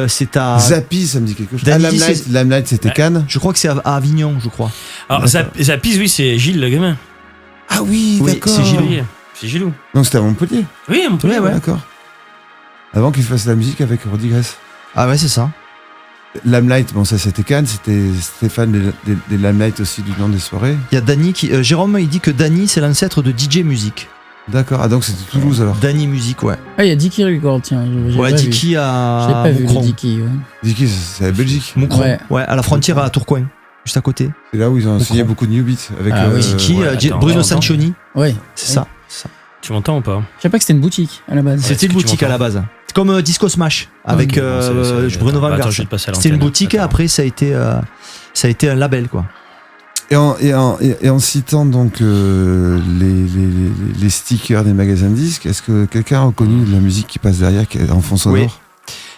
c'est à. Zappi, ça me dit quelque chose. Danny Ah, Disc, Lamelight, c'était Cannes. Je crois que c'est à Avignon, je crois. Alors, Zapis, oui, c'est Gilles, le gamin. Ah oui, Oui, d'accord. c'est Gilles. Oui, c'est Gilou. Donc c'était à Montpellier. Oui, on peut. Ouais. D'accord. Avant qu'il fasse la musique avec Roddy Gress. Ah ouais, c'est ça. Lamelight, bon, ça c'était Cannes. C'était Stéphane des Lamelight aussi du nom des soirées. Il y a Danny qui. Jérôme, il dit que Danny, c'est l'ancêtre de DJ Music. D'accord. Ah, donc c'était Toulouse alors. Danny Music, ouais. Ah, il y a Dicky Record, tiens. Ouais, Dicky J'ai à pas vu le Moucron. Dicky. Ouais. Dicky, c'est la Belgique. Moucron. Ouais. Ouais, à la frontière à Tourcoing, juste à côté. C'est là où ils ont signé Moucron. beaucoup de new beats. Avec Ah oui, Dicky, attends, Bruno attends. Sancioni, Ouais. c'est ça. Tu m'entends ou pas? Je savais pas que c'était une boutique à la base. C'était est-ce une que tu boutique à la base. C'est comme Disco Smash avec Ok, bon, c'est- Bruno attends, Vanguard. attends, je vais te passer à C'était une l'antenne. boutique et Attends. après ça a été un label quoi. Et en citant donc les stickers des magasins de disques, est-ce que quelqu'un a reconnu la musique qui passe derrière en fond sonore? Oui.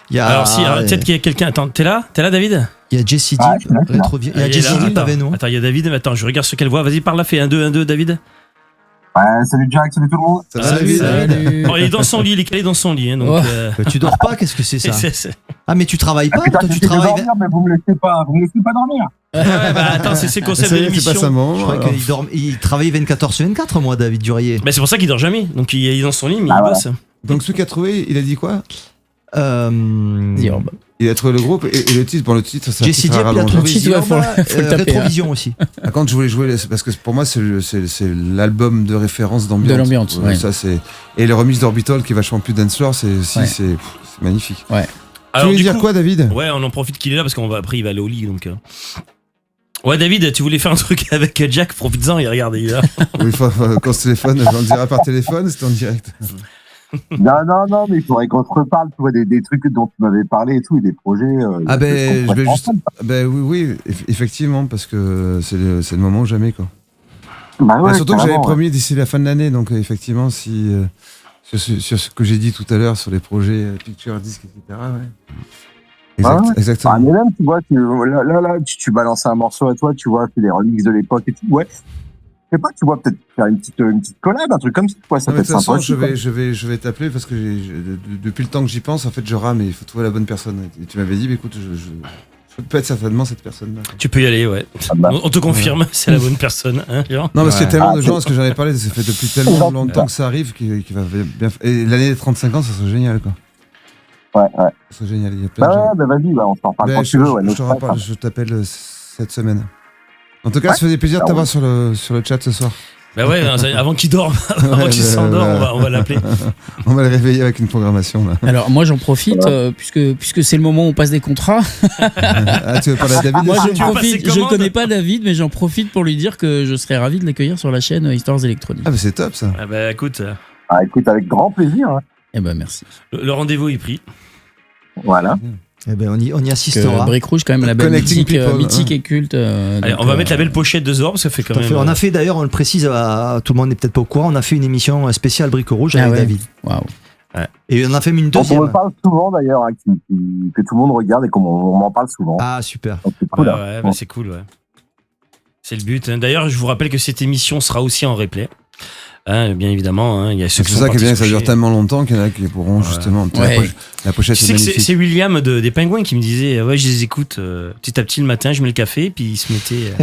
Il y a Alors, si, peut-être qu'il y a quelqu'un. Attends, t'es là, David? il y a Jessie D, Rétrovie. Il y a Il est Jessie là, D attends. avec nous. Attends, il y a David. Attends, je regarde sur quelle voix. Vas-y, parle là, fais 1-2, David. Ouais, salut Jack, salut tout le monde. Ça va, Salut, David. Bon, il est dans son lit, il est calé dans son lit. Hein, donc, Oh. Bah, tu dors pas, qu'est-ce que c'est ça? c'est- Ah mais tu travailles pas, Putain, toi tu j'essaie de travailles. dormir, mais vous me laissez pas dormir. Ouais, bah, attends, c'est le concept Ça de y est, c'est pas l'émission. ça moment. Je crois alors. qu'il travaille 24h sur 24 moi David Durier. Bah, c'est pour ça qu'il dort jamais. Donc il est dans son lit, mais Ah, il voilà. bosse. Donc celui qui a trouvé, il a dit quoi? Diorbe. Il a trouvé le groupe et le titre. Bon, le titre, ça Jessie titre Diep, à il a rallonge. trouvé titre, ouais, faut le taper, Rétrovision aussi. Par contre, je voulais jouer parce que pour moi, c'est l'album de référence d'ambiance. De l'ambiance, ouais. Ça, et le remix d'Orbital qui est vachement plus dancefloor, c'est magnifique. Ouais. Tu voulais dire quoi, David? Ouais, on en profite qu'il est là parce après il va aller au lit donc. Ouais, David, tu voulais faire un truc avec Jack, profites-en et regarde, il est là. Oui, quand ce téléphone, on dirait par téléphone, c'était en direct. Non, mais il faudrait qu'on se reparle, tu vois, des trucs dont tu m'avais parlé et tout, et des projets. Je vais juste. Oui, effectivement, parce que c'est le moment ou jamais, quoi. Bah ouais, surtout que j'avais carrément, promis d'ici la fin de l'année, donc effectivement, si sur ce que j'ai dit tout à l'heure sur les projets picture, disque, etc. Ouais. Exactement. Mais même, tu vois, tu balances un morceau à toi, tu vois, les remixes de l'époque et tout, ouais. Je sais pas, tu vois, peut-être faire une petite collab, un truc comme ça, quoi. Ça peut De être toute façon, sympa. je vais t'appeler parce que depuis le temps que j'y pense, en fait, je rame et il faut trouver la bonne personne. Et tu m'avais dit, écoute, je peux être certainement cette personne-là. Tu peux y aller, ouais. On te confirme, c'est la bonne personne. Hein, genre. Non, parce qu'il y a tellement de gens, parce que j'en ai parlé, ça fait depuis tellement longtemps que ça arrive qu'il va bien. Et l'année des 35 ans, ça serait génial, quoi. Ouais. Ça serait génial. Il y a plein de gens. Vas-y, on s'en parle quand tu veux. Je t'appelle cette semaine. En tout cas, ça faisait plaisir de t'avoir sur le chat ce soir. Bah ouais, avant qu'il dorme, avant qu'il s'endort, on va l'appeler. On va le réveiller avec une programmation là. Alors moi j'en profite puisque c'est le moment où on passe des contrats. Tu veux parler à David? Moi je ne connais pas David, mais j'en profite pour lui dire que je serais ravi de l'accueillir sur la chaîne Histoires Electroniques. Ah mais c'est top ça. Ah bah écoute. Écoute, avec grand plaisir. Hein. Eh ben merci. Le rendez-vous est pris. Voilà. Eh ben on y assistera. Brique Rouge, quand même, la belle mythique et culte. Allez, on va mettre la belle pochette de Zor, parce que ça fait quand même. On a fait d'ailleurs, on le précise, tout le monde n'est peut-être pas au courant, on a fait une émission spéciale Brique Rouge avec David. Waouh. Ouais. Et on a fait une deuxième. On me parle souvent d'ailleurs, que tout le monde regarde et qu'on m'en parle souvent. Ah super. C'est cool. Ouais, c'est cool, ouais. C'est le but. D'ailleurs, je vous rappelle que cette émission sera aussi en replay. Bien évidemment, il y a ceux qui sont ça qui est bien, ça dure coucher. tellement longtemps qu'il y en a qui pourront justement. La pochette Tu est sais que magnifique. c'est William des Pingouins qui me disait ouais, je les écoute petit à petit le matin, je mets le café, puis il se mettait.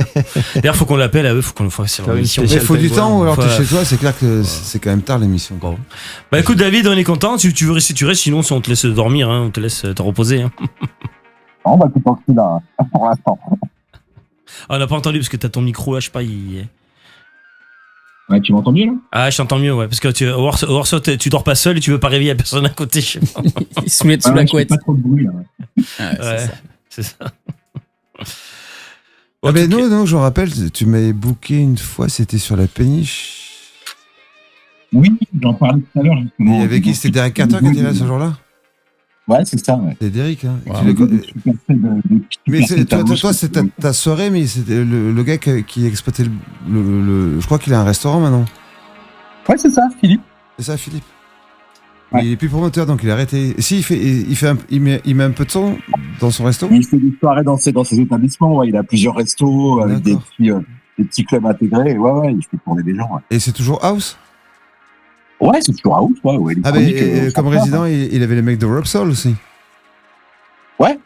D'ailleurs, faut qu'on l'appelle à eux, faut qu'on le fasse sur l'émission. Il faut du temps ou alors t'es chez toi, c'est clair que c'est quand même tard l'émission. Bon. Bah écoute, David, on est content. Si tu veux rester, tu restes, sinon on te laisse dormir, on te laisse te reposer. On va tout tranquille là, pour l'instant. On n'a pas entendu parce que t'as ton micro là, je sais pas, il. Ouais, tu m'entends mieux là? Ah, je t'entends mieux, ouais, parce que Warsaw, tu dors pas seul et tu veux pas réveiller la personne à côté. Je sais pas. Il se met sous la couette. Pas trop de bruit là. Ouais, c'est ça. Ah ben non, je me rappelle, tu m'avais booké une fois, c'était sur la péniche. Oui, j'en parlais tout à l'heure justement. Il y avait qui? C'était Derek Carter qui était là ce jour-là? Ouais, c'est ça, ouais. C'est Derek, hein. Wow. Mais toi, c'est ta soirée, mais c'était le gars qui exploitait le. Je crois qu'il a un restaurant maintenant. Ouais, c'est ça, Philippe. C'est ça, Philippe. Ouais. Mais il est plus promoteur, donc il a arrêté. Et si, il met un peu de son dans son resto. Il fait des soirées dans ses établissements, ouais. Il a plusieurs restos avec des petits clubs intégrés. Ouais, il fait tourner des gens. Ouais. Et c'est toujours house? Ouais, c'est toujours house, ouais. Ah, mais comme résident, il avait les mecs de Rob Soul aussi. Ouais.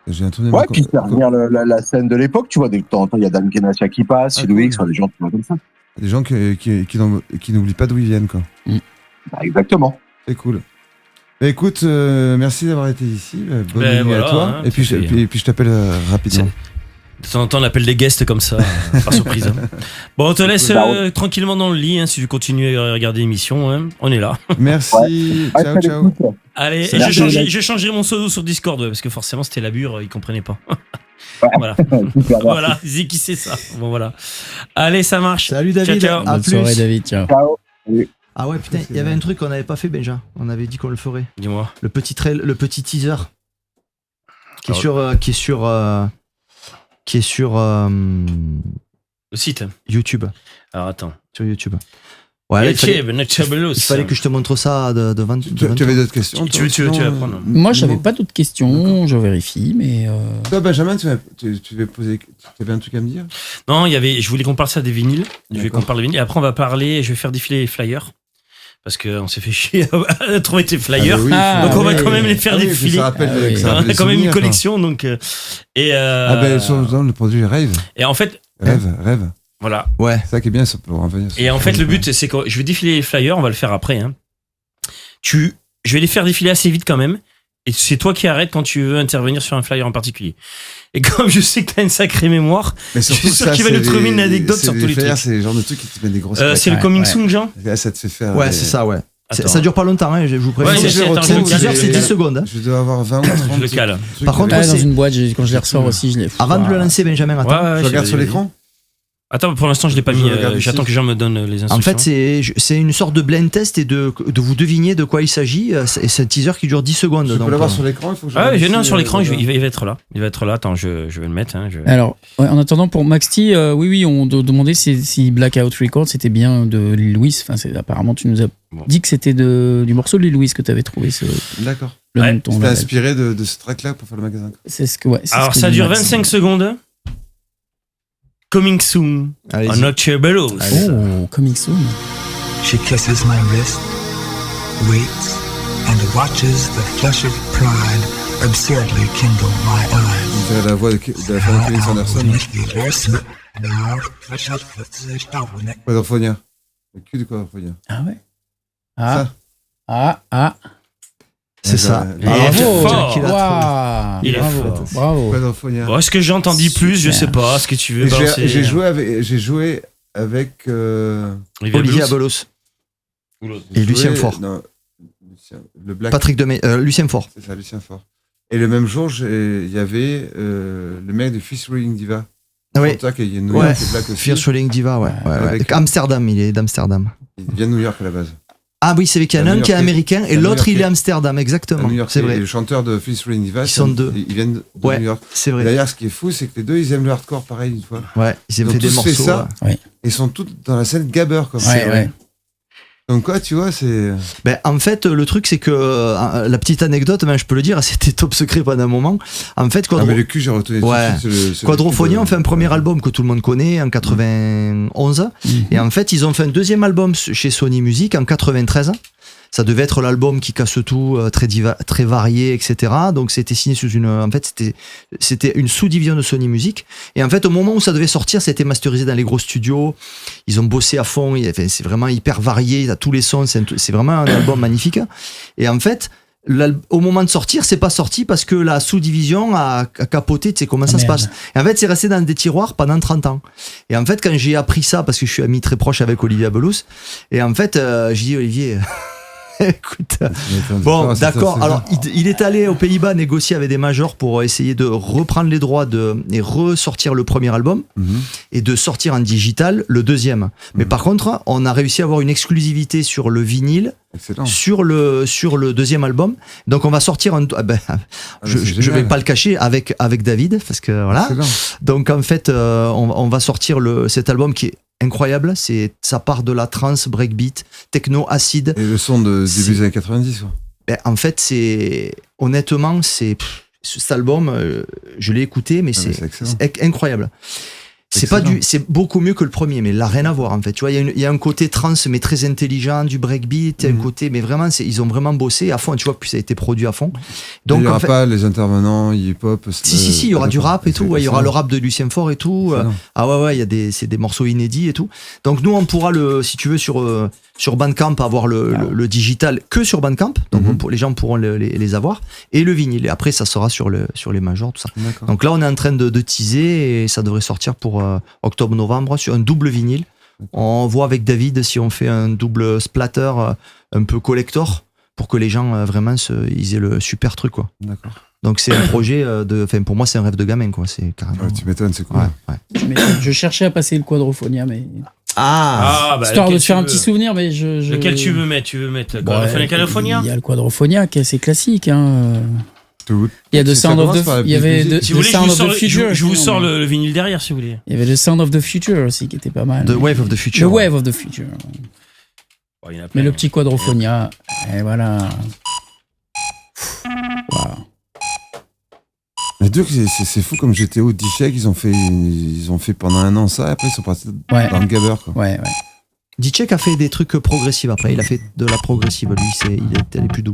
J'ai un truc. Ouais, puis faire venir la scène de l'époque, tu vois, de temps en temps, il y a Dan Kenasia qui passe, chez Louis, des gens qui vont comme ça. Des gens qui n'oublient pas d'où ils viennent, quoi. Bah, exactement. C'est cool. Bah, écoute, merci d'avoir été ici. Bonne nuit à toi. Hein, et puis je t'appelle rapidement. De temps en temps, on appelle des guests comme ça, par surprise. Hein. Bon, on te laisse tranquillement dans le lit, si tu veux continuer à regarder l'émission. Hein. On est là. Merci. Ouais. Ciao. Allez, je changerai mon pseudo sur Discord, parce que forcément, c'était la bure, ils comprenaient pas. Voilà. Voilà, ils disaient qui c'est ça. Bon, voilà. Allez, ça marche. Salut David. Ciao. Bonne soirée, David. Ciao. Ah ouais, putain, il y avait un truc qu'on n'avait pas fait, Benja. On avait dit qu'on le ferait. Dis-moi. Le petit teaser qui est sur le site YouTube. Alors attends. Sur YouTube. Ouais, il fallait que je te montre ça devant. Tu avais d'autres questions? Tu veux apprendre? Moi, j'avais pas d'autres questions. Je vérifie, mais. Toi, Benjamin, tu avais un truc à me dire? Non, je voulais qu'on parle ça des vinyles. Je voulais qu'on parle des vinyles. Et après, on va parler. Je vais faire défiler les flyers. Parce qu'on s'est fait chier à trouver tes flyers. Donc on va quand même les faire défiler. Ça on a quand même une collection. Donc, le produit Rêve. Et en fait. Rêve. Voilà. Ouais. C'est ça qui est bien, ça peut revenir. Et en fait, le but, c'est que je vais défiler les flyers. On va le faire après. Hein. Je vais les faire défiler assez vite quand même. Et c'est toi qui arrêtes quand tu veux intervenir sur un flyer en particulier. Et comme je sais que t'as une sacrée mémoire, Mais je suis surtout, sûr ça, qu'il va c'est nous trouver les- une anecdote c'est sur les tous les flyers, trucs. C'est le genre de truc qui te met des grosses C'est le Ouais, coming ouais. soon, Jean? Là, ça te fait faire. Ouais, c'est ça, ouais. Attends. Ça dure pas longtemps, hein, je vous préviens. Ouais, c'est- attends, c'est un je teaser, vais- c'est 10 secondes. hein. Je dois avoir 20 ou 30. Je le cale. Par contre, Ouais, dans c'est- une boîte, quand je les ressors aussi, je les. Avant de le lancer, Benjamin, attends. Ouais, Je regarde j'ai- sur l'écran. Attends, pour l'instant, je l'ai pas Je mis. regarde ici. J'attends que Jean me donne les instructions. En fait, c'est une sorte de blind test et de vous deviner de quoi il s'agit. Et c'est un teaser qui dure 10 secondes. Je peux donc, l'avoir sur l'écran. Il faut que je Ah ouais, regarde non, ici, sur l'écran, voilà. il va être là. Il va être là. Attends, je vais le mettre. Hein, Alors, ouais, en attendant, pour Max T, oui, on demandait si Blackout Records c'était bien de Lil Louis. Enfin, apparemment, tu nous as dit que c'était du morceau de Lil Louis que tu avais trouvé. D'accord. Le Ouais, nom de ton C'était label. inspiré de ce track-là pour faire le magasin. C'est ce que, ouais, c'est Alors, ce que ça dit dure Max. 25 secondes. Coming soon. Allez-y. On October Bellows. Oh, coming soon. She kisses my wrist, waits, and watches the flush of pride absurdly kindle my eyes. On dirait la voix de la femme de Kevin Sanderson. Quadrophonia. Le cul du Quadrophonia. Ah ouais. Ah. Ça. Ah. C'est ça. Il est Bravo. fort. Waouh. Il est Bravo. fort. Bravo. Quadrophonia. Bon, est-ce que j'en t'en dis plus? Je sais pas. Ce que tu veux Et balancer. J'ai joué avec Olivier Abelos et Lucien Faure. Non, le Black. Patrick Lucien Faure. C'est ça, Lucien Faure. Et le même jour, il y avait le mec de Fierce Rolling Diva. Ah oui. C'est ça qu'il y a New Ouais. York et Black aussi. Fierce Rolling Diva, ouais. Avec- Amsterdam, il est d'Amsterdam. Il vient de New York à la base. Ah oui, c'est vrai qu'il y en a un qui est américain et un l'autre il est New-Yorkais. Amsterdam, exactement. C'est Et vrai. le chanteur de Fierce Rolling Diva, Ils sont deux. Ils viennent de Ouais, New York. c'est vrai. D'ailleurs, ce qui est fou, c'est que les deux, ils aiment le hardcore pareil une fois. Ouais, ils ont Ils ont fait des tous morceaux. fait ça. Ouais. Ils sont tous dans la scène Gabber, comme ça. Ouais. Donc quoi, tu vois, c'est. Ben, en fait, le truc, c'est que la petite anecdote, ben, je peux le dire, c'était top secret pendant un moment. En fait, Ah, mais le cul, j'ai retenu. Ouais. Quadrophonia, on fait un premier album que tout le monde connaît en 91. Et en fait, ils ont fait un deuxième album chez Sony Music en 93. Ça devait être l'album qui casse tout, très varié, etc. Donc c'était signé sous en fait, c'était une sous-division de Sony Music. Et en fait, au moment où ça devait sortir, ça a été masterisé dans les gros studios. Ils ont bossé à fond. C'est vraiment hyper varié. Il y a tous les sons. C'est vraiment un album magnifique. Et en fait, au moment de sortir, c'est pas sorti parce que la sous-division a capoté. Tu sais comment ça se passe. Et en fait, c'est resté dans des tiroirs pendant 30 ans. Et en fait, quand j'ai appris ça, parce que je suis ami très proche avec Olivier Abelos, et en fait, j'ai dit, Olivier, écoute, bon, d'accord. Alors, il est allé aux Pays-Bas négocier avec des majors pour essayer de reprendre les droits et ressortir le premier album et de sortir en digital le deuxième. Mais par contre, on a réussi à avoir une exclusivité sur le vinyle. Sur le deuxième album. Donc on va sortir je vais pas le cacher avec David parce que voilà. Donc en fait on va sortir cet album qui est incroyable, ça part de la trance, breakbeat, techno, acide. Et le son de début des années 90 quoi. Ben, en fait honnêtement cet album je l'ai écouté mais c'est incroyable. C'est beaucoup mieux que le premier, mais là, rien à voir, en fait. Tu vois, il y a un côté trans, mais très intelligent, du breakbeat, un côté, mais vraiment, ils ont vraiment bossé à fond, tu vois, puis ça a été produit à fond. Donc, il n'y aura en fait, pas les intervenants hip-hop. Si, il y aura du rap et tout, ouais, il y aura le rap de Lucien Faure et tout. Ah ouais, c'est des morceaux inédits et tout. Donc, nous, on pourra si tu veux, sur Bandcamp, avoir le digital que sur Bandcamp. Donc, les gens pourront les avoir. Et le vinyle. Et après, ça sera sur les majors, tout ça. Donc là, on est en train de teaser et ça devrait sortir pour octobre-novembre sur un double vinyle. On voit avec David si on fait un double splatter un peu collector pour que les gens vraiment ils aient le super truc, quoi. D'accord. Donc c'est un projet pour moi c'est un rêve de gamin, quoi. C'est carrément. Ouais, tu m'étonnes, c'est cool. Ouais. Je cherchais à passer le Quadrophonia, mais bah, histoire de te faire un petit souvenir, mais lequel tu veux mettre Quadrophonia. Il y a le Quadrophonia qui est assez classique, hein. Tout. Il y a The Sound of the il y avait si vous voulez, Future. je vous sors le vinyle derrière si vous voulez. Il y avait The Sound of the Future aussi qui était pas mal. The Wave of the Future. The Wave of the Future. Oh, il y en a plein, mais le petit Quadrophonia, et voilà. Wow. Mais c'est fou comme GTO, D-Check, ils ont fait pendant un an ça, et après ils sont partis dans le Gabber, quoi. Ouais. D-Check a fait des trucs progressifs après, il a fait de la progressive, lui, il est allé plus doux.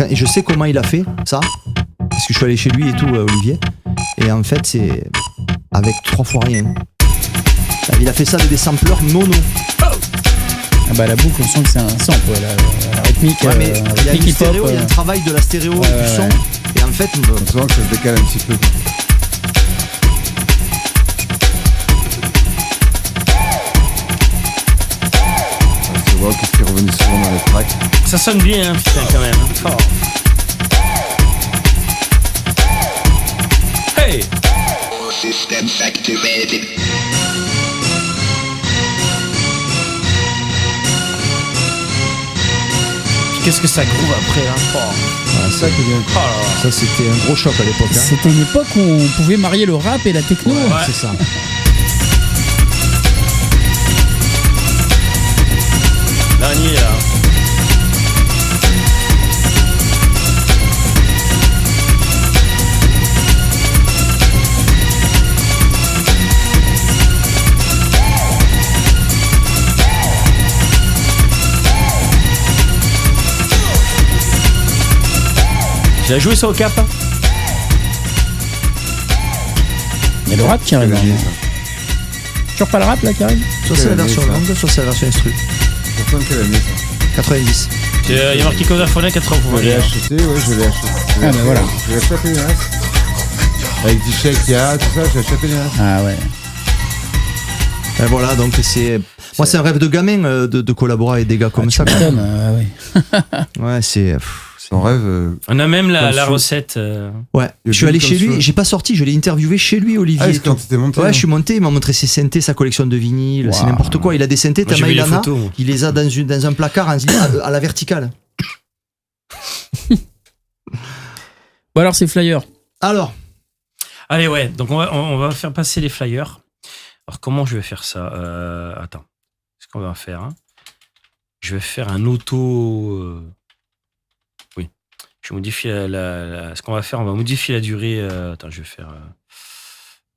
Et je sais comment il a fait ça, parce que je suis allé chez lui et tout, Olivier, et en fait c'est avec 3 fois rien. Il a fait ça avec des sampleurs mono. Ah bah la boucle, on sent que c'est un sample, la rythmique. Ouais, mais il y a rythmique une hip-hop, stéréo, il y a un travail de la stéréo du son. Et en fait, On sent que ça se décale un petit peu. Tu vois qu'est-ce qui est revenu souvent dans les tracks. Ça sonne bien, hein, putain, quand même. Fort. Hey! Systems activated. Qu'est-ce que ça groove après, là? Oh. Ça qui est bien. Oh là là. ça c'était un gros choc à l'époque. Hein. C'était une époque où on pouvait marier le rap et la techno. Ouais. C'est ça. Là, on y est, là. Tu as joué ça au Cap? Il y a le rap qui arrive. Toujours pas le rap là qui arrive? Soit c'est la version longue, soit c'est la version instru. Pourtant, quelle année ça? 90. Il y a marqué Coverphone 80. Je l'ai acheté, ouais, je l'ai acheté. Ah bah voilà. Je l'ai acheté les restes. Avec D-Check, il y a tout ça, j'ai acheté les restes. Ah ouais. Et voilà, donc c'est. Moi, c'est un rêve de gamin de collaborer avec des gars comme ça. Putain, ouais. Ouais, c'est. Son rêve. On a même la recette. Ouais, je suis allé chez lui, j'ai pas sorti, je l'ai interviewé chez lui, Olivier. Ah, c'est quand t'étais monté? Ouais, je suis monté, il m'a montré ses synthés, sa collection de vinyles, Wow. c'est n'importe quoi. Il a des synthés, Moi, j'ai vu les Tamailana, photos, moi. il les a dans un placard à la verticale. Bon alors c'est Flyer. Alors, Allez, ouais, donc on va faire passer les flyers. Alors, comment je vais faire ça? Attends, ce qu'on va faire, hein. Je vais faire un auto. Oui, je modifie ce qu'on va faire, on va modifier la durée. Attends, je vais faire.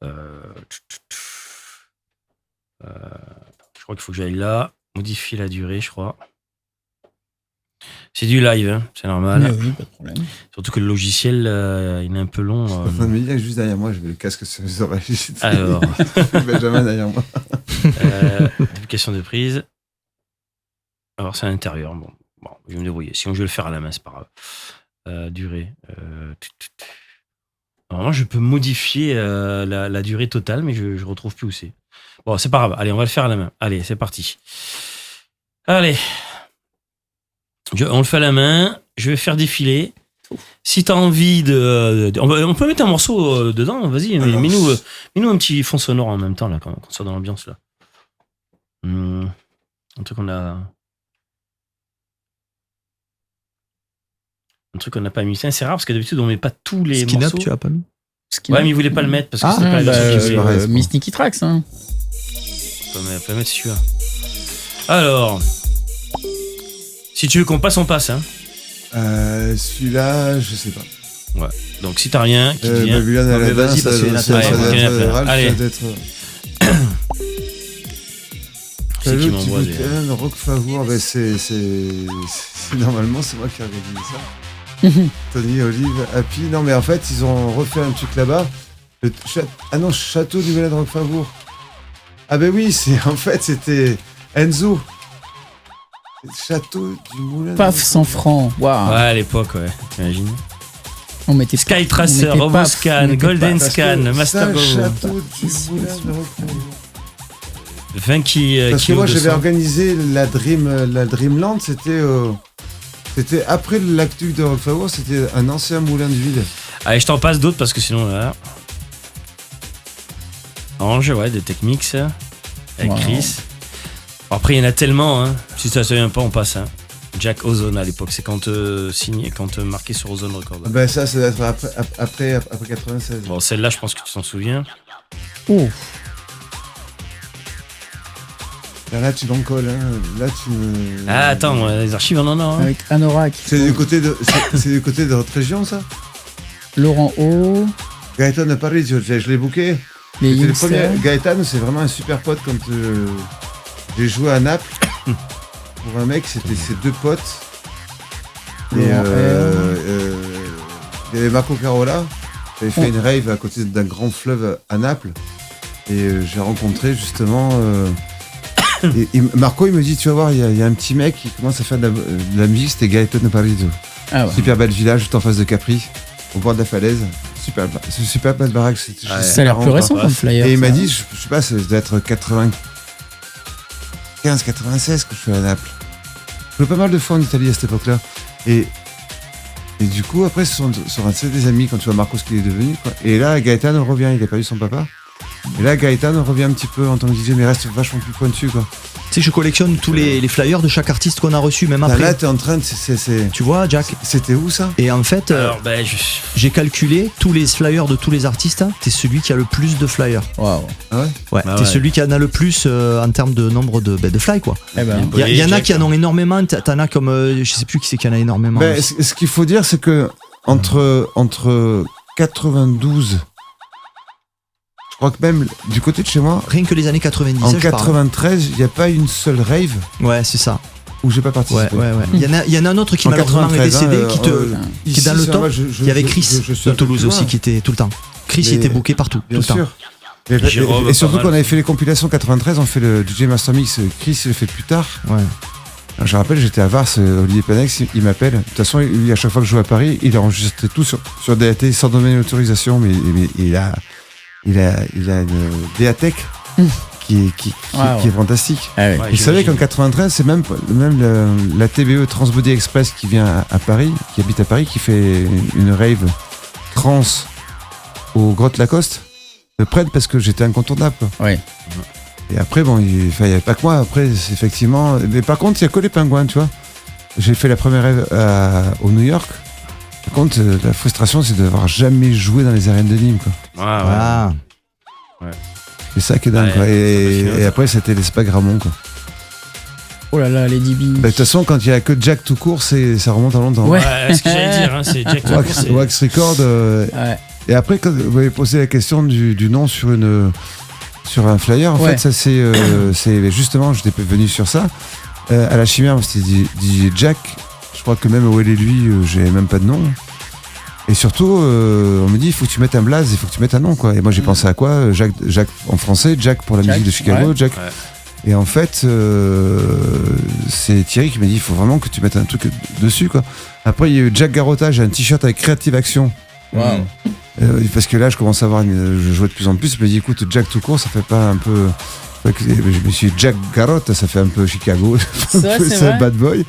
Je crois qu'il faut que j'aille là. Modifier la durée, je crois. C'est du live, hein, c'est normal. Oui, pas de problème. Surtout que le logiciel, il est un peu long. Je suis en train de me dire que juste derrière moi, j'avais le casque sur les oreilles. Alors, Benjamin derrière moi. application de prise. Alors, c'est à l'intérieur. Bon, je vais me débrouiller. Sinon, je vais le faire à la main, c'est pas grave. Durée. Normalement, je peux modifier la durée totale, mais je retrouve plus où c'est. Bon, c'est pas grave. Allez, on va le faire à la main. Allez, c'est parti. Allez. On le fait à la main. Je vais faire défiler. Si t'as envie on peut mettre un morceau dedans. Vas-y, mets-nous un petit fond sonore en même temps, là, quand on soit dans l'ambiance, là. Un truc qu'on a... Un truc qu'on n'a pas mis. C'est rare parce que d'habitude on met pas tous les Skin morceaux. Up, tu as pas mis? Ouais, mais il voulait pas le mettre parce que c'était pas la version qu'il voulait. Miss Nicky Tracks, hein. On peut mettre celui-là. Alors, si tu veux qu'on passe, on passe, hein. Celui-là, je sais pas. Ouais. Donc si t'as rien, qui vient. Babylone à la vas-y, danse, parce qu'il y en a ça plein. doit Ouais, il y en a être plein. Ralph, Allez. ça doit être. C'est qui Salut, m'envoie des... Tibucan, Rock Favour, ben c'est normalement c'est moi qui ai organisé ça. Tony, Olive, Happy. Non mais en fait ils ont refait un truc là-bas. Ah non, Château du Moulin de Rock Favour. Ah ben oui, c'était Enzo. Château du Moulin. Paf 100 francs. Waouh. Ouais, à l'époque, ouais. T'imagines. On mettait Sky Tracer, on mettait RoboScan, paf, Golden Parce Scan, que Master ça, Go. Château du Moulin de Rock Favour. 20 qui. Parce que moi j'avais organisé la Dreamland, c'était après l'actu de Rock Favour, c'était un ancien moulin de vide. Allez, je t'en passe d'autres parce que sinon là. Orange, ouais, de Techmix. Avec Wow. Chris. Bon, après, il y en a tellement, hein. Si ça se souvient pas, on passe, hein. Jack Ozone à l'époque, c'est quand marqué sur Ozone Record. Ben ça doit être après 96. Bon, celle-là, je pense que tu t'en souviens. Oh. Là tu m'en colles, hein. Là tu me... Ah, attends, les archives, on en a. Hein. Avec Anorak. C'est du côté de votre région, ça? Laurent O. Gaëtan de Paris, je l'ai booké. Les C'était le Youngsters. premier. Gaëtan, c'est vraiment un super pote quand j'ai joué à Naples. Pour un mec, c'était ses deux potes. Et il y avait Marco Carola. J'avais fait une rave à côté d'un grand fleuve à Naples. Et j'ai rencontré justement Et Marco, il me dit, tu vas voir, il y a un petit mec qui commence à faire de la musique, c'était Gaetano Paradiso. Ah ouais. Super bel village, juste en face de Capri, au bord de la falaise. Super belle baraque. Ça a l'air plus récent comme flyer. Et il m'a ça. dit, je sais pas, ça doit être 96 que je suis à Naples. Je jouais pas mal de fois en Italie à cette époque-là. Et du coup, après, ce sont des amis quand tu vois Marco ce qu'il est devenu. Quoi. Et là, Gaetano revient, il a pas eu son papa. Et là, Gaetano revient un petit peu en tant que DJ, mais reste vachement plus pointu, quoi. Tu sais, je collectionne tous les flyers de chaque artiste qu'on a reçu, même après. Là, t'es en train de. Tu vois, Jack. C'était où ça? Et en fait, Alors, j'ai calculé tous les flyers de tous les artistes. T'es celui qui a le plus de flyers. Waouh. Ah ouais? Ouais, Ah t'es ouais. celui qui en a le plus en termes de nombre de fly, quoi. Eh ben. Il y en a Jack, qui en ont énormément. T'en as comme. Je sais plus qui c'est qui en a énormément. Ben, ce qu'il faut dire, c'est que entre 92. Je crois que même du côté de chez moi, Rien que les années 90. en je parle. 93, il n'y a pas une seule rave Ouais, c'est ça. où j'ai pas participé. Ouais. Il y en a un autre qui En malheureusement est 93, décédé, hein, qui est dans le top. Il y avait Chris je suis de un peu Toulouse plus loin. aussi qui était tout le temps. Chris Mais- était booké partout, Bien tout le temps. sûr. Et, Jérôme, et surtout pas mal. quand on avait fait les compilations 93, on fait le DJ Master Mix. Chris, il le fait plus tard. Ouais. Alors, je rappelle, j'étais à Vars, Olivier Panex, il m'appelle. De toute façon, lui, à chaque fois que je joue à Paris, il enregistrait tout sur DAT sans donner l'autorisation, mais il a une DATech qui est fantastique. Ah ouais. Ouais, Vous savez j'imagine. qu'en 93, c'est même la TBE Transbody Express qui vient à Paris, qui habite à Paris, qui fait une rave trans aux Grottes Lacoste, me prennent parce que j'étais incontournable, quoi. Ouais. Et après, bon, il n'y avait pas que moi. Après, c'est effectivement. Mais par contre, il n'y a que les pingouins, tu vois. J'ai fait la première rêve au New York. Par contre, la frustration, c'est d'avoir jamais joué dans les arènes de Nîmes, quoi. Ah, ouais. Ah. C'est ça qui est dingue, Ouais, quoi. ça Et fait après, c'était l'Espace Gramont, quoi. Oh là là, Lady B. De toute façon, quand il n'y a que Jack tout court, ça remonte à longtemps. Ouais. Ouais, ce que j'allais dire, hein, c'est Jack Tucker, c'est- Wax Record. Ouais. Et après, quand vous m'avez posé la question du nom sur un flyer, en Ouais. fait, ça c'est justement, j'étais venu sur ça. À la Chimère, c'était DJ Jack. Je crois que même où elle et lui, j'ai même pas de nom. Et surtout, on me dit, il faut que tu mettes un blaze, il faut que tu mettes un nom, quoi. Et moi, j'ai pensé à quoi? Jacques en français, Jack pour la Jack, musique de Chicago, ouais. Jack. Ouais. Et en fait, c'est Thierry qui m'a dit, il faut vraiment que tu mettes un truc dessus, quoi. Après, il y a eu Jack Garotta, j'ai un t-shirt avec Creative Action. Waouh. Parce que là, je commence à voir, je jouais de plus en plus. Je me dis, écoute, Jack tout court, ça fait pas un peu. Je me suis dit, Jack Garotta, ça fait un peu Chicago, un Ça, peu c'est ça, vrai. bad boy.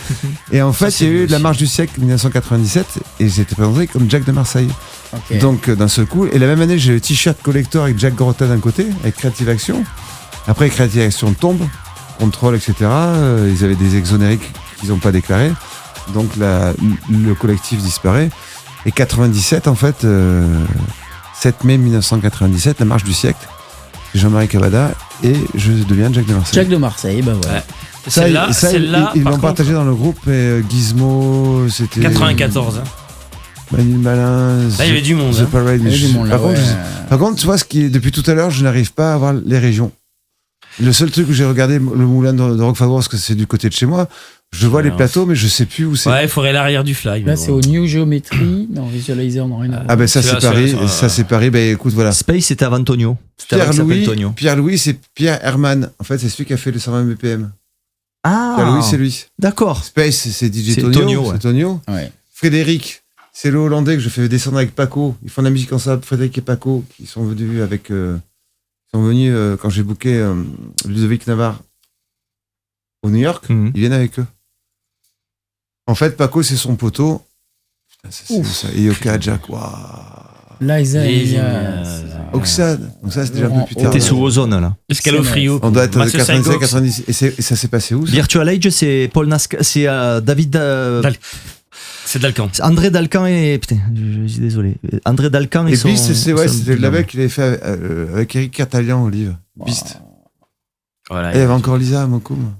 Et en fait, il y a eu la marche du siècle 1997 et j'étais présenté comme Jack de Marseille. Ok. Donc, d'un seul coup, et la même année, j'ai le t-shirt collector avec Jack Garotta d'un côté, avec Creative Action. Après, Creative Action tombe, contrôle, etc. Ils avaient des exonérés qu'ils n'ont pas déclarés. Donc, le collectif disparaît. Et 97, en fait, 7 mai 1997, la marche du siècle, Jean-Marie Cavada, et je deviens Jack de Marseille. Jack de Marseille, bah voilà. Ouais. Celle-là, ils par l'ont contre, partagé dans le groupe, et Gizmo, c'était. 94. Hein. Manu Malin, Là, il y avait du monde. The Hein. Parade, Il y mais avait du monde, là, par, contre, ouais. par contre, tu vois, depuis tout à l'heure, je n'arrive pas à voir les régions. Le seul truc où j'ai regardé le moulin de Roquefort, parce que c'est du côté de chez moi, je vois les plateaux, mais je sais plus où c'est. Ouais, il faudrait l'arrière du fly. mais Là, bon. c'est au New Geometry, mais en visualizer, non, rien à voir. Ah ben ça C'est c'est là, Paris, c'est là, ça c'est Paris, ben écoute voilà. Space, c'était avant Tonio. C'était avant que ça s'appelle Tonio. Pierre-Louis c'est Pierre Herman, en fait c'est celui qui a fait le 120 BPM. Ah, Pierre-Louis c'est lui. d'accord. Space c'est DJ C'est Tonio, Tonio, ouais. c'est Tonio. Ouais. Frédéric, c'est le Hollandais que je fais descendre avec Paco. Ils font de la musique ensemble, Frédéric et Paco, qui sont venus avec, quand j'ai booké Ludovic Navarre au New York, Mhm. ils viennent avec eux. En fait, Paco c'est son poteau. Putain, c'est ça. Et Yoka Jack, waouh. Liza Les Elias. Oxade, donc ça c'est déjà un peu plus tard. T'es sous ozone là. Escalofrio. On doit être Master 97, Psycho. 90. Et ça s'est passé où ça? Virtual Age, c'est Paul Nasca, c'est David. C'est Dalcan. C'est André Dalcan et. Putain, je suis désolé. André Dalcan et Et son. Beast, c'était son- le label qu'il avait fait avec Eric Catalian, Olive. Beast. Voilà. Et il y avait encore Lisa Mokoum.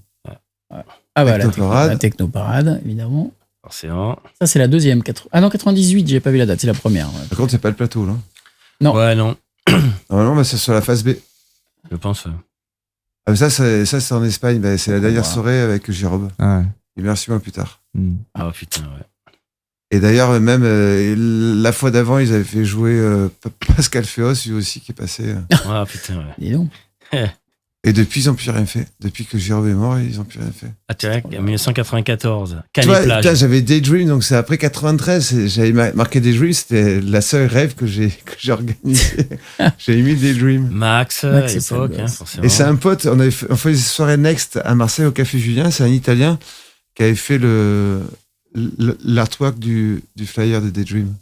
Ah bah Technoparade. la Technoparade, évidemment. Forcément. Ça, c'est la deuxième. Ah non, 98, j'ai pas vu la date, c'est la première. Ouais. Par contre, c'est pas le plateau, là. Non. Ouais, non. Normalement, bah, c'est sur la phase B. Je pense. Ah, mais ça, c'est en Espagne. Bah, c'est la dernière soirée avec Jérôme. Ah ouais. Et merci mois plus tard. Hmm. Ah putain, ouais. Et d'ailleurs, même la fois d'avant, ils avaient fait jouer Pascal Féos, lui aussi, qui est passé. Ah putain, ouais. Dis donc. Et depuis, ils n'ont plus rien fait. Depuis que Jérôme est mort, ils n'ont plus rien fait. Ah, tu vois, en 1994, Tu Canet vois, Plage. putain, j'avais Daydream, donc c'est après 93. J'avais marqué Daydream, c'était la seule rêve que j'ai organisé. J'ai mis Daydream. Max, à Max, c'est l'époque, ça, forcément. Et c'est un pote, on fait des soirées Next à Marseille au Café Julien, c'est un Italien qui avait fait l'artwork du flyer de Daydream.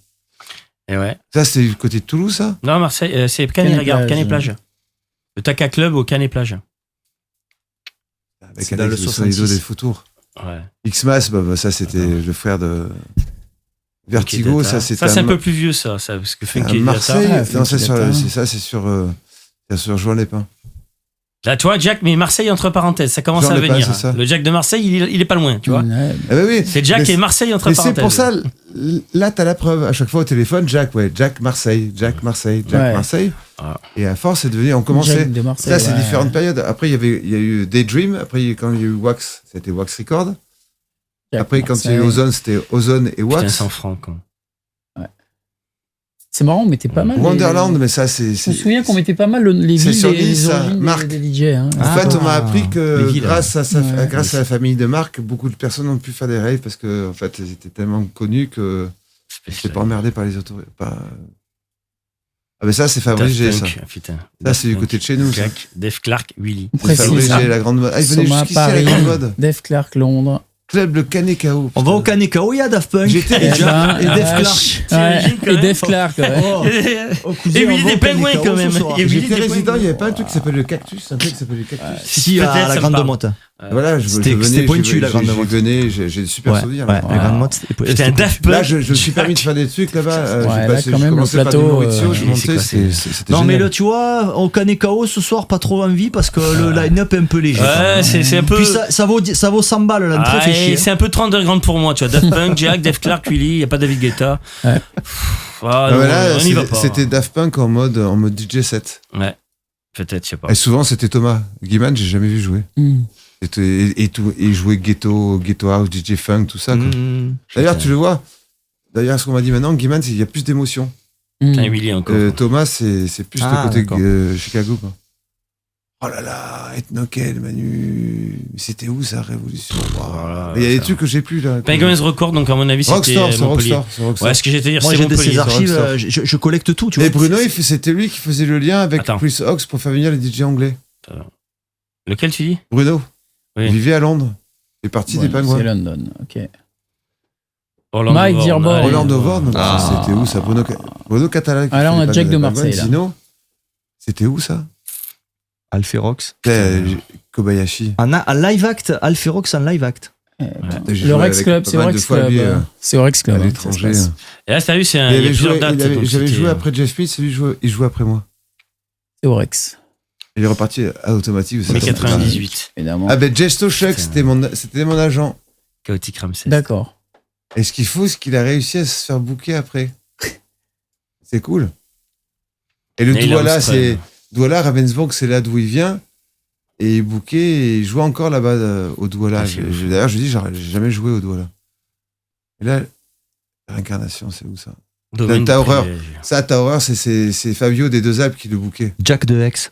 Et ouais. Ça, c'était du côté de Toulouse, ça? Non, Marseille, c'est Canet, Canet regarde, Plage. Canet Plage. Le Taka Club au Canet Plage. Avec C'est dans Alex le de Solido 66. des Fautours. Ouais. X-Mas, ça c'était le frère de Vertigo, Ok, ça Data. c'était Ça, c'est un à peu plus vieux, ça, parce que à Funky Marseille. Data. Non, Funky c'est Data. sur Joan Lépin. Là, tu vois, Jack, mais Marseille entre parenthèses, ça commence J'en à ai pas, venir. c'est ça. Le Jack de Marseille, il est pas loin, tu vois. Ouais. Ah bah oui. C'est Jack Mais et Marseille entre Mais parenthèses. c'est pour ça, là, t'as la preuve. À chaque fois au téléphone, Jack Marseille, Jack Marseille, Jack Ouais. Marseille. Ah. Et à force, c'est devenu, on commençait. Jack de Marseille, Ça, c'est ouais. différentes périodes. Après, il y a eu Daydream. Après, quand il y a eu Wax, c'était Wax Record. Jack Après, quand il y a eu Marseille. Ozone, c'était Ozone et Putain, Wax. 100 francs, quoi. C'est marrant, on mettait pas mal. Wonderland, mais ça, Je me souviens qu'on mettait pas mal les c'est villes sur et les Nice, ça. origines Marc. des DJ. Hein. En fait, on m'a Ah, appris les que villes, grâce Ouais. grâce à la famille de Marc, beaucoup de personnes ont pu faire des raves parce que en fait, ils étaient tellement connus que j'étais pas emmerdé par les autorités. Ah mais ça, c'est Fabrice G, ça. Putain. Ça, c'est du côté de chez nous, ça. Jack, Def Clark, Willy. C'est Précise. Fabrice G, la grande mode. Ah, il venait Soma, jusqu'ici à la Paris, grande mode. Def Clark, Londres. Club le Canet KO. On va au Kanekao, il y a Daft Punk. J'étais et déjà- Def Ah, Clark. T'imagines, quand Et même, Def Clark, ouais. Oh, oh, cousin, Et on Willy va des au Pingouins, Kanekao quand même. ce soir. Et Willy J'étais des résident, Pingouins. il n'y avait pas un truc qui s'appelle le Cactus, un truc qui s'appelle le Cactus. Si, à Peut-être, la ça me Grande parle. Motte. Voilà, C'était pointu, la Grande Motte. Je venais, j'ai des super Ouais, souvenirs. ouais, là. la Grande Motte, c'était C'était un Daft Punk. Là, je me suis permis de faire des trucs là-bas. Ouais, J'ai là, passé- quand je même, le commençais par plateau, du Maurizio, je c'est montais, quoi, c'était Non, mais génial. là, tu vois, au Kanekao ce soir, pas trop envie parce que le line-up est un peu léger. Ouais, c'est un peu. Puis ça vaut 100 balles, l'entrée fait Ah, et chier. c'est un peu 30 degrés pour moi, tu vois. Daft Punk, Jack, Def Clark, Willy, il n'y a pas David Guetta. Ouais. Ah, Ah, non, mais là, on n'y va pas. c'était Daft Punk en mode DJ set. Ouais, peut-être, je sais pas. Et souvent, c'était Thomas. Guiman, j'ai jamais vu jouer. Hmm. Et il jouait Ghetto House, DJ Funk, tout ça. quoi. Mmh. D'ailleurs, tu le vois. D'ailleurs, ce qu'on m'a dit maintenant, Guiman, il y a plus d'émotion. Putain, Willy encore. Thomas, c'est plus Ah, le côté d'accord. Chicago. Quoi. Oh là là, Ethnokel, Manu. C'était où sa révolution? Wow. Voilà, Mais il y a des ça. trucs que j'ai plus là. Penguins Record, donc à mon avis, c'était Rockstar, c'est Montpellier. Rockstar. c'est Rockstar. Ouais, ce que j'étais dire, Moi, c'est j'ai de Montpellier. ces archives, Rockstar. je collecte tout, tu Mais vois. Bruno, c'était lui qui faisait le lien avec Attends. Chris Hawks pour faire venir les DJ anglais. Lequel tu dis? Bruno, Oui. il vivait à Londres. Il est parti des C'est Pingouins. London, ok. Orlando Mike Vorn, Dearborn. allez. Orlando Vorn, Ah. c'était où ça? Bruno Catalan. qui Ah, là, fait on a pas Jack de Pingouins. Marseille, là. Sinon, c'était où ça? Alphérox. Kobayashi. En live act, Alphérox en live act. J'ai Le joué Rex avec Club, pas c'est au mal de Rex fois, Club. lui, C'est au Rex Club. à hein, l'étranger. ça se passe. Et là, t'as vu, c'est Il il y a avait plusieurs joué- dates. donc J'avais c'était- joué après Jeff Smith, lui il jouait après moi. C'est au Rex, Il est reparti à automatique. Mais 98. évidemment. Ah ben Jesto Chuck, c'était mon agent. Chaotic Ramsès. D'accord. Et ce qu'il faut, c'est qu'il a réussi à se faire booker après. C'est cool. Et le Et il a Douala, Australie. c'est Douala, Ravensburg, c'est là d'où il vient. Et il est booké et il joue encore là-bas au Douala. Ah, c'est ouf. D'ailleurs, je dis, j'ai jamais joué au Douala. Et là, réincarnation, c'est où ça? Domaine T'as du horreur. privilège. Ça, t'as horreur, c'est Fabio des Deux Alpes qui le bookait. Jack de Hex.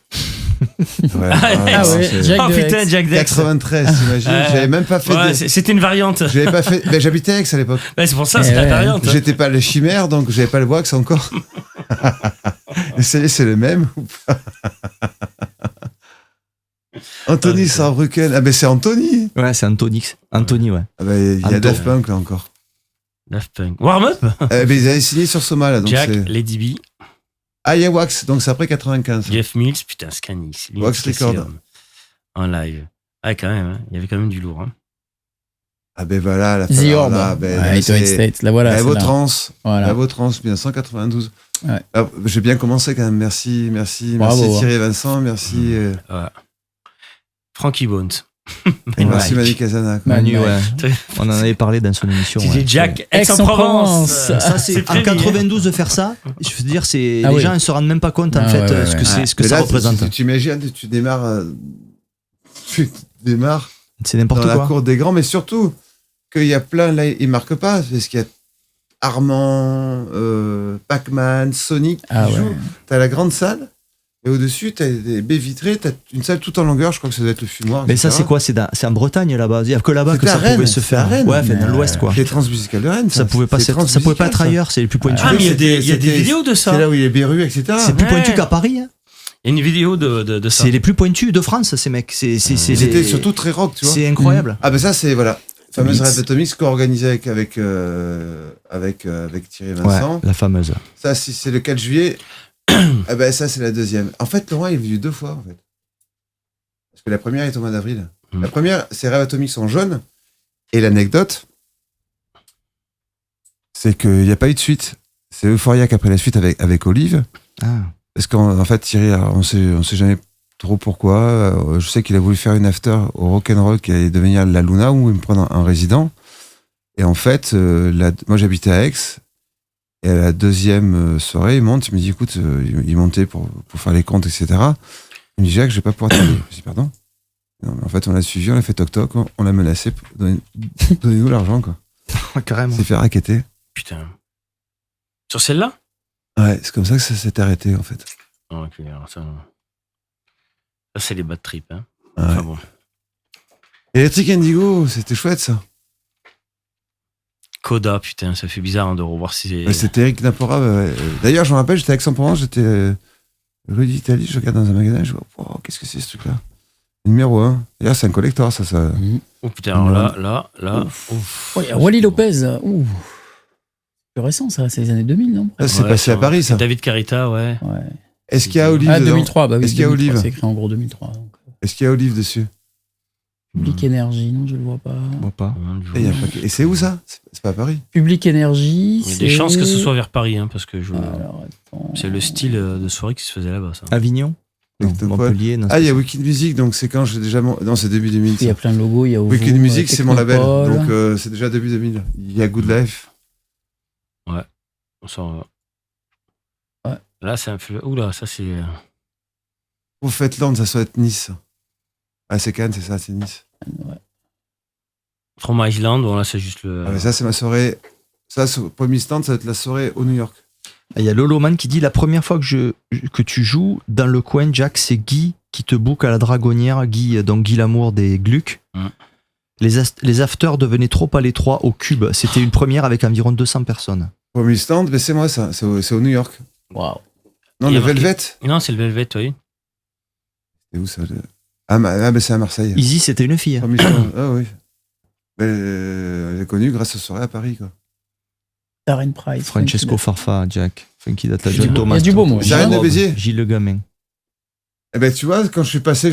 Ouais, Ah ouais, c'est- Jack Oh de putain, Hex. Jack Dex. 93, t'imagines? Ouais. J'avais même pas fait Ouais, c'était une variante. j'avais pas fait, ben, j'habitais à Aix à l'époque. Ouais, c'est pour ça, Eh c'est la ouais. variante. hein. J'étais pas le chimère, donc j'avais pas le wax encore. C'est le même ou pas? Anthony Saarbrücken. Ah ben c'est Anthony. Ouais, c'est Antonix. Anthony, ouais. Ah ben il y a Anto. Daft Punk là encore. Daft Punk. Warm Up. Ben ils avaient signé sur Soma là. Donc Jack, c'est... Lady B, Ah il y a Wax, donc c'est après 95. Jeff Mills, putain, Scanis. Wax Record. En live. Ah, quand même, hein. Il y avait quand même du lourd. Hein. Ah ben voilà, la The fin, Orb. là, ben, Ouais, c'est- Twin States. Là, voilà. la c'est là. Vautrances. Voilà. La Vautrances, 1992. Ouais. Ah, j'ai bien commencé quand même. Merci Bravo. Thierry Vincent, merci, Voilà. Frankie Bones. et merci Mike. Manu Casana. Manu, Mike. ouais. On en avait parlé dans son émission. DJ ouais. Jack, Aix-en-Provence. Aix-en-Provence. Ça, c'est en prévu, 92 de faire ça. Je veux dire, c'est Ah les oui. gens ne se rendent même pas compte en Ah fait ouais, ouais, ce que ouais. c'est, ce que Mais ça là, représente. tu imagines, tu démarres C'est n'importe dans la quoi. cour des grands, mais surtout qu'il y a plein, là, ils marquent pas, parce qu'il y a Armand, Pac-Man, Sonic qui Ah ouais. jouent. T'as la grande salle, Et au-dessus, t'as des baies vitrées, t'as une salle toute en longueur, je crois que ça doit être le fumoir. Mais etc. ça, c'est quoi? C'est en Bretagne là-bas. Il y a que là-bas que C'était ça à Rennes, pouvait se faire. à Rennes. Ouais, enfin, dans l'Ouest, quoi. C'est Transmusical de Rennes. Ça pouvait pas être ailleurs, c'est les plus pointus. Ah, mais il y a des vidéos de ça. C'est là où il y a les berrues, etc. C'est plus pointu qu'à Paris. Hein. Il y a une vidéo de ça. C'est les plus pointus de France, ces mecs. C'était surtout très rock, tu vois. C'est incroyable. Ah, ben ça, c'est, voilà. Fameuse Red Atomics co-organisée avec Thierry Vincent. Ouais, la fameuse. Ça, si c'est le 4 juillet, ah ben ça, c'est la deuxième. En fait, Laurent est venu 2 fois, en fait. Parce que la première est au mois d'avril. La première, c'est Red Atomics en jaune. Et l'anecdote, c'est qu'il n'y a pas eu de suite. C'est Euphoria qui a pris la suite avec Olive. Ah. Parce qu'en fait, Thierry, on sait jamais trop pourquoi. Je sais qu'il a voulu faire une after au Rock'n'Roll qui allait devenir la Luna, où il me prend un résident. Et en fait, moi j'habitais à Aix. Et à la deuxième soirée, il monte, il me dit, écoute, il montait pour faire les comptes, etc. Il me dit, Jacques, je vais pas pouvoir t'aider. Je dis, pardon? Non, mais en fait, on l'a suivi, on l'a fait toc-toc, on l'a menacé, donnez-nous l'argent, quoi. Carrément. Il s'est fait racketter. Putain. Sur celle-là? Ouais, c'est comme ça que ça s'est arrêté, en fait. Oh, ok, alors ça c'est les bad trips, hein. Ouais. Enfin bon. Electric Indigo, c'était chouette, ça. Coda, putain, ça fait bizarre hein, de revoir si. Ouais, c'était Eric Napora. Ouais. D'ailleurs, je me rappelle, j'étais à Aix-en-Provence, j'étais rue d'Italie, je regarde dans un magasin, je vois, oh, qu'est-ce que c'est ce truc-là? Numéro 1. D'ailleurs, c'est un collector, ça. Oh putain, alors là. Ouf. Oh, il y a Wally Lopez. Ouh. Plus récent, ça, c'est les années 2000, non? Ça, c'est passé à Paris, ça. David Carita, ouais. Est-ce qu'il y a Olive dedans? 2003, bah oui. Est-ce qu'il y a Olive? C'est écrit en gros 2003. Donc. Est-ce qu'il y a Olive dessus? Public Énergie, non, je le vois pas. Je vois pas. Et c'est où ça? C'est pas à Paris? Public Énergie. Il y a des chances que ce soit vers Paris, hein, parce que Alors, c'est le style de soirée qui se faisait là-bas, ça. Avignon? Non, Montpellier. Non, il y a Wicked Music, donc c'est quand j'ai déjà. Non, c'est début 2000. Il y a plein de logos, il y a Wicked Music, c'est mon label, donc c'est déjà début 2000. Il y a Good Life. Ouais. On sent. Ouais. Là, c'est un peu. Oula, ça c'est. Pour Fêtland, ça doit être Nice. Ah, c'est Cannes, c'est ça, c'est Nice. Ouais. Trauma Island, bon là c'est juste le. Ah, mais ça, c'est ma soirée. Ça, premier stand, ça va être la soirée au New York. Il y a Loloman qui dit la première fois que tu joues dans le coin, Jack, c'est Guy qui te book à la Dragonnière. Guy Lamour des Gluck. Les afters devenaient trop à l'étroit au Cube. C'était une première avec environ 200 personnes. Premier stand, mais c'est moi ça. C'est au New York. Waouh. Non, le Velvet. Non, c'est le Velvet, oui. C'est où ça? Mais c'est à Marseille. Easy, c'était une fille. Ah oui. Elle est connue grâce aux soirées à Paris, quoi. Darren Price. Francesco Farfa, Jack. Funky Data, John Thomas. Il y a du beau, moi. Zarine de Béziers. Gilles Le Gamin. Eh ben, tu vois, quand je suis passé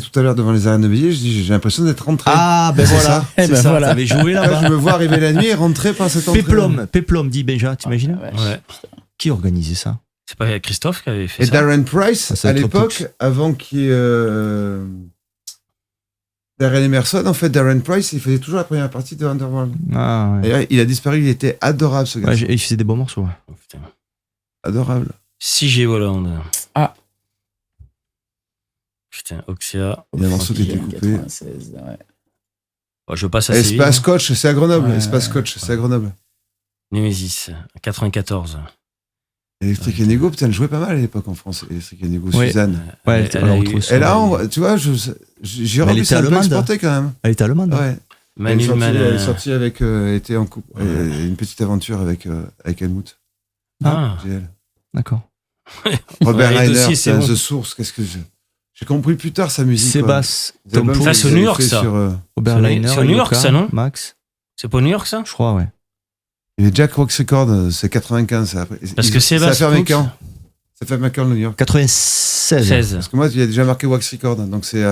tout à l'heure devant les arènes de Béziers, j'ai l'impression d'être rentré. Ah, ben voilà. Ça. C'est ça. Voilà. T'avais joué là-bas. Je me vois arriver la nuit et rentrer par cette entrée. Peplum, dit Benja, t'imagines? Ouais. Qui organisait ça? C'est pas Christophe qui avait fait et ça. Et Darren Price, à l'époque, avant qu'il y ait Darren Emerson, en fait, Darren Price, il faisait toujours la première partie de Underworld. Ah, ouais. D'ailleurs, il a disparu, il était adorable, ce gars. Ouais, il faisait des bons morceaux. Ouais. Oh, putain. Adorable. 6G Hollande. Ah. Putain, Oxia. Il y a un morceau qui était coupé. 96, ouais. Oh, je passe assez vite. Espace Coach, c'est à Grenoble. Espace Coach, c'est à Grenoble. Nemesis, 94. Electric Indigo, putain, elle jouait pas mal à l'époque en France. Electric Indigo, Suzanne. Ouais, elle a, tu vois, j'ai revu ça un peu exporté quand même. Elle était allemande. Ouais. Elle est sortie avec, était en couple, une petite aventure avec Helmut. Ah. D'accord. Robert Reiner, c'est The Source, qu'est-ce que j'ai compris plus tard sa musique. Sébastien. C'est au New York, ça. Robert Reiner. C'est au New York, ça, non? Max. C'est pas au New York, ça? Je crois, ouais. Et Jack Rocks Record, c'est 95. Ça, après. Parce que ça fait quand? Ça fait quand, New York? 96. Parce que moi, il y a déjà marqué Wax Record, donc c'est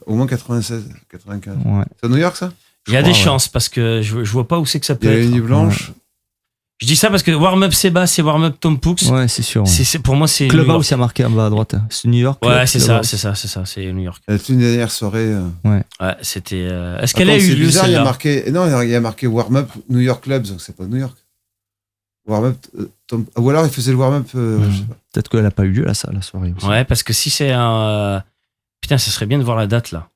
au moins 96, 95. Ouais. C'est à New York, ça? Il y a des chances, parce que je vois pas où c'est que ça peut être. Il y a une nuit blanche. Ouais. Je dis ça parce que Warm Up Sébastien et Warm Up Tom Pooks. Ouais, c'est sûr. Ouais. Pour moi, c'est. Clubhouse, il y a marqué en bas à droite. C'est New York. Ouais, c'est ça, c'est New York. C'est une dernière soirée. Ouais. Ouais, c'était. Est-ce qu'elle a eu lieu, bizarre, celle-là? Il y a marqué Warm Up New York Clubs, donc c'est pas New York. Warm Up. Ou alors il faisait le Warm Up. Je sais pas. Peut-être qu'elle n'a pas eu lieu, la soirée. Aussi. Ouais, parce que si c'est un. Putain, ça serait bien de voir la date, là.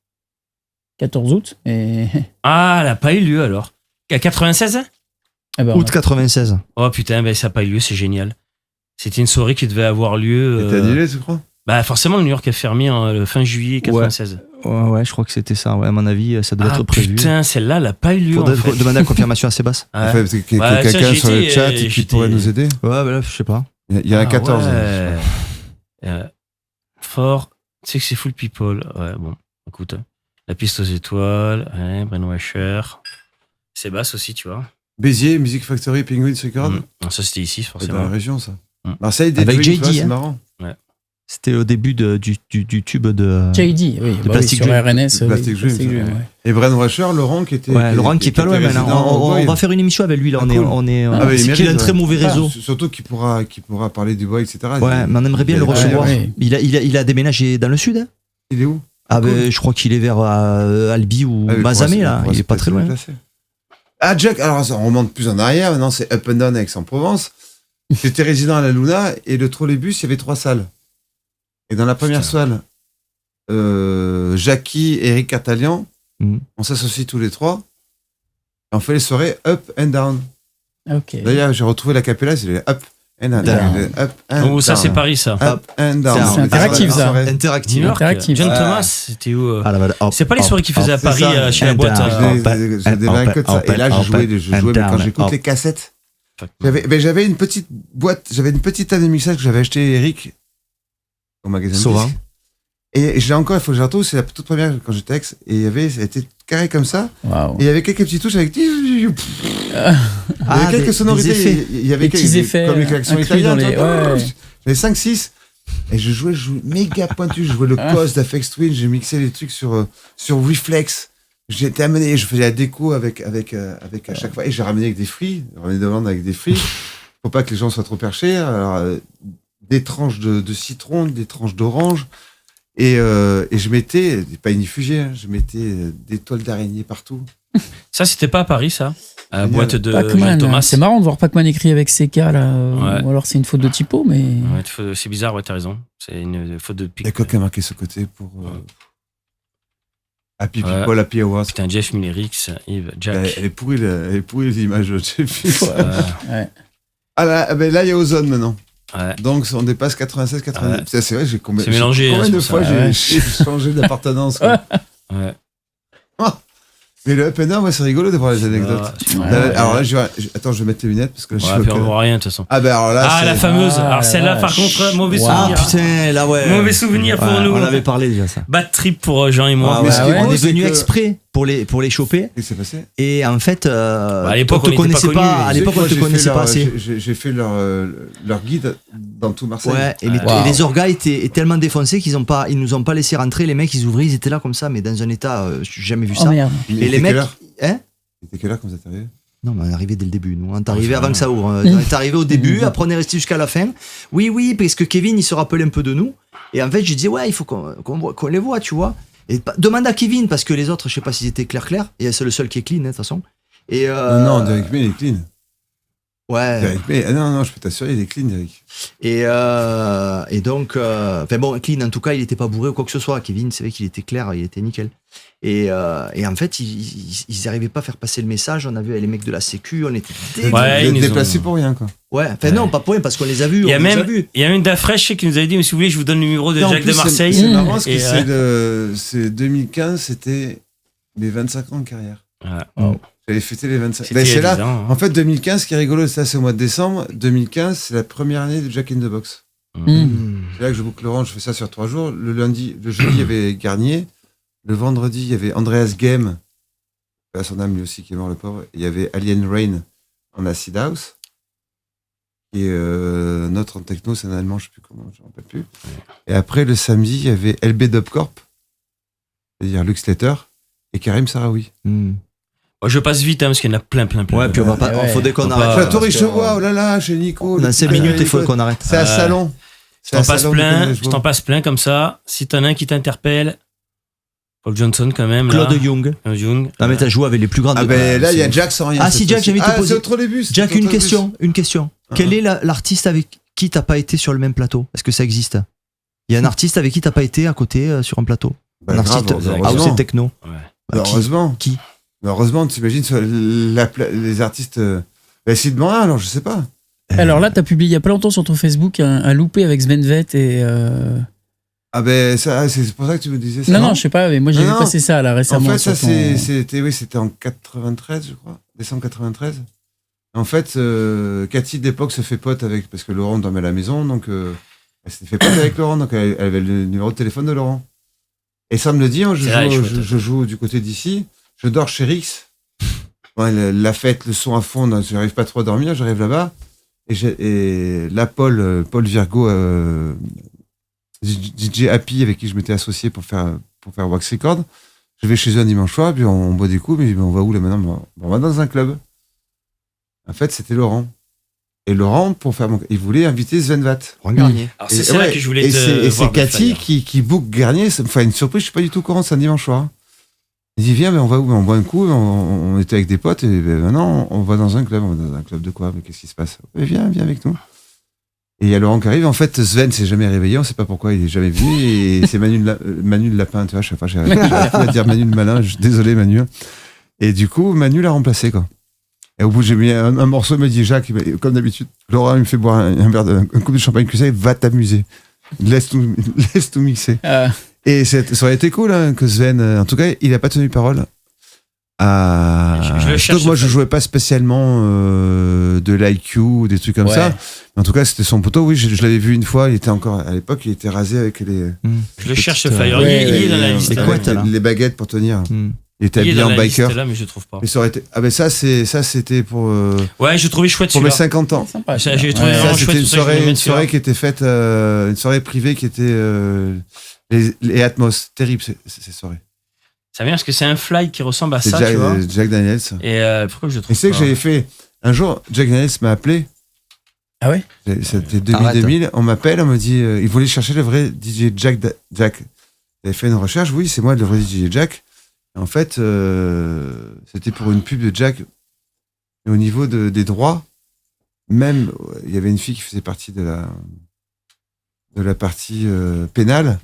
14 août. Et... Ah, elle n'a pas eu lieu, alors. À 96? Eh ben, août 96. Oh putain, ben, ça n'a pas eu lieu, c'est génial. C'était une soirée qui devait avoir lieu. C'était annulé, tu crois? Bah forcément, New York est fermé le fin juillet 96. Ouais, je crois que c'était ça. Ouais, à mon avis, ça doit être prévu. Putain, celle-là, elle n'a pas eu lieu. Faudrait demander la confirmation à Sébastien. En fait, qu'il y ait quelqu'un sur le chat qui pourrait nous aider. Ouais, bah là, je sais pas. Il y en a 14. For Successful People. Ouais, bon, écoute. La piste aux étoiles, Brainwasher. Sébastien aussi, tu vois. Béziers, Music Factory, Penguins Records. Non, ça, c'était ici, forcément. Dans la région, ça. Marseille, avec JD, c'est marrant. Ouais. C'était au début du tube de JD, oui, de Plastic sur Dream. RNS. Plastic Dream. Ouais. Et Brainwasher, Laurent qui était. Ouais, Laurent qui est pas loin maintenant. On va faire une émission avec lui là. C'est qu'il a un très mauvais réseau. Surtout qu'il pourra parler du bois, etc. Ouais, mais on aimerait bien le recevoir. Il a déménagé dans le sud. Hein. Il est où? Ah ben, je crois qu'il est vers Albi ou Mazamet là. Il est pas très loin. Ah Jack, alors on remonte plus en arrière. Maintenant c'est Up and Down Aix-en-Provence. J'étais résident à la Luna et le trolleybus, il y avait 3 salles. Et dans la première salle, Jackie et Eric Catalian, on s'associe tous les 3. Et on fait les soirées Up and Down. Okay. D'ailleurs, j'ai retrouvé la capella, c'est Up and Down. Up and down. Ça, c'est Paris, ça. Up and Down. C'est interactif, ça. Interactif. John Thomas, c'était où c'est pas les soirées qu'il faisait à Paris, chez la boîte. J'ai des lingots, ça. Et là, je jouais, mais quand j'écoute les cassettes, j'avais une petite boîte, j'avais une petite table de mixage que j'avais acheté Eric au magasin Souvent. Et je l'ai encore, il faut que je la retrouve, c'est la toute première quand j'étais ex, et ça a été carré comme ça. Wow. Et il y avait quelques petites touches avec. Il y avait quelques sonorités, il y avait quelques petits effets, comme les klaxons italiens. Ouais. J'avais 5-6. Et je jouais méga pointu, je jouais le post d'Afex Twin, j'ai mixé les trucs sur Reflex. J'étais amené, je faisais la déco avec à chaque fois, et j'ai ramené avec des fruits, ramené de Hollande avec des fruits, pour pas que les gens soient trop perchés. Alors, des tranches de citron, des tranches d'orange, et je mettais, pas inifugé, je mettais des toiles d'araignée partout. Ça, c'était pas à Paris, ça? À la boîte de Pac-Man, Thomas. c'est marrant de voir Pac-Man écrit avec CK là. Ou alors c'est une faute de typo, mais. Ouais, c'est bizarre, ouais, t'as raison. C'est une faute de pic. Il y a quoi qui a marqué ce côté pour. Happy People, Happy Hours. Putain, Jeff Millerix, Yves, Jack. Elle est pourrie l'image de Jeff. Ouais. Ah là, il y a Ozone maintenant. Ouais. Donc on dépasse 96, 99. Ouais. C'est vrai, j'ai c'est mélangé. Combien de fois j'ai changé d'appartenance. Ouais. Mais le Up and Down, c'est rigolo de voir les anecdotes. Alors là, je vais mettre les lunettes parce que là, puis on voit rien de toute façon. Ah ben alors là, la fameuse. Alors celle-là, par contre, mauvais souvenir. Ah putain, là ouais. Mauvais souvenir pour nous. On avait parlé déjà ça. Bad trip pour Jean et moi. On est venu exprès pour les choper. Qu'est-ce qui s'est passé? Et en fait, à l'époque, on te connaissait pas. À l'époque, on te connaissait pas assez. J'ai fait leur guide dans tout Marseille. Ouais. Et les orgas étaient tellement défoncés qu'ils nous ont pas laissé rentrer. Les mecs, ils ouvraient, ils étaient là comme ça, mais dans un état, j'ai jamais vu ça. Et les mecs, c'était quelle heure quand vous êtes arrivé? Non, mais on est arrivé dès le début. Nous, on est arrivé avant que ça ouvre. On est arrivé au début, après on est resté jusqu'à la fin. Oui, parce que Kevin, il se rappelait un peu de nous. Et en fait, je disais, il faut qu'on les voit, tu vois. Et demande à Kevin, parce que les autres, je sais pas s'ils étaient clair. Et c'est le seul qui est clean, de toute façon. Et non, Derek May, il est clean. Ouais. Derek May, non, je peux t'assurer, il est clean, Derek. Et donc, clean, en tout cas, il était pas bourré ou quoi que ce soit. Kevin, c'est vrai qu'il était clair, il était nickel. Et en fait, ils n'arrivaient pas à faire passer le message. On a vu les mecs de la Sécu, on était déplacés pour rien, quoi. Ouais, non, pas pour rien, parce qu'on les a vus. Il y a même Dafresh qui nous avait dit, mais si vous voulez, je vous donne le numéro de Jacques de Marseille. C'est marrant parce que c'est 2015, c'était mes 25 ans de carrière. J'avais fêté les 25. C'est là, en fait, 2015, ce qui est rigolo, c'est au mois de décembre. 2015, c'est la première année de Jack in the Box. C'est là que je boucle Laurent, je fais ça sur 3 jours. Le jeudi, il y avait Garnier. Le vendredi, il y avait Andreas Game, à son âme lui aussi qui est mort, le pauvre. Il y avait Alien Rain en Acid House. Et notre en techno, c'est un allemand, je ne sais plus comment, je ne me rappelle plus. Et après, le samedi, il y avait LB Dubcorp, c'est-à-dire Lux Letter, et Karim Sarawi. Je passe vite, parce qu'il y en a plein. Ouais, puis on va pas. Faudrait qu'on arrête. La Tour Chevois, oh là là, chez Nico. On a 5 minutes, il faut qu'on arrête. C'est à Salon. Je t'en passe plein comme ça. Si t'en as un qui t'interpelle, Paul Johnson quand même. Claude Young. Non, mais t'as joué avec les plus grandes. Ah, ben là, il y a Jack sans rien. Ah, si, Jack, j'avais te poser. C'est au trolleybus. Jack, une question. Quel est l'artiste avec qui t'as pas été sur le même plateau? Est-ce que ça existe? Il y a un artiste avec qui t'as pas été à côté sur un plateau? Un artiste house et techno. Heureusement. Qui? Heureusement, t'imagines les artistes. Sid Morin, alors je sais pas. Alors là, t'as publié il y a pas longtemps sur ton Facebook un loupé avec Sven Veth Ah ben c'est pour ça que tu me disais ça. Non, je sais pas, mais moi j'ai vu passer ça là récemment. En fait, ça sur ton- c'était en 93, je crois, décembre 93. En fait, Cathy d'époque se fait pote avec, parce que Laurent dormait à la maison, donc elle s'était fait pote avec Laurent, donc elle avait le numéro de téléphone de Laurent. Et samedi, je joue du côté d'ici, je dors chez Rix. Ouais, la fête, le son à fond, j'arrive pas trop à dormir, j'arrive là-bas, et là Paul Virgo, DJ Happy avec qui je m'étais associé pour faire Wax Record, je vais chez eux un dimanche soir, puis on boit des coups, mais on va où là maintenant? On va dans un club. En fait, c'était Laurent. Et Laurent, il voulait inviter Sven Vath. Garnier. Alors c'est là que je voulais Et c'est Cathy qui book Garnier. Ça me fait une surprise, je suis pas du tout au courant, c'est un dimanche soir. Il dit viens, mais on va où? On boit un coup, on était avec des potes, et maintenant on va dans un club. On va dans un club de quoi? Mais qu'est-ce qui se passe? Viens avec nous. Et il y a Laurent qui arrive. En fait, Sven s'est jamais réveillé, on sait pas pourquoi, il est jamais venu. Et c'est Manu le lapin, tu vois, chaque fois j'arrive à dire Manu le malin, désolé Manu. Et du coup, Manu l'a remplacé, quoi. Et au bout, j'ai mis un morceau, il me dit Jacques, comme d'habitude, Laurent il me fait boire un coupe de champagne cuissé, va t'amuser. Laisse tout mixer. Et ça aurait été cool hein, que Sven, en tout cas, il a pas tenu parole. Moi, je jouais pas spécialement de l'IQ ou des trucs comme ça. Mais en tout cas, c'était son poteau. Oui, je l'avais vu une fois. Il était encore à l'époque, il était rasé avec les. Je le cherche ce flyer. Il est dans la liste. Les baguettes pour tenir. Il était habillé en biker. Là, mais je trouve pas. Mais ça aurait été. Ah ben ça c'était pour. Ouais, je trouvais chouette pour mes 50 ans. Sympa, j'ai trouvé vraiment c'était chouette. une soirée qui était faite, une soirée privée qui était les Atmos. Terrible ces soirées. Ça vient parce que c'est un fly qui ressemble à c'est ça, tu vois. Jack Daniels. Et pourquoi je le trouve Et c'est que j'avais fait un jour. Jack Daniels m'a appelé. Ah ouais. C'était 2000. On m'appelle, on me dit, il voulait chercher le vrai DJ Jack. Il avait fait une recherche. Oui, c'est moi le vrai DJ Jack. En fait, c'était pour une pub de Jack. Et au niveau des droits, même, il y avait une fille qui faisait partie de la partie pénale.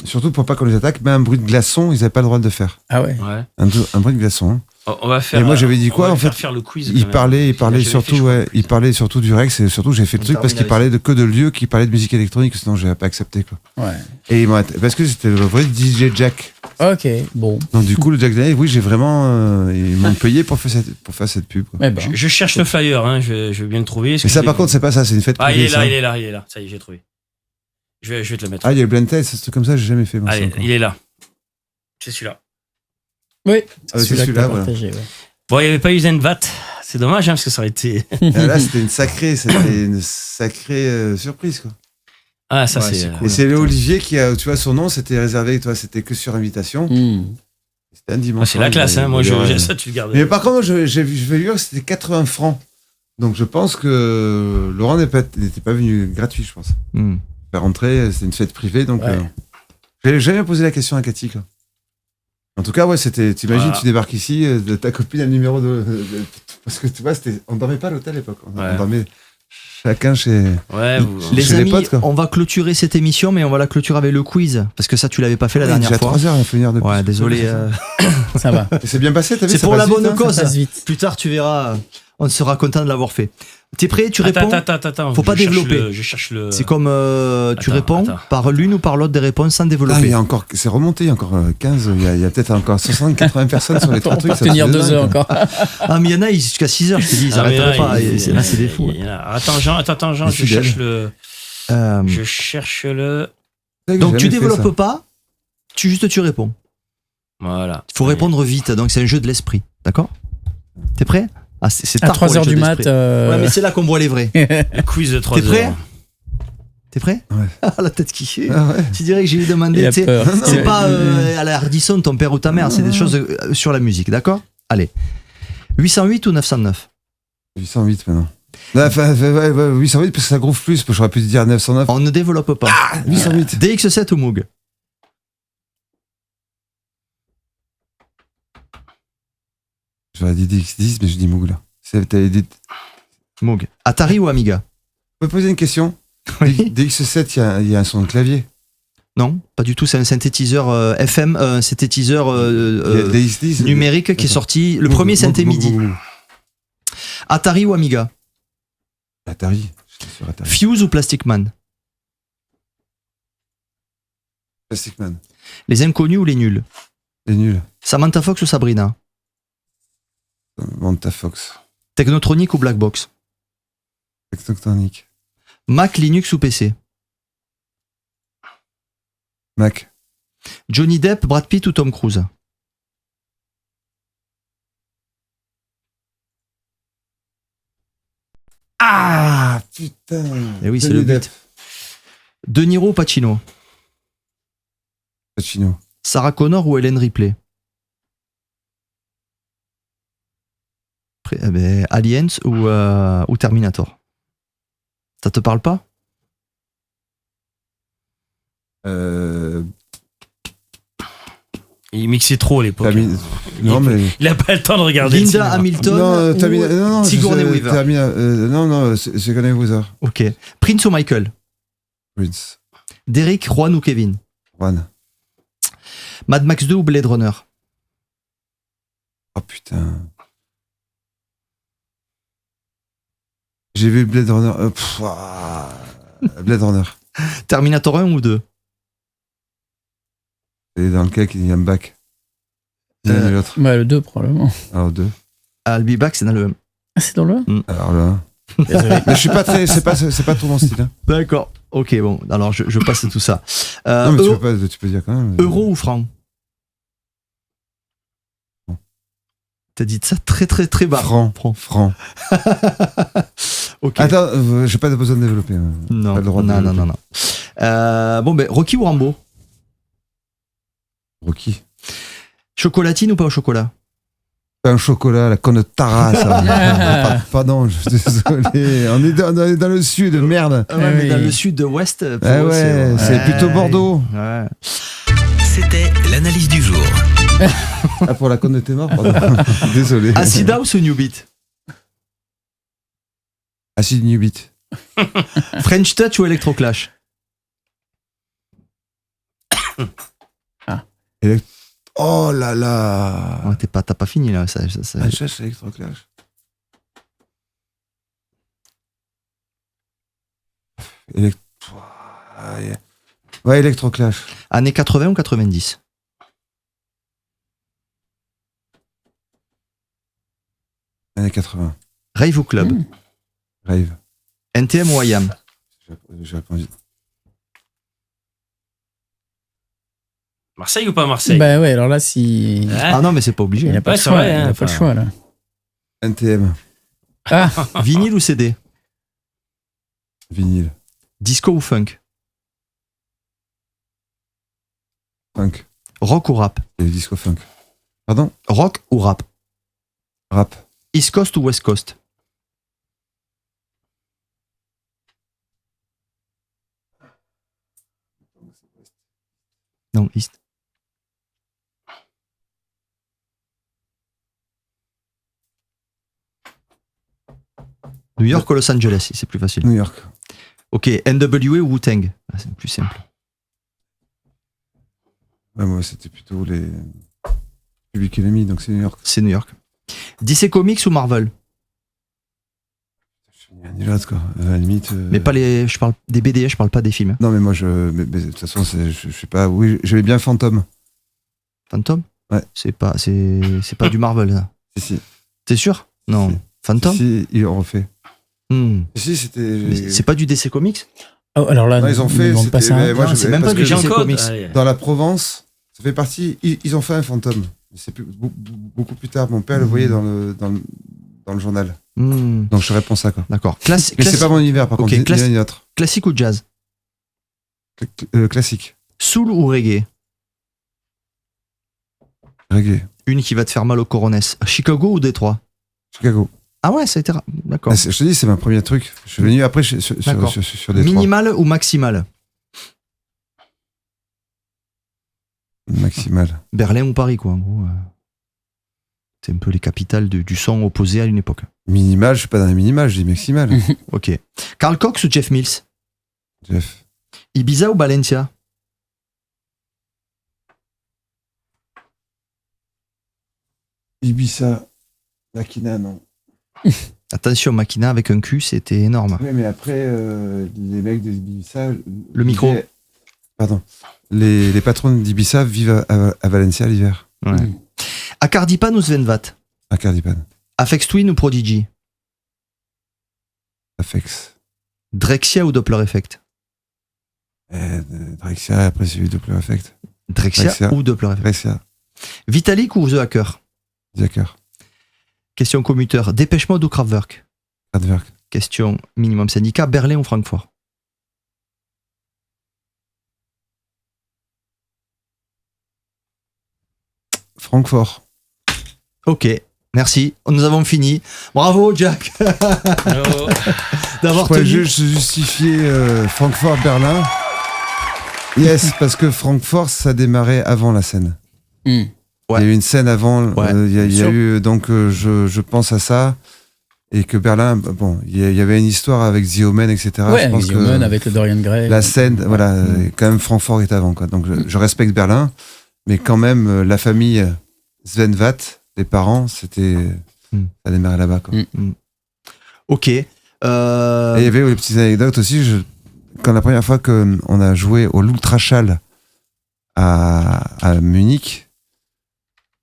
Surtout pour pas qu'on les attaque, mais un bruit de glaçon, ils n'avaient pas le droit de le faire. Ah ouais. Un bruit de glaçon. Hein. On va faire. Et moi j'avais dit quoi en fait? Faire le quiz. Il parlait surtout du Rex et surtout j'ai fait le truc parce qu'il parlait que de lieux, qu'il parlait de musique électronique, sinon j'avais pas accepté quoi. Ouais. Et parce que c'était le vrai DJ Jack. Ok, bon. Donc du coup le Jack Daniels, oui j'ai vraiment ils m'ont payé pour faire cette pub. Quoi. Je cherche le flyer, hein, je vais bien le trouver. Mais ça par contre c'est pas ça, c'est une fête privée. Il est là. Ça y est, j'ai trouvé. Je vais te le mettre. Ah il y a le blind test, c'est un truc comme ça, j'ai jamais fait. Moi, allez, il est là. C'est celui-là. Oui. C'est celui-là voilà. Ouais. Bon, il n'y avait pas eu Zenvat. C'est dommage, hein, parce que ça aurait été. Là, c'était une sacrée surprise, quoi. Ah, ça, c'est cool. Et c'est Léo Olivier qui a, tu vois, son nom, c'était réservé, toi, c'était que sur invitation. C'était un dimanche. C'est la classe, hein. Moi, ça, tu le gardes. Mais par contre, je vais lui dire que c'était 80 francs. Donc, je pense que Laurent n'était pas venu gratuit, je pense. Faire rentrer, c'était une fête privée, donc. J'avais jamais posé la question à Cathy, quoi. En tout cas, ouais, t'imagines, tu débarques ici, ta copine a le numéro parce que tu vois, on dormait pas à l'hôtel à l'époque. On dormait chacun chez. Ouais, les amis, potes, quoi. on va clôturer cette émission, mais on va la clôturer avec le quiz. Parce que ça, tu l'avais pas fait la dernière fois. 3 heures, il faut venir de plus. Ouais, désolé. Ça va. Et c'est bien passé, t'as vu? C'est pour la bonne cause. Ça passe vite. Plus tard, tu verras, on sera content de l'avoir fait. T'es prêt? Tu réponds? Attends. Faut pas développer. Je cherche le. C'est comme tu réponds par l'une ou par l'autre des réponses sans développer. Il y a encore, c'est remonté, il y a encore 15, il y a peut-être encore 60, 80 personnes sur les 3 trucs. On peut tenir 2 heures encore. Ah, mais il y en a, jusqu'à 6 heures, je te dis, ils arrêteront pas. Là, c'est des fous. Attends, Jean, je cherche le. Je cherche le. Donc, tu développes pas, tu réponds. Voilà. Il faut répondre vite, donc c'est un jeu de l'esprit. D'accord? T'es prêt? Ah, c'est à 3h du mat. Ouais, mais c'est là qu'on voit les vrais. Le quiz de 3 heures. T'es prêt? Ouais. Ah, la tête qui fait. Ah ouais. Tu dirais que j'ai demandé. C'est pas à la Hardisson, ton père ou ta mère, c'est des choses sur la musique, d'accord? Allez. 808 ou 909? 808 maintenant. Enfin, 808 parce que ça groove plus, j'aurais pu te dire 909. On ne développe pas. 808. DX7 ou Moog? J'aurais dit DX10, mais je dis Moog là. Moog. Atari ou Amiga? Je peux poser une question? Oui. DX7, il y a un son de clavier. Non, pas du tout. C'est un synthétiseur FM, un synthétiseur DX10, numérique qui est sorti. Le premier synthé MIDI. Atari ou Amiga? Atari. sur Atari. Fuse ou Plastic Man? Plastic Man. Les inconnus ou les nuls? Les nuls. Samantha Fox ou Sabrina? Samantha Fox. Technotronic ou Black Box? Technotronic. Mac, Linux ou PC? Mac. Johnny Depp, Brad Pitt ou Tom Cruise? Ah putain. Eh oui, c'est Johnny le but. Depp. De Niro ou Pacino? Pacino. Sarah Connor ou Ellen Ripley? Aliens ou Terminator? Ça te parle pas? Il mixait trop à l'époque. Non, mais. Il a pas le temps de regarder. le Linda cinéma. Hamilton Non, ou Sigourney Weaver? Non, c'est Sigourney Weaver. Ok. Prince ou Michael? Prince. Derek, Juan ou Kevin? Juan. Mad Max 2 ou Blade Runner? Oh putain. J'ai vu Blade Runner. Blade Runner. Terminator 1 ou 2? Et dans lequel il y a un bac. L'un et l'autre. Ouais, le 2 probablement. Alors 2. I'll Be Back, c'est dans le 1. Ah, c'est dans le 1? Alors là. Désolé. Mais je suis pas très. C'est pas trop mon style. Hein. D'accord. Ok, bon. Alors, je passe tout ça. Non, mais tu peux dire quand même. Euro ou franc? T'as dit ça très très très bas. Franc. Ok. Attends, j'ai pas besoin de développer. Non, Pas le droit de développer. non. Bon, ben, Rocky ou Rambo? Rocky. Chocolatine ou pas au chocolat? Pain au chocolat, la conne de Taras. Pardon, je suis désolé. On est dans le sud, merde. Ah ouais, mais dans le sud-ouest. C'est plutôt Bordeaux. Ouais. C'était l'analyse du jour. Ah, pour la conne de tes morts, pardon. Désolé. Acid House ou New Beat? Acid New Beat. French Touch ou Electroclash? Oh là là. Ouais, t'as pas fini là. Ça. Ah, je cherche Electroclash. Ouais, Electroclash. Années 80 ou 90? Années 80. Rave ou club? Rave. NTM ou IAM? J'ai répondu. Marseille ou pas Marseille? Bah ouais, alors là, si. Ah non, mais c'est pas obligé. Il n'y a pas le choix. Il a pas le choix là. NTM. Ah. Vinyle ou CD? Vinyle. Disco ou funk? Funk. Rock ou rap? Et disco funk. Pardon? Rock ou rap? Rap. East Coast ou West Coast? Non, East. New York ou Los Angeles, c'est plus facile. New York. Ok, NWA ou Wu-Tang? Ah, c'est plus simple. Ouais, moi, c'était plutôt les Public Enemy, donc c'est New York. C'est New York. DC Comics ou Marvel? Ni l'autre, quoi. À la limite. Mais pas les. Je parle des BD, je parle pas des films. Non, mais moi, mais de toute façon, je sais pas. Oui, j'aimais bien Phantom. Phantom? Ouais. C'est pas du Marvel, ça. Si. T'es sûr? Non. Si. Phantom? Si, ils l'ont refait. Si, c'était. Mais c'est pas du DC Comics? Oh, alors là, non, ils ont fait. pas ça. Moi, c'est même pas du DC Comics. Dans la Provence, ça fait partie. Ils ont fait un Phantom. C'est beaucoup plus tard. Mon père le voyait dans le journal. Donc je réponds ça, quoi. D'accord. Mais c'est pas mon univers, par contre. Ni l'un ni l'autre. Classique ou jazz? Classique. Soul ou reggae? Reggae. Une qui va te faire mal au coronès. Chicago ou Détroit? Chicago. Ah ouais, ça a été. D'accord. Je te dis, c'est mon premier truc. Je suis venu après sur Détroit. Minimal ou maximal? Maximal. Berlin ou Paris, quoi, en gros. C'est un peu les capitales du son opposé à une époque. Minimal, je suis pas dans les minimales, je dis maximal. Ok. Carl Cox ou Jeff Mills? Jeff. Ibiza ou Valencia? Ibiza. Makina, non. Attention, Makina avec un cul, c'était énorme. Oui, mais après, les mecs d'Ibiza. Le micro. Pardon. Les patrons d'Ibiza vivent à Valencia l'hiver. Ouais. Acardipan ou Svenvat? Acardipan. Afex Twin ou Prodigy? Afex. Drexia ou Doppler Effect? Drexia, après c'est Doppler Effect. Drexia ou Doppler Effect? Drexia. Vitalik ou The Hacker? The Hacker. Question commuteur. Dépêche Mode ou Kraftwerk? Kraftwerk. Question minimum syndicat. Berlin ou Francfort? Francfort. Ok, merci. Nous avons fini. Bravo, Jack. D'avoir tenu. Je justifier Francfort-Berlin. Yes, parce que Francfort, ça démarrait avant la scène. Ouais. Il y a eu une scène avant. Il y a eu donc je pense à ça. Et que Berlin, bon, il y avait une histoire avec The Omen, etc. Ouais, je pense The Omen avec le Dorian Gray. La scène, voilà, quand même Francfort est avant, quoi. Donc je respecte Berlin, mais quand même la famille Svenvat, les parents, c'était ça démarrait là-bas, quoi. Ok. Et il y avait les petites anecdotes aussi. Quand la première fois qu'on a joué au l'Ultraschall à Munich,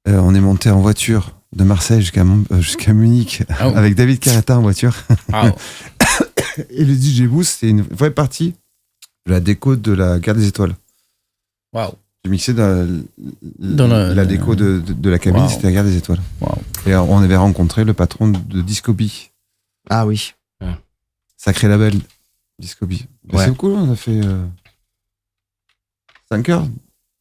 on est monté en voiture de Marseille jusqu'à Munich avec David Carretta en voiture. Et le DJ Boost, c'est une vraie partie de la déco de la Gare des Étoiles. Waouh. J'ai mixé dans la déco de la cabine, c'était la Gare des Étoiles. Et on avait rencontré le patron de Discoby. Ah oui. Sacré label, Discoby. C'est cool, on a fait 5 heures.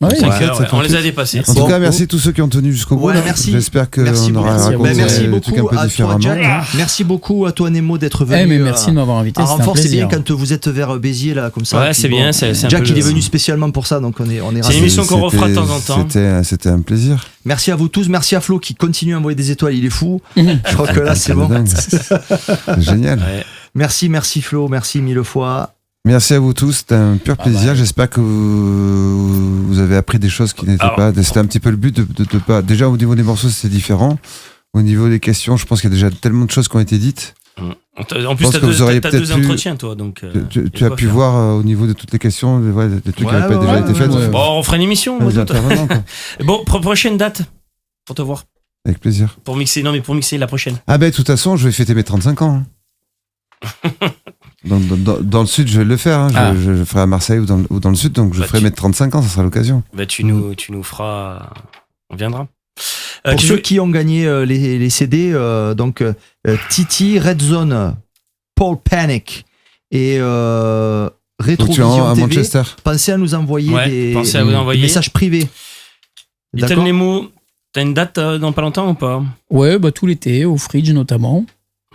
Ouais, 5 heures, on les a dépassés. En tout cas, merci à tous ceux qui ont tenu jusqu'au bout. Merci. J'espère qu'on aura raconté des trucs un peu différemment. Merci beaucoup à toi, Nemo, d'être venu. Mais merci de m'avoir invité. À renfort, c'est bien quand vous êtes vers Béziers, là, comme ça. Ouais, c'est bien. Jack, il est venu spécialement pour ça, donc on est ravis. C'est une émission qu'on refera de temps en temps. C'était un plaisir. Merci à vous tous. Merci à Flo qui continue à envoyer des étoiles. Il est fou. Je crois que là, c'est bon. C'est génial. Merci Flo. Merci mille fois. Merci à vous tous, c'était un pur plaisir. J'espère que vous avez appris des choses qui n'étaient pas. C'était un petit peu le but de pas. Déjà au niveau des morceaux, c'était différent. Au niveau des questions, je pense qu'il y a déjà tellement de choses qui ont été dites. En plus, t'as deux entretiens, toi. Donc, tu as pu voir au niveau de toutes les questions des trucs qui n'avaient pas déjà été faits. Bon, on fera une émission. Bon, prochaine date pour te voir. Avec plaisir. Pour mixer la prochaine. Ah ben, de toute façon, je vais fêter mes 35 ans. Dans le sud, je vais le faire. Je le ferai à Marseille ou dans le sud, donc je ferai mes 35 ans, ça sera l'occasion. Bah, tu nous feras. On viendra. Pour ceux qui ont gagné les CD, donc Titi, Red Zone, Paul Panic et Rétrovision à TV, Manchester. Pensez à nous envoyer des messages privés. Little Nemo, t'as une date dans pas longtemps ou pas? Ouais, bah tout l'été, au Fridge notamment.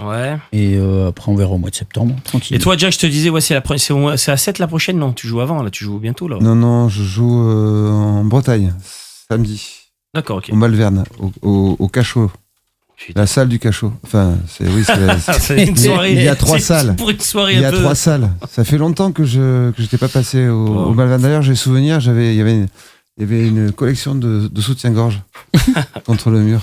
Ouais. Et après, on verra au mois de septembre, tranquille. Et toi, Jack, je te disais, c'est à 7 la prochaine? Non, tu joues avant, là, tu joues bientôt, là. Non, je joue en Bretagne, samedi. D'accord, ok. Au Malverne, au Cachot. Putain. La salle du Cachot. Enfin, c'est une soirée. Il y a 3 salles. Pour une soirée il y a 3 salles. Ça fait longtemps que j'étais pas passé au Malverne. D'ailleurs, j'ai souvenir, il y avait une collection de soutien-gorge contre le mur.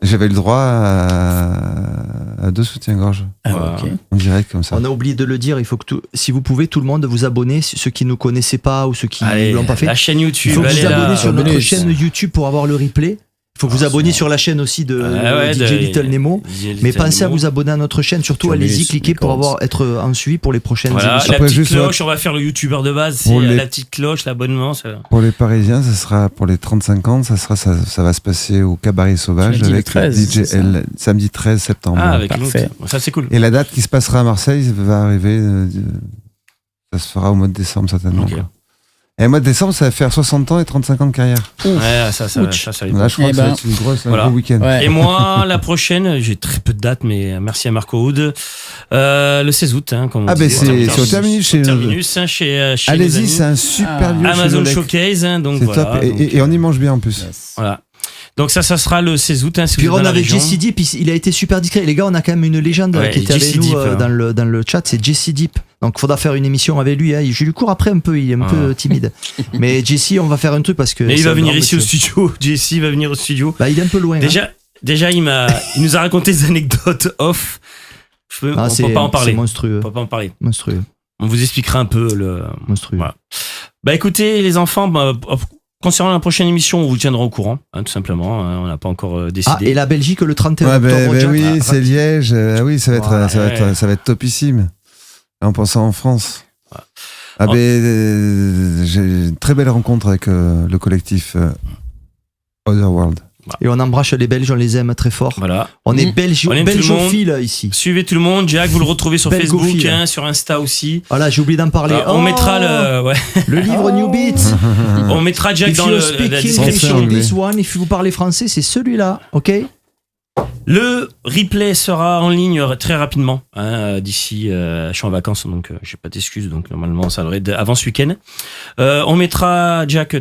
J'avais le droit à 2 soutiens-gorge. En direct comme ça. On a oublié de le dire, il faut que si vous pouvez, tout le monde vous abonner, ceux qui ne connaissaient pas ou ceux qui ne l'ont pas fait. La chaîne YouTube. Il faut vous abonner sur notre chaîne YouTube pour avoir le replay. Il faut vous abonner sur la chaîne aussi de DJ Little Nemo. Mais pensez à vous abonner à notre chaîne, surtout allez-y, cliquez pour être en suivi pour les prochaines émissions. La petite cloche, on va faire le youtubeur de base, c'est la petite cloche, l'abonnement. Pour les Parisiens, ça sera pour les 35 ans, ça va se passer au Cabaret Sauvage avec DJ L, samedi 13 septembre. Ah, avec parfait. Ça c'est cool. Et la date qui se passera à Marseille va arriver, ça se fera au mois de décembre certainement. Okay. Et le mois de décembre, ça va faire 60 ans et 35 ans de carrière. Ouais, ça va là, je crois que ça va être un gros week-end. Ouais. Et moi, la prochaine, j'ai très peu de dates, mais merci à Marco Hood. Le 16 août, comme on dit. C'est au Terminus. Chez allez-y, c'est un super lieu. Amazon Showcase, donc voilà. Top. Et on y mange bien en plus. Yes. Voilà. Donc ça sera le 16 août. Si puis on avait Jesse Deep, il a été super discret. Les gars, on a quand même une légende qui était avec nous dans le chat, c'est Jesse Deep. Donc il faudra faire une émission avec lui. Je lui cours après un peu, il est un peu timide. Mais Jesse, on va faire un truc parce que... Mais il va venir ici au studio. Jesse va venir au studio. Bah, il est un peu loin. Déjà il nous a raconté des anecdotes off. on peut pas en parler. C'est monstrueux. On peut pas en parler. Monstrueux. On vous expliquera un peu le monstrueux. Voilà. Bah écoutez les enfants, concernant la prochaine émission, on vous tiendra au courant, hein, tout simplement. Hein, on n'a pas encore décidé. Ah, et la Belgique le 31 octobre. Oui, c'est Liège. Oui, ça va être topissime. En pensant en France. J'ai une très belle rencontre avec le collectif Otherworld. Et on embrasse les Belges, on les aime très fort. Voilà. On est belgophiles ici. Suivez tout le monde. Jack, vous le retrouvez sur Facebook, hein, sur Insta aussi. Voilà, j'ai oublié d'en parler. On mettra le livre New Beats. On mettra Jack dans la description. This one, if vous parlez français, c'est celui-là, ok? Le replay sera en ligne très rapidement. Hein, d'ici, je suis en vacances, donc j'ai pas d'excuses. Donc normalement, ça devrait être avant ce week-end. On mettra, Jack,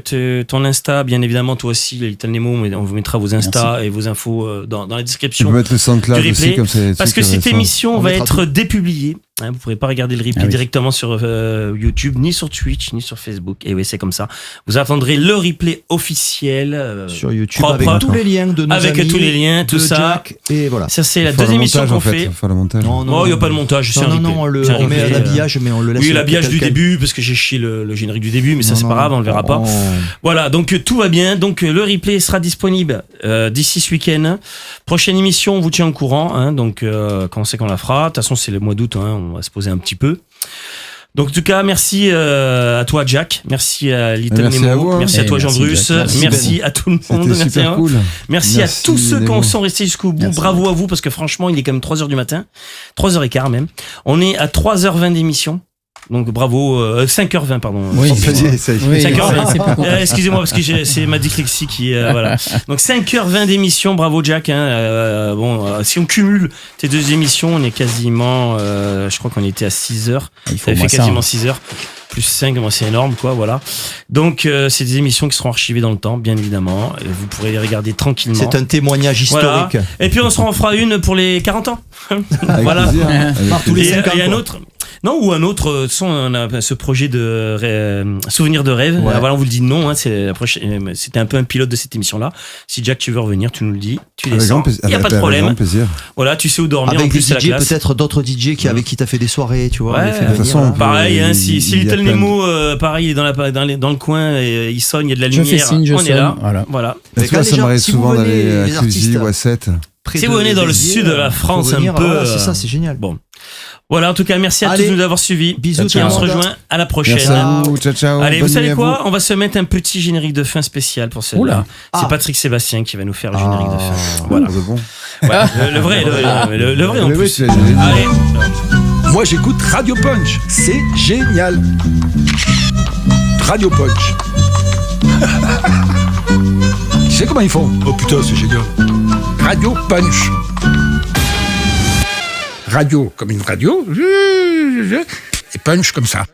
ton Insta, bien évidemment, toi aussi, Little Nemo, mais on vous mettra vos Insta et vos infos dans la description. Tu peux mettre le SoundCloud du replay, aussi, comme c'est. Parce que cette émission va être dépubliée. Hein, vous pourrez pas regarder le replay directement sur YouTube, ni sur Twitch, ni sur Facebook. Et oui, c'est comme ça. Vous attendrez le replay officiel sur YouTube propre, avec tous les liens de nos avec amis, tous les liens, tout ça. Jack, et voilà. Ça c'est la deuxième émission qu'on fait. Faire le montage. Non, il y a pas de montage. Non, on met l'habillage, mais on le laisse. Oui, l'habillage du début, parce que j'ai chié le générique du début, mais ça c'est pas grave, on le verra pas. Voilà, donc tout va bien. Donc le replay sera disponible d'ici ce week-end. Prochaine émission, on vous tient au courant. Hein, donc quand on sait qu'on la fera. De toute façon, c'est le mois d'août. Hein, on va se poser un petit peu. Donc en tout cas, merci à toi Jack, merci à Little Nemo, merci à toi Jean-Bruce, merci à tout le monde, c'était super cool. Merci à tous ceux qui sont restés jusqu'au bout, bravo à vous parce que franchement il est quand même 3h du matin, 3h15 même, on est à 3h20 d'émission. Donc bravo, 5h20 pardon. Oui, 5h20. Excusez-moi parce que c'est ma dyslexie qui voilà. Donc 5h20 d'émission, bravo Jack. Hein, si on cumule tes deux émissions, on est quasiment, je crois qu'on était à 6h. Ça fait quasiment 6h. Plus 5, moi c'est énorme quoi, voilà. Donc c'est des émissions qui seront archivées dans le temps, bien évidemment. Et vous pourrez les regarder tranquillement. C'est un témoignage historique. Voilà. Et puis on s'en fera une pour les 40 ans. Voilà. Par tous les 50 ans. Et un autre. Non, ou un autre son, on a ce projet de souvenir de rêve. Ouais. Voilà, on vous le dit non, hein, c'était un peu un pilote de cette émission-là. Si Jack, tu veux revenir, tu nous le dis. Tu descends. Il n'y a pas de problème. Voilà, tu sais où dormir. Avec en plus, des DJ, la classe. peut-être d'autres DJ avec qui t'as fait des soirées, tu vois. Ouais, de toute façon, pareil, hein, si Little Nemo, pareil, il est dans le coin, et il sonne, il y a de la lumière, on est là. Voilà. Ça m'arrive souvent d'aller à Cluzy ou à 7. Si vous venez dans le sud de la France un peu. C'est ça, c'est génial. Bon. Voilà, en tout cas, merci à tous de nous avoir suivis. Bisous, et on se rejoint à la prochaine. Merci à vous. Ciao, ciao. Allez, vous savez quoi? On va se mettre un petit générique de fin spécial pour celle-là. C'est Patrick Sébastien qui va nous faire le générique de fin. Voilà. Le vrai, le vrai en plus. Allez. Moi, j'écoute Radio Punch. C'est génial. Radio Punch. Tu sais comment ils font? Oh putain, c'est génial. Radio Punch. Radio comme une radio. Et punch comme ça.